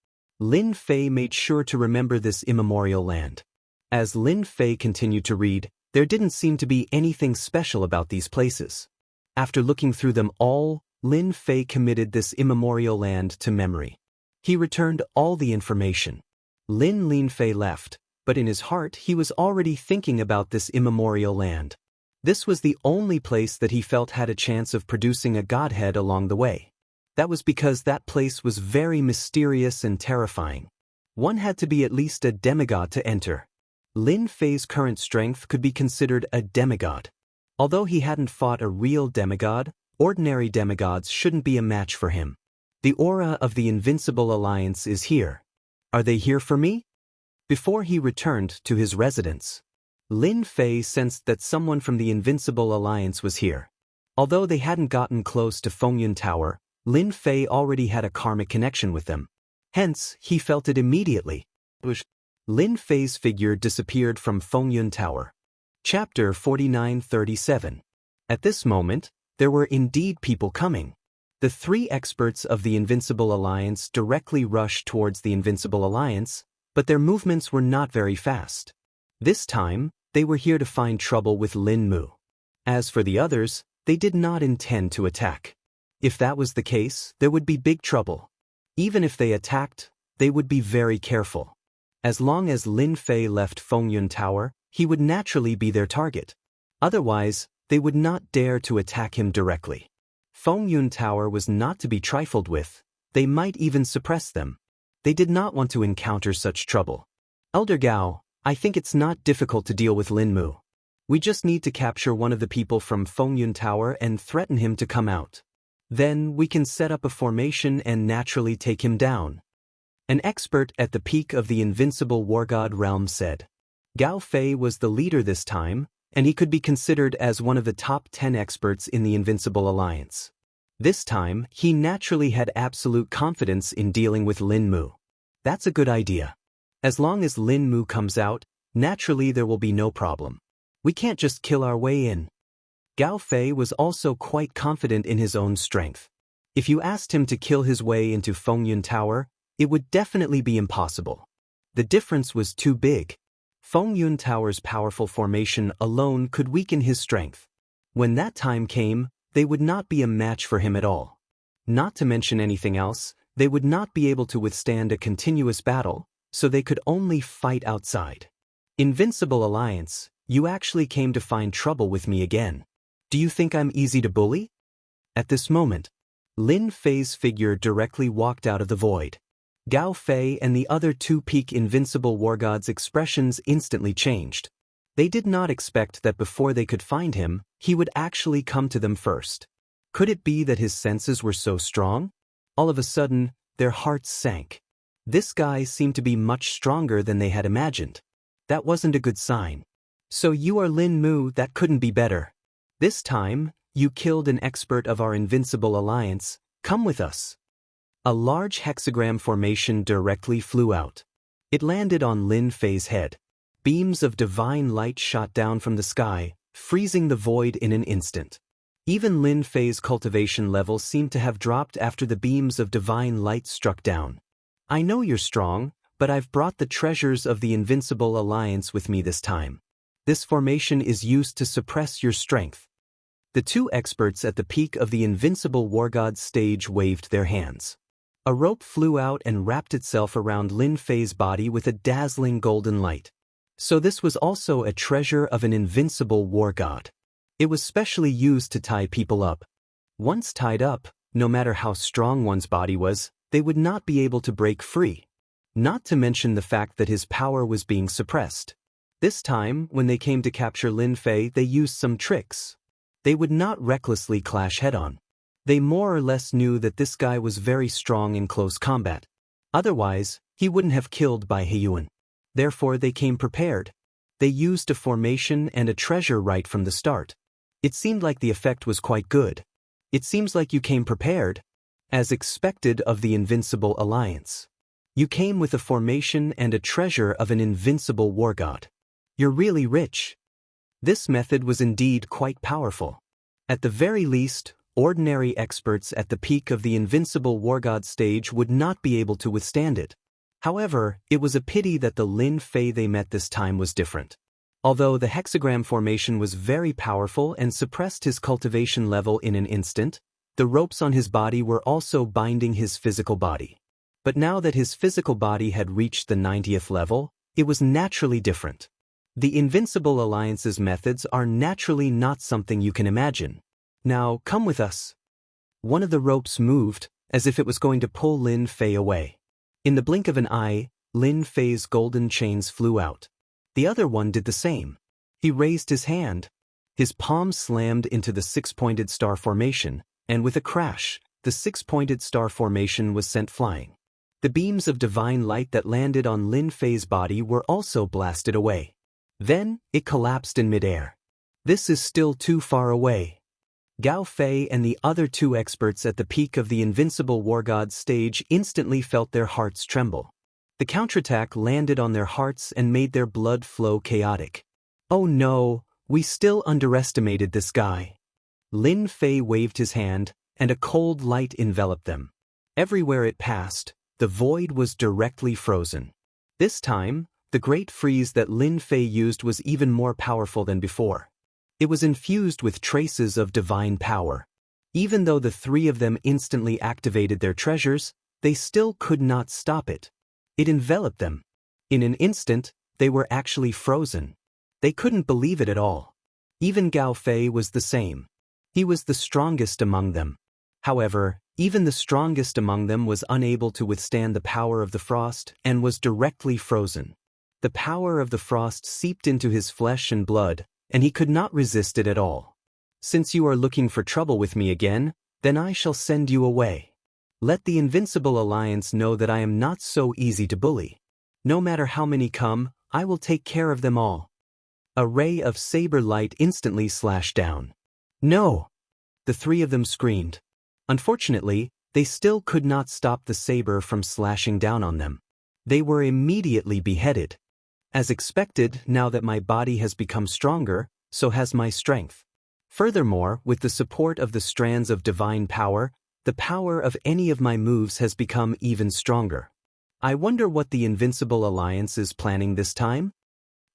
Lin Fei made sure to remember this immemorial land. As Lin Fei continued to read, there didn't seem to be anything special about these places. After looking through them all, Lin Fei committed this immemorial land to memory. He returned all the information. Lin Fei left, but in his heart he was already thinking about this immemorial land. This was the only place that he felt had a chance of producing a godhead along the way. That was because that place was very mysterious and terrifying. One had to be at least a demigod to enter. Lin Fei's current strength could be considered a demigod. Although he hadn't fought a real demigod, ordinary demigods shouldn't be a match for him. The aura of the Invincible Alliance is here. Are they here for me? Before he returned to his residence, Lin Fei sensed that someone from the Invincible Alliance was here. Although they hadn't gotten close to Fengyun Tower, Lin Fei already had a karmic connection with them. Hence, he felt it immediately. Lin Fei's figure disappeared from Fengyun Tower. Chapter 4937. At this moment, there were indeed people coming. The 3 experts of the Invincible Alliance directly rushed towards the Invincible Alliance, but their movements were not very fast. This time, they were here to find trouble with Lin Mu. As for the others, they did not intend to attack. If that was the case, there would be big trouble. Even if they attacked, they would be very careful. As long as Lin Fei left Fengyun Tower, he would naturally be their target. Otherwise, they would not dare to attack him directly. Fengyun Tower was not to be trifled with. They might even suppress them. They did not want to encounter such trouble. Elder Gao, I think it's not difficult to deal with Lin Mu. We just need to capture one of the people from Fengyun Tower and threaten him to come out. Then we can set up a formation and naturally take him down. An expert at the peak of the Invincible Wargod realm said. Gao Fei was the leader this time, and he could be considered as one of the top 10 experts in the Invincible Alliance. This time, he naturally had absolute confidence in dealing with Lin Mu. That's a good idea. As long as Lin Mu comes out, naturally there will be no problem. We can't just kill our way in. Gao Fei was also quite confident in his own strength. If you asked him to kill his way into Fengyun Tower, it would definitely be impossible. The difference was too big. Fengyun Tower's powerful formation alone could weaken his strength. When that time came, they would not be a match for him at all. Not to mention anything else, they would not be able to withstand a continuous battle, so they could only fight outside. Invincible Alliance, you actually came to find trouble with me again. Do you think I'm easy to bully? At this moment, Lin Fei's figure directly walked out of the void. Gao Fei and the other two peak invincible war gods' expressions instantly changed. They did not expect that before they could find him, he would actually come to them first. Could it be that his senses were so strong? All of a sudden, their hearts sank. This guy seemed to be much stronger than they had imagined. That wasn't a good sign. So you are Lin Mu, that couldn't be better. This time, you killed an expert of our invincible alliance, come with us. A large hexagram formation directly flew out. It landed on Lin Fei's head. Beams of divine light shot down from the sky, freezing the void in an instant. Even Lin Fei's cultivation level seemed to have dropped after the beams of divine light struck down. I know you're strong, but I've brought the treasures of the Invincible Alliance with me this time. This formation is used to suppress your strength. The two experts at the peak of the Invincible War God stage waved their hands. A rope flew out and wrapped itself around Lin Fei's body with a dazzling golden light. So this was also a treasure of an invincible war god. It was specially used to tie people up. Once tied up, no matter how strong one's body was, they would not be able to break free. Not to mention the fact that his power was being suppressed. This time, when they came to capture Lin Fei, they used some tricks. They would not recklessly clash head-on. They more or less knew that this guy was very strong in close combat. Otherwise, he wouldn't have killed Bai Heyuan. Therefore they came prepared. They used a formation and a treasure right from the start. It seemed like the effect was quite good. It seems like you came prepared, as expected of the Invincible Alliance. You came with a formation and a treasure of an invincible war god. You're really rich. This method was indeed quite powerful. At the very least, ordinary experts at the peak of the Invincible War God stage would not be able to withstand it. However, it was a pity that the Lin Fei they met this time was different. Although the hexagram formation was very powerful and suppressed his cultivation level in an instant, the ropes on his body were also binding his physical body. But now that his physical body had reached the 90th level, it was naturally different. The Invincible Alliance's methods are naturally not something you can imagine. Now, come with us. One of the ropes moved, as if it was going to pull Lin Fei away. In the blink of an eye, Lin Fei's golden chains flew out. The other one did the same. He raised his hand. His palm slammed into the six-pointed star formation, and with a crash, the six-pointed star formation was sent flying. The beams of divine light that landed on Lin Fei's body were also blasted away. Then, it collapsed in midair. This is still too far away. Gao Fei and the other two experts at the peak of the Invincible War God stage instantly felt their hearts tremble. The counterattack landed on their hearts and made their blood flow chaotic. Oh no, we still underestimated this guy. Lin Fei waved his hand, and a cold light enveloped them. Everywhere it passed, the void was directly frozen. This time, the great freeze that Lin Fei used was even more powerful than before. It was infused with traces of divine power. Even though the three of them instantly activated their treasures, they still could not stop it. It enveloped them. In an instant, they were actually frozen. They couldn't believe it at all. Even Gao Fei was the same. He was the strongest among them. However, even the strongest among them was unable to withstand the power of the frost and was directly frozen. The power of the frost seeped into his flesh and blood, and he could not resist it at all. Since you are looking for trouble with me again, then I shall send you away. Let the Invincible Alliance know that I am not so easy to bully. No matter how many come, I will take care of them all. A ray of saber light instantly slashed down. No! The three of them screamed. Unfortunately, they still could not stop the saber from slashing down on them. They were immediately beheaded. As expected, now that my body has become stronger, so has my strength. Furthermore, with the support of the strands of divine power, the power of any of my moves has become even stronger. I wonder what the Invincible Alliance is planning this time?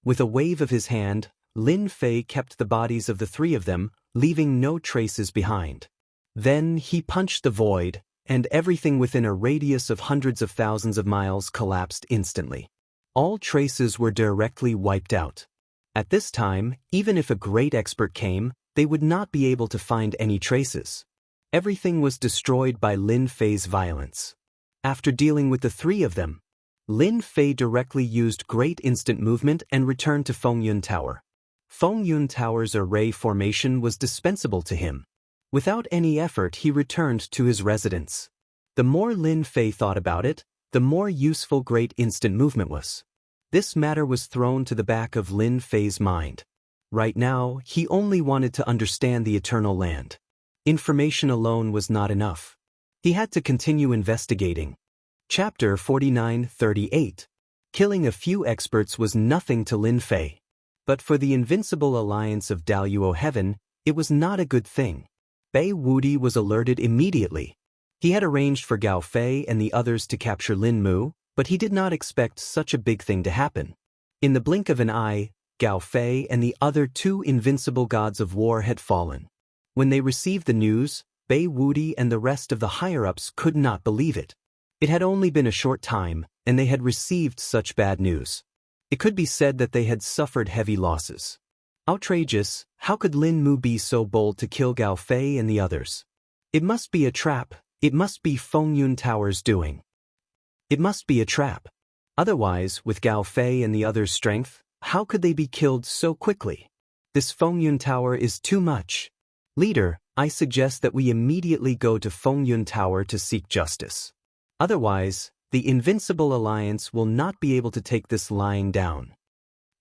With a wave of his hand, Lin Fei kept the bodies of the three of them, leaving no traces behind. Then he punched the void, and everything within a radius of hundreds of thousands of miles collapsed instantly. All traces were directly wiped out. At this time, even if a great expert came, they would not be able to find any traces. Everything was destroyed by Lin Fei's violence. After dealing with the three of them, Lin Fei directly used Great Instant Movement and returned to Fengyun Tower. Fengyun Tower's array formation was dispensable to him. Without any effort, he returned to his residence. The more Lin Fei thought about it, the more useful Great Instant Movement was. This matter was thrown to the back of Lin Fei's mind. Right now, he only wanted to understand the Eternal Land. Information alone was not enough. He had to continue investigating. Chapter 49-38. Killing a few experts was nothing to Lin Fei. But for the invincible alliance of Daluo Heaven, it was not a good thing. Bei Wudi was alerted immediately. He had arranged for Gao Fei and the others to capture Lin Mu, but he did not expect such a big thing to happen. In the blink of an eye, Gao Fei and the other two invincible gods of war had fallen. When they received the news, Bei Wudi and the rest of the higher-ups could not believe it. It had only been a short time, and they had received such bad news. It could be said that they had suffered heavy losses. Outrageous, how could Lin Mu be so bold to kill Gao Fei and the others? It must be a trap, it must be Fengyun Tower's doing. It must be a trap. Otherwise, with Gao Fei and the others' strength, how could they be killed so quickly? This Fengyun Tower is too much. Leader, I suggest that we immediately go to Fengyun Tower to seek justice. Otherwise, the Invincible Alliance will not be able to take this lying down.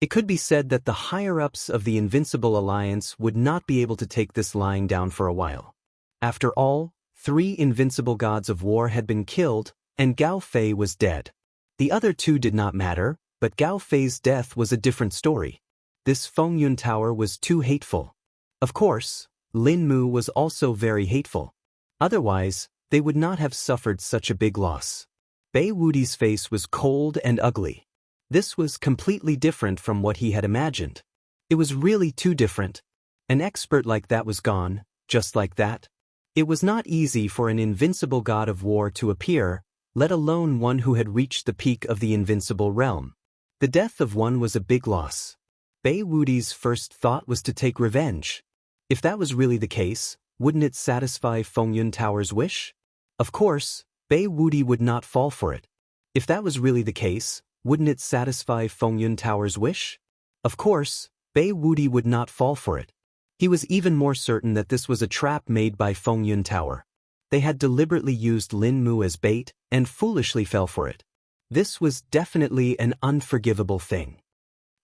It could be said that the higher-ups of the Invincible Alliance would not be able to take this lying down for a while. After all, 3 invincible gods of war had been killed, and Gao Fei was dead. The other 2 did not matter, but Gao Fei's death was a different story. This Fengyun Tower was too hateful. Of course, Lin Mu was also very hateful. Otherwise, they would not have suffered such a big loss. Bei Wudi's face was cold and ugly. This was completely different from what he had imagined. It was really too different. An expert like that was gone, just like that. It was not easy for an invincible god of war to appear, let alone one who had reached the peak of the invincible realm. The death of one was a big loss. Bei Wudi's first thought was to take revenge. If that was really the case, wouldn't it satisfy Fengyun Tower's wish? Of course, Bei Wudi would not fall for it. If that was really the case, wouldn't it satisfy Fengyun Tower's wish? Of course, Bei Wudi would not fall for it. He was even more certain that this was a trap made by Fengyun Tower. They had deliberately used Lin Mu as bait, and foolishly fell for it. This was definitely an unforgivable thing.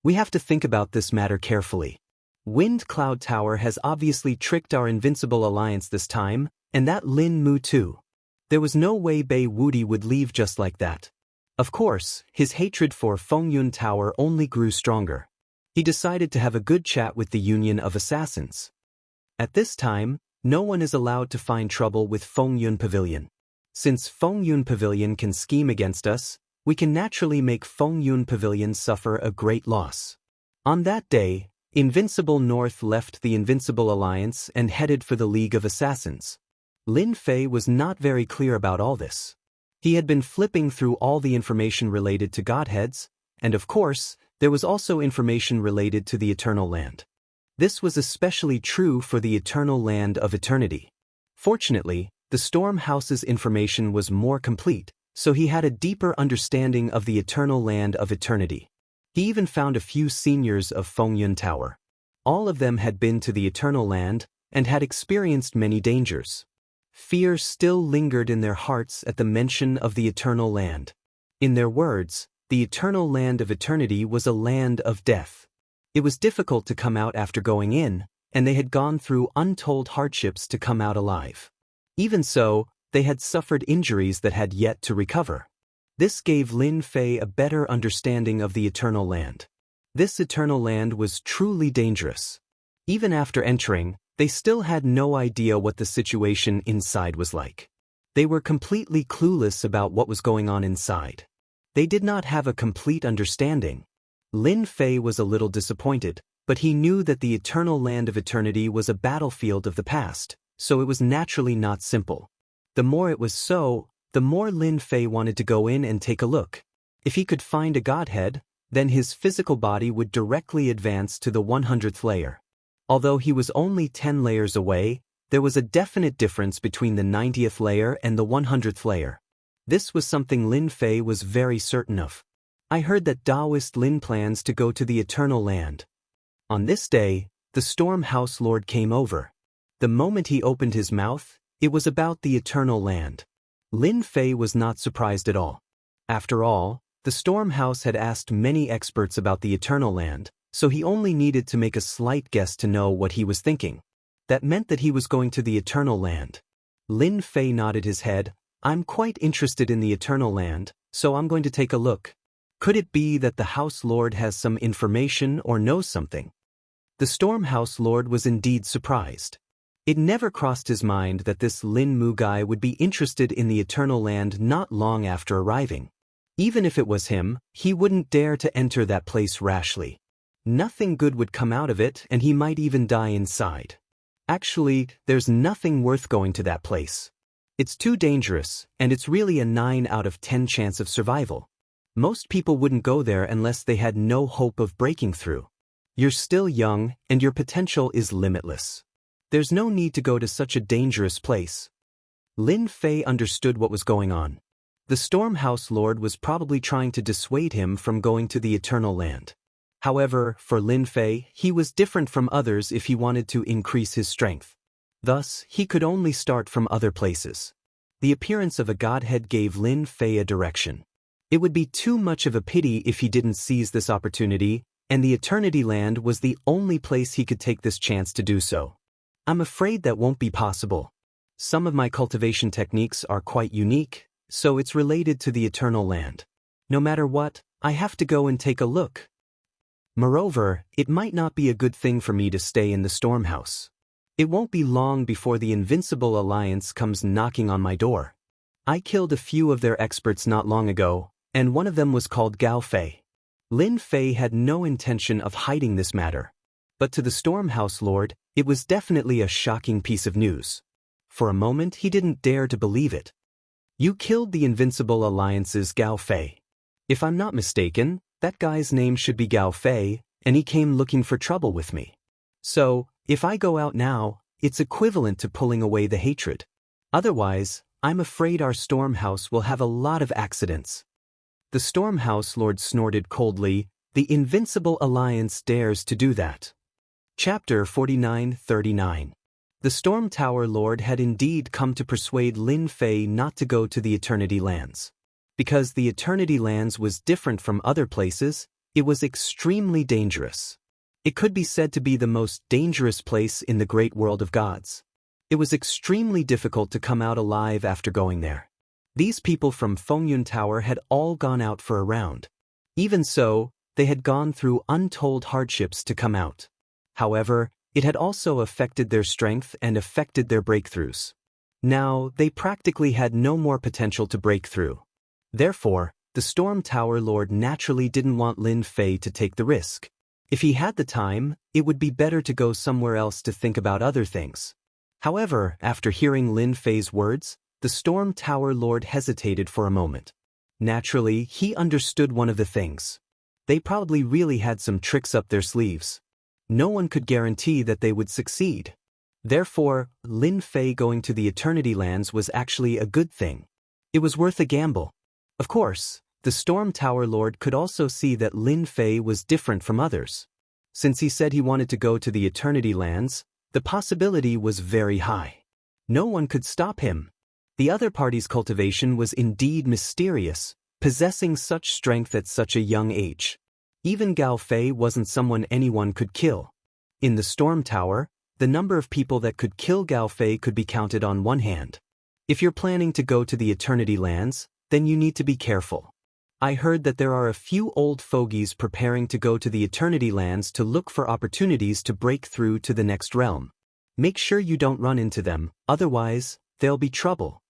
We have to think about this matter carefully. Wind Cloud Tower has obviously tricked our Invincible Alliance this time, and that Lin Mu too. There was no way Bei Wudi would leave just like that. Of course, his hatred for Fengyun Tower only grew stronger. He decided to have a good chat with the Union of Assassins. At this time, no one is allowed to find trouble with Fengyun Pavilion. Since Fengyun Pavilion can scheme against us, we can naturally make Fengyun Pavilion suffer a great loss. On that day, Invincible North left the Invincible Alliance and headed for the League of Assassins. Lin Fei was not very clear about all this. He had been flipping through all the information related to Godheads, and of course, there was also information related to the Eternal Land. This was especially true for the Eternal Land of Eternity. Fortunately, the Storm House's information was more complete, so he had a deeper understanding of the Eternal Land of Eternity. He even found a few seniors of Fengyun Tower. All of them had been to the Eternal Land and had experienced many dangers. Fear still lingered in their hearts at the mention of the Eternal Land. In their words, the Eternal Land of Eternity was a land of death. It was difficult to come out after going in, and they had gone through untold hardships to come out alive. Even so, they had suffered injuries that had yet to recover. This gave Lin Fei a better understanding of the Eternal Land. This Eternal Land was truly dangerous. Even after entering, they still had no idea what the situation inside was like. They were completely clueless about what was going on inside. They did not have a complete understanding. Lin Fei was a little disappointed, but he knew that the Eternal Land of Eternity was a battlefield of the past, so it was naturally not simple. The more it was so, the more Lin Fei wanted to go in and take a look. If he could find a godhead, then his physical body would directly advance to the 100th layer. Although he was only 10 layers away, there was a definite difference between the 90th layer and the 100th layer. This was something Lin Fei was very certain of. I heard that Taoist Lin plans to go to the Eternal Land. On this day, the Storm House Lord came over. The moment he opened his mouth, it was about the Eternal Land. Lin Fei was not surprised at all. After all, the Storm House had asked many experts about the Eternal Land, so he only needed to make a slight guess to know what he was thinking. That meant that he was going to the Eternal Land. Lin Fei nodded his head. I'm quite interested in the Eternal Land, so I'm going to take a look. Could it be that the House Lord has some information or knows something? The Storm House Lord was indeed surprised. It never crossed his mind that this Lin Mu guy would be interested in the Eternal Land not long after arriving. Even if it was him, he wouldn't dare to enter that place rashly. Nothing good would come out of it, and he might even die inside. Actually, there's nothing worth going to that place. It's too dangerous, and it's really a 9 out of 10 chance of survival. Most people wouldn't go there unless they had no hope of breaking through. You're still young, and your potential is limitless. There's no need to go to such a dangerous place. Lin Fei understood what was going on. The Storm House Lord was probably trying to dissuade him from going to the Eternal Land. However, for Lin Fei, he was different from others if he wanted to increase his strength. Thus, he could only start from other places. The appearance of a godhead gave Lin Fei a direction. It would be too much of a pity if he didn't seize this opportunity, and the Eternity Land was the only place he could take this chance to do so. I'm afraid that won't be possible. Some of my cultivation techniques are quite unique, so it's related to the Eternal Land. No matter what, I have to go and take a look. Moreover, it might not be a good thing for me to stay in the Storm House. It won't be long before the Invincible Alliance comes knocking on my door. I killed a few of their experts not long ago, and one of them was called Gao Fei. Lin Fei had no intention of hiding this matter. But to the Storm House Lord, it was definitely a shocking piece of news. For a moment he didn't dare to believe it. You killed the Invincible Alliance's Gao Fei. If I'm not mistaken, that guy's name should be Gao Fei, and he came looking for trouble with me. So, if I go out now, it's equivalent to pulling away the hatred. Otherwise, I'm afraid our Storm House will have a lot of accidents. The Storm House Lord snorted coldly. The Invincible Alliance dares to do that. Chapter 49-39. The Storm Tower Lord had indeed come to persuade Lin Fei not to go to the Eternity Lands. Because the Eternity Lands was different from other places, it was extremely dangerous. It could be said to be the most dangerous place in the great world of gods. It was extremely difficult to come out alive after going there. These people from Fengyun Tower had all gone out for a round. Even so, they had gone through untold hardships to come out. However, it had also affected their strength and affected their breakthroughs. Now, they practically had no more potential to break through. Therefore, the Storm Tower Lord naturally didn't want Lin Fei to take the risk. If he had the time, it would be better to go somewhere else to think about other things. However, after hearing Lin Fei's words, the Storm Tower Lord hesitated for a moment. Naturally, he understood one of the things. They probably really had some tricks up their sleeves. No one could guarantee that they would succeed. Therefore, Lin Fei going to the Eternity Lands was actually a good thing. It was worth a gamble. Of course, the Storm Tower Lord could also see that Lin Fei was different from others. Since he said he wanted to go to the Eternity Lands, the possibility was very high. No one could stop him. The other party's cultivation was indeed mysterious, possessing such strength at such a young age. Even Gao Fei wasn't someone anyone could kill. In the Storm Tower, the number of people that could kill Gao Fei could be counted on one hand. If you're planning to go to the Eternity Lands, then you need to be careful. I heard that there are a few old fogies preparing to go to the Eternity Lands to look for opportunities to break through to the next realm. Make sure you don't run into them, otherwise, there'll be trouble.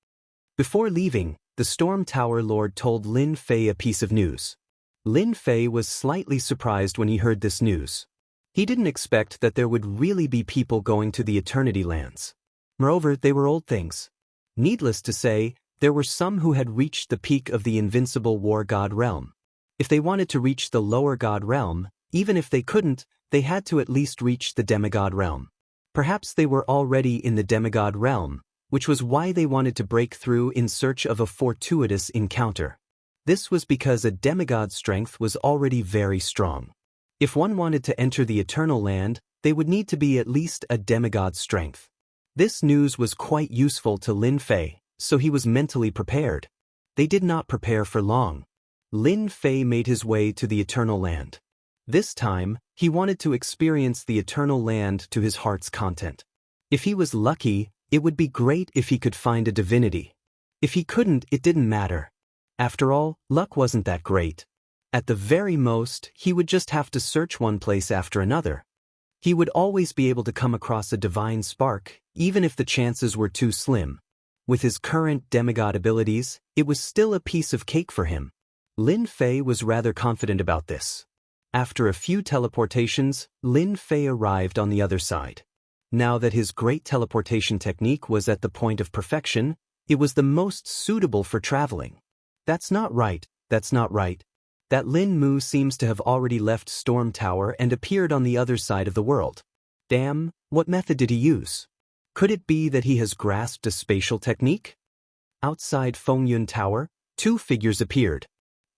Before leaving, the Storm Tower Lord told Lin Fei a piece of news. Lin Fei was slightly surprised when he heard this news. He didn't expect that there would really be people going to the Eternity Lands. Moreover, they were old things. Needless to say, there were some who had reached the peak of the invincible war god realm. If they wanted to reach the lower god realm, even if they couldn't, they had to at least reach the demigod realm. Perhaps they were already in the demigod realm, which was why they wanted to break through in search of a fortuitous encounter. This was because a demigod's strength was already very strong. If one wanted to enter the Eternal Land, they would need to be at least a demigod's strength. This news was quite useful to Lin Fei, so he was mentally prepared. They did not prepare for long. Lin Fei made his way to the Eternal Land. This time, he wanted to experience the Eternal Land to his heart's content. If he was lucky, it would be great if he could find a divinity. If he couldn't, it didn't matter. After all, luck wasn't that great. At the very most, he would just have to search one place after another. He would always be able to come across a divine spark, even if the chances were too slim. With his current demigod abilities, it was still a piece of cake for him. Lin Fei was rather confident about this. After a few teleportations, Lin Fei arrived on the other side. Now that his great teleportation technique was at the point of perfection, it was the most suitable for traveling. That's not right. That Lin Mu seems to have already left Storm Tower and appeared on the other side of the world. Damn, what method did he use? Could it be that he has grasped a spatial technique? Outside Fengyun Tower, two figures appeared.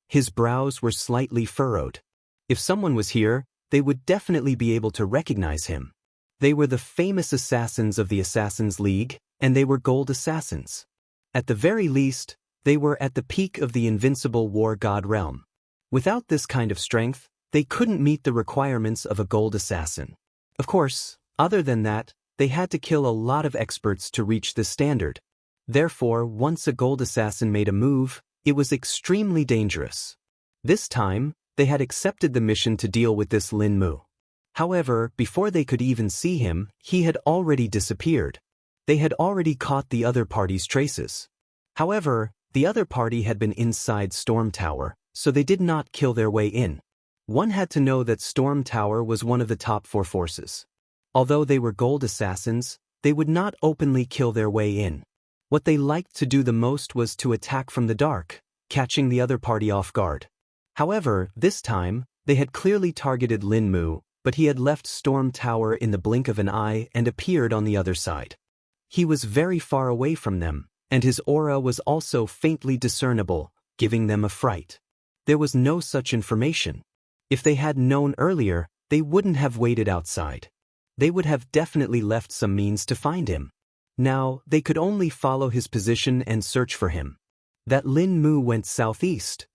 His brows were slightly furrowed. If someone was here, they would definitely be able to recognize him. They were the famous assassins of the Assassin's League, and they were gold assassins. At the very least, they were at the peak of the invincible war god realm. Without this kind of strength, they couldn't meet the requirements of a gold assassin. Of course, other than that, they had to kill a lot of experts to reach this standard. Therefore, once a gold assassin made a move, it was extremely dangerous. This time, they had accepted the mission to deal with this Lin Mu. However, before they could even see him, he had already disappeared. They had already caught the other party's traces. However, the other party had been inside Storm Tower, so they did not kill their way in. One had to know that Storm Tower was one of the top 4 forces. Although they were gold assassins, they would not openly kill their way in. What they liked to do the most was to attack from the dark, catching the other party off guard. However, this time, they had clearly targeted Lin Mu, but he had left Storm Tower in the blink of an eye and appeared on the other side. He was very far away from them, and his aura was also faintly discernible, giving them a fright. There was no such information. If they had known earlier, they wouldn't have waited outside. They would have definitely left some means to find him. Now, they could only follow his position and search for him. That Lin Mu went southeast.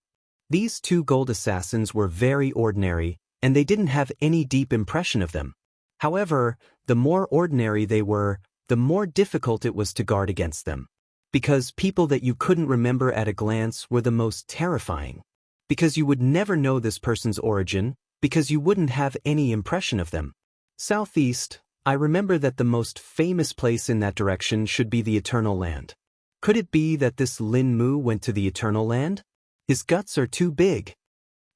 These two gold assassins were very ordinary, and they didn't have any deep impression of them. However, the more ordinary they were, the more difficult it was to guard against them. Because people that you couldn't remember at a glance were the most terrifying. Because you would never know this person's origin, because you wouldn't have any impression of them. Southeast, I remember that the most famous place in that direction should be the Eternal Land. Could it be that this Lin Mu went to the Eternal Land? His guts are too big.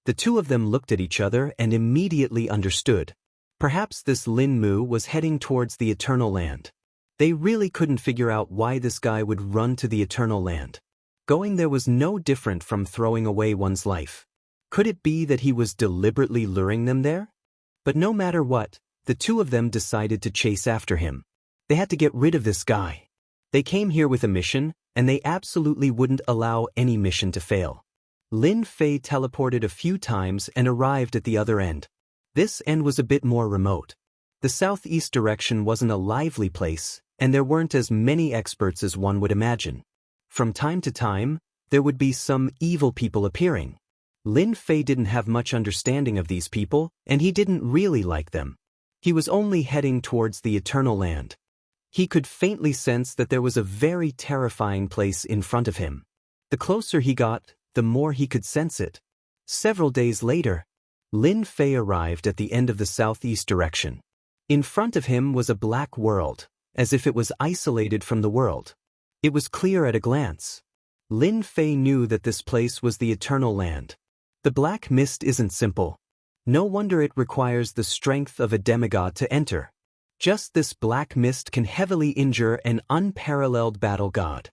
The two of them looked at each other and immediately understood. Perhaps this Lin Mu was heading towards the Eternal Land. They really couldn't figure out why this guy would run to the Eternal Land. Going there was no different from throwing away one's life. Could it be that he was deliberately luring them there? But no matter what, the two of them decided to chase after him. They had to get rid of this guy. They came here with a mission, and they absolutely wouldn't allow any mission to fail. Lin Fei teleported a few times and arrived at the other end. This end was a bit more remote. The southeast direction wasn't a lively place, and there weren't as many experts as one would imagine. From time to time, there would be some evil people appearing. Lin Fei didn't have much understanding of these people, and he didn't really like them. He was only heading towards the Eternal Land. He could faintly sense that there was a very terrifying place in front of him. The closer he got, the more he could sense it. Several days later, Lin Fei arrived at the end of the southeast direction. In front of him was a black world, as if it was isolated from the world. It was clear at a glance. Lin Fei knew that this place was the Eternal Land. The black mist isn't simple. No wonder it requires the strength of a demigod to enter. Just this black mist can heavily injure an unparalleled battle god.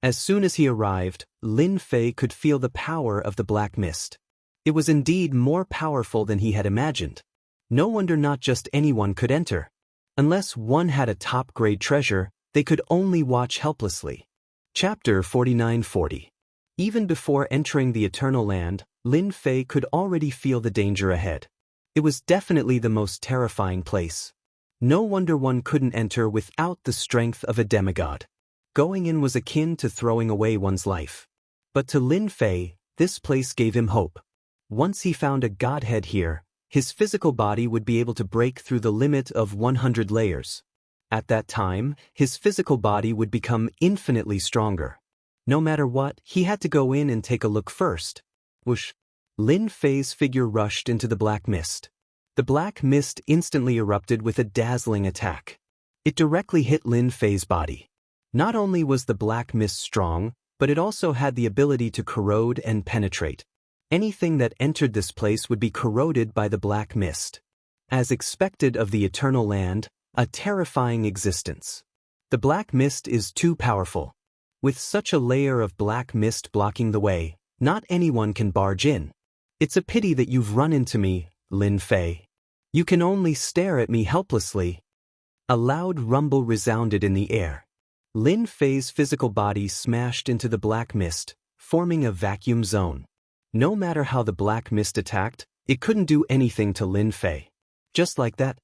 As soon as he arrived, Lin Fei could feel the power of the black mist. It was indeed more powerful than he had imagined. No wonder not just anyone could enter. Unless one had a top-grade treasure, They could only watch helplessly. Chapter 49-40. Even before entering the Eternal Land, Lin Fei could already feel the danger ahead. It was definitely the most terrifying place. No wonder one couldn't enter without the strength of a demigod. Going in was akin to throwing away one's life. But to Lin Fei, this place gave him hope. Once he found a godhead here, his physical body would be able to break through the limit of 100 layers. At that time, his physical body would become infinitely stronger. No matter what, he had to go in and take a look first. Whoosh! Lin Fei's figure rushed into the black mist. The black mist instantly erupted with a dazzling attack. It directly hit Lin Fei's body. Not only was the black mist strong, but it also had the ability to corrode and penetrate. Anything that entered this place would be corroded by the black mist. As expected of the Eternal Land, a terrifying existence. The black mist is too powerful. With such a layer of black mist blocking the way, not anyone can barge in. It's a pity that you've run into me, Lin Fei. You can only stare at me helplessly. A loud rumble resounded in the air. Lin Fei's physical body smashed into the black mist, forming a vacuum zone. No matter how the black mist attacked, it couldn't do anything to Lin Fei. Just like that,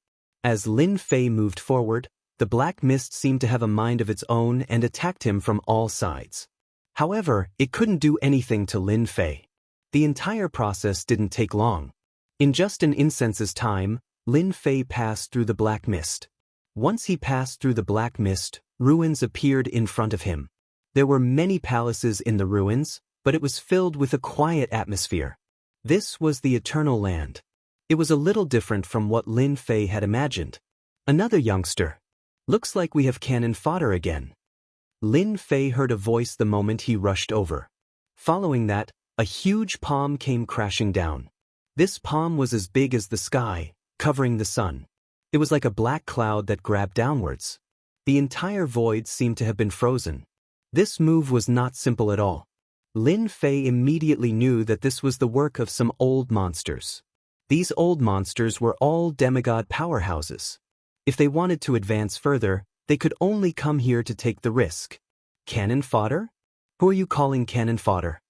as Lin Fei moved forward, the black mist seemed to have a mind of its own and attacked him from all sides. However, it couldn't do anything to Lin Fei. The entire process didn't take long. In just an instant's time, Lin Fei passed through the black mist. Once he passed through the black mist, ruins appeared in front of him. There were many palaces in the ruins, but it was filled with a quiet atmosphere. This was the Eternal Land. It was a little different from what Lin Fei had imagined. Another youngster. Looks like we have cannon fodder again. Lin Fei heard a voice the moment he rushed over. Following that, a huge palm came crashing down. This palm was as big as the sky, covering the sun. It was like a black cloud that grabbed downwards. The entire void seemed to have been frozen. This move was not simple at all. Lin Fei immediately knew that this was the work of some old monsters. These old monsters were all demigod powerhouses. If they wanted to advance further, they could only come here to take the risk. Cannon fodder? Who are you calling cannon fodder?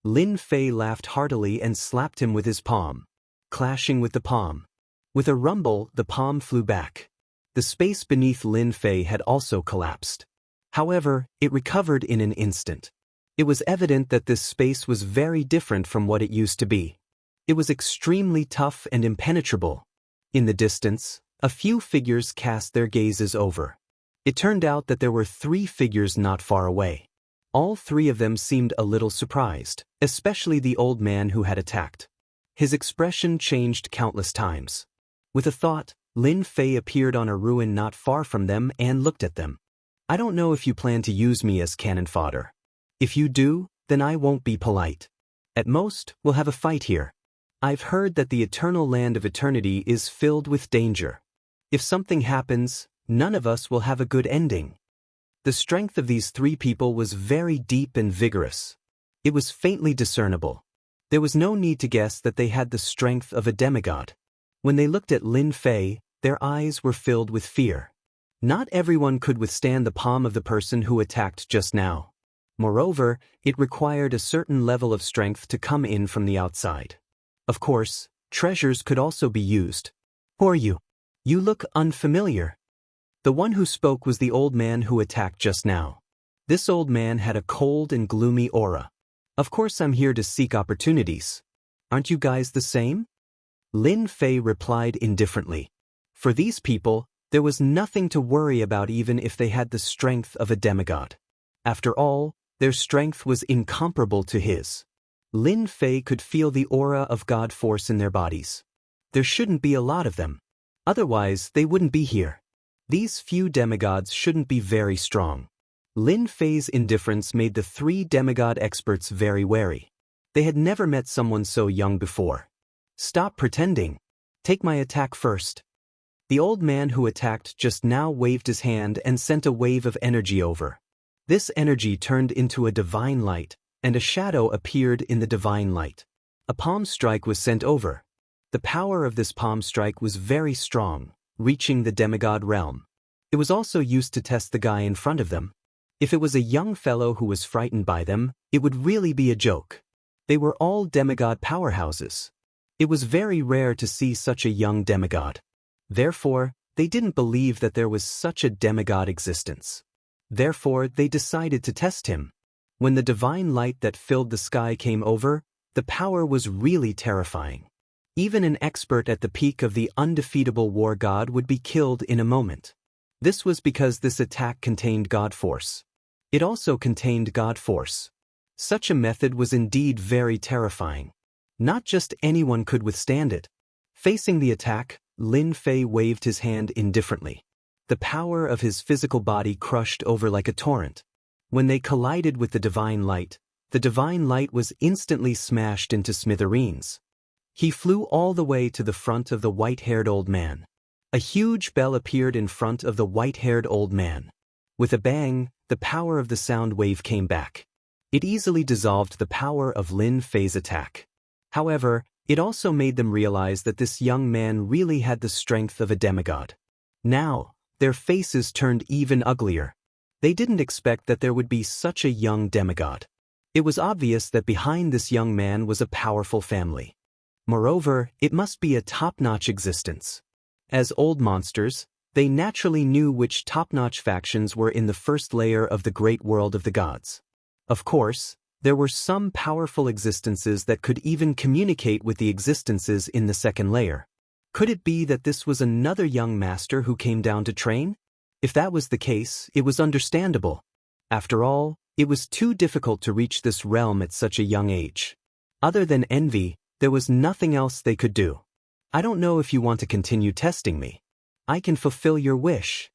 Lin Fei laughed heartily and slapped him with his palm, clashing with the palm. With a rumble, the palm flew back. The space beneath Lin Fei had also collapsed. However, it recovered in an instant. It was evident that this space was very different from what it used to be. It was extremely tough and impenetrable. In the distance, a few figures cast their gazes over. It turned out that there were 3 figures not far away. All 3 of them seemed a little surprised, especially the old man who had attacked. His expression changed countless times. With a thought, Lin Fei appeared on a ruin not far from them and looked at them. I don't know if you plan to use me as cannon fodder. If you do, then I won't be polite. At most, we'll have a fight here. I've heard that the Eternal Land of Eternity is filled with danger. If something happens, none of us will have a good ending. The strength of these 3 people was very deep and vigorous. It was faintly discernible. There was no need to guess that they had the strength of a demigod. When they looked at Lin Fei, their eyes were filled with fear. Not everyone could withstand the palm of the person who attacked just now. Moreover, it required a certain level of strength to come in from the outside. Of course, treasures could also be used. Who are you? You look unfamiliar. The one who spoke was the old man who attacked just now. This old man had a cold and gloomy aura. Of course I'm here to seek opportunities. Aren't you guys the same? Lin Fei replied indifferently. For these people, there was nothing to worry about even if they had the strength of a demigod. After all, their strength was incomparable to his. Lin Fei could feel the aura of God force in their bodies. There shouldn't be a lot of them. Otherwise, they wouldn't be here. These few demigods shouldn't be very strong. Lin Fei's indifference made the 3 demigod experts very wary. They had never met someone so young before. Stop pretending. Take my attack first. The old man who attacked just now waved his hand and sent a wave of energy over. This energy turned into a divine light, and a shadow appeared in the divine light. A palm strike was sent over. The power of this palm strike was very strong, reaching the demigod realm. It was also used to test the guy in front of them. If it was a young fellow who was frightened by them, it would really be a joke. They were all demigod powerhouses. It was very rare to see such a young demigod. Therefore, they didn't believe that there was such a demigod existence. Therefore, they decided to test him. When the divine light that filled the sky came over, the power was really terrifying. Even an expert at the peak of the undefeatable war god would be killed in a moment. This was because this attack contained God Force. It also contained God Force. Such a method was indeed very terrifying. Not just anyone could withstand it. Facing the attack, Lin Fei waved his hand indifferently. The power of his physical body crushed over like a torrent. When they collided with the divine light was instantly smashed into smithereens. He flew all the way to the front of the white-haired old man. A huge bell appeared in front of the white-haired old man. With a bang, the power of the sound wave came back. It easily dissolved the power of Lin Fei's attack. However, it also made them realize that this young man really had the strength of a demigod. Now, their faces turned even uglier. They didn't expect that there would be such a young demigod. It was obvious that behind this young man was a powerful family. Moreover, it must be a top-notch existence. As old monsters, they naturally knew which top-notch factions were in the first layer of the great world of the gods. Of course, there were some powerful existences that could even communicate with the existences in the second layer. Could it be that this was another young master who came down to train? If that was the case, it was understandable. After all, it was too difficult to reach this realm at such a young age. Other than envy, there was nothing else they could do. I don't know if you want to continue testing me. I can fulfill your wish.